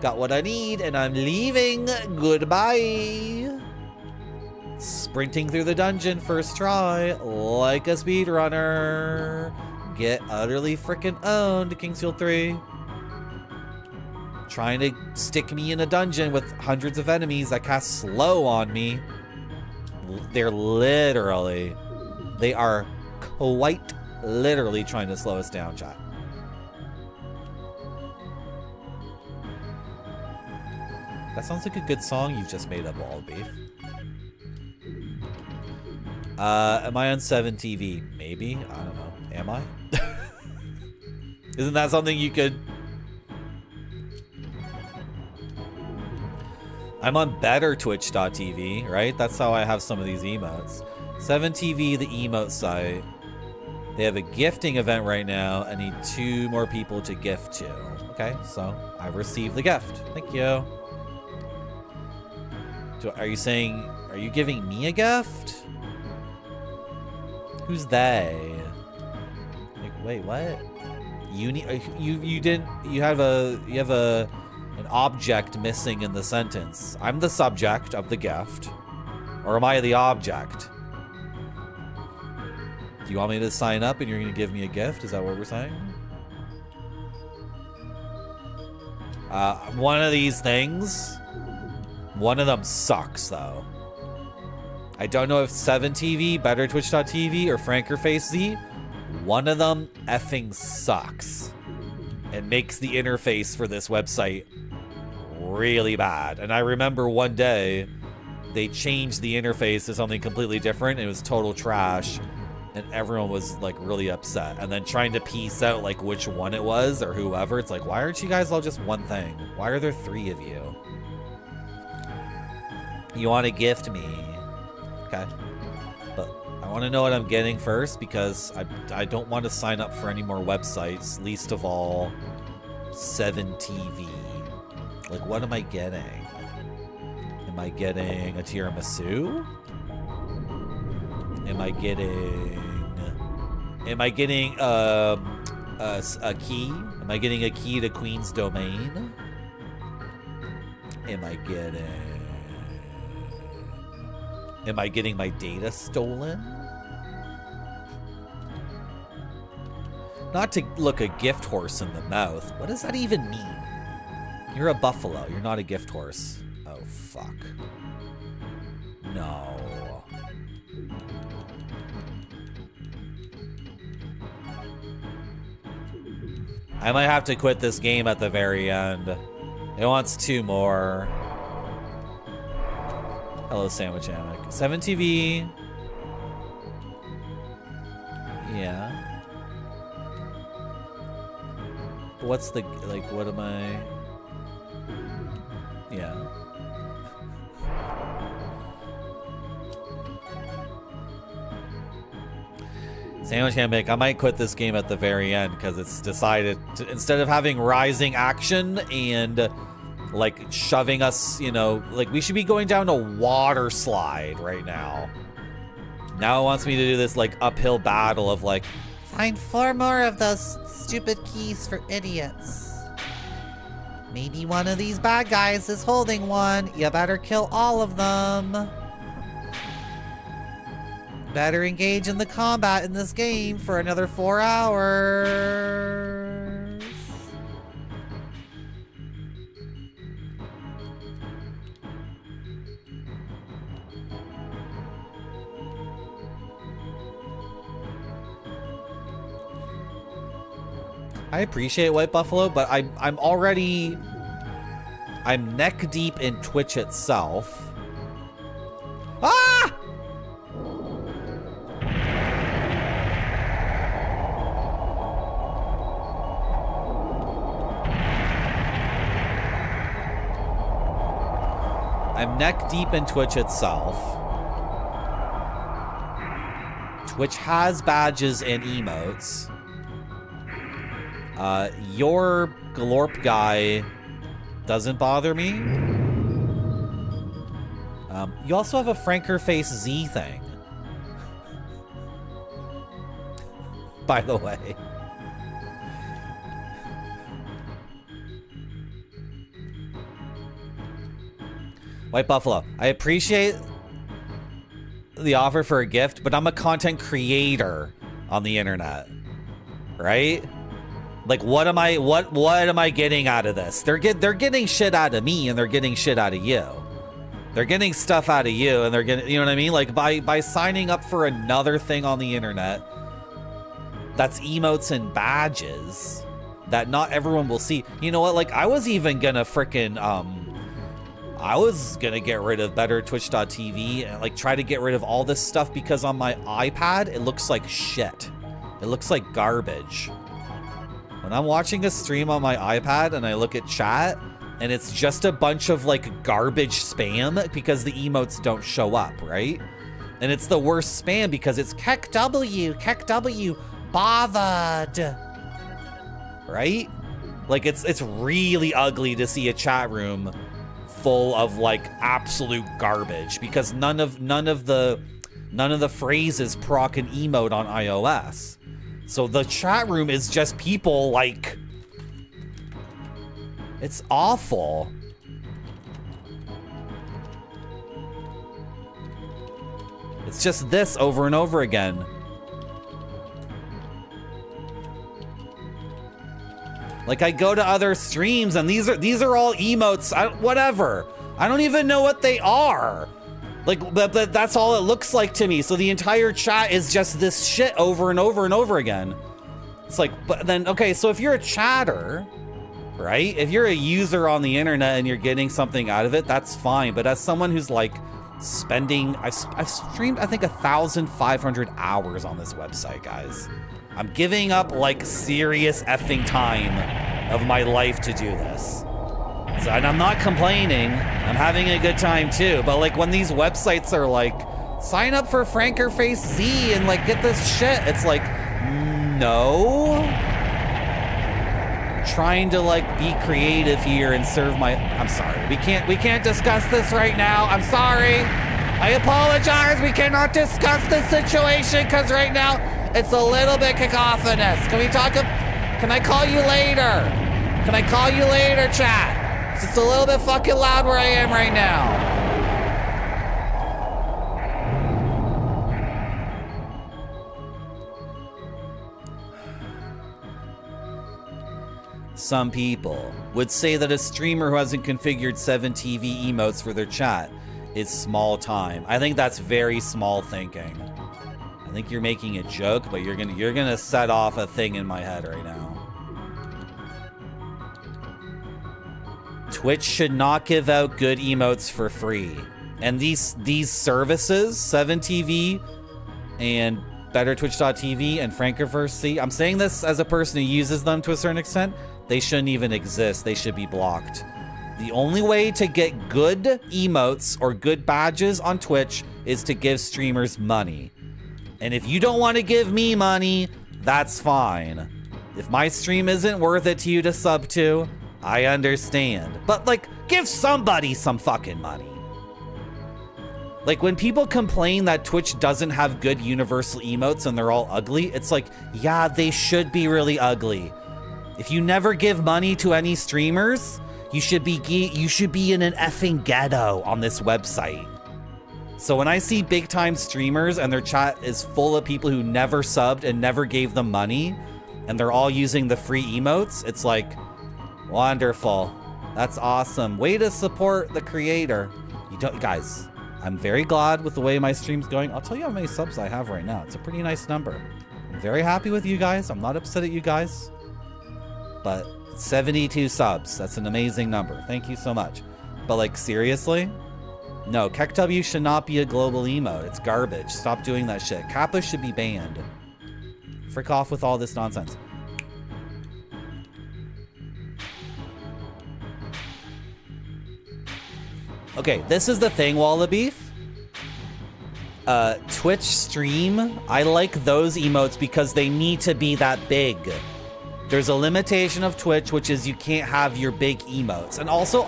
Got what I need, and I'm leaving. Goodbye. Sprinting through the dungeon first try, like a speedrunner. Get utterly frickin' owned, Kingsfield 3. Trying to stick me in a dungeon with hundreds of enemies that cast slow on me. They are quite literally trying to slow us down, chat. That sounds like a good song you've just made up, Wallabeef. Am I on 7 TV? Maybe. I don't know. Am I? Isn't that something you could... I'm on better Twitch.tv, right? That's how I have some of these emotes. 7 TV, the emote site. They have a gifting event right now. I need 2 more people to gift to. Okay, so I received the gift. Thank you. Are you saying, are you giving me a gift? Who's they? Like, wait, what? You have an object missing in the sentence. I'm the subject of the gift. Or am I the object? Do you want me to sign up and you're gonna give me a gift? Is that what we're saying? One of these things, one of them sucks though. I don't know if 7TV, Better Twitch.tv, or FrankerFaceZ. One of them effing sucks. It makes the interface for this website really bad. And I remember one day they changed the interface to something completely different. And it was total trash. And everyone was like really upset. And then trying to piece out like which one it was or whoever. It's like, why aren't you guys all just one thing? Why are there 3 of you? You want to gift me? Okay. But I want to know what I'm getting first because I don't want to sign up for any more websites. Least of all, 7TV. Like, what am I getting? Am I getting a tiramisu? Am I getting a key? Am I getting a key to Queen's Domain? Am I getting my data stolen? Not to look a gift horse in the mouth. What does that even mean? You're a buffalo. You're not a gift horse. Oh, fuck. No. I might have to quit this game at the very end. It wants 2 more. Hello, Sandwich Hammock. 7TV. Yeah. What's the, like, what am I? Yeah. Sandwich Hammock, I might quit this game at the very end because it's decided to, instead of having rising action and like shoving us, you know, like we should be going down a water slide right now. Now it wants me to do this like uphill battle of like, Find 4 more of those stupid keys for idiots. Maybe one of these bad guys is holding one. You better kill all of them. Better engage in the combat in this game for another 4 hours. I appreciate White Buffalo, but I'm neck deep in Twitch itself. Ah! I'm neck deep in Twitch itself. Twitch has badges and emotes. Your Glorp guy doesn't bother me. You also have a FrankerFaceZ thing. By the way. White Buffalo, I appreciate the offer for a gift, but I'm a content creator on the internet. Right? Like, what am I getting out of this? They're getting shit out of me and they're getting shit out of you. They're getting stuff out of you and they're getting, you know what I mean? Like by signing up for another thing on the internet that's emotes and badges that not everyone will see. You know what? Like I was even gonna frickin' I was gonna get rid of Better Twitch.tv and like try to get rid of all this stuff because on my iPad it looks like shit. It looks like garbage. When I'm watching a stream on my iPad and I look at chat and it's just a bunch of like garbage spam because the emotes don't show up, right? And it's the worst spam because it's Keck W, bothered. Right? Like it's really ugly to see a chat room full of like absolute garbage because none of the phrases proc an emote on iOS. So the chat room is just people like, it's awful. It's just this over and over again. Like, I go to other streams and these are all emotes, whatever. I don't even know what they are. Like, but that's all it looks like to me. So the entire chat is just this shit over and over and over again. It's like, but then, okay, so if you're a chatter, right? If you're a user on the internet and you're getting something out of it, that's fine. But as someone who's like spending, I've streamed, I think 1,500 hours on this website, guys. I'm giving up like serious effing time of my life to do this. So, and I'm not complaining, I'm having a good time too, but like when these websites are like, sign up for Frankerface Z and like get this shit, it's like, no. Trying to like be creative here and serve my, I'm sorry, we can't discuss this right now, I'm sorry. I apologize, we cannot discuss this situation because right now it's a little bit cacophonous. Can I call you later? Can I call you later, chat? It's just a little bit fucking loud where I am right now. Some people would say that a streamer who hasn't configured 7 TV emotes for their chat is small time. I think that's very small thinking. I think you're making a joke, but you're gonna set off a thing in my head right now. Twitch should not give out good emotes for free. And these services, 7TV and BetterTwitch.tv and Frankerverse, I'm saying this as a person who uses them to a certain extent, they shouldn't even exist. They should be blocked. The only way to get good emotes or good badges on Twitch is to give streamers money. And if you don't want to give me money, that's fine. If my stream isn't worth it to you to sub to, I understand. But like, give somebody some fucking money. Like when people complain that Twitch doesn't have good universal emotes and they're all ugly, it's like, yeah, they should be really ugly. If you never give money to any streamers, you should be in an effing ghetto on this website. So when I see big time streamers and their chat is full of people who never subbed and never gave them money, and they're all using the free emotes, it's like, wonderful. That's awesome. Way to support the creator. Guys, I'm very glad with the way my stream's going. I'll tell you how many subs I have right now. It's a pretty nice number. I'm very happy with you guys. I'm not upset at you guys. But 72 subs. That's an amazing number. Thank you so much. But like, seriously? No, KEKW should not be a global emote. It's garbage. Stop doing that shit. Kappa should be banned. Frick off with all this nonsense. Okay, this is the thing, Wallabeef. Twitch stream, I like those emotes because they need to be that big. There's a limitation of Twitch, which is you can't have your big emotes. And also,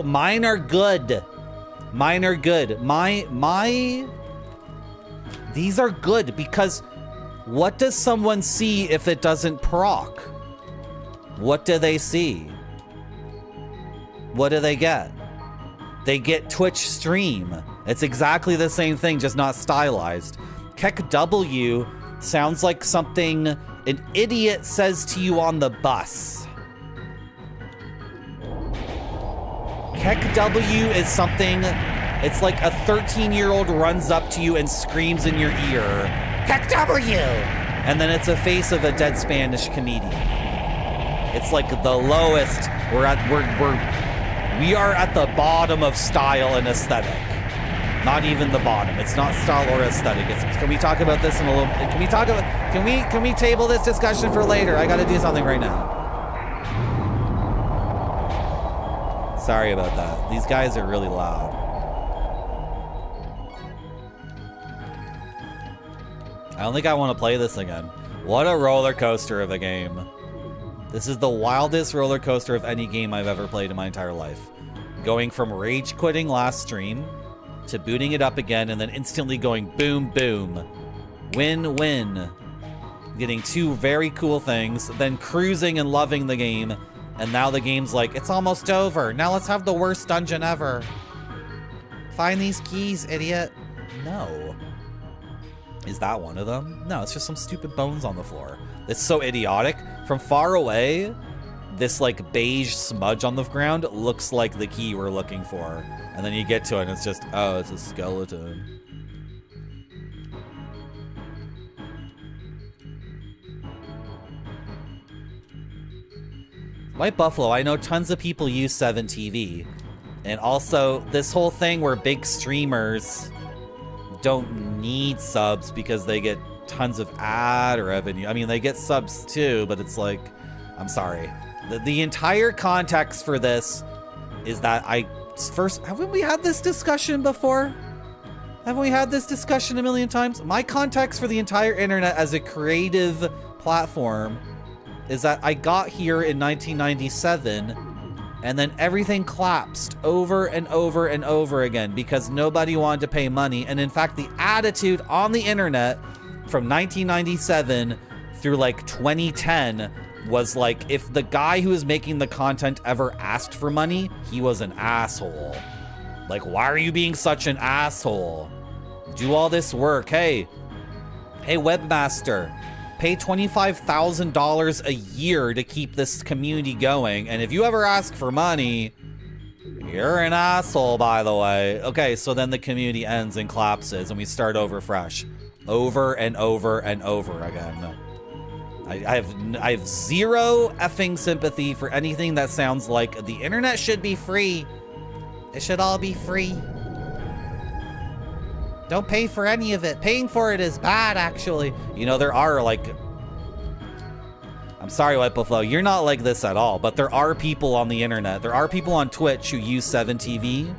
mine are good. Mine are good. These are good because what does someone see if it doesn't proc? What do they see? What do they get? They get Twitch stream. It's exactly the same thing, just not stylized. KEKW sounds like something an idiot says to you on the bus. KEKW is something, it's like a 13-year-old runs up to you and screams in your ear, KEKW! And then it's a face of a dead Spanish comedian. It's like the lowest, we are at the bottom of style and aesthetic. Not even the bottom. It's not style or aesthetic. Can we talk about this in a little? Can we table this discussion for later? I got to do something right now. Sorry about that. These guys are really loud. I don't think I want to play this again. What a roller coaster of a game. This is the wildest roller coaster of any game I've ever played in my entire life. Going from rage quitting last stream to booting it up again and then instantly going boom, boom. Win, win. Getting two very cool things, then cruising and loving the game. And now the game's like, it's almost over. Now let's have the worst dungeon ever. Find these keys, idiot. No. Is that one of them? No, it's just some stupid bones on the floor. It's so idiotic. From far away, this like beige smudge on the ground looks like the key we're looking for. And then you get to it and it's just, oh, it's a skeleton. White Buffalo, I know tons of people use 7TV. And also, this whole thing where big streamers don't need subs because they get tons of ad revenue. I mean, they get subs too, but it's like, I'm sorry. The entire context for this is that haven't we had this discussion before? Haven't we had this discussion a million times? My context for the entire internet as a creative platform is that I got here in 1997 and then everything collapsed over and over and over again because nobody wanted to pay money. And in fact, the attitude on the internet from 1997 through like 2010 was like, if the guy who was making the content ever asked for money, he was an asshole. Like, why are you being such an asshole? Do all this work. Hey, webmaster, pay $25,000 a year to keep this community going. And if you ever ask for money, you're an asshole, by the way. Okay, so then the community ends and collapses and we start over fresh. Over and over and over again. I have zero effing sympathy for anything that sounds like the internet should be free. It should all be free. Don't pay for any of it. Paying for it is bad, actually. You know, there are like... I'm sorry, White Buffalo, you're not like this at all, but there are people on the internet. There are people on Twitch who use 7TV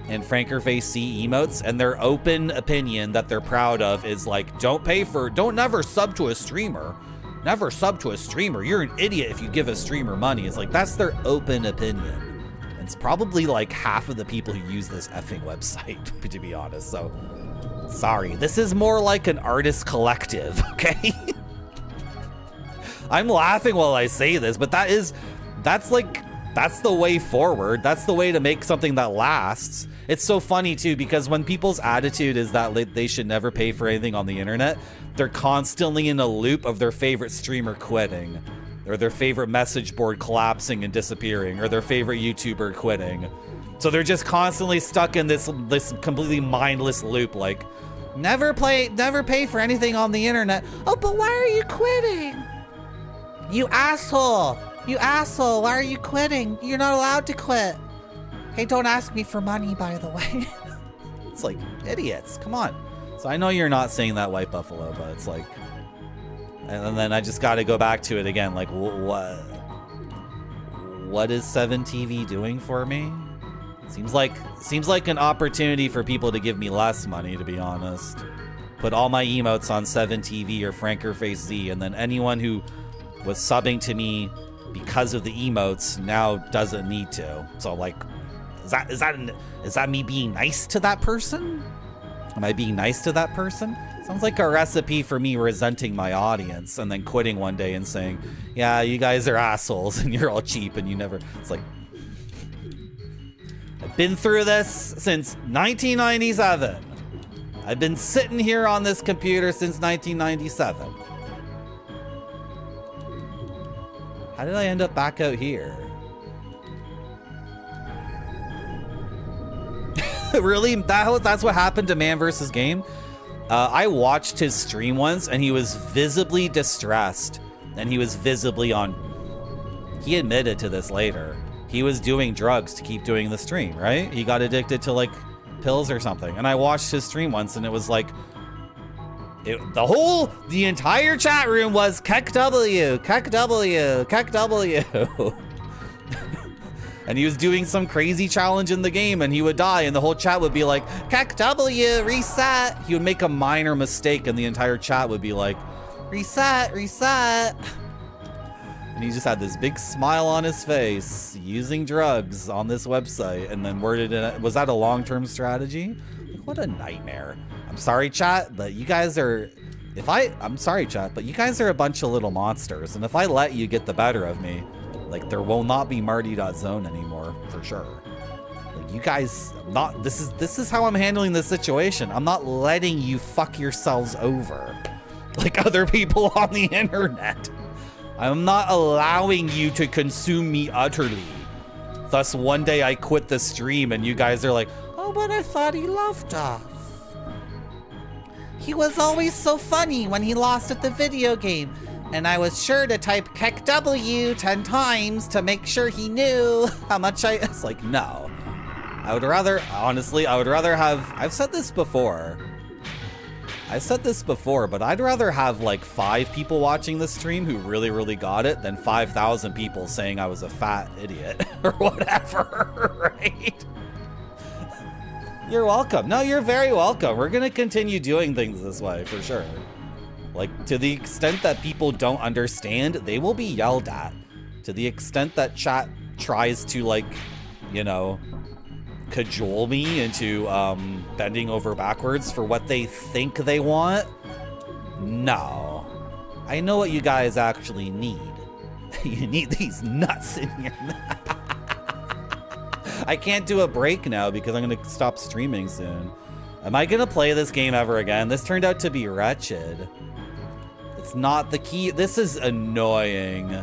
and Frankerface emotes, and their open opinion that they're proud of is like, don't never sub to a streamer. Never sub to a streamer. You're an idiot if you give a streamer money. It's like, that's their open opinion. It's probably like half of the people who use this effing website, to be honest. So, sorry. This is more like an artist collective, okay? I'm laughing while I say this, but that's the way forward. That's the way to make something that lasts. It's so funny too, because when people's attitude is that they should never pay for anything on the internet, they're constantly in a loop of their favorite streamer quitting, or their favorite message board collapsing and disappearing, or their favorite YouTuber quitting. So they're just constantly stuck in this completely mindless loop, like, never pay for anything on the internet. Oh, but why are you quitting? You asshole! You asshole! Why are you quitting? You're not allowed to quit. Hey, don't ask me for money, by the way. It's like, idiots, come on. So I know you're not saying that, White Buffalo, but it's like... And then I just got to go back to it again, like, what is 7TV doing for me? Seems like an opportunity for people to give me less money, to be honest. Put all my emotes on 7TV or Frankerface Z, and then anyone who was subbing to me because of the emotes now doesn't need to. So like, is that me being nice to that person? Am I being nice to that person? Sounds like a recipe for me resenting my audience and then quitting one day and saying, yeah, you guys are assholes and you're all cheap and you never... It's like, I've been through this since 1997. I've been sitting here on this computer since 1997. How did I end up back out here? Really? That's what happened to Man vs. Game? I watched his stream once and he was visibly distressed. And he was visibly on... He admitted to this later. He was doing drugs to keep doing the stream, right? He got addicted to like pills or something. And I watched his stream once and it was like... The entire chat room was Kek W, Kek W, Kek W. And he was doing some crazy challenge in the game and he would die and the whole chat would be like, Kek W, reset. He would make a minor mistake and the entire chat would be like, reset, reset. And he just had this big smile on his face using drugs on this website and then worded it. Was that a long-term strategy? What a nightmare. I'm sorry, chat, but you guys are... I'm sorry, chat, but you guys are a bunch of little monsters. And if I let you get the better of me, like, there will not be Marty.zone anymore, for sure. Like, you guys, this is how I'm handling this situation. I'm not letting you fuck yourselves over. like other people on the internet. I'm not allowing you to consume me utterly. Thus, one day I quit the stream and you guys are like, oh, but I thought he loved us. He was always so funny when he lost at the video game. And I was sure to type Keck W 10 times to make sure he knew how much It's like, no. I would rather, honestly, have, I've said this before, but I'd rather have like 5 people watching the stream who really, really got it than 5,000 people saying I was a fat idiot or whatever, right? You're welcome. No, you're very welcome. We're gonna continue doing things this way for sure. Like, to the extent that people don't understand, they will be yelled at. To the extent that chat tries to, like, you know, cajole me into bending over backwards for what they think they want, no. I know what you guys actually need. You need these nuts in your mouth. I can't do a break now because I'm going to stop streaming soon. Am I going to play this game ever again? This turned out to be wretched. It's not the key. This is annoying.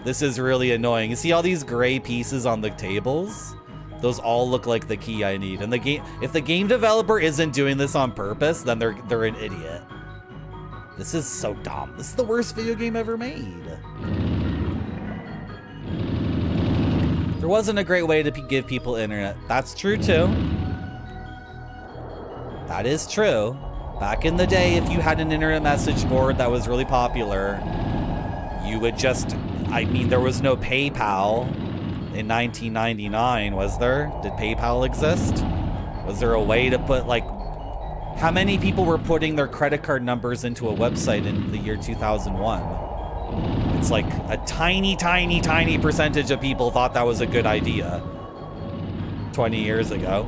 This is really annoying. You see all these gray pieces on the tables? Those all look like the key I need. And the game, if the game developer isn't doing this on purpose, then they're an idiot. This is so dumb. This is the worst video game ever made. There wasn't a great way to give people internet. That's true too. That is true. Back in the day, if you had an internet message board that was really popular, you would just, I mean, there was no PayPal in 1999, was there? Did PayPal exist? Was there a way to put, like, how many people were putting their credit card numbers into a website in the year 2001? It's like a tiny, tiny, tiny percentage of people thought that was a good idea 20 years ago.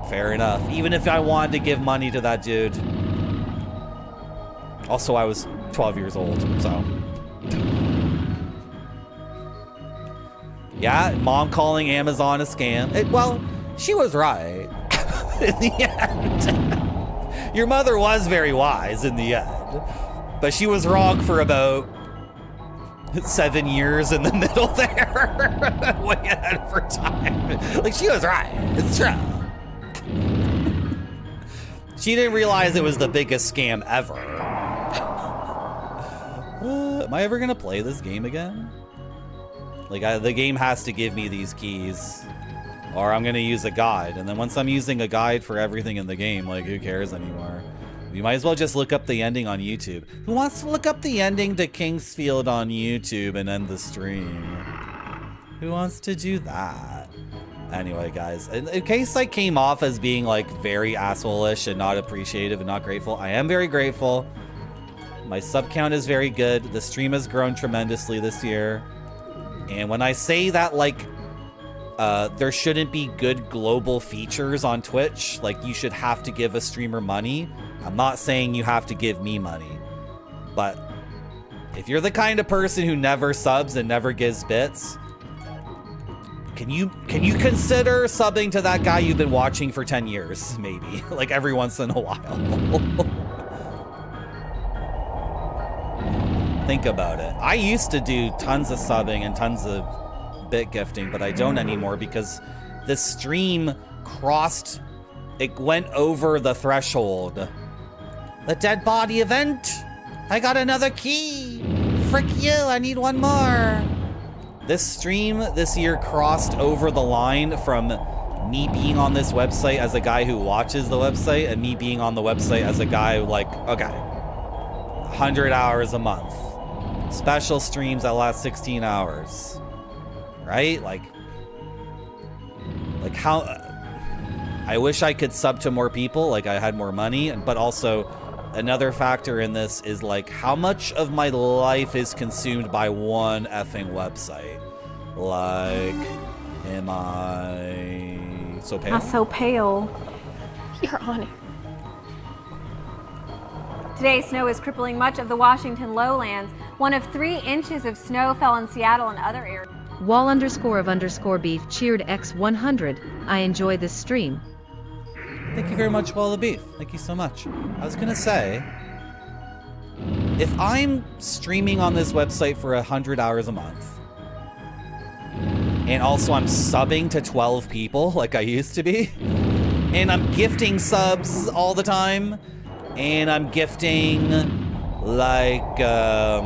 Fair enough. Even if I wanted to give money to that dude. Also, I was 12 years old, so. Yeah, mom calling Amazon a scam. Well, she was right in the end. Your mother was very wise in the end, but she was wrong for about 7 years in the middle there. Way ahead of her time. Like, she was right. It's true. She didn't realize it was the biggest scam ever. Am I ever gonna play this game again? Like, the game has to give me these keys, or I'm gonna use a guide. And then once I'm using a guide for everything in the game, like, who cares anymore? You might as well just look up the ending on YouTube. Who wants to look up the ending to Kingsfield on YouTube and end the stream? Who wants to do that? Anyway, guys, in case I came off as being, like, very asshole-ish and not appreciative and not grateful, I am very grateful. My sub count is very good. The stream has grown tremendously this year. And when I say that, like, there shouldn't be good global features on Twitch, like, you should have to give a streamer money, I'm not saying you have to give me money. But if you're the kind of person who never subs and never gives bits, can you consider subbing to that guy you've been watching for 10 years, maybe? Like, every once in a while. Think about it. I used to do tons of subbing and tons of bit gifting, but I don't anymore because the stream crossed, it went over the threshold. The dead body event! I got another key! Frick you, I need one more! This stream this year crossed over the line from me being on this website as a guy who watches the website and me being on the website as a guy who, like, okay, 100 hours a month. Special streams that last 16 hours. Right? Like how... I wish I could sub to more people, like I had more money, but also another factor in this is, like, how much of my life is consumed by one effing website? Like, am I so pale? Not so pale. You're on it. Today, snow is crippling much of the Washington lowlands. 1 of 3 inches of snow fell in Seattle and other areas. Wall_of_beef cheered X100. I enjoy this stream. Thank you very much, Wall of Beef. Thank you so much. I was gonna say, If I'm streaming on this website for 100 hours a month, and also I'm subbing to 12 people like I used to be, and I'm gifting subs all the time, and I'm gifting like, I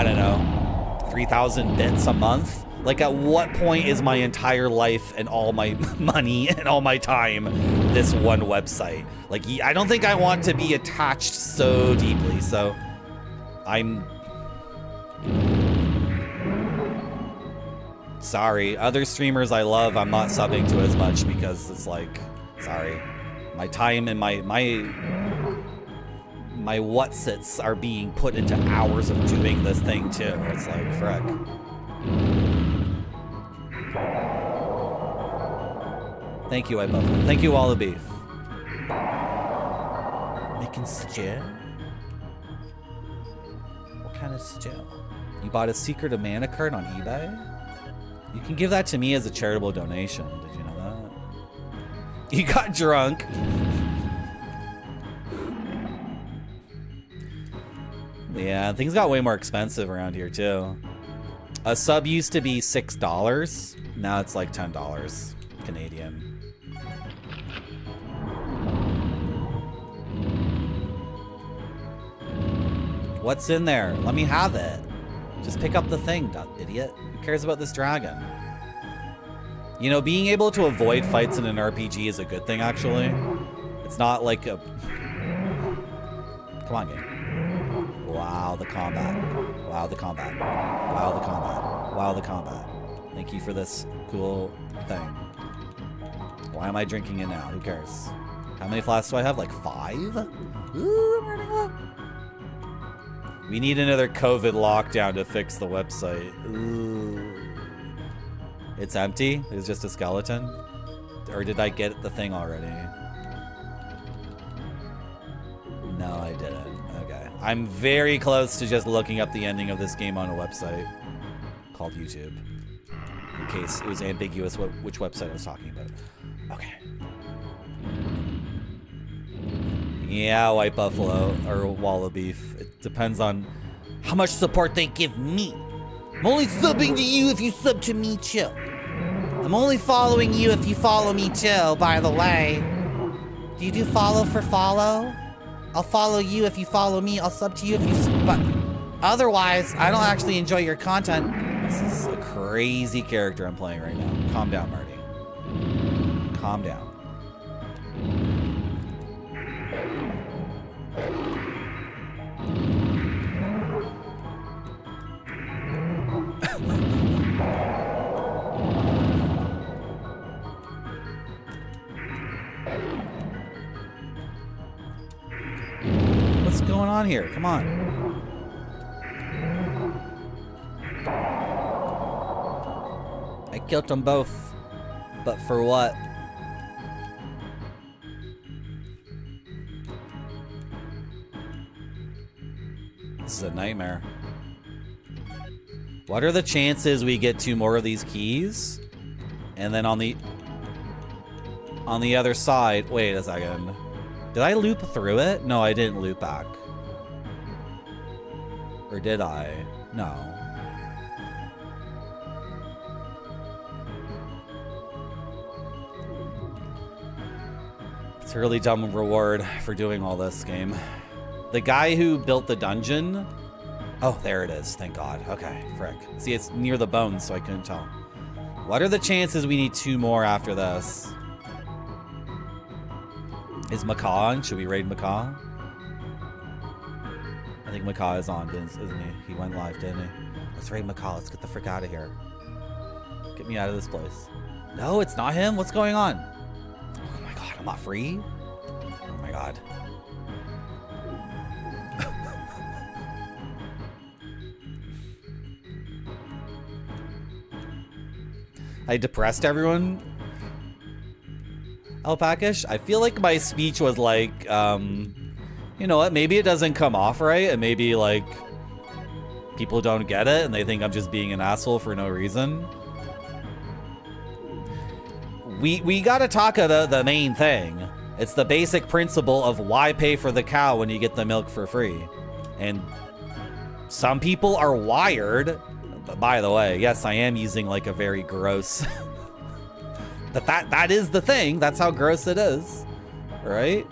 don't know, 3,000 bits a month. Like, at what point is my entire life and all my money and all my time this one website? Like, I don't think I want to be attached so deeply, so I'm sorry. Other streamers I love, I'm not subbing to as much because it's like, sorry. My time and my whatsits are being put into hours of doing this thing too. It's like, frick. Thank you, I love it. Thank you, all the beef. Making stew? What kind of stew? You bought a Secret of Mana card on eBay? You can give that to me as a charitable donation. Did you know that? You got drunk. Yeah, things got way more expensive around here too. A sub used to be $6. Now it's like $10 Canadian. What's in there? Let me have it. Just pick up the thing, idiot. Who cares about this dragon? You know, being able to avoid fights in an RPG is a good thing, actually. It's not like a... Come on, game. Wow, the combat. Wow, the combat. Wow, the combat. Wow, the combat. Thank you for this cool thing. Why am I drinking it now? Who cares? How many flasks do I have? Like 5? Ooh, I'm running low. We need another COVID lockdown to fix the website. Ooh. It's empty? It's just a skeleton? Or did I get the thing already? No, I didn't. Okay. I'm very close to just looking up the ending of this game on a website called YouTube. In case it was ambiguous which website I was talking about. Okay. Yeah, White Buffalo or Wall of Beef. It depends on how much support they give me. I'm only subbing to you if you sub to me too. I'm only following you if you follow me too, by the way. Do you do follow for follow? I'll follow you if you follow me. I'll sub to you if you sub. But otherwise, I don't actually enjoy your content. This is a crazy character I'm playing right now. Calm down, Marty. Calm down. What's going on here? Come on. I killed them both. But for what? This is a nightmare. What are the chances we get 2 more of these keys? And then on the other side, wait a second. Did I loop through it? No, I didn't loop back. Or did I? No. It's a really dumb reward for doing all this game. The guy who built the dungeon... Oh, there it is. Thank God. Okay, frick. See, it's near the bones, so I couldn't tell. What are the chances we need 2 more after this? Is Macaw on? Should we raid Macaw? I think Macaw is on, isn't he? He went live, didn't he? Let's raid Macaw. Let's get the frick out of here. Get me out of this place. No, it's not him. What's going on? Oh my God, I'm not free? Oh my God. I depressed everyone. Alpacish, I feel like my speech was like, you know what? Maybe it doesn't come off right, and maybe like people don't get it, and they think I'm just being an asshole for no reason. We gotta talk about the main thing. It's the basic principle of why pay for the cow when you get the milk for free. And some people are wired. By the way, yes, I am using like a very gross. that is the thing. That's how gross it is, right?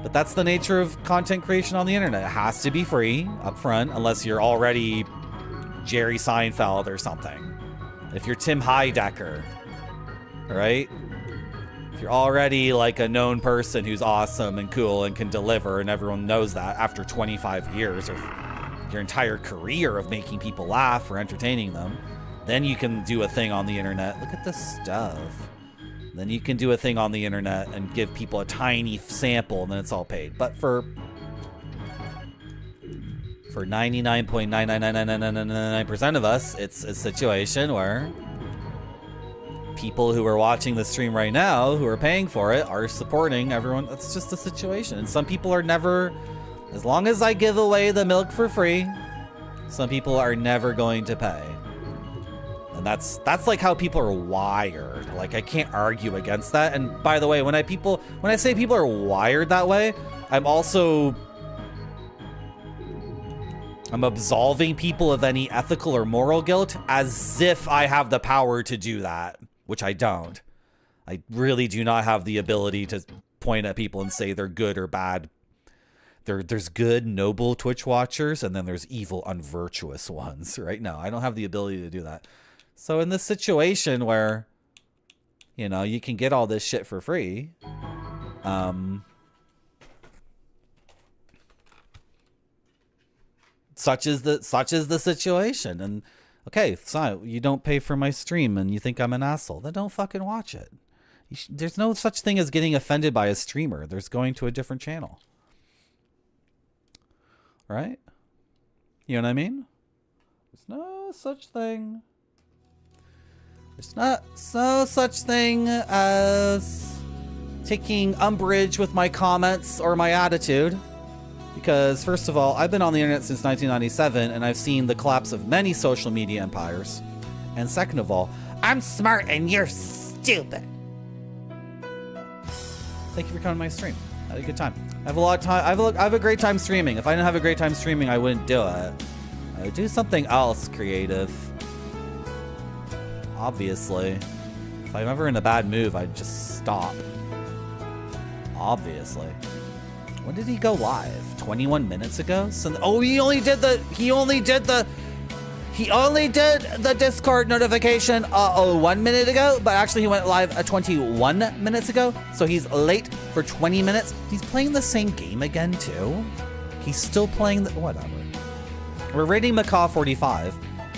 But that's the nature of content creation on the internet. It has to be free up front, unless you're already Jerry Seinfeld or something. If you're Tim Heidecker, right? If you're already like a known person who's awesome and cool and can deliver, and everyone knows that after 25 years or your entire career of making people laugh or entertaining them, then you can do a thing on the internet. Look at this stuff. Then you can do a thing on the internet and give people a tiny sample, and then it's all paid. But for 99.9999999% of us, it's a situation where people who are watching the stream right now, who are paying for it, are supporting everyone. That's just a situation. And some people are never, as long as I give away the milk for free, some people are never going to pay. And that's like how people are wired. Like, I can't argue against that. And by the way, when I say people are wired that way, I'm absolving people of any ethical or moral guilt, as if I have the power to do that, which I don't. I really do not have the ability to point at people and say they're good or bad. There's good, noble Twitch watchers, and then there's evil, unvirtuous ones, right? No, I don't have the ability to do that. So in this situation where, you know, you can get all this shit for free, such is the situation. And okay, so you don't pay for my stream and you think I'm an asshole, then don't fucking watch it. There's no such thing as getting offended by a streamer. There's going to a different channel. Right? You know what I mean? There's no such thing. There's not such thing as taking umbrage with my comments or my attitude. Because first of all, I've been on the internet since 1997 and I've seen the collapse of many social media empires. And second of all, I'm smart and you're stupid. Thank you for coming to my stream. I had a good time. I have a lot of time. I have a great time streaming. If I didn't have a great time streaming, I wouldn't do it. I would do something else creative. Obviously. If I'm ever in a bad mood, I'd just stop. Obviously. When did he go live? 21 minutes ago? So, oh, he only did the Discord notification 1 minute ago, but actually he went live 21 minutes ago. So he's late for 20 minutes. He's playing the same game again too. He's still playing whatever. We're rating Macaw 45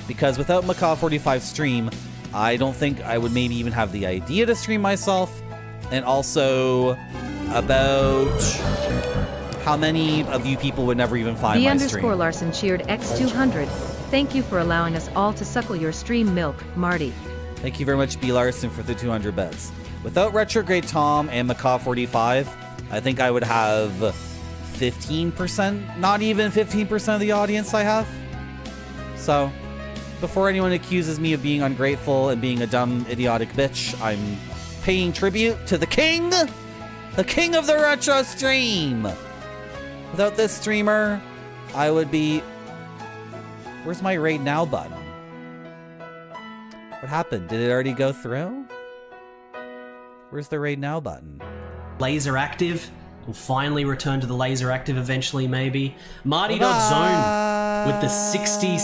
because without Macaw 45 stream, I don't think I would maybe even have the idea to stream myself. And also about how many of you people would never even find my stream. _ Larson cheered X200. Thank you for allowing us all to suckle your stream milk, Marty. Thank you very much, B. Larson, for the 200 bits. Without Retrograde Tom and Macaw 45, I think I would have 15%, not even 15% of the audience I have. So, before anyone accuses me of being ungrateful and being a dumb, idiotic bitch, I'm paying tribute to the king of the retro stream. Without this streamer, I would be... Where's my Raid Now button? What happened? Did it already go through? Where's the Raid Now button? Laser active. We'll finally return to the laser active eventually, maybe. Marty.zone with the 60